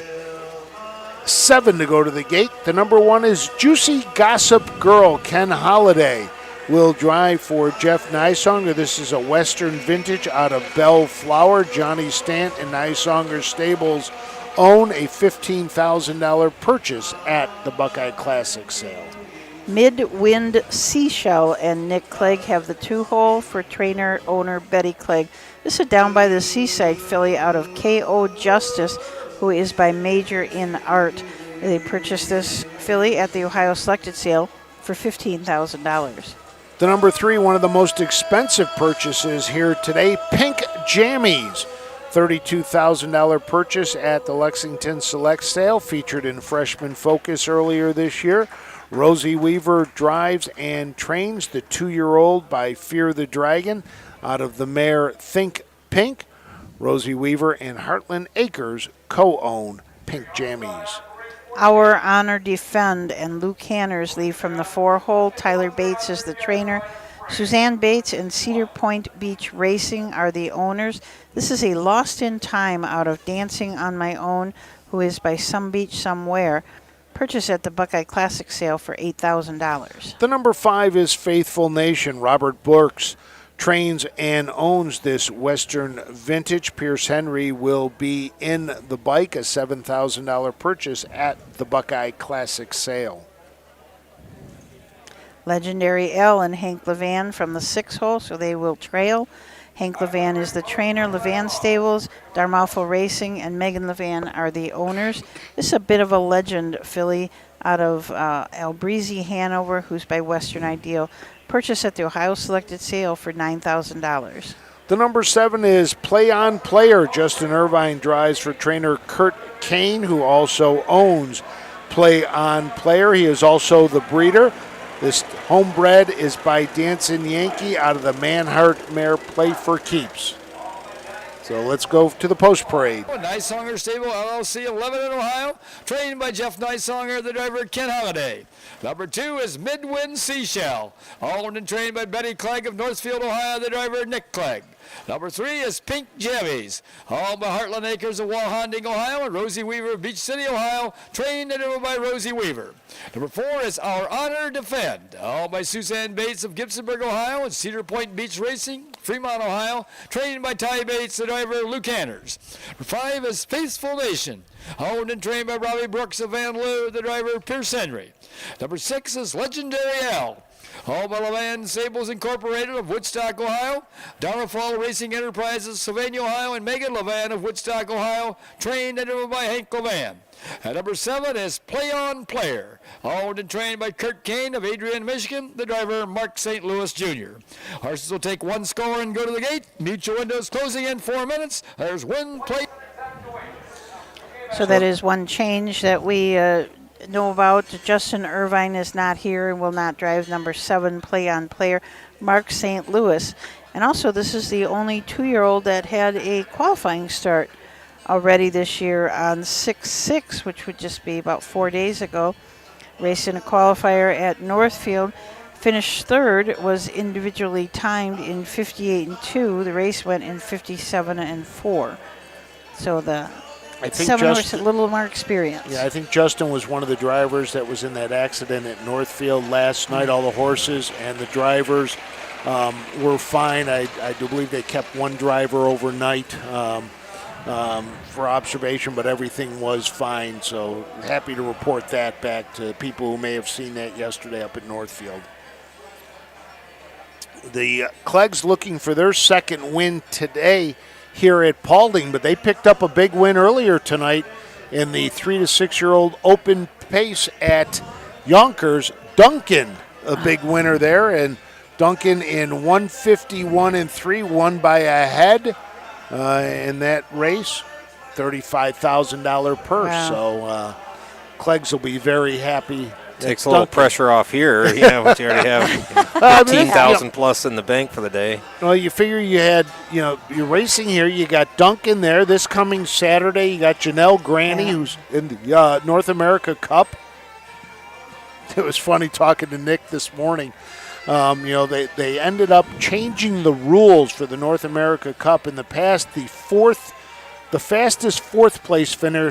A: 7 to go to the gate. The number 1 is Juicy Gossip Girl. Ken Holliday will drive for Jeff Nysonger. This is a Western vintage out of Bellflower. Johnny Stant and Nysonger Stables own a $15,000 purchase at the Buckeye Classic sale.
B: Midwind Seashell and Nick Clegg have the 2-hole for trainer owner Betty Clegg. This is down by the Seaside filly out of K.O. Justice, who is by Major in Art. They purchased this filly at the Ohio Selected Sale for $15,000.
A: The number 3, one of the most expensive purchases here today, Pink Jammies. $32,000 purchase at the Lexington Select Sale, featured in Freshman Focus earlier this year. Rosie Weaver drives and trains the 2-year-old by Fear the Dragon out of the mare Think Pink. Rosie Weaver and Heartland Acres co-own Pink Jammies.
B: Our Honor Defend and Luke Hanners leave from the 4-hole. Tyler Bates is the trainer. Suzanne Bates and Cedar Point Beach Racing are the owners. This is a Lost in Time out of Dancing on My Own, who is by Some Beach Somewhere. Purchase at the Buckeye Classic sale for $8,000.
A: The number 5 is Faithful Nation. Robert Burks trains and owns this Western vintage. Pierce Henry will be in the bike, a $7,000 purchase at the Buckeye Classic sale.
B: Legendary L and Hank Levan from the 6-hole, so they will trail. Hank Levan is the trainer. Levan Stables, Darmalfo Racing, and Megan Levan are the owners. This is a bit of a legend filly out of Albreezy, Hanover, who's by Western Ideal. Purchase at the Ohio Selected Sale for $9,000.
A: The number 7 is Play On Player. Justin Irvine drives for trainer Kurt Kane, who also owns Play On Player. He is also the breeder. This homebred is by Dancing Yankee out of the Manhart Mare Play for Keeps. So let's go to the post parade.
C: Nicesonger Stable LLC 11 in Ohio, trained by Jeff Nicesonger, the driver Ken Holiday. Number 2 is Midwind Seashell, owned and trained by Betty Clegg of Northfield, Ohio, the driver Nick Clegg. Number 3 is Pink Jammies, owned by Heartland Acres of Walhonding, Ohio, and Rosie Weaver of Beach City, Ohio, trained and owned by Rosie Weaver. Number 4 is Our Honor Defend, owned by Suzanne Bates of Gibsonburg, Ohio, and Cedar Point Beach Racing, Fremont, Ohio, trained by Ty Bates, the driver Luke Hanners. Number 5 is Faithful Nation, owned and trained by Robbie Brooks of Van Leeuw, the driver Pierce Henry. Number 6 is Legendary L, owned by LeVan Sables Incorporated of Woodstock, Ohio, Downfall Racing Enterprises, Sylvania, Ohio, and Megan LeVan of Woodstock, Ohio, trained and owned by Hank LeVan. And number 7 is Play On Player, owned and trained by Kurt Kane of Adrian, Michigan, the driver Mark St. Louis Jr. Horses will take one score and go to the gate. Mutual windows closing in 4 minutes. There's one play.
B: So that is one change that we know about. Justin Irvine is not here and will not drive number 7, Play On Player, Mark St. Louis. And also, this is the only 2-year-old that had a qualifying start already this year on 6-6, which would just be about 4 days ago. Raced in a qualifier at Northfield. Finished third, was individually timed in 58 and 2. The race went in 57 and 4. So the 7 was a little more experience.
A: Yeah, I think Justin was one of the drivers that was in that accident at Northfield last night. All the horses and the drivers were fine. I do believe they kept one driver overnight for observation, but everything was fine. So happy to report that back to people who may have seen that yesterday up at Northfield. The Cleggs looking for their second win today here at Paulding, but they picked up a big win earlier tonight in the 3 to 6-year-old open pace at Yonkers. Duncan, a big winner there, and Duncan in 151 and 3 won by a head in that race, $35,000 purse. Wow. So Cleggs will be very happy.
I: Takes a little pressure off here, but you already have 15,000 plus in the bank for the day.
A: Well, you figure you had, you're racing here. You got Duncan there this coming Saturday. You got Janelle Granny, who's in the North America Cup. It was funny talking to Nick this morning. They ended up changing the rules for the North America Cup. In the past, the fastest fourth place finisher,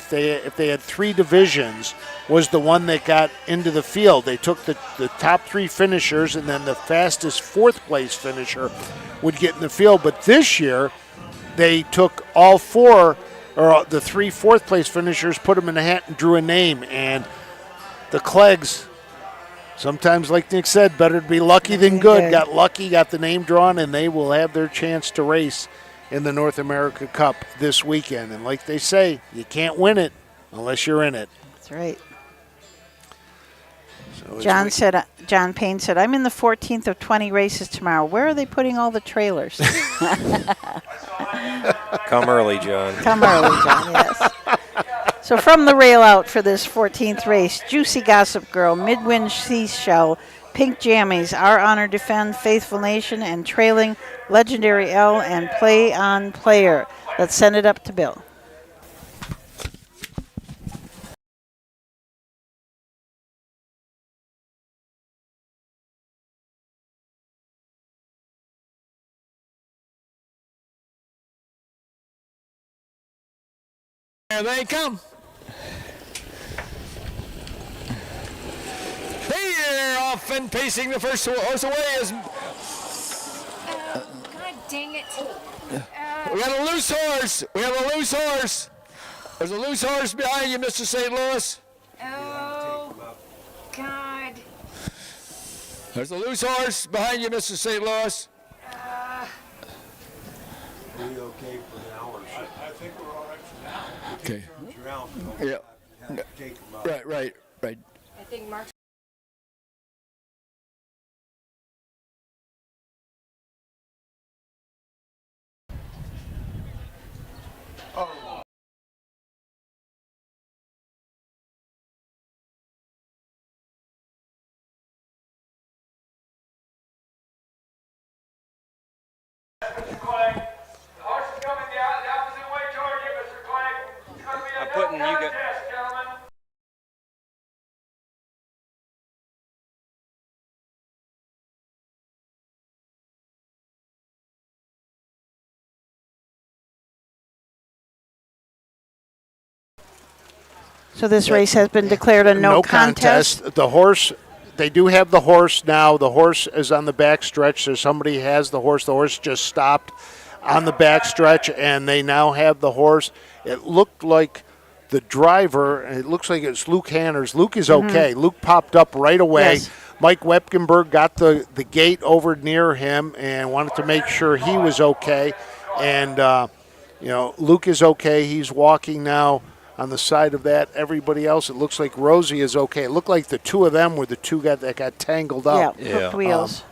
A: if they had 3 divisions, was the one that got into the field. They took the top 3 finishers, and then the fastest fourth place finisher would get in the field. But this year, they took all 4, or the 3 fourth place finishers, put them in a hat and drew a name. And the Cleggs, sometimes, like Nick said, better to be lucky than good. Got lucky, got the name drawn, and they will have their chance to race in the North America Cup this weekend. And like they say, you can't win it unless you're in it.
B: That's right. So John Payne said, I'm in the 14th of 20 races tomorrow. Where are they putting all the trailers?
I: Come early, John.
B: Come early, John, yes. So from the rail out for this 14th race, Juicy Gossip Girl, Midwind Seashell, Pink Jammies, Our Honor Defend, Faithful Nation, and trailing Legendary L and Play On Player. Let's send it up to Bill.
C: There they come. Here, off and pacing the first horse away is.
R: God dang it.
C: We got a loose horse. We have a loose horse. There's a loose horse behind you, Mr. St. Louis.
R: Oh, God.
C: There's a loose horse behind you, Mr. St. Louis.
Q: Are we okay for now? Or I think we're all right for now.
C: Okay.
Q: You're out.
C: Yeah. Right.
R: I think Mark's
B: So this race has been declared a no contest.
A: The horse, they do have the horse now. The horse is on the back stretch, so somebody has the horse. The horse just stopped on the back stretch, and they now have the horse. It looked like the driver, and it looks like it's Luke Hanners. Luke is okay. Luke popped up right away.
B: Yes.
A: Mike Wepkenberg got the gate over near him and wanted to make sure he was okay. And, Luke is okay. He's walking now on the side of that. Everybody else, it looks like Rosie is okay. It looked like the two of them were the two that got tangled up.
B: Yeah, hooked wheels.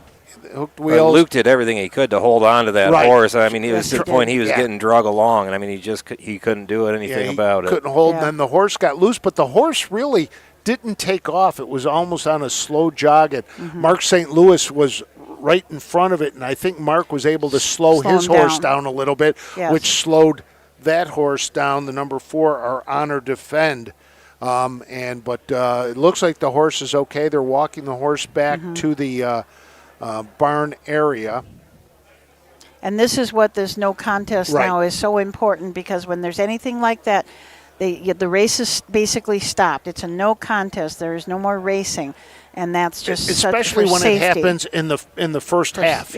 A: Hooked wheels.
I: Luke did everything he could to hold on to that horse. I mean, he was to the point he was
A: Yeah.
I: getting drug along, and I mean, he couldn't do anything about it.
A: Couldn't hold, and then the horse got loose, but the horse really didn't take off. It was almost on a slow jog, and Mark St. Louis was right in front of it, and I think Mark was able to slow his
B: him
A: horse
B: down.
A: down a little bit,
B: Yes.
A: which slowed that horse down. The number 4, our Honor Defend. But it looks like the horse is okay. They're walking the horse back to the barn area.
B: And this is what this no contest now is so important, because when there's anything like that, the race is basically stopped. It's a no contest. There is no more racing, and that's just
A: especially
B: such for
A: when
B: safety.
A: it happens in the first half,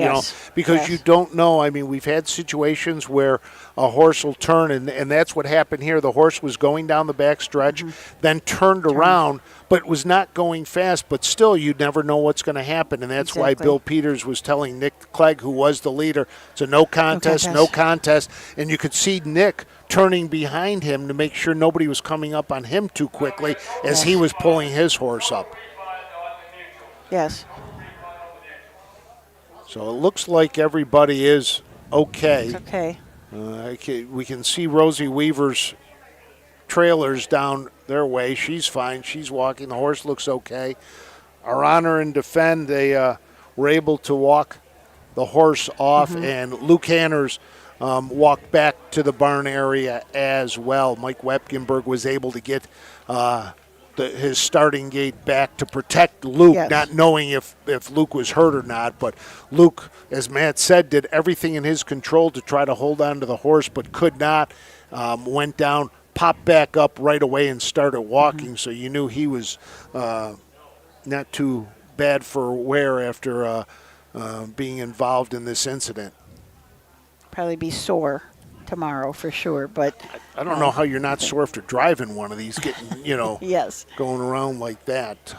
A: because you don't know. I mean, we've had situations where a horse will turn, and that's what happened here. The horse was going down the back stretch, then turned around, but was not going fast. But still, you never know what's going to happen, and that's why Bill Peters was telling Nick Clegg, who was the leader, it's a no contest. And you could see Nick turning behind him to make sure nobody was coming up on him too quickly as he was pulling his horse up.
B: Yes.
A: So it looks like everybody is okay.
B: It's okay.
A: We can see Rosie Weaver's trailers down their way. She's fine. She's walking. The horse looks okay. Our Honor and Defend, they were able to walk the horse off, and Luke Hanners walked back to the barn area as well. Mike Wepkenberg was able to get his starting gate back to protect Luke, not knowing if Luke was hurt or not. But Luke, as Matt said, did everything in his control to try to hold on to the horse, but could not. Went down, popped back up right away, and started walking. So you knew he was not too bad for wear after being involved in this incident.
B: Probably be sore tomorrow for sure, but
A: I don't know how you're not sore after driving one of these, getting
B: yes,
A: going around like that.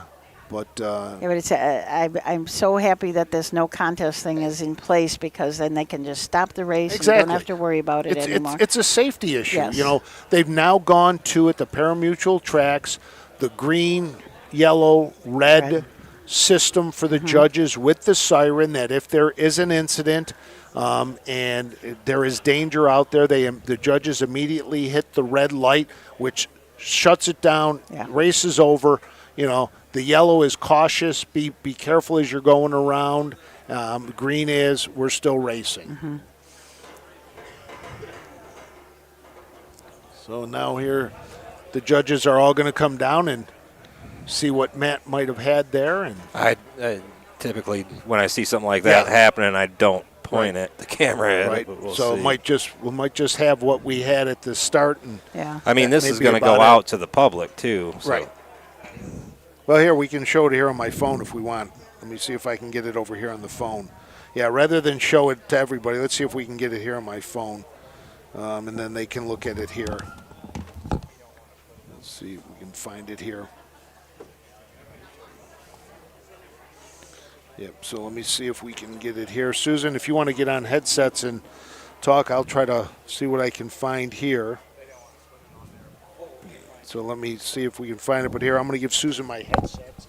A: But
B: but it's I'm so happy that this no contest thing is in place, because then they can just stop the race and don't have to worry about it anymore.
A: It's a safety issue.
B: Yes.
A: They've now gone to at the parimutuel tracks the green, yellow, red system for the judges with the siren, that if there is an incident and there is danger out there, the judges immediately hit the red light, which shuts it down. Race is over. The yellow is cautious. Be careful as you're going around. Green is we're still racing. So now here, the judges are all going to come down and see what Matt might have had there. And
I: I typically, when I see something like that happening, I don't point at the camera at it, but we'll
A: so
I: see.
A: we might just have what we had at the start. And
I: I mean, this is going to go out to the public too. So.
A: Right. Well, here, we can show it here on my phone if we want. Let me see if I can get it over here on the phone. Yeah, rather than show it to everybody, let's see if we can get it here on my phone. And then they can look at it here. Let's see if we can find it here. Yep, so let me see if we can get it here. Susan, if you want to get on headsets and talk, I'll try to see what I can find here. So let me see if we can find it. But here, I'm going to give Susan my headsets.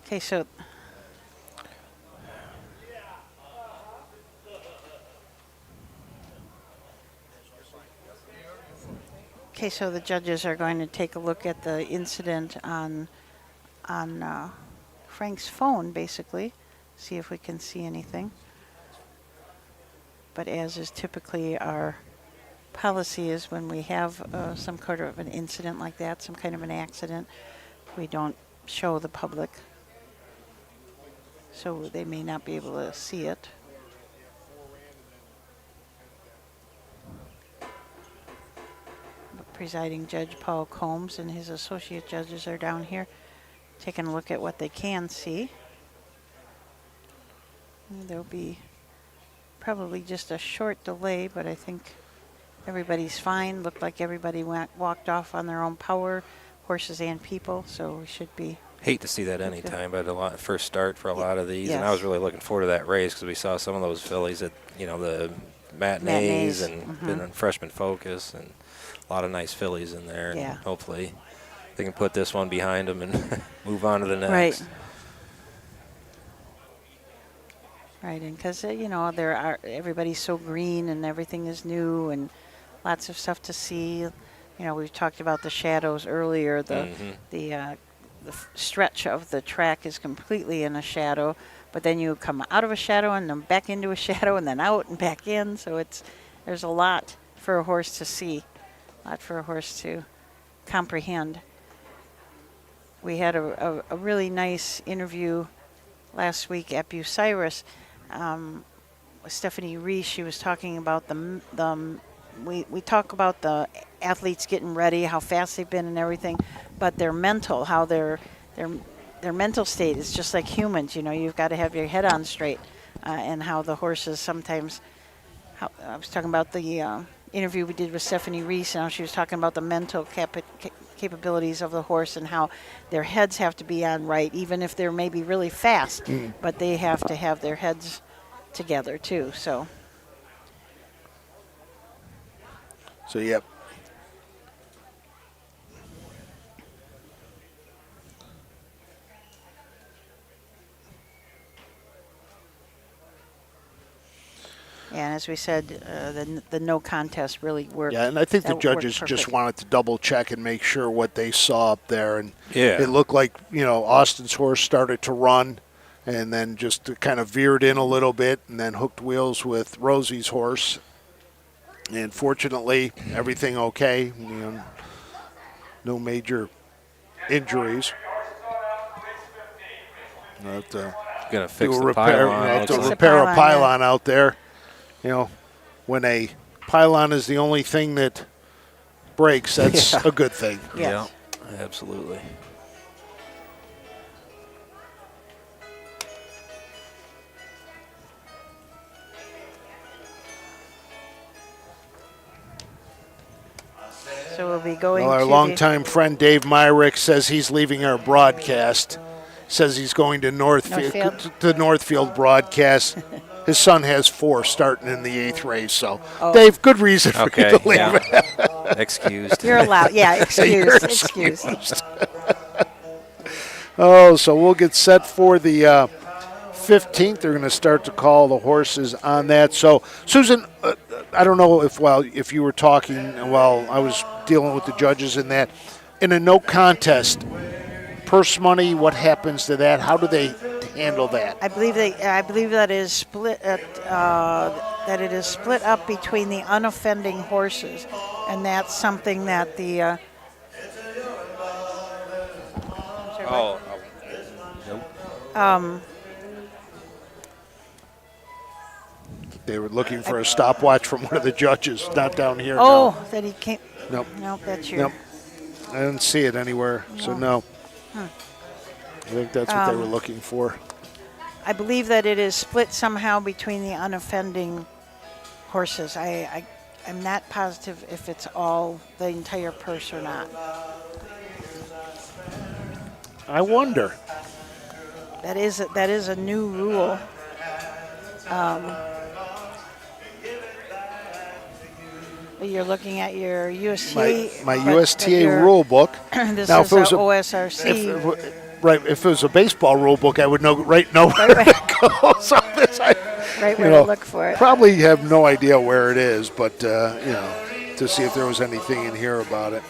B: Okay, so the judges are going to take a look at the incident on Frank's phone, basically, see if we can see anything. But as is typically our policy, is when we have some kind of an incident like that, some kind of an accident, we don't show the public so they may not be able to see it. But presiding Judge Paul Combs and his associate judges are down here taking a look at what they can see. And there'll be probably just a short delay, but I think everybody's fine. Looked like everybody walked off on their own power, horses and people, so we should be.
I: Hate to see that anytime, but first start for a lot of these,
B: Yes.
I: and I was really looking forward to that race because we saw some of those fillies at the matinees and been on Freshman Focus, and a lot of nice fillies in there.
B: Yeah.
I: And hopefully they can put this one behind them and move on to the next.
B: Right. Right, and because everybody's so green and everything is new and lots of stuff to see. You know, we've talked about the shadows earlier. The stretch of the track is completely in a shadow, but then you come out of a shadow and then back into a shadow and then out and back in. So there's a lot for a horse to see, a lot for a horse to comprehend. We had a really nice interview last week at Bucyrus. Stephanie Reese, she was talking about we talk about the athletes getting ready, how fast they've been and everything, but their mental, how their mental state is just like humans. You know, you've got to have your head on straight, and how the horses sometimes. I was talking about the interview we did with Stephanie Reese, and how she was talking about the mental capabilities of the horse and how their heads have to be on right, even if they're maybe really fast, but they have to have their heads together too. So
A: yep.
B: Yeah, and as we said, the no contest really worked.
A: Yeah, and I think the judges just wanted to double check and make sure what they saw up there. And it looked like, Austin's horse started to run and then just kind of veered in a little bit and then hooked wheels with Rosie's horse. And fortunately, everything okay. No major injuries.
I: Gonna fix the
A: repair,
I: pylon.
A: to repair a pylon out there. When a pylon is the only thing that breaks, that's a good thing.
I: Yeah, absolutely.
B: So we'll be going
A: our
B: to
A: longtime friend Dave Myrick says he's leaving our broadcast. Says he's going to Northfield broadcast. His son has 4 starting in the 8th race. So, Dave, good reason for you to leave.
I: Yeah. Excused.
B: You're allowed. Yeah, excused. Excused.
A: So we'll get set for the 15th. They're going to start to call the horses on that. So, Susan, I don't know if you were talking while I was dealing with the judges in that. In a no contest, purse money, what happens to that? How do they handle that?
B: I believe that is split that it is split up between the unoffending horses, and that's something that the
A: they were looking for a stopwatch from one of the judges, not down here.
B: That he can't.
A: Nope.
B: Nope, that's your.
A: Nope. I didn't see it anywhere, so no.
B: Huh.
A: I think that's what they were looking for.
B: I believe that it is split somehow between the unoffending horses. I'm not positive if it's all the entire purse or not.
A: I wonder.
B: That is a new rule. You're looking at your USTA.
A: My USTA rule book.
B: This
A: now,
B: is OSRC.
A: If it was a baseball rule book, I would know where it goes on this.
B: Right where to look for it.
A: Probably have no idea where it is, but to see if there was anything in here about it.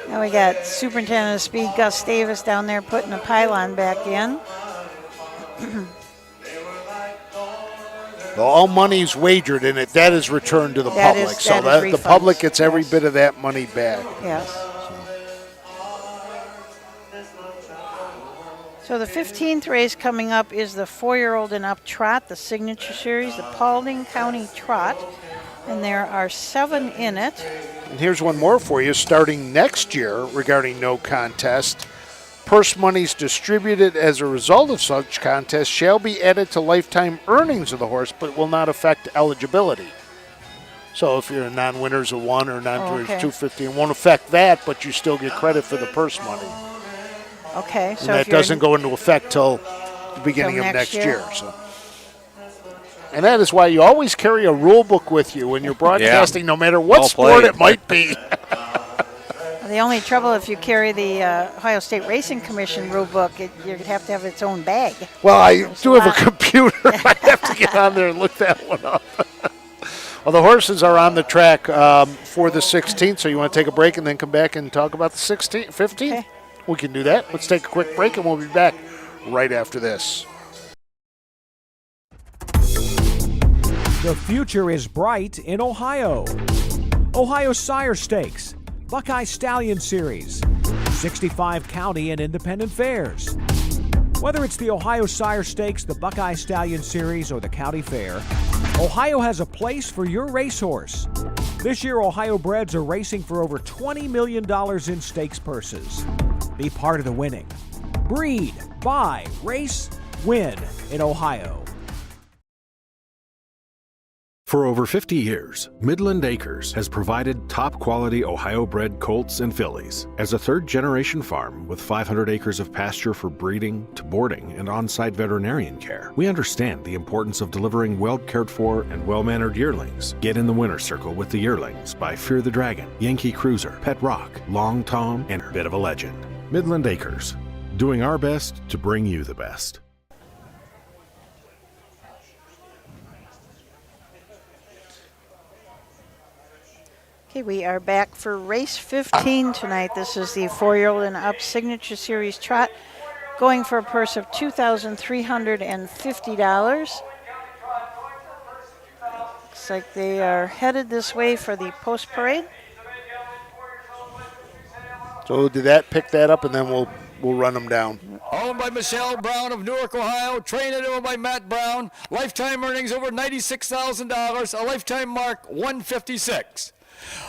B: Now we got Superintendent of Speed Gus Davis down there putting the pylon back in.
A: Well, all money's wagered in it. That is returned to the public. So the public gets every bit of that money back.
B: Yes. So the 15th race coming up is the 4-year-old and up Trot, the Signature Series, the Paulding County Trot. And there are 7 in it.
A: And here's one more for you. Starting next year, regarding no contest, purse monies distributed as a result of such contests shall be added to lifetime earnings of the horse, but will not affect eligibility. So if you're a non-winners of 1 or non-winners of 250, it won't affect that, but you still get credit for the purse money.
B: Okay.
A: So and that doesn't go into effect till the beginning of next year. So. And that is why you always carry a rule book with you when you're broadcasting, no matter what sport it might be.
B: The only trouble if you carry the Ohio State Racing Commission rule book, you'd have to have its own bag.
A: Well, I do have a computer. I have to get on there and look that one up. Well, the horses are on the track for the 16th, so you want to take a break and then come back and talk about the 16th, 15th? Okay. We can do that. Let's take a quick break, and we'll be back right after this.
L: The future is bright in Ohio. Ohio Sire Stakes, Buckeye Stallion Series, 65 county and independent fairs. Whether it's the Ohio Sire Stakes, the Buckeye Stallion Series, or the County Fair, Ohio has a place for your racehorse. This year, Ohio breds are racing for over $20 million in stakes purses. Be part of the winning. Breed, buy, race, win in Ohio.
H: For over 50 years, Midland Acres has provided top-quality Ohio-bred colts and fillies. As a third-generation farm with 500 acres of pasture for breeding to boarding and on-site veterinarian care, we understand the importance of delivering well-cared-for and well-mannered yearlings. Get in the winner's circle with the yearlings by Fear the Dragon, Yankee Cruiser, Pet Rock, Long Tom, and Bit of a Legend. Midland Acres, doing our best to bring you the best.
B: Okay, we are back for race 15 tonight. This is the 4-year-old and up Signature Series Trot, going for a purse of $2,350. Looks like they are headed this way for the post parade.
A: So do that, pick that up, and then we'll run them down.
C: Owned by Michelle Brown of Newark, Ohio. Trained and owned by Matt Brown. Lifetime earnings over $96,000. A lifetime mark 156.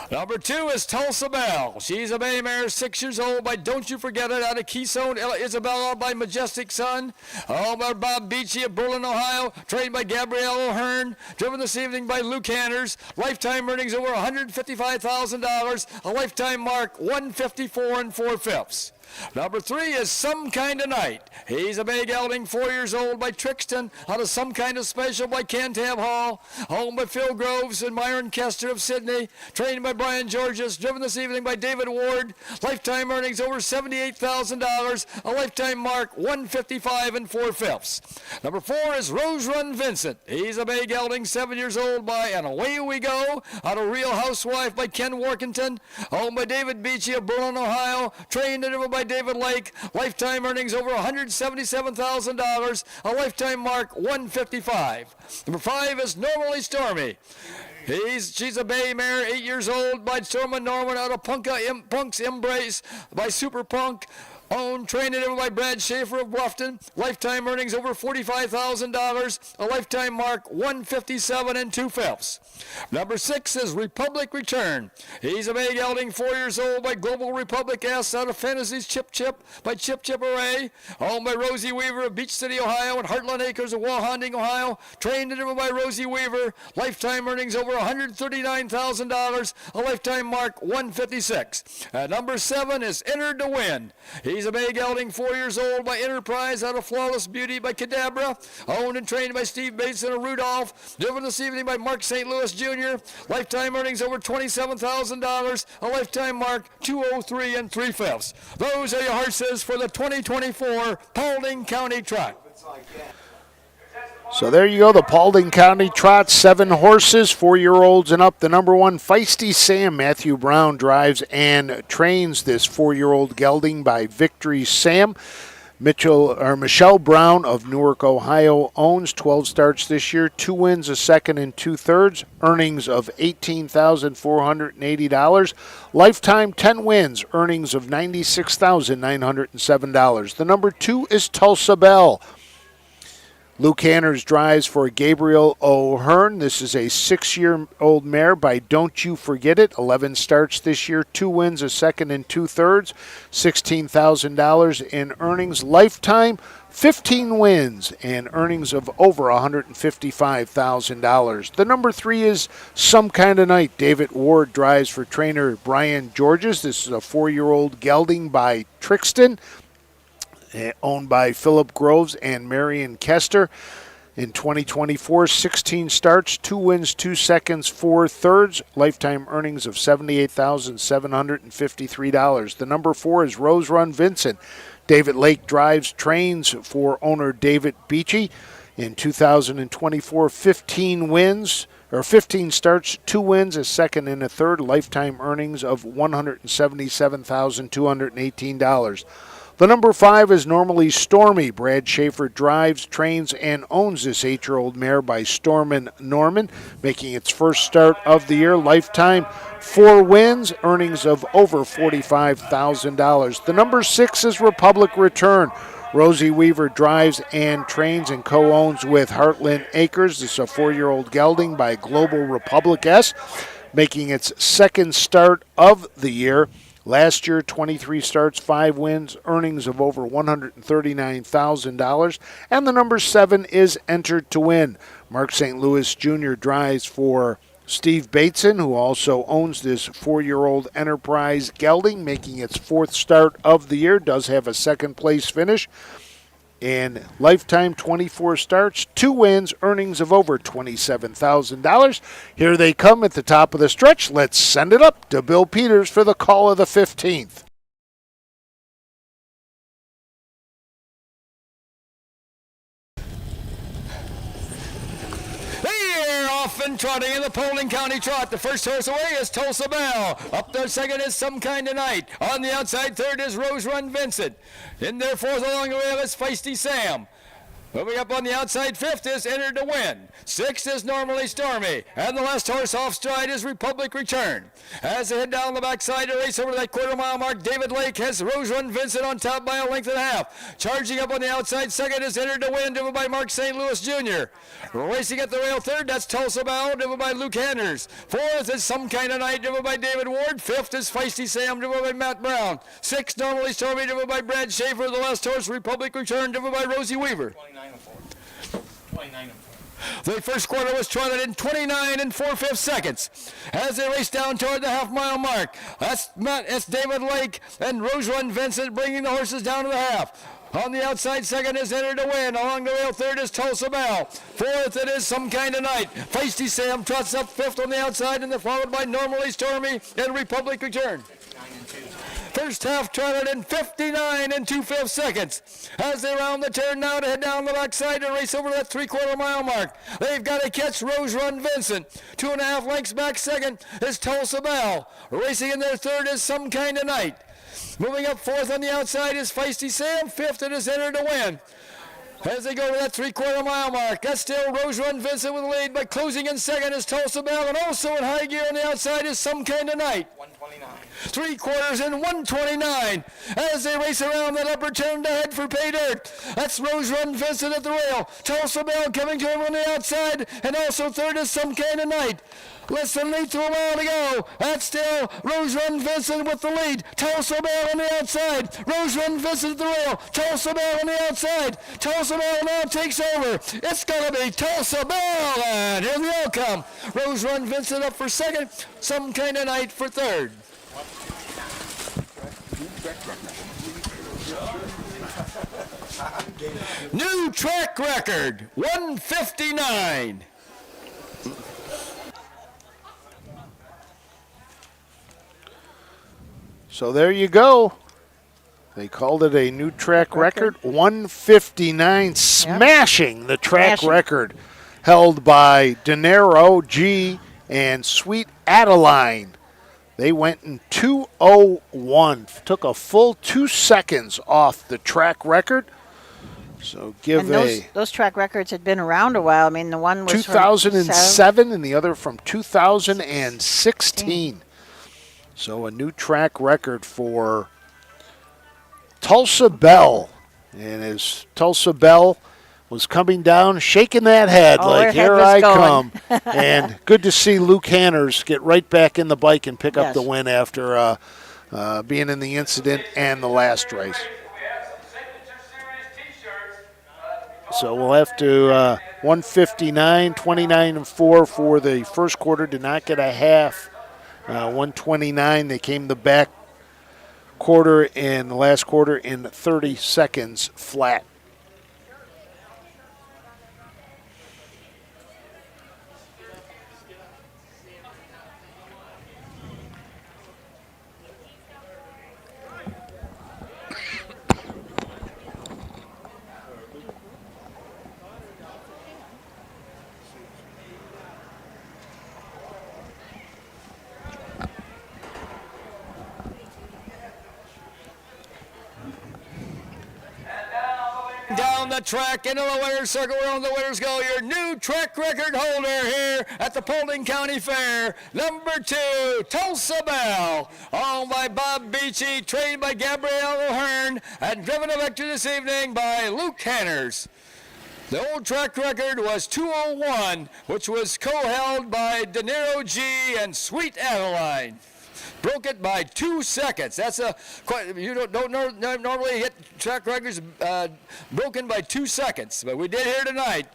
C: Number 2 is Tulsa Bell. She's a bay mare, 6 years old by Don't You Forget It out of Keystone, Isabella by Majestic Sun. Owned by Bob Beachy of Berlin, Ohio. Trained by Gabrielle O'Hearn. Driven this evening by Luke Hanners. Lifetime earnings over $155,000. A lifetime mark 154 4/5. Number 3 is Some Kind of Night. He's a bay gelding, 4 years old by Trixton out of Some Kind of Special by Cantab Hall. Owned by Phil Groves and Myron Kester of Sydney. Trained by Brian Georges. Driven this evening by David Ward. Lifetime earnings over $78,000. A lifetime mark 155 4/5. Number 4 is Rose Run Vincent. He's a bay gelding, 7 years old by And Away We Go out of Real Housewife by Ken Workington. Owned by David Beachy of Berlin, Ohio. Trained and driven by David Lake. Lifetime earnings over $177,000. A lifetime mark 155. Number 5 is Normally Stormy. She's a bay mare, 8 years old by Storma Norman out of Punk's Embrace by Super Punk. Owned, trained and by Brad Schaefer of Bluffton. Lifetime earnings over $45,000. A lifetime mark 157 2/5. Number 6 is Republic Return. He's a bay gelding, 4 years old by Global Republic S out of Fantasy's Chip Chip by Chip Chip Array. Owned by Rosie Weaver of Beach City, Ohio and Heartland Acres of Wauhanding, Ohio. Trained and driven by Rosie Weaver. Lifetime earnings over $139,000. A lifetime mark 156. Number 7 is Entered to Win. He's a bay gelding, 4 years old by Enterprise out of Flawless Beauty by Cadabra. Owned and trained by Steve Bateson of Rudolph. Driven this evening by Mark St. Louis Jr. Lifetime earnings over $27,000. A lifetime mark 203 3/5. Those are your horses for the 2024 Paulding County Trot.
A: So there you go, the Paulding County Trot, 7 horses, 4-year-olds and up. The number 1, Feisty Sam, Matthew Brown drives and trains this 4-year-old gelding by Victory Sam. Michelle Brown of Newark, Ohio, owns 12 starts this year, 2 wins, a second, and 2/3, earnings of $18,480. Lifetime 10 wins, earnings of $96,907. The number 2 is Tulsa Bell. Luke Hanners drives for Gabriel O'Hearn. This is a 6-year-old mare by Don't You Forget It. 11 starts this year, 2 wins, a second, and 2/3, $16,000 in earnings. Lifetime, 15 wins and earnings of over $155,000. The number 3 is Some Kind of Night. David Ward drives for trainer Brian Georges. This is a 4-year-old gelding by Trixton, owned by Philip Groves and Marion Kester. In 2024, 16 starts, 2 wins, 2 seconds, 4/3, lifetime earnings of $78,753. The number 4 is Rose Run Vincent. David Lake drives, trains for owner David Beachy. In 2024, 15 starts, 2 wins, a second, and a third, lifetime earnings of $177,218. The number 5 is Normally Stormy. Brad Schaefer drives, trains, and owns this 8-year-old mare by Stormin Norman, making its first start of the year. Lifetime 4 wins, earnings of over $45,000. The number 6 is Republic Return. Rosie Weaver drives and trains and co-owns with Heartland Acres. This is a 4-year-old gelding by Global Republic S, making its second start of the year. Last year, 23 starts, 5 wins, earnings of over $139,000. And the number 7 is Entered to Win. Mark St. Louis Jr. drives for Steve Bateson, who also owns this 4-year-old Enterprise gelding, making its 4th start of the year. Does have a second-place finish. And lifetime 24 starts, 2 wins, earnings of over $27,000. Here they come at the top of the stretch. Let's send it up to Bill Peters for the call of the 15th.
C: Off and trotting in the Paulding County Trot. The first horse away is Tulsa Bell. Up there second is Some Kind of Night. On the outside third is Rose Run Vincent. In there fourth along the way is Feisty Sam. Moving up on the outside, 5th is Entered to Win. 6th is Normally Stormy. And the last horse off stride is Republic Return. As they head down the backside to race over that quarter-mile mark, David Lake has Rose Run Vincent on top by a length and a half. Charging up on the outside, 2nd is Entered to Win, driven by Mark St. Louis Jr. Racing at the rail 3rd, that's Tulsa Bell, driven by Luke Hanners. 4th is Some Kind of Night, driven by David Ward. 5th is Feisty Sam, driven by Matt Brown. 6th, Normally Stormy, driven by Brad Schaefer. The last horse, Republic Return, driven by Rosie Weaver.
K: 29 and 4.
C: The first quarter was trotted in 29 and 4/5 seconds. As they race down toward the half-mile mark, that's David Lake and Rose Run Vincent bringing the horses down to the half. On the outside, 2nd is Entered to Win. Along the rail, 3rd is Tulsa Bell. 4th, it is Some Kind of Night. Feisty Sam trots up 5th on the outside, and they're followed by Normally Stormy and Republic Return. First half trotted in 59 and 2/5 seconds. As they round the turn now to head down the backside and race over that 3/4 mile mark. They've got to catch Rose Run Vincent. 2.5 lengths back second is Tulsa Bell. Racing in their 3rd is Some Kind of Night. Moving up 4th on the outside is Feisty Sam. 5th, it is Entered to Win. As they go to that 3/4 mile mark, that's still Rose Run Vincent with the lead, but closing in second is Tulsa Bell, and also in high gear on the outside is Some Kind of Night.
K: 129.
C: 3/4 in 129 as they race around that upper turn to head for pay dirt. That's Rose Run Vincent at the rail. Tulsa Bell coming to him on the outside, and also 3rd is Some Kind of Night. Less than 1/8 to a mile to go. That's still Rose Run Vincent with the lead. Tulsa Bell on the outside. Rose Run Vincent at the rail. Tulsa Bell on the outside. Tulsa Bell now takes over. It's going to be Tulsa Bell, and here they all come. Rose Run Vincent up for 2nd. Some Kind of Night for 3rd. New track record, 159.
A: So there you go. They called it a new track record, 159, smashing the track record held by De Niro, G, and Sweet Adeline. They went in 2:01. Took a full 2 seconds off the track record. So give
B: and those track records had been around a while. I mean, the one was
A: 2007 and the other from 2016. So a new track record for Tulsa Bell. And as Tulsa Bell was coming down, shaking that head like, here I come. And good to see Luke Hanners get right back in the bike and pick up the win after being in the incident and the last race. So we'll have to 159, 29 and 4 for the first quarter. Did not get a half. 129. They came the back quarter and the last quarter in 30 seconds flat.
C: Down the track into the winner's circle, where on the winners go. Your new track record holder here at the Paulding County Fair, number 2, Tulsa Bell, owned by Bob Beachy, trained by Gabrielle O'Hearn, and driven to victory this evening by Luke Hanners. The old track record was 2:01, which was co-held by De Niro G and Sweet Adeline. Broke it by 2 seconds. That's you don't normally hit track records broken by 2 seconds, but we did here tonight.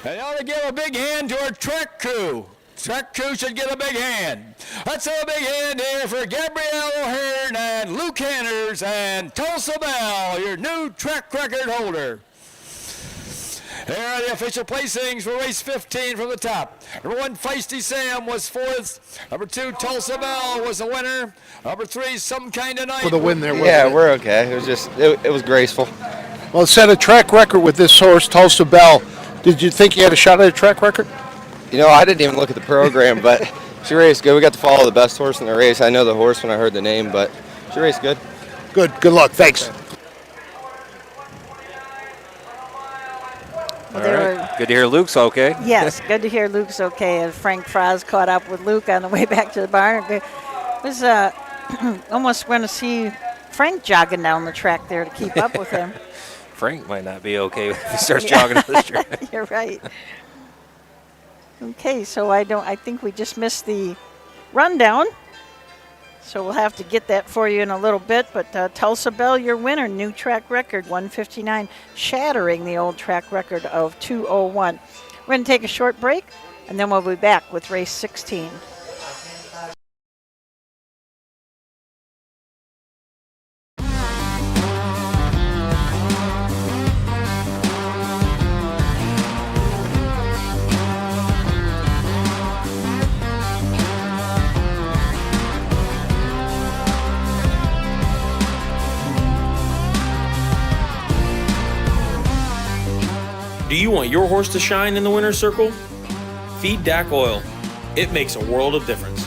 C: And I ought to give a big hand to our track crew. Track crew should get a big hand. Let's have a big hand here for Gabrielle O'Hearn and Luke Hanners and Tulsa Bell, your new track record holder. Here are the official placings for race 15 from the top. Number 1, Feisty Sam was 4th. Number 2, Tulsa Bell was the winner. Number 3, Some Kind of Night.
A: For the win there.
S: Yeah, we're okay. It was just, it was graceful.
A: Well, it set a track record with this horse, Tulsa Bell. Did you think you had a shot at a track record?
S: You know, I didn't even look at the program, but she raced good. We got to follow the best horse in the race. I know the horse when I heard the name, but she raced good.
A: Good luck. Thanks.
I: All right. Good to hear Luke's okay.
B: Yes, good to hear Luke's okay. And Frank Fraz caught up with Luke on the way back to the barn. It was almost going to see Frank jogging down the track there to keep up with him.
I: Frank might not be okay if he starts jogging on the track.
B: You're right. Okay, so I think we just missed the rundown. So we'll have to get that for you in a little bit. But Tulsa Bell, your winner, new track record, 159, shattering the old track record of 2:01. We're going to take a short break, and then we'll be back with race 16.
O: Do you want your horse to shine in the winner's circle? Feed DAC Oil. It makes a world of difference.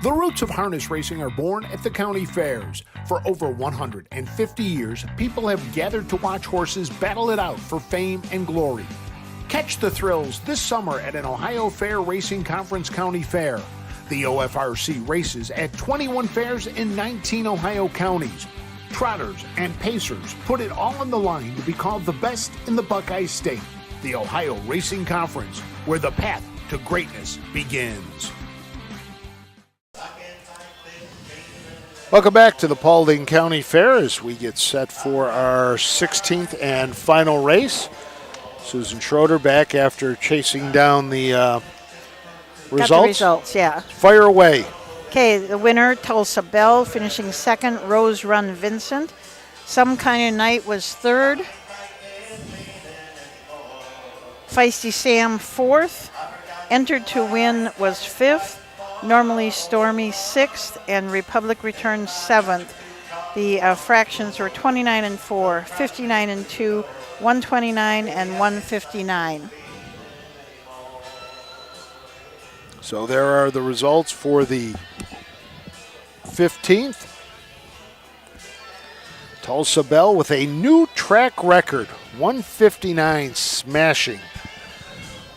G: The roots of harness racing are born at the county fairs. For over 150 years, people have gathered to watch horses battle it out for fame and glory. Catch the thrills this summer at an Ohio Fair Racing Conference County Fair. The OFRC races at 21 fairs in 19 Ohio counties. Trotters and pacers put it all on the line to be called the best in the Buckeye State. The Ohio Racing Conference, where the path to greatness begins.
A: Welcome back to the Paulding County Fair as we get set for our 16th and final race. Susan Schroeder back after chasing down the results.
B: Got the results, yeah.
A: Fire away.
B: Okay, the winner, Tulsa Bell, finishing second. Rose Run Vincent. Some Kind of Night was third. Feisty Sam fourth. Entered to Win was fifth. Normally Stormy sixth. And Republic Return seventh. The fractions were 29 and 4, 59 and 2, 129 and 159.
A: So there are the results for the 15th. Tulsa Bell with a new track record, 159, smashing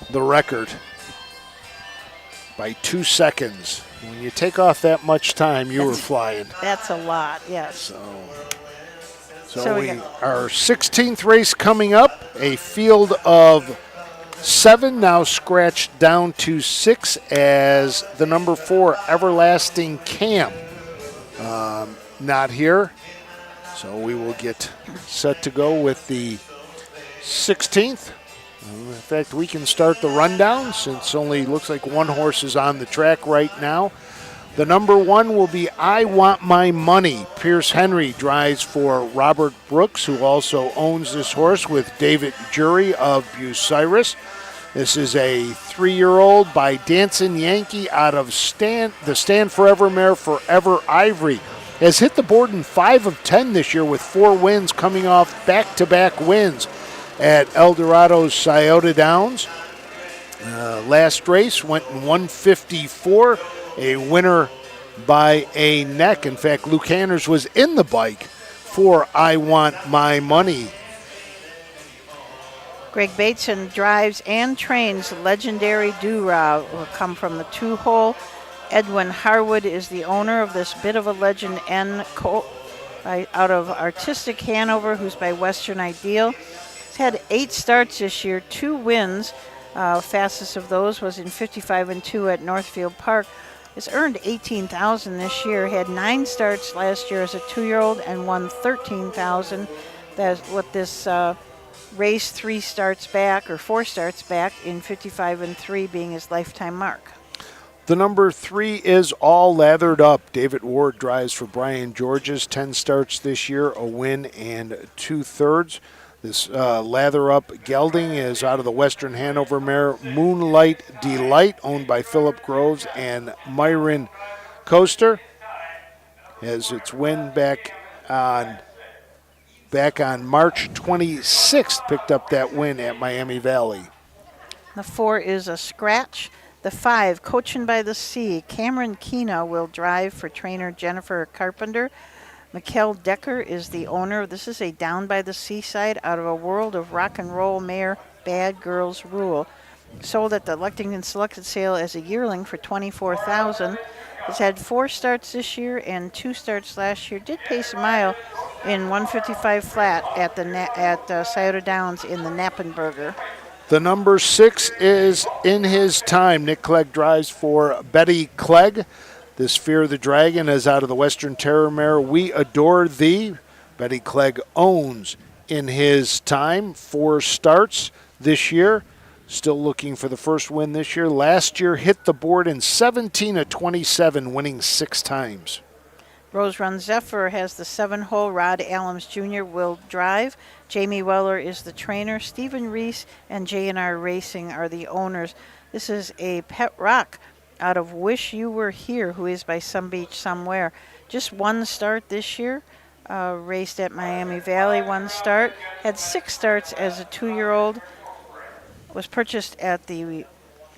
A: the record by 2 seconds. When you take off that much time, you were flying.
B: That's a lot, yes.
A: So our 16th race coming up, a field of 7 now scratched down to 6 as the number 4 Everlasting Cam not here. So we will get set to go with the 16th. In fact, we can start the rundown since only looks like one horse is on the track right now. The number 1 will be I Want My Money. Pierce Henry drives for Robert Brooks, who also owns this horse with David Jury of Bucyrus. This is a 3-year-old by Dancing Yankee out of the Stand Forever mare Forever Ivory. Has hit the board in 5 of 10 this year with 4 wins coming off back-to-back wins at Eldorado's Scioto Downs. Last race went in 154, a winner by a neck. In fact, Luke Hanners was in the bike for I Want My Money.
B: Greg Bateson drives and trains Legendary Do-Ra, will come from the 2-hole. Edwin Harwood is the owner of this bit of a legend, N. Colt, out of Artistic Hanover, who's by Western Ideal. He's had 8 starts this year, 2 wins. Fastest of those was in 55 and 2 at Northfield Park. Has earned $18,000 this year. Had 9 starts last year as a 2-year-old and won $13,000. That's what this race 4 starts back in 55 and 3 being his lifetime mark.
A: The number 3 is All Lathered Up. David Ward drives for Brian Georges. 10 starts this year, a win and 2/3. This Lather Up gelding is out of the Western Hanover mare Moonlight Delight, owned by Philip Groves and Myron Coaster. Has its win back on March 26th, picked up that win at Miami Valley.
B: The 4 is a scratch. The 5, Coachin' by the Sea, Cameron Keena will drive for trainer Jennifer Carpenter. Mikkel Decker is the owner. This is a Down by the Seaside out of a World of Rock and Roll mare, Bad Girls Rule. Sold at the Lexington Selected Sale as a yearling for $24,000. Has had 4 starts this year and 2 starts last year. Did pace a mile in 155 flat at Scioto Downs in the Knappenberger.
A: The number 6 is In His Time. Nick Clegg drives for Betty Clegg. This Fear the Dragon is out of the Western Terror mare We Adore Thee. Betty Clegg owns In His Time. 4 starts this year. Still looking for the first win this year. Last year hit the board in 17 of 27, winning 6 times.
B: Rose Run Zephyr has the 7-hole. Rod Allums Jr. will drive. Jamie Weller is the trainer. Stephen Reese and J&R Racing are the owners. This is a Pet Rock out of Wish You Were Here, who is by Some Beach Somewhere. Just 1 start this year. Raced at Miami Valley, 1 start. Had 6 starts as a 2-year-old. Was purchased at the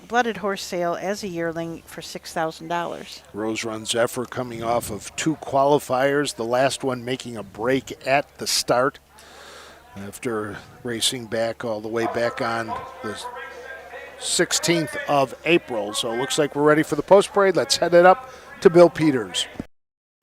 B: Blooded Horse sale as a yearling for $6,000.
A: Rose Run Zephyr coming off of 2 qualifiers, the last one making a break at the start after racing back all the way back on the 16th of April. So it looks like we're ready for the post parade. Let's head it up to Bill Peters.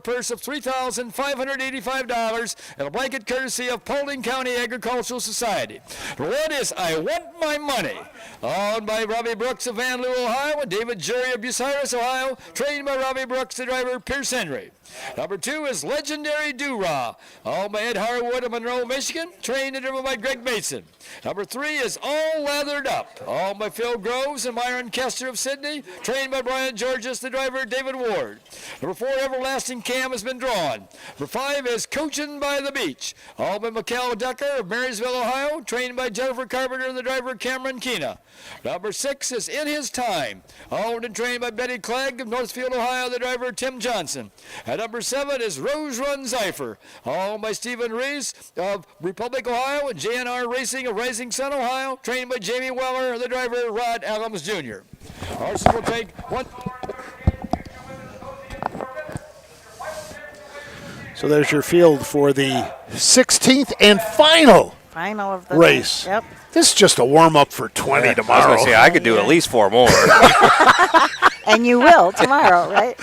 C: Purse of $3,585 and a blanket courtesy of Paulding County Agricultural Society. The one is I Want My Money, owned by Robbie Brooks of Van Loo, Ohio, and David Jury of Bucyrus, Ohio, trained by Robbie Brooks, the driver Pierce Henry. Number 2 is Legendary Do-Ra, owned by Ed Harwood of Monroe, Michigan, trained and driven by Greg Bateson. Number 3 is All Lathered Up, owned by Phil Groves and Myron Kester of Sydney, trained by Brian Georges, the driver David Ward. Number 4, Everlasting Cam has been drawn. Number 5 is Coachin' by the Beach, owned by Mikkel Decker of Marysville, Ohio, trained by Jennifer Carpenter and the driver driver Cameron Keena. Number 6 is In His Time, owned and trained by Betty Clegg of Northfield, Ohio, the driver Tim Johnson. At number 7 is Rose Run Zypher, owned by Stephen Reese of Republic, Ohio, and JNR Racing of Rising Sun, Ohio, trained by Jamie Weller, the driver Rod Adams Jr. Horses will take one.
A: So there's your field for the 16th and final
B: of the
A: race.
B: Yep.
A: This is just a warm-up for 20 tomorrow.
I: I was going to say, I could do at least 4 more.
B: And you will tomorrow, right?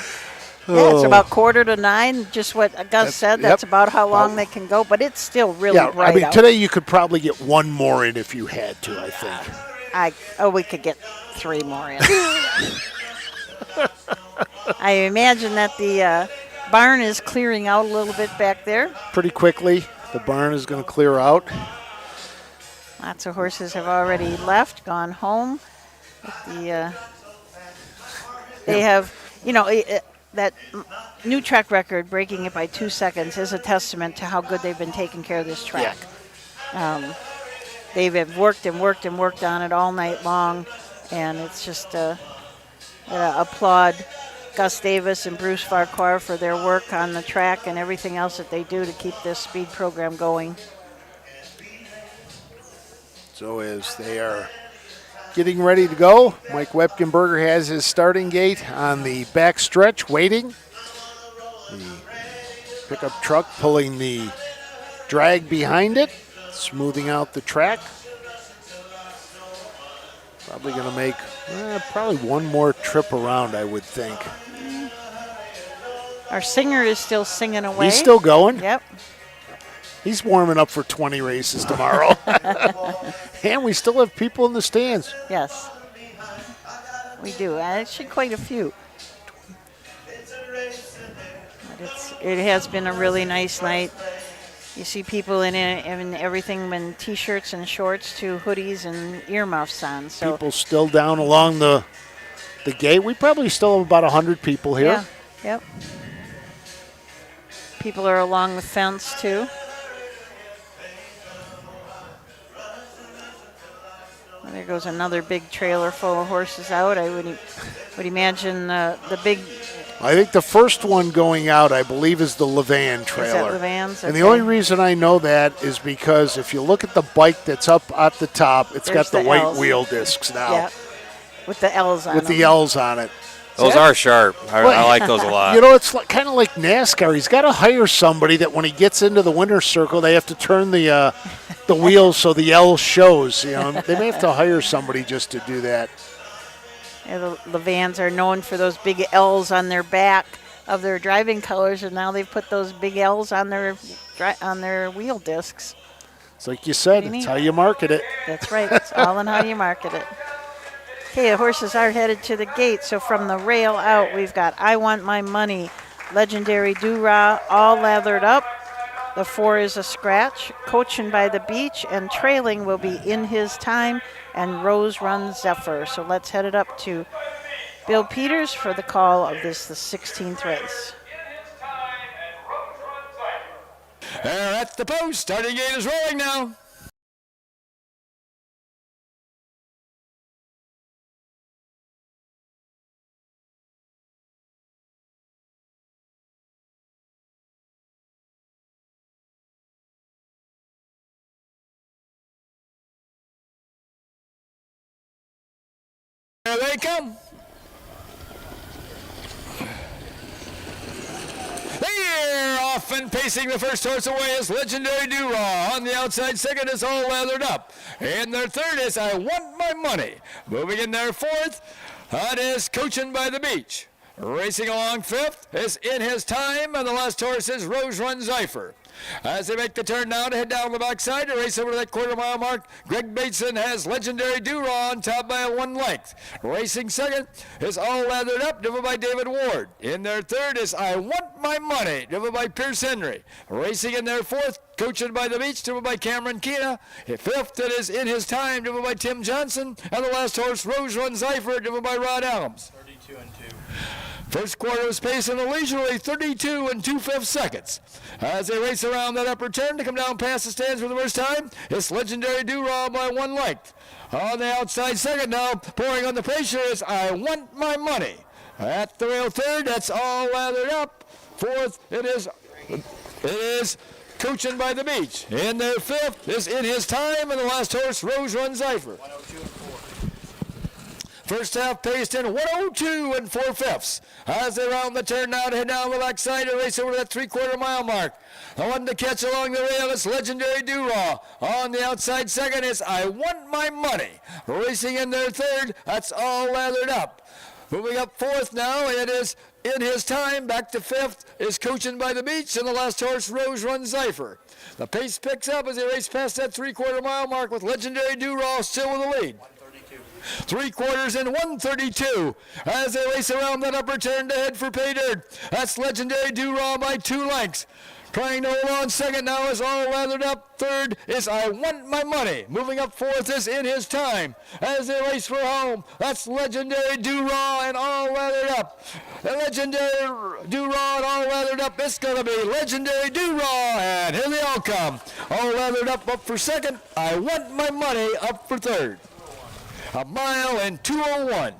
B: Yeah, it's about 8:45, just what Gus said. That's about how long they can go, but it's still really bright
A: I mean,
B: out.
A: today you could probably get 1 more in if you had to, I think.
B: We could get 3 more in. I imagine that the barn is clearing out a little bit back there.
A: Pretty quickly, the barn is going to clear out.
B: Lots of horses have already left, gone home. They have, that new track record, breaking it by 2 seconds, is a testament to how good they've been taking care of this track. They've worked and worked and worked on it all night long, and it's just applaud Gus Davis and Bruce Farquhar for their work on the track and everything else that they do to keep this speed program going.
A: So as they are getting ready to go, Mike Wepkenberger has his starting gate on the back stretch waiting. The pickup truck pulling the drag behind it, smoothing out the track. Probably going to make probably 1 more trip around, I would think.
B: Our singer is still singing away.
A: He's still going.
B: Yep.
A: He's warming up for 20 races tomorrow. And we still have people in the stands.
B: Yes, we do. Actually, quite a few. But it has been a really nice night. You see people in everything, in T-shirts and shorts to hoodies and earmuffs on. So
A: people still down along the gate. We probably still have about 100 people here.
B: Yeah. Yep. People are along the fence too. Well, there goes another big trailer full of horses out. I would imagine the big.
A: I think the first one going out, I believe, is the Levan trailer.
B: Is that Levan's?
A: And the only reason I know that is because if you look at the bike that's up at the top, it's got the white
B: L's.
A: wheel discs now.
B: Yeah. With the L's on
A: With
B: them.
A: the L's on it.
I: Those are sharp. I like those a lot.
A: You know, it's kind of like NASCAR. He's got to hire somebody that when he gets into the winner's circle, they have to turn the wheels so the L shows. You know, they may have to hire somebody just to do that.
B: Yeah, the Vans are known for those big L's on their back of their driving colors, and now they've put those big L's on their wheel discs.
A: It's like you said, it's how you market it.
B: That's right. It's all in how you market it. Okay, the horses are headed to the gate. So from the rail out, we've got I Want My Money, Legendary Doo-Rah, all lathered up. The 4 is a scratch, Coachin' by the Beach, and trailing will be In His Time and Rose Run Zephyr. So let's head it up to Bill Peters for the call of the 16th race.
C: They're at the post. Starting gate is rolling now. There they come. They're off and pacing the first horse away is Legendary Doo-Rah. On the outside second is all lathered up. In their third is I Want My Money. Moving in their fourth, that is Coachin' by the Beach. Racing along fifth is In His Time, and the last horse is Rose Run Zypher. As they make the turn now to head down the backside to race over to that quarter-mile mark, Greg Bateson has Legendary Doo-Rah on top by 1 length. Racing second is All Lathered Up, driven by David Ward. In their third is I Want My Money, driven by Pierce Henry. Racing in their fourth, Coachin' by the Beach, driven by Cameron Keena. Fifth, it is In His Time, driven by Tim Johnson. And the last horse, Rose Run Zypher, driven by Rod Adams.
K: 32 and 2.
C: First quarter was pacing a leisurely 32 and 2/5 seconds. As they race around that upper turn to come down past the stands for the first time, it's Legendary Do-Rah by 1 length. On the outside second now, pouring on the pressure is I Want My Money. At the rail third, that's All Lathered Up. Fourth, it is Coaching by the Beach. In their fifth is In His Time, and the last horse, Rose Run Zypher. First half paced in 102 and 4/5. As they round the turn now to head down the backside and race over that 3/4 mile mark. The one to catch along the rail is Legendary Do-Rah. On the outside second is I Want My Money. Racing in their third, that's All Lathered Up. Moving up fourth now, it is In His Time. Back to fifth is Coaching by the Beach, and the last horse, Rose Run Zypher. The pace picks up as they race past that 3/4 mile mark with Legendary Do-Rah still with the lead. 3/4 in 132 as they race around that upper turn to head for pay dirt. That's Legendary Do-Rah by 2 lengths. Trying to hold on second now is All Lathered Up. Third is I Want My Money. Moving up fourth is In His Time. As they race for home, that's Legendary Do-Rah and All Lathered Up. The Legendary Do-Rah and All Lathered Up, it's going to be Legendary Do-Rah, and here they all come. All Lathered Up for second. I Want My Money up for third. 1 mile and 2:01.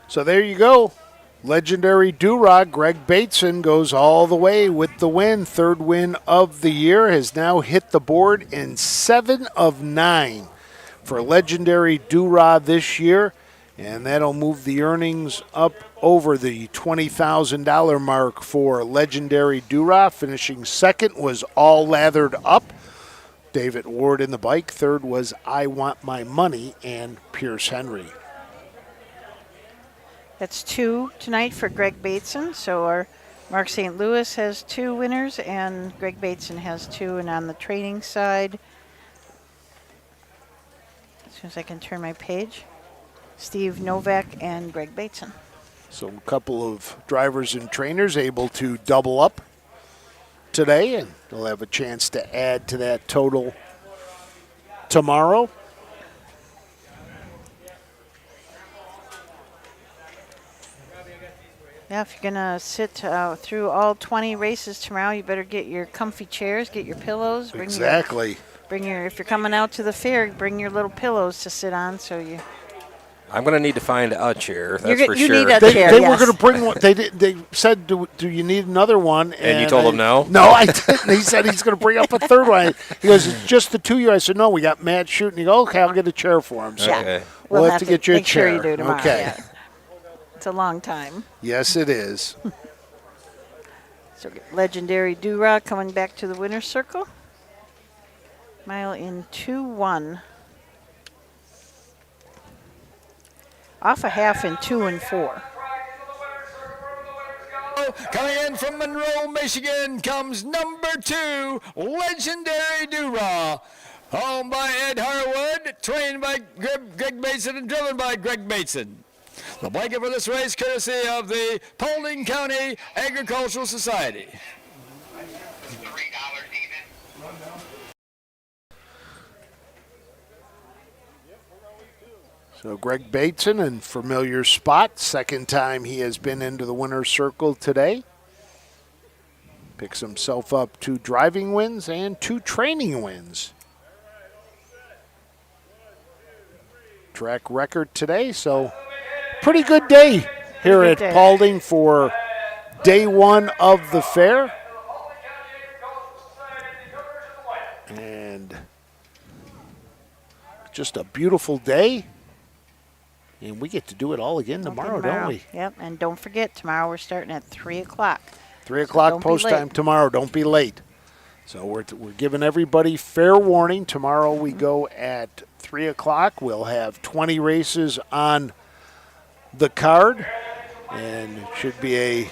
A: So there you go. Legendary Do-Rah, Greg Bateson goes all the way with the win. Third win of the year, has now hit the board in 7 of 9 for Legendary Do-Rah this year. And that'll move the earnings up over the $20,000 mark for Legendary Do-Rah. Finishing second was All Lathered Up. David Ward in the bike. Third was I Want My Money and Pierce Henry.
B: That's 2 tonight for Greg Bateson. So our Mark St. Louis has 2 winners, and Greg Bateson has 2. And on the training side, as soon as I can turn my page, Steve Novak and Greg Bateson.
A: So a couple of drivers and trainers able to double up today, and they'll have a chance to add to that total tomorrow.
B: Yeah, if you're going to sit through all 20 races tomorrow, you better get your comfy chairs, get your pillows.
A: Exactly.
B: If you're coming out to the fair, bring your little pillows to sit on so you...
I: I'm going to need to find a chair, that's for
B: you
I: sure.
B: need a chair,
A: They
B: yes.
A: were going to bring one. They said, do you need another one?
I: And you told them no?
A: No, I didn't. He said he's going to bring up a third one. He goes, it's just the 2 of you. I said, no, we got Matt shooting. He goes, okay, I'll get a chair for him. So
I: Okay.
A: we'll have to get you a
B: make sure
A: chair.
B: you do tomorrow.
A: Okay.
B: Yeah. It's a long time.
A: Yes, it is.
B: So Legendary Do-Rah coming back to the winner's circle. Mile in 2-1. Off a half in 2 and 4.
C: Coming in from Monroe, Michigan, comes number 2, Legendary Do-Rah. Owned by Ed Harwood, trained by Greg Bateson, and driven by Greg Bateson. The blanket for this race, courtesy of the Paulding County Agricultural Society.
A: So Greg Bateson in familiar spot. Second time he has been into the winner's circle today. Picks himself up 2 driving wins and 2 training wins. Track record today, so pretty good day here at Paulding for day 1 of the fair. And just a beautiful day. And we get to do it all again tomorrow, don't we?
B: Yep, and don't forget, tomorrow we're starting at 3 o'clock.
A: 3 o'clock post time tomorrow. Don't be late. So we're giving everybody fair warning. Tomorrow we go at 3 o'clock. We'll have 20 races on the card. And it should be a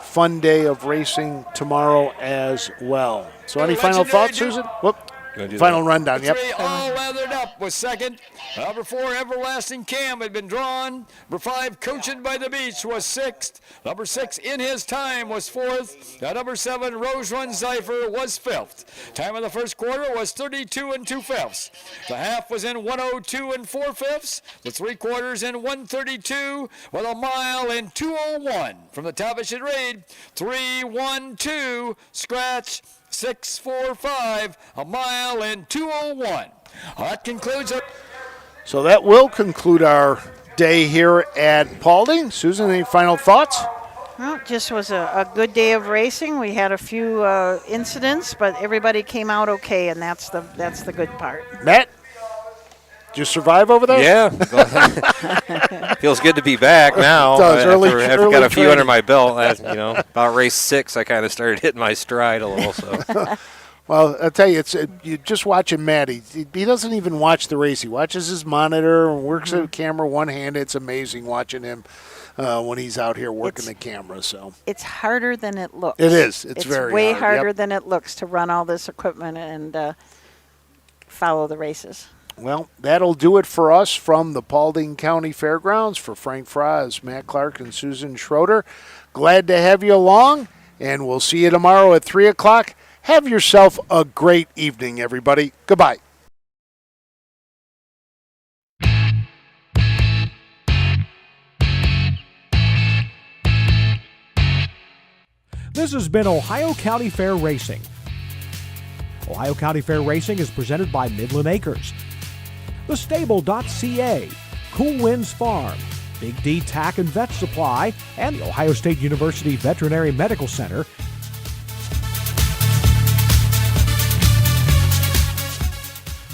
A: fun day of racing tomorrow as well. So any final thoughts, Susan? Whoop. Final rundown, yep.
C: 3 all leathered up was second. Number 4, Everlasting Cam had been drawn. Number 5, Coachin' by the Beach was 6th. Number 6, In His Time was 4th. Number 7, Rose Run Cypher was 5th. Time of the first quarter was 32 2/5. The half was in 102 4/5. The 3 quarters in 132 with a mile in 2:01. From the top it should read 3-1-2 scratch 6-4-5, a mile in 2:01. That concludes it.
A: So that will conclude our day here at Paulding. Susan, any final thoughts?
B: Well, it just was a good day of racing. We had a few incidents, but everybody came out okay, and that's the good part.
A: Matt, did you survive over there?
I: Yeah. Feels good to be back now.
A: It does.
I: I've got a few
A: training.
I: under my belt. About race 6, I kind of started hitting my stride a little. So.
A: Well, I'll tell you, you just watching Matt. He doesn't even watch the race. He watches his monitor and works the camera one-handed. It's amazing watching him when he's out here working the camera. So
B: it's harder than it looks.
A: It is. It's very
B: way
A: hard.
B: harder
A: Yep.
B: than it looks to run all this equipment and follow the races.
A: Well, that'll do it for us from the Paulding County Fairgrounds. For Frank Fries, Matt Clark, and Susan Schroeder, glad to have you along, and we'll see you tomorrow at 3 o'clock. Have yourself a great evening, everybody. Goodbye.
L: This has been Ohio County Fair Racing. Ohio County Fair Racing is presented by Midland Acres, thestable.ca, Cool Winds Farm, Big D Tack and Vet Supply, and the Ohio State University Veterinary Medical Center.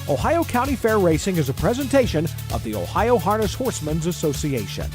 L: Ohio County Fair Racing is a presentation of the Ohio Harness Horsemen's Association.